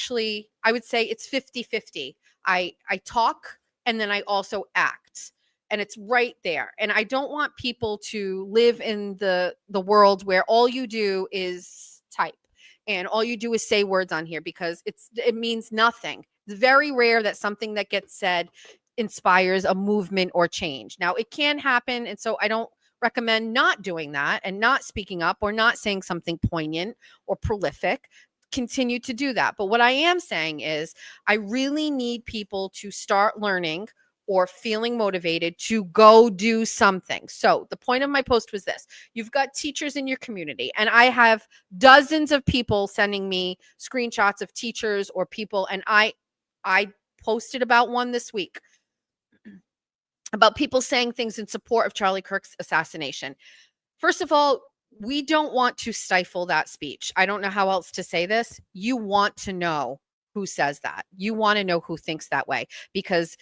would say it's 50-50. I talk and then I also act. And it's right there. And I don't want people to live in the world where all you do is type and all you do is say words on here because it means nothing. It's very rare that something that gets said inspires a movement or change. Now, it can happen. And so I don't recommend not doing that and not speaking up or not saying something poignant or prolific. Continue to do that. But what I am saying is I really need people to start learning or feeling motivated to go do something. So the point of my post was this. You've got teachers in your community, and I have dozens of people sending me screenshots of teachers or people, and I posted about one this week about people saying things in support of Charlie Kirk's assassination. First of all, we don't want to stifle that speech. I don't know how else to say this. You want to know who says that. You want to know who thinks that way, because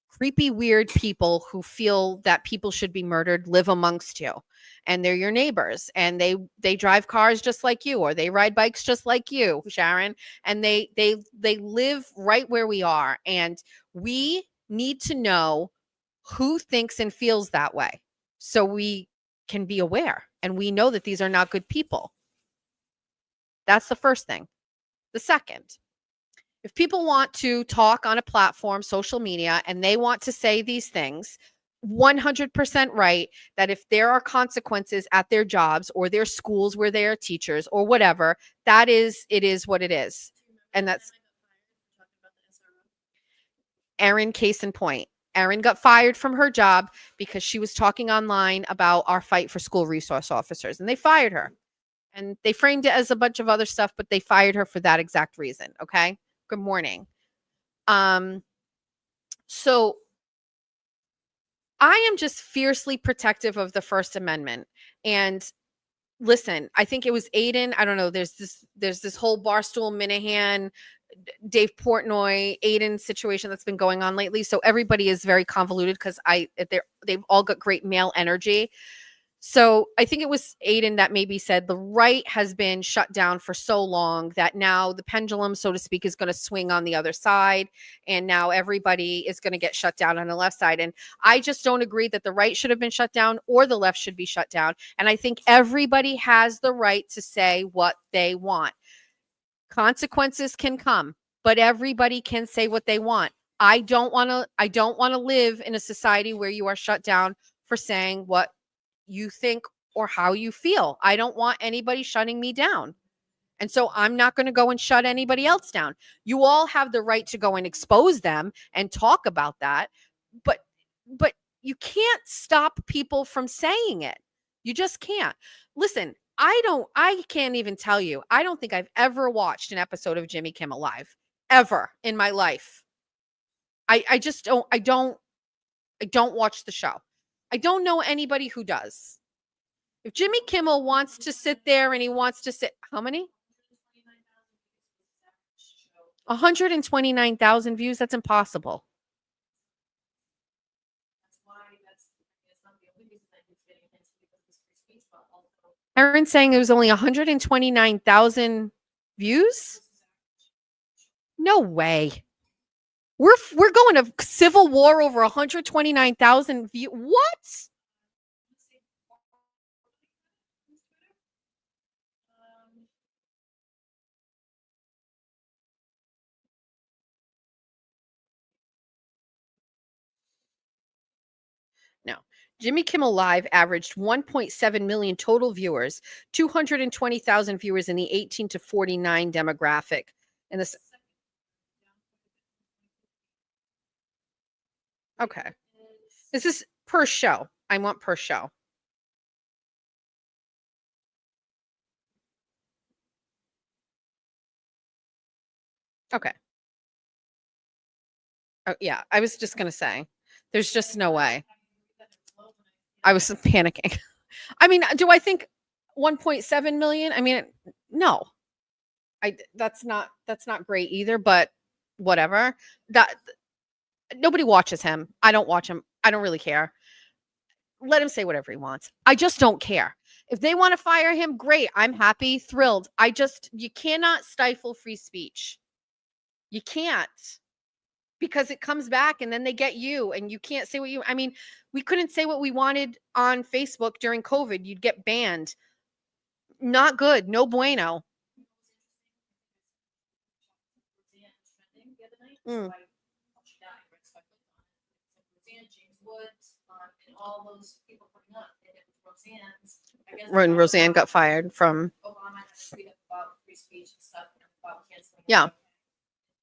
creepy, weird people who feel that people should be murdered live amongst you, and they're your neighbors, and they drive cars just like you, or they ride bikes just like you, Sharon, and they live right where we are, and we need to know who thinks and feels that way so we can be aware and we know that these are not good people. That's the first thing. The second, if people want to talk on a platform, social media, and they want to say these things, 100% right, that if there are consequences at their jobs or their schools where they are teachers or whatever, it is what it is. And that's Erin, case in point. Erin got fired from her job because she was talking online about our fight for school resource officers, and they fired her. And they framed it as a bunch of other stuff, but they fired her for that exact reason. Okay. Good morning. So I am just fiercely protective of the First Amendment. And listen, I think it was Aiden. I don't know. There's this whole Barstool Minahan, Dave Portnoy, Aiden situation that's been going on lately. So everybody is very convoluted because they've all got great male energy. So I think it was Aiden that maybe said the right has been shut down for so long that now the pendulum, so to speak, is going to swing on the other side. And now everybody is going to get shut down on the left side. And I just don't agree that the right should have been shut down or the left should be shut down. And I think everybody has the right to say what they want. Consequences can come, but everybody can say what they want. I don't want to live in a society where you are shut down for saying what you think or how you feel. I don't want anybody shutting me down. And so I'm not going to go and shut anybody else down. You all have the right to go and expose them and talk about that. But you can't stop people from saying it. You just can't. Listen, I can't even tell you. I don't think I've ever watched an episode of Jimmy Kimmel Live ever in my life. I just don't. I don't watch the show. I don't know anybody who does. If Jimmy Kimmel wants to sit there and he wants to sit, how many? 129,000 views. That's impossible. Aaron's saying it was only 129,000 views. No way. We're going to civil war over 129,000 views. What? No. Jimmy Kimmel Live averaged 1.7 million total viewers, 220,000 viewers in the 18 to 49 demographic. And this Okay. This is per show. I want per show. Okay. Oh, yeah, I was just going to say, there's just no way. I was panicking. I mean, do I think 1.7 million? I mean, no. That's not great either, but whatever. That nobody watches him. I don't watch him. I don't really care. Let him say whatever he wants. I just don't care. If they want to fire him, great. I'm happy, thrilled. You cannot stifle free speech. You can't. Because it comes back and then they get you and you can't say I mean, we couldn't say what we wanted on Facebook during COVID. You'd get banned. Not good. No bueno. Mm. When Roseanne got fired from yeah.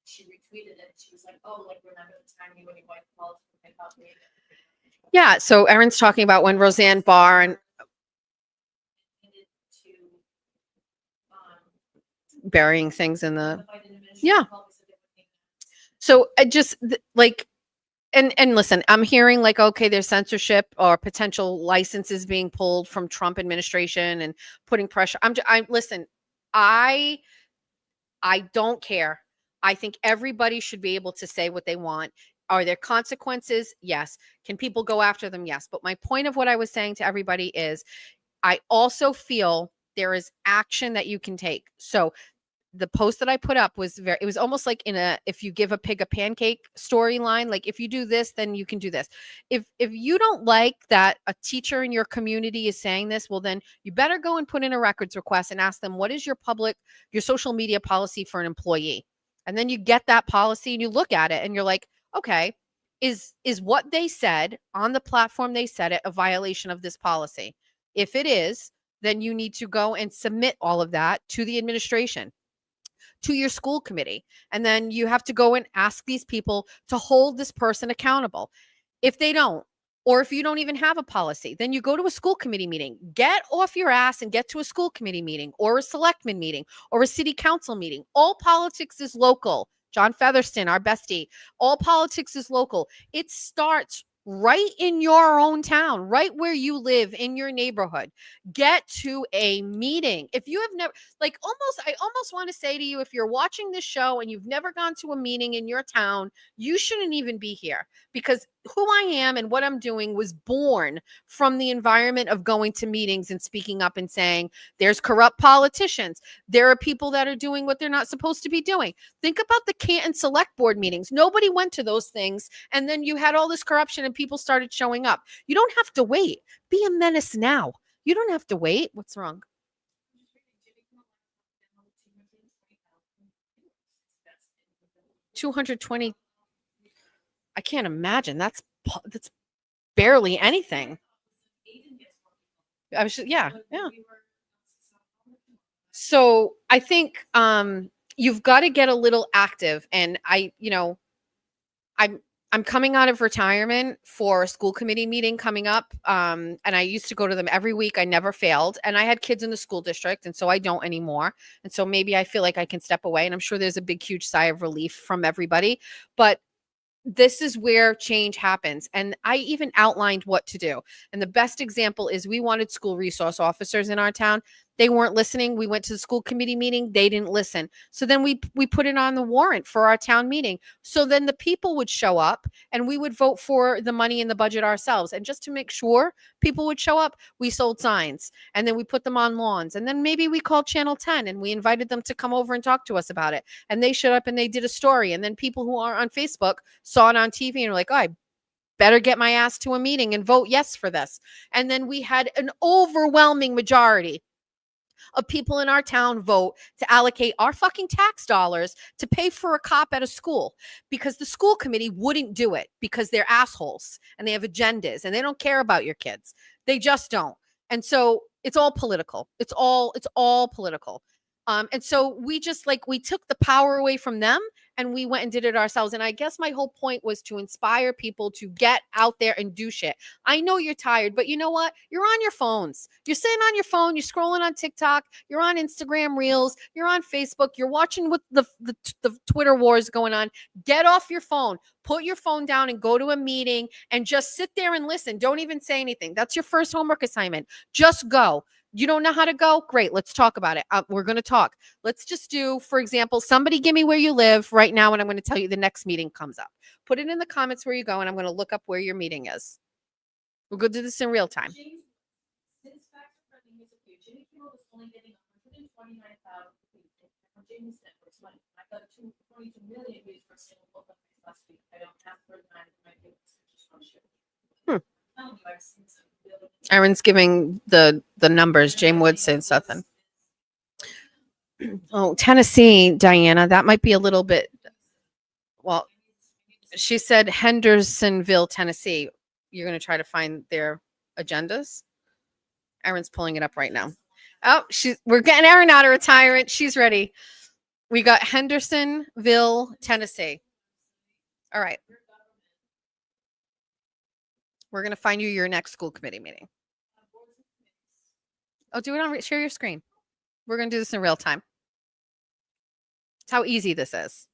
She retweeted it. She was like, "Oh, like remember the time you and your wife called about me." Yeah. So Erin's talking about when Roseanne Barr and burying things in the yeah. So I just like and listen, I'm hearing like, okay, there's censorship or potential licenses being pulled from Trump administration and putting pressure. Listen, I don't care. I think everybody should be able to say what they want. Are there consequences? Yes. Can people go after them? Yes. But my point of what I was saying to everybody is I also feel there is action that you can take. So the post that I put up was it was almost like if you give a pig a pancake storyline, like if you do this, then you can do this. If you don't like that a teacher in your community is saying this, well, then you better go and put in a records request and ask them, what is your social media policy for an employee? And then you get that policy and you look at it and you're like, okay, is what they said on the platform they said it a violation of this policy? If it is, then you need to go and submit all of that to the administration, to your school committee. And then you have to go and ask these people to hold this person accountable. If they don't, or if you don't even have a policy, then you go to a school committee meeting. Get off your ass and get to a school committee meeting or a selectman meeting or a city council meeting. All politics is local. John Featherston, our bestie. All politics is local. It starts right in your own town, right where you live in your neighborhood. Get to a meeting. If you have never, I almost want to say to you, if you're watching this show and you've never gone to a meeting in your town, you shouldn't even be here, because who I am and what I'm doing was born from the environment of going to meetings and speaking up and saying, there's corrupt politicians. There are people that are doing what they're not supposed to be doing. Think about the Canton Select Board meetings. Nobody went to those things. And then you had all this corruption and people started showing up. You don't have to wait. Be a menace now. You don't have to wait. What's wrong? $220. I can't imagine. That's barely anything. I was just, yeah. So I think you've got to get a little active. And I'm coming out of retirement for a school committee meeting coming up. And I used to go to them every week. I never failed. And I had kids in the school district. And so I don't anymore. And so maybe I feel like I can step away. And I'm sure there's a big, huge sigh of relief from everybody. But this is where change happens. And I even outlined what to do. And the best example is we wanted school resource officers in our town. They weren't listening. We went to the school committee meeting. They didn't listen. So then we put it on the warrant for our town meeting. So then the people would show up and we would vote for the money in the budget ourselves. And just to make sure people would show up, we sold signs and then we put them on lawns. And then maybe we called Channel 10 and we invited them to come over and talk to us about it. And they showed up and they did a story. And then people who are on Facebook saw it on TV and were like, oh, I better get my ass to a meeting and vote yes for this. And then we had an overwhelming majority of people in our town vote to allocate our fucking tax dollars to pay for a cop at a school, because the school committee wouldn't do it because they're assholes and they have agendas and they don't care about your kids. They just don't. And so it's all political. It's all political. And so we just we took the power away from them and we went and did it ourselves. And I guess my whole point was to inspire people to get out there and do shit. I know you're tired, but you know what? You're on your phones. You're sitting on your phone. You're scrolling on TikTok. You're on Instagram Reels. You're on Facebook. You're watching what the Twitter wars going on. Get off your phone. Put your phone down and go to a meeting and just sit there and listen. Don't even say anything. That's your first homework assignment. Just go. You don't know how to go? Great. Let's talk about it. We're going to talk. Let's just do, for example, somebody give me where you live right now, and I'm going to tell you the next meeting comes up. Put it in the comments where you go, and I'm going to look up where your meeting is. We'll go do this in real time. Aaron's giving the numbers. James Wood saying something. Oh, Tennessee, Diana, that might be a little bit. Well, she said Hendersonville, Tennessee. You're going to try to find their agendas. Aaron's pulling it up right now. Oh, we're getting Aaron out of retirement. She's ready. We got Hendersonville, Tennessee. All right. We're going to find you your next school committee meeting. Oh, do it on share your screen. We're going to do this in real time. That's how easy this is.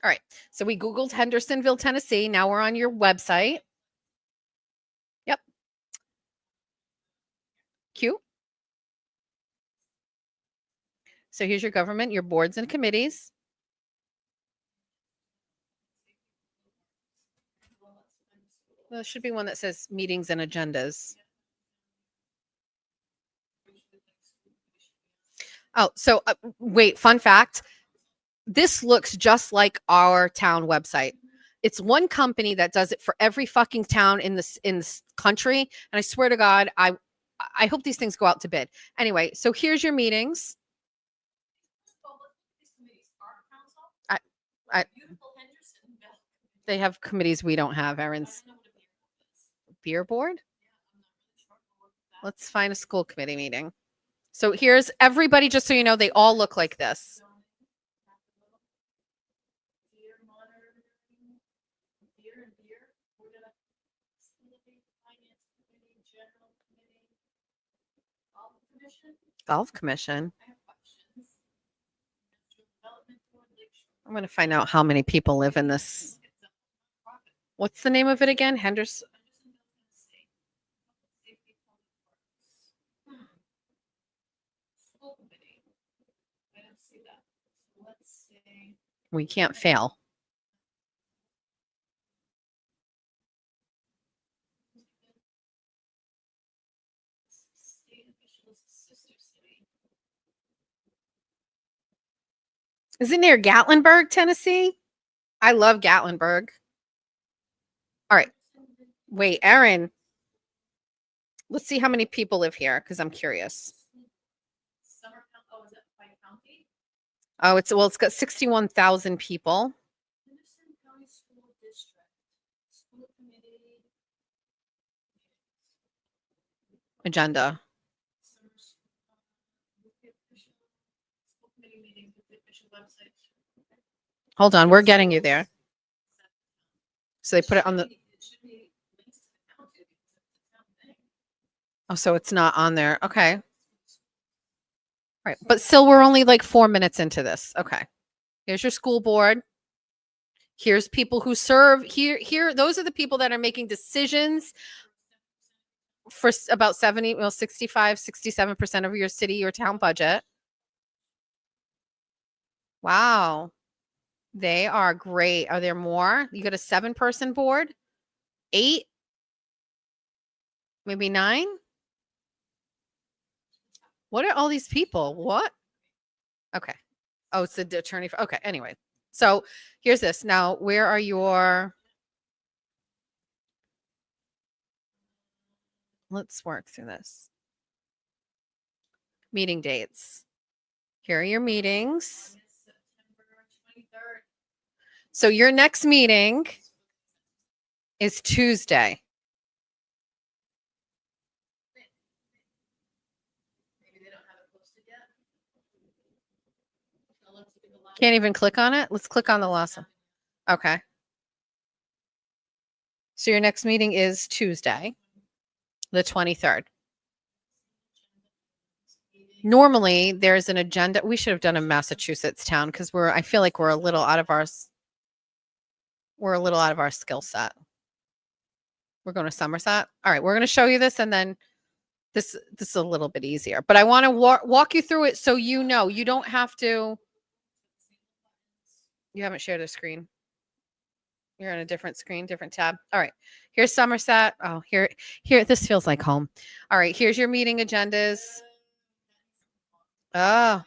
All right. So we Googled Hendersonville, Tennessee. Now we're on your website. Yep. Cute. So here's your government, your boards and committees. There should be one that says meetings and agendas. Oh, so wait, fun fact. This looks just like our town website. It's one company that does it for every fucking town in this country. And I swear to God, I hope these things go out to bid. Anyway, so here's your meetings. They have committees we don't have, Aaron's. Beer board? Let's find a school committee meeting. So here's everybody, just so you know, they all look like this. Golf Commission. I'm going to find out how many people live in this. What's the name of it again? Henderson. We can't fail. Is it near Gatlinburg, Tennessee? I love Gatlinburg. All right. Wait, Aaron. Let's see how many people live here because I'm curious. Oh, it's got 61,000 people. Agenda. Hold on, we're getting you there. So they put it on the. Oh, so it's not on there. Okay. All Right. But still, we're only like 4 minutes into this. Okay. Here's your school board. Here's people who serve here. Those are the people that are making decisions for about 65, 67% of your city or town budget. Wow. They are great. Are there more? You got a 7-person board? 8? Maybe 9? What are all these people? What? Okay. Oh, it's the attorney. Okay. Anyway. So here's this. Now, where are your, let's work through this. Meeting dates. Here are your meetings. So your next meeting is Tuesday. Can't even click on it? Let's click on the last one. Okay. So your next meeting is Tuesday, the 23rd. Normally there's an agenda. We should have done a Massachusetts town because I feel like we're a little out of our skill set. We're going to Somerset. All right, we're going to show you this, and then this is a little bit easier. But I want to walk you through it so you know you don't have to. You haven't shared a screen. You're on a different screen, different tab. All right, here's Somerset. Oh, here. This feels like home. All right, here's your meeting agendas. Oh.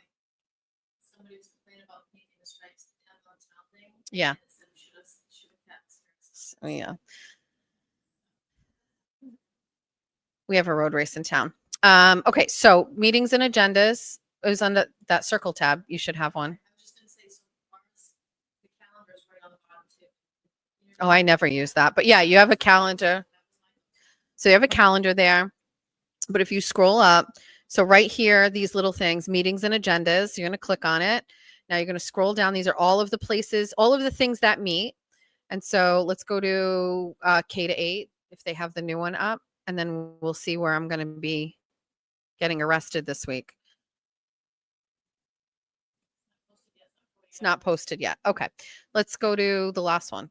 Yeah. Oh, yeah. We have a road race in town. Okay, so meetings and agendas. It was on that circle tab. You should have one. Oh, I never use that. But yeah, you have a calendar. So you have a calendar there. But if you scroll up, so right here, these little things, meetings and agendas, you're going to click on it. Now you're going to scroll down. These are all of the places, all of the things that meet. And so let's go to K to 8 if they have the new one up. And then we'll see where I'm going to be getting arrested this week. It's not posted yet. Okay. Let's go to the last one.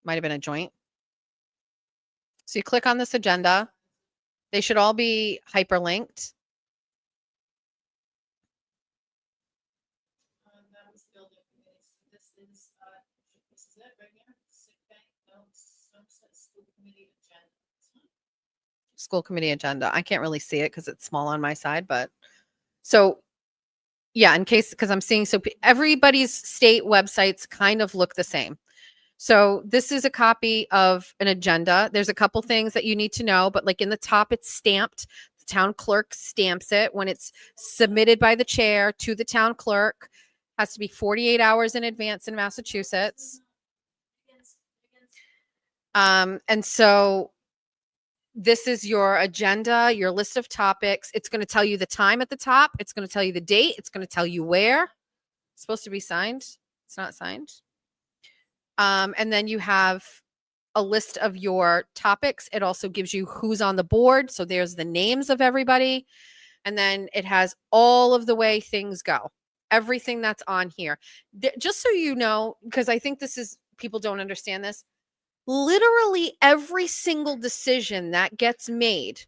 Might have been a joint. So you click on this agenda. They should all be hyperlinked. School committee agenda. I can't really see it because it's small on my side, but so yeah, in case, because I'm seeing, so everybody's state websites kind of look the same. So this is a copy of an agenda. There's a couple things that you need to know, but like in the top, it's stamped. The town clerk stamps it when it's submitted by the chair to the town clerk. Has to be 48 hours in advance in Massachusetts. And so this is your agenda, your list of topics. It's going to tell you the time at the top. It's going to tell you the date. It's going to tell you where. It's supposed to be signed. It's not signed. And then you have a list of your topics. It also gives you who's on the board. So there's the names of everybody. And then it has all of the way things go. Everything that's on here. Just so you know, because I think people don't understand this. Literally every single decision that gets made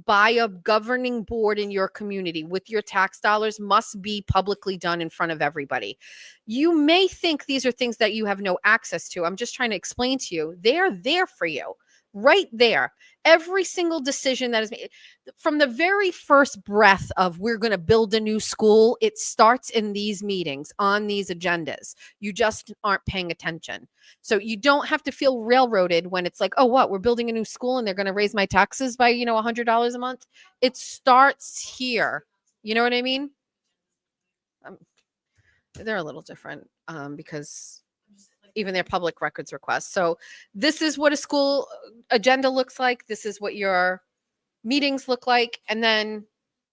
by a governing board in your community with your tax dollars must be publicly done in front of everybody. You may think these are things that you have no access to. I'm just trying to explain to you. They're there for you, right there. Every single decision that is made from the very first breath of we're going to build a new school, it starts in these meetings on these agendas. You just aren't paying attention. So you don't have to feel railroaded when it's like, oh, what? We're building a new school and they're going to raise my taxes by, $100 a month. It starts here. You know what I mean? They're a little different because even their public records requests. So this is what a school agenda looks like. This is what your meetings look like. And then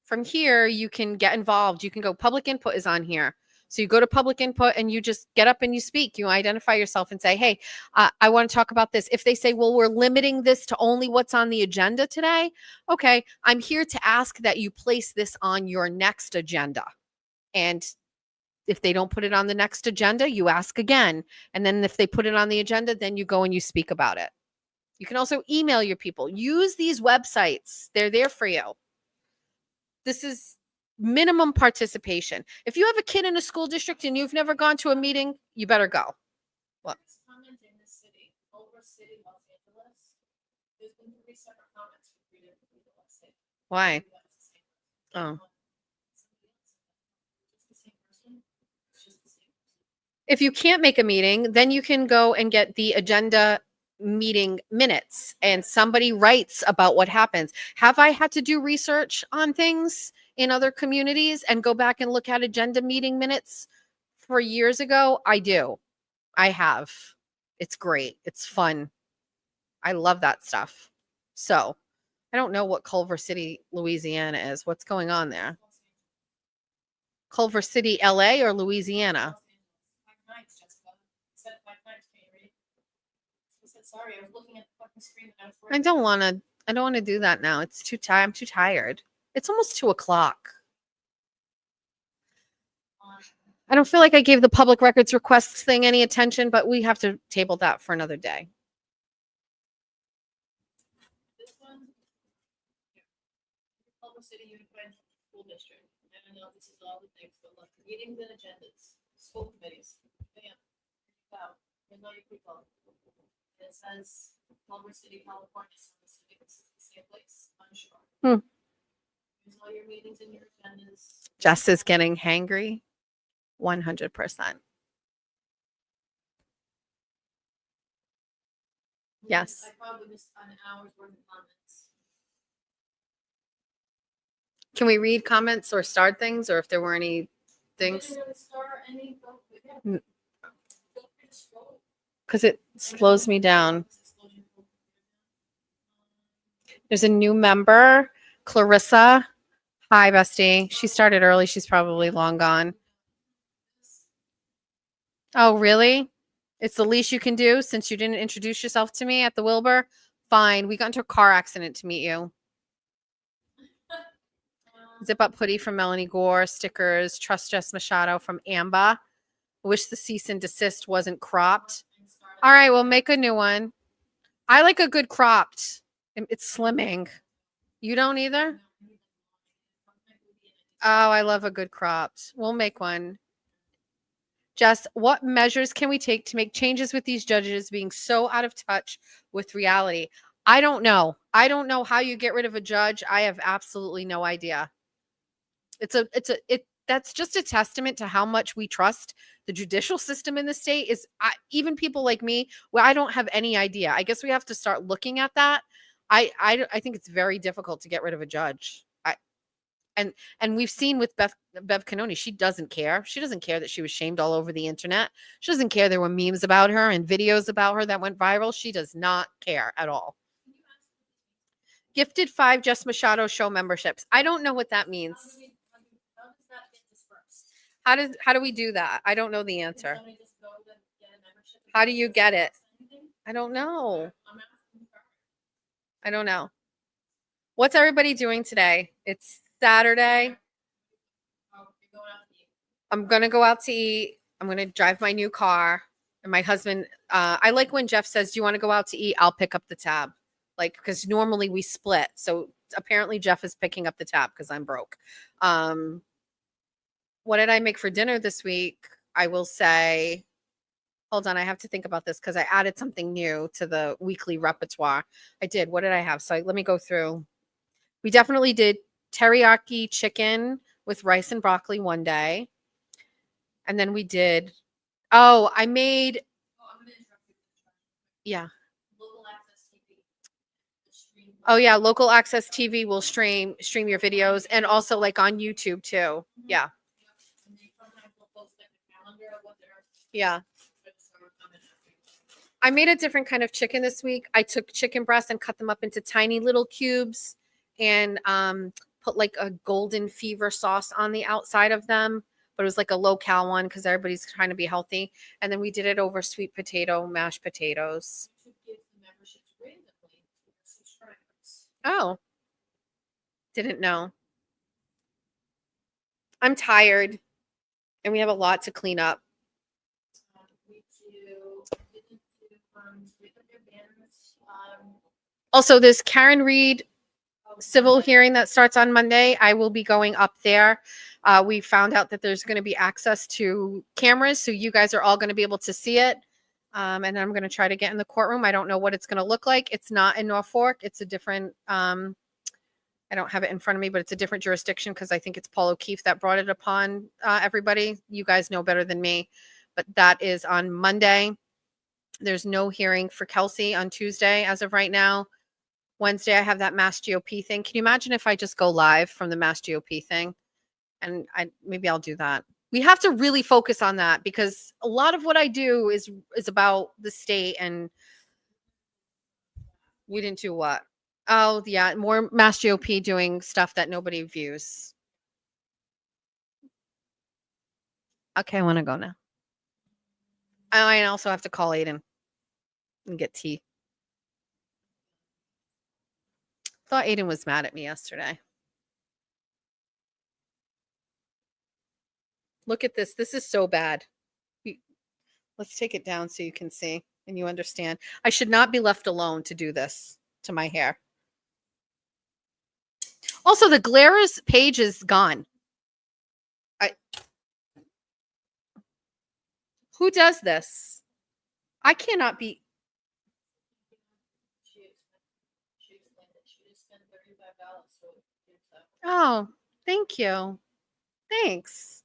from here, you can get involved. You can go, public input is on here. So you go to public input and you just get up and you speak. You identify yourself and say, hey, I want to talk about this. If they say, well, we're limiting this to only what's on the agenda today. Okay, I'm here to ask that you place this on your next agenda. And if they don't put it on the next agenda, you ask again. And then if they put it on the agenda, then you go and you speak about it. You can also email your people. Use these websites. They're there for you. This is minimum participation. If you have a kid in a school district and you've never gone to a meeting, you better go. What? Why? Oh. If you can't make a meeting, then you can go and get the agenda meeting minutes and somebody writes about what happens. Have I had to do research on things in other communities and go back and look at agenda meeting minutes for years ago? I do. I have. It's great. It's fun. I love that stuff. So I don't know what Culver City, Louisiana is. What's going on there? Culver City, LA or Louisiana? Sorry, I was looking at the fucking screen. I don't want to do that now. It's too tired. I'm too tired. It's almost 2:00. I don't feel like I gave the public records requests thing any attention, but we have to table that for another day. This one, Culver City Unified School District. I don't know if this is all the things, but look, meetings and agendas, school committees. Bam. Wow. Here's all your people. It says Culver City, California. So this is the same place. I'm sure. Here's all your meetings and your agendas. Jess is getting hangry. 100%. Yes. I probably missed an hour's worth of comments. Can we read comments or start things, or if there were any things? Because it slows me down. There's a new member, Clarissa. Hi, bestie. She started early. She's probably long gone. Oh, really? It's the least you can do since you didn't introduce yourself to me at the Wilbur? Fine. We got into a car accident to meet you. Zip Up Putty from Melanie Gore. Stickers. Trust Jess Machado from Amba. Wish the cease and desist wasn't cropped. All right, we'll make a new one. I like a good cropped. It's slimming. You don't either? Oh, I love a good cropped. We'll make one. Jess, what measures can we take to make changes with these judges being so out of touch with reality? I don't know. I don't know how you get rid of a judge. I have absolutely no idea. That's just a testament to how much we trust the judicial system in the state. Even people like me, well, I don't have any idea. I guess we have to start looking at that. I think it's very difficult to get rid of a judge. And we've seen with Bev Canoni, she doesn't care. She doesn't care that she was shamed all over the internet. She doesn't care there were memes about her and videos about her that went viral. She does not care at all. Gifted 5 Jess Machado show memberships. I don't know what that means. How do we do that? I don't know the answer. How do you get it? I don't know. I don't know. What's everybody doing today? It's Saturday. I'm going to go out to eat. I'm going to drive my new car. And my husband, I like when Jeff says, do you want to go out to eat? I'll pick up the tab. Like, because normally we split. So apparently Jeff is picking up the tab because I'm broke. What did I make for dinner this week? I will say, hold on, I have to think about this because I added something new to the weekly repertoire. I did. What did I have? So let me go through. We definitely did teriyaki chicken with rice and broccoli one day. And then we did, I made, yeah. Oh yeah, local access TV will stream your videos and also like on YouTube too. Yeah. Yeah. I made a different kind of chicken this week. I took chicken breasts and cut them up into tiny little cubes and put like a golden fever sauce on the outside of them. but it was like a low cal one because everybody's trying to be healthy. And then we did it over sweet potato, mashed potatoes. Oh, didn't know. I'm tired and we have a lot to clean up. Also, this Karen Reed civil hearing that starts on Monday. I will be going up there. We found out that there's going to be access to cameras, so you guys are all going to be able to see it. And I'm going to try to get in the courtroom. I don't know what it's going to look like. It's not in Norfolk. It's a different, I don't have it in front of me, but it's a different jurisdiction because I think it's Paul O'Keefe that brought it upon everybody. You guys know better than me, but that is on Monday. There's no hearing for Kelsey on Tuesday as of right now. Wednesday, I have that Mass GOP thing. Can you imagine if I just go live from the Mass GOP thing? And maybe I'll do that. We have to really focus on that because a lot of what I do is about the state, and we didn't do what? Oh, yeah, more Mass GOP doing stuff that nobody views. Okay, I want to go now. I also have to call Aiden and get tea. Thought Aiden was mad at me yesterday. Look at this. This is so bad. Let's take it down so you can see and you understand. I should not be left alone to do this to my hair. Also, the Glara's page is gone. Who does this? I cannot be. Oh, thank you. Thanks.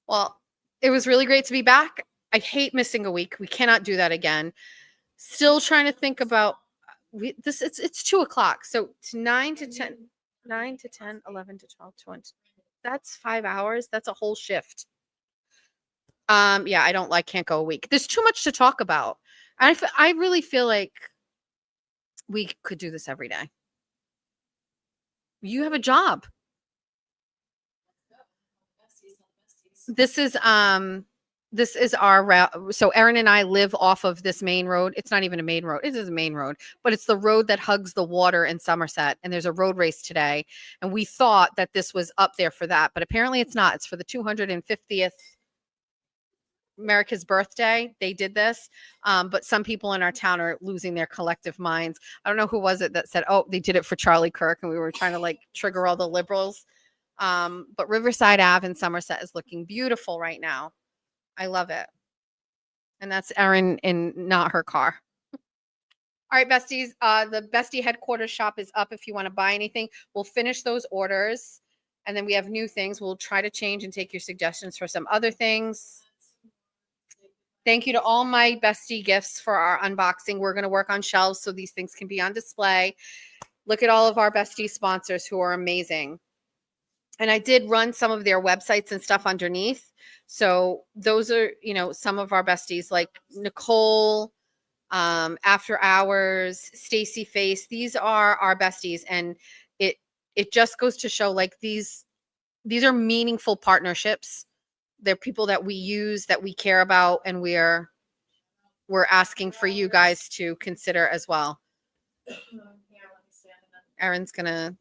Well, it was really great to be back. I hate missing a week. We cannot do that again. Still trying to think about this. It's 2:00. So to 9 to 10, 9 to 10, 11 to 12, 20. That's 5 hours. That's a whole shift. Yeah, can't go a week. There's too much to talk about. I really feel like we could do this every day. You have a job. This is our route. So Erin and I live off of this main road. It's not even a main road. It is a main road, but it's the road that hugs the water in Somerset. And there's a road race today. And we thought that this was up there for that, but apparently it's not. It's for the 250th America's birthday. They did this. But some people in our town are losing their collective minds. I don't know who was it that said, oh, they did it for Charlie Kirk. And we were trying to trigger all the liberals. But Riverside Ave in Somerset is looking beautiful right now. I love it. And that's Erin in not her car. All right, besties. The Bestie headquarters shop is up if you want to buy anything. We'll finish those orders. And then we have new things. We'll try to change and take your suggestions for some other things. Thank you to all my Bestie gifts for our unboxing. We're going to work on shelves so these things can be on display. Look at all of our Bestie sponsors who are amazing. And I did run some of their websites and stuff underneath. So those are, some of our besties like Nicole, After Hours, Stacy Face. These are our besties. And it just goes to show these are meaningful partnerships. They're people that we use, that we care about, and we're asking for you guys to consider as well. Erin's gonna.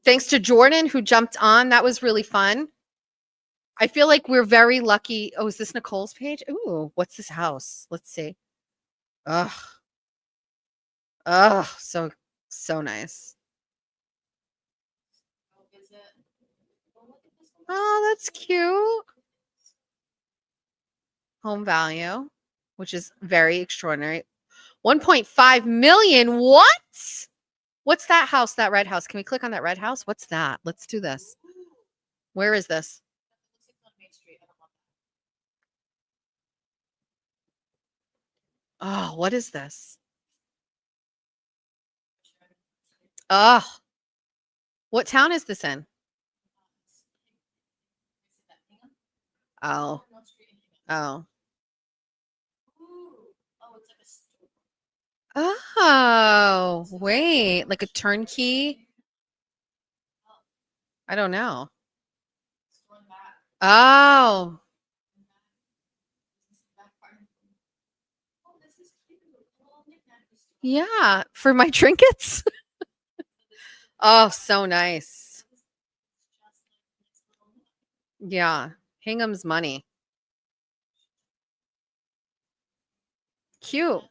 Thanks to Jordan who jumped on. That was really fun. I feel like we're very lucky. Oh, is this Nicole's page? Ooh, what's this house? Let's see. Ugh, so nice. Oh, that's cute. Home value, which is very extraordinary. 1.5 million. What? What's that house, that red house? Can we click on that red house? What's that? Let's do this. Where is this? Oh, what is this? Oh, what town is this in? Oh. Oh, wait, like a turnkey? I don't know. Oh. Yeah, for my trinkets. Oh, so nice. Yeah, Hingham's money. Cute.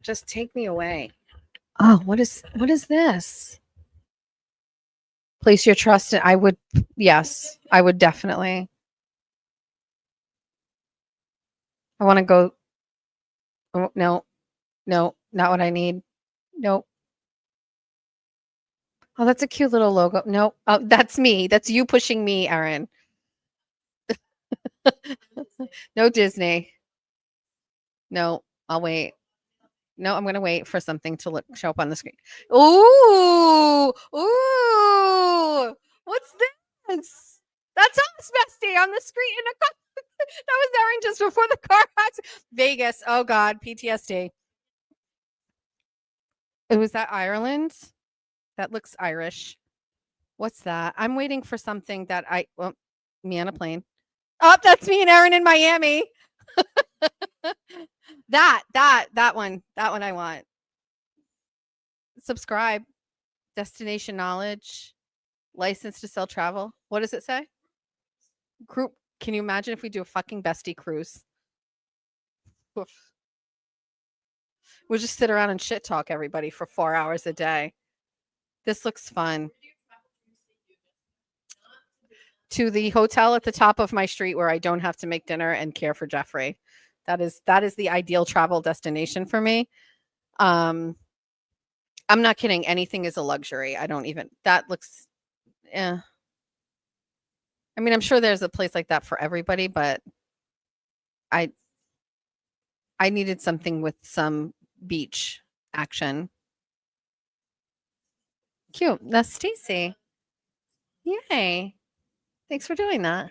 Just take me away. Oh, what is this? Place your trust in. I would, yes, I would definitely. I want to go. Oh, no, no, not what I need. Nope. Oh, that's a cute little logo. No, oh, that's me. That's you pushing me, Erin. No Disney. No, I'll wait. No, I'm gonna wait for something to show up on the screen. Ooh, ooh, what's this? That's us, bestie, on the screen. That was Erin just before the car accident. Vegas. Oh God, PTSD. Was that Ireland? That looks Irish. What's that? I'm waiting for something that me on a plane. Oh, that's me and Erin in Miami. That one I want. Subscribe. Destination knowledge. License to sell travel. What does it say? Group. Can you imagine if we do a fucking bestie cruise? Oof. We'll just sit around and shit talk everybody for 4 hours a day. This looks fun. To the hotel at the top of my street where I don't have to make dinner and care for Jeffrey. That is the ideal travel destination for me. I'm not kidding. Anything is a luxury. That looks, yeah. I mean, I'm sure there's a place like that for everybody, but I needed something with some beach action. Cute. That's Stacy. Yay. Thanks for doing that.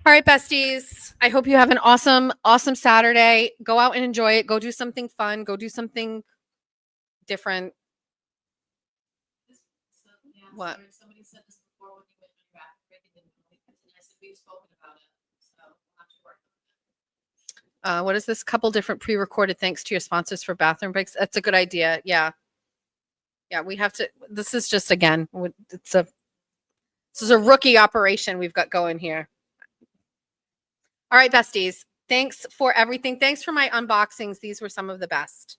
All right, besties. I hope you have an awesome, awesome Saturday. Go out and enjoy it. Go do something fun. Go do something different. What? Somebody said this before when you went to graphic break, and I said we've spoken about it, so we'll have to work on it. What is this? Couple different pre-recorded thanks to your sponsors for bathroom breaks. That's a good idea. Yeah, we have to. This is just again, this is a rookie operation we've got going here. All right, besties. Thanks for everything. Thanks for my unboxings. These were some of the best.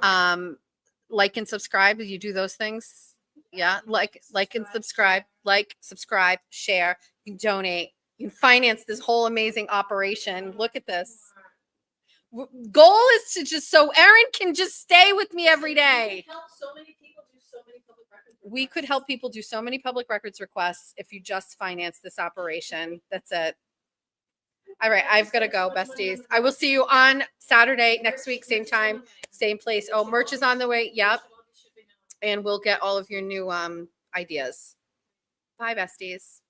Like and subscribe. Do you do those things? Yeah, like and subscribe, share, you can donate, you can finance this whole amazing operation. Look at this. Goal is to just so Erin can just stay with me every day. We could help people do so many public records requests if you just finance this operation. That's it. All right, I've got to go, besties. I will see you on Saturday next week, same time, same place. Oh, merch is on the way. Yep. And we'll get all of your new ideas. Bye, besties.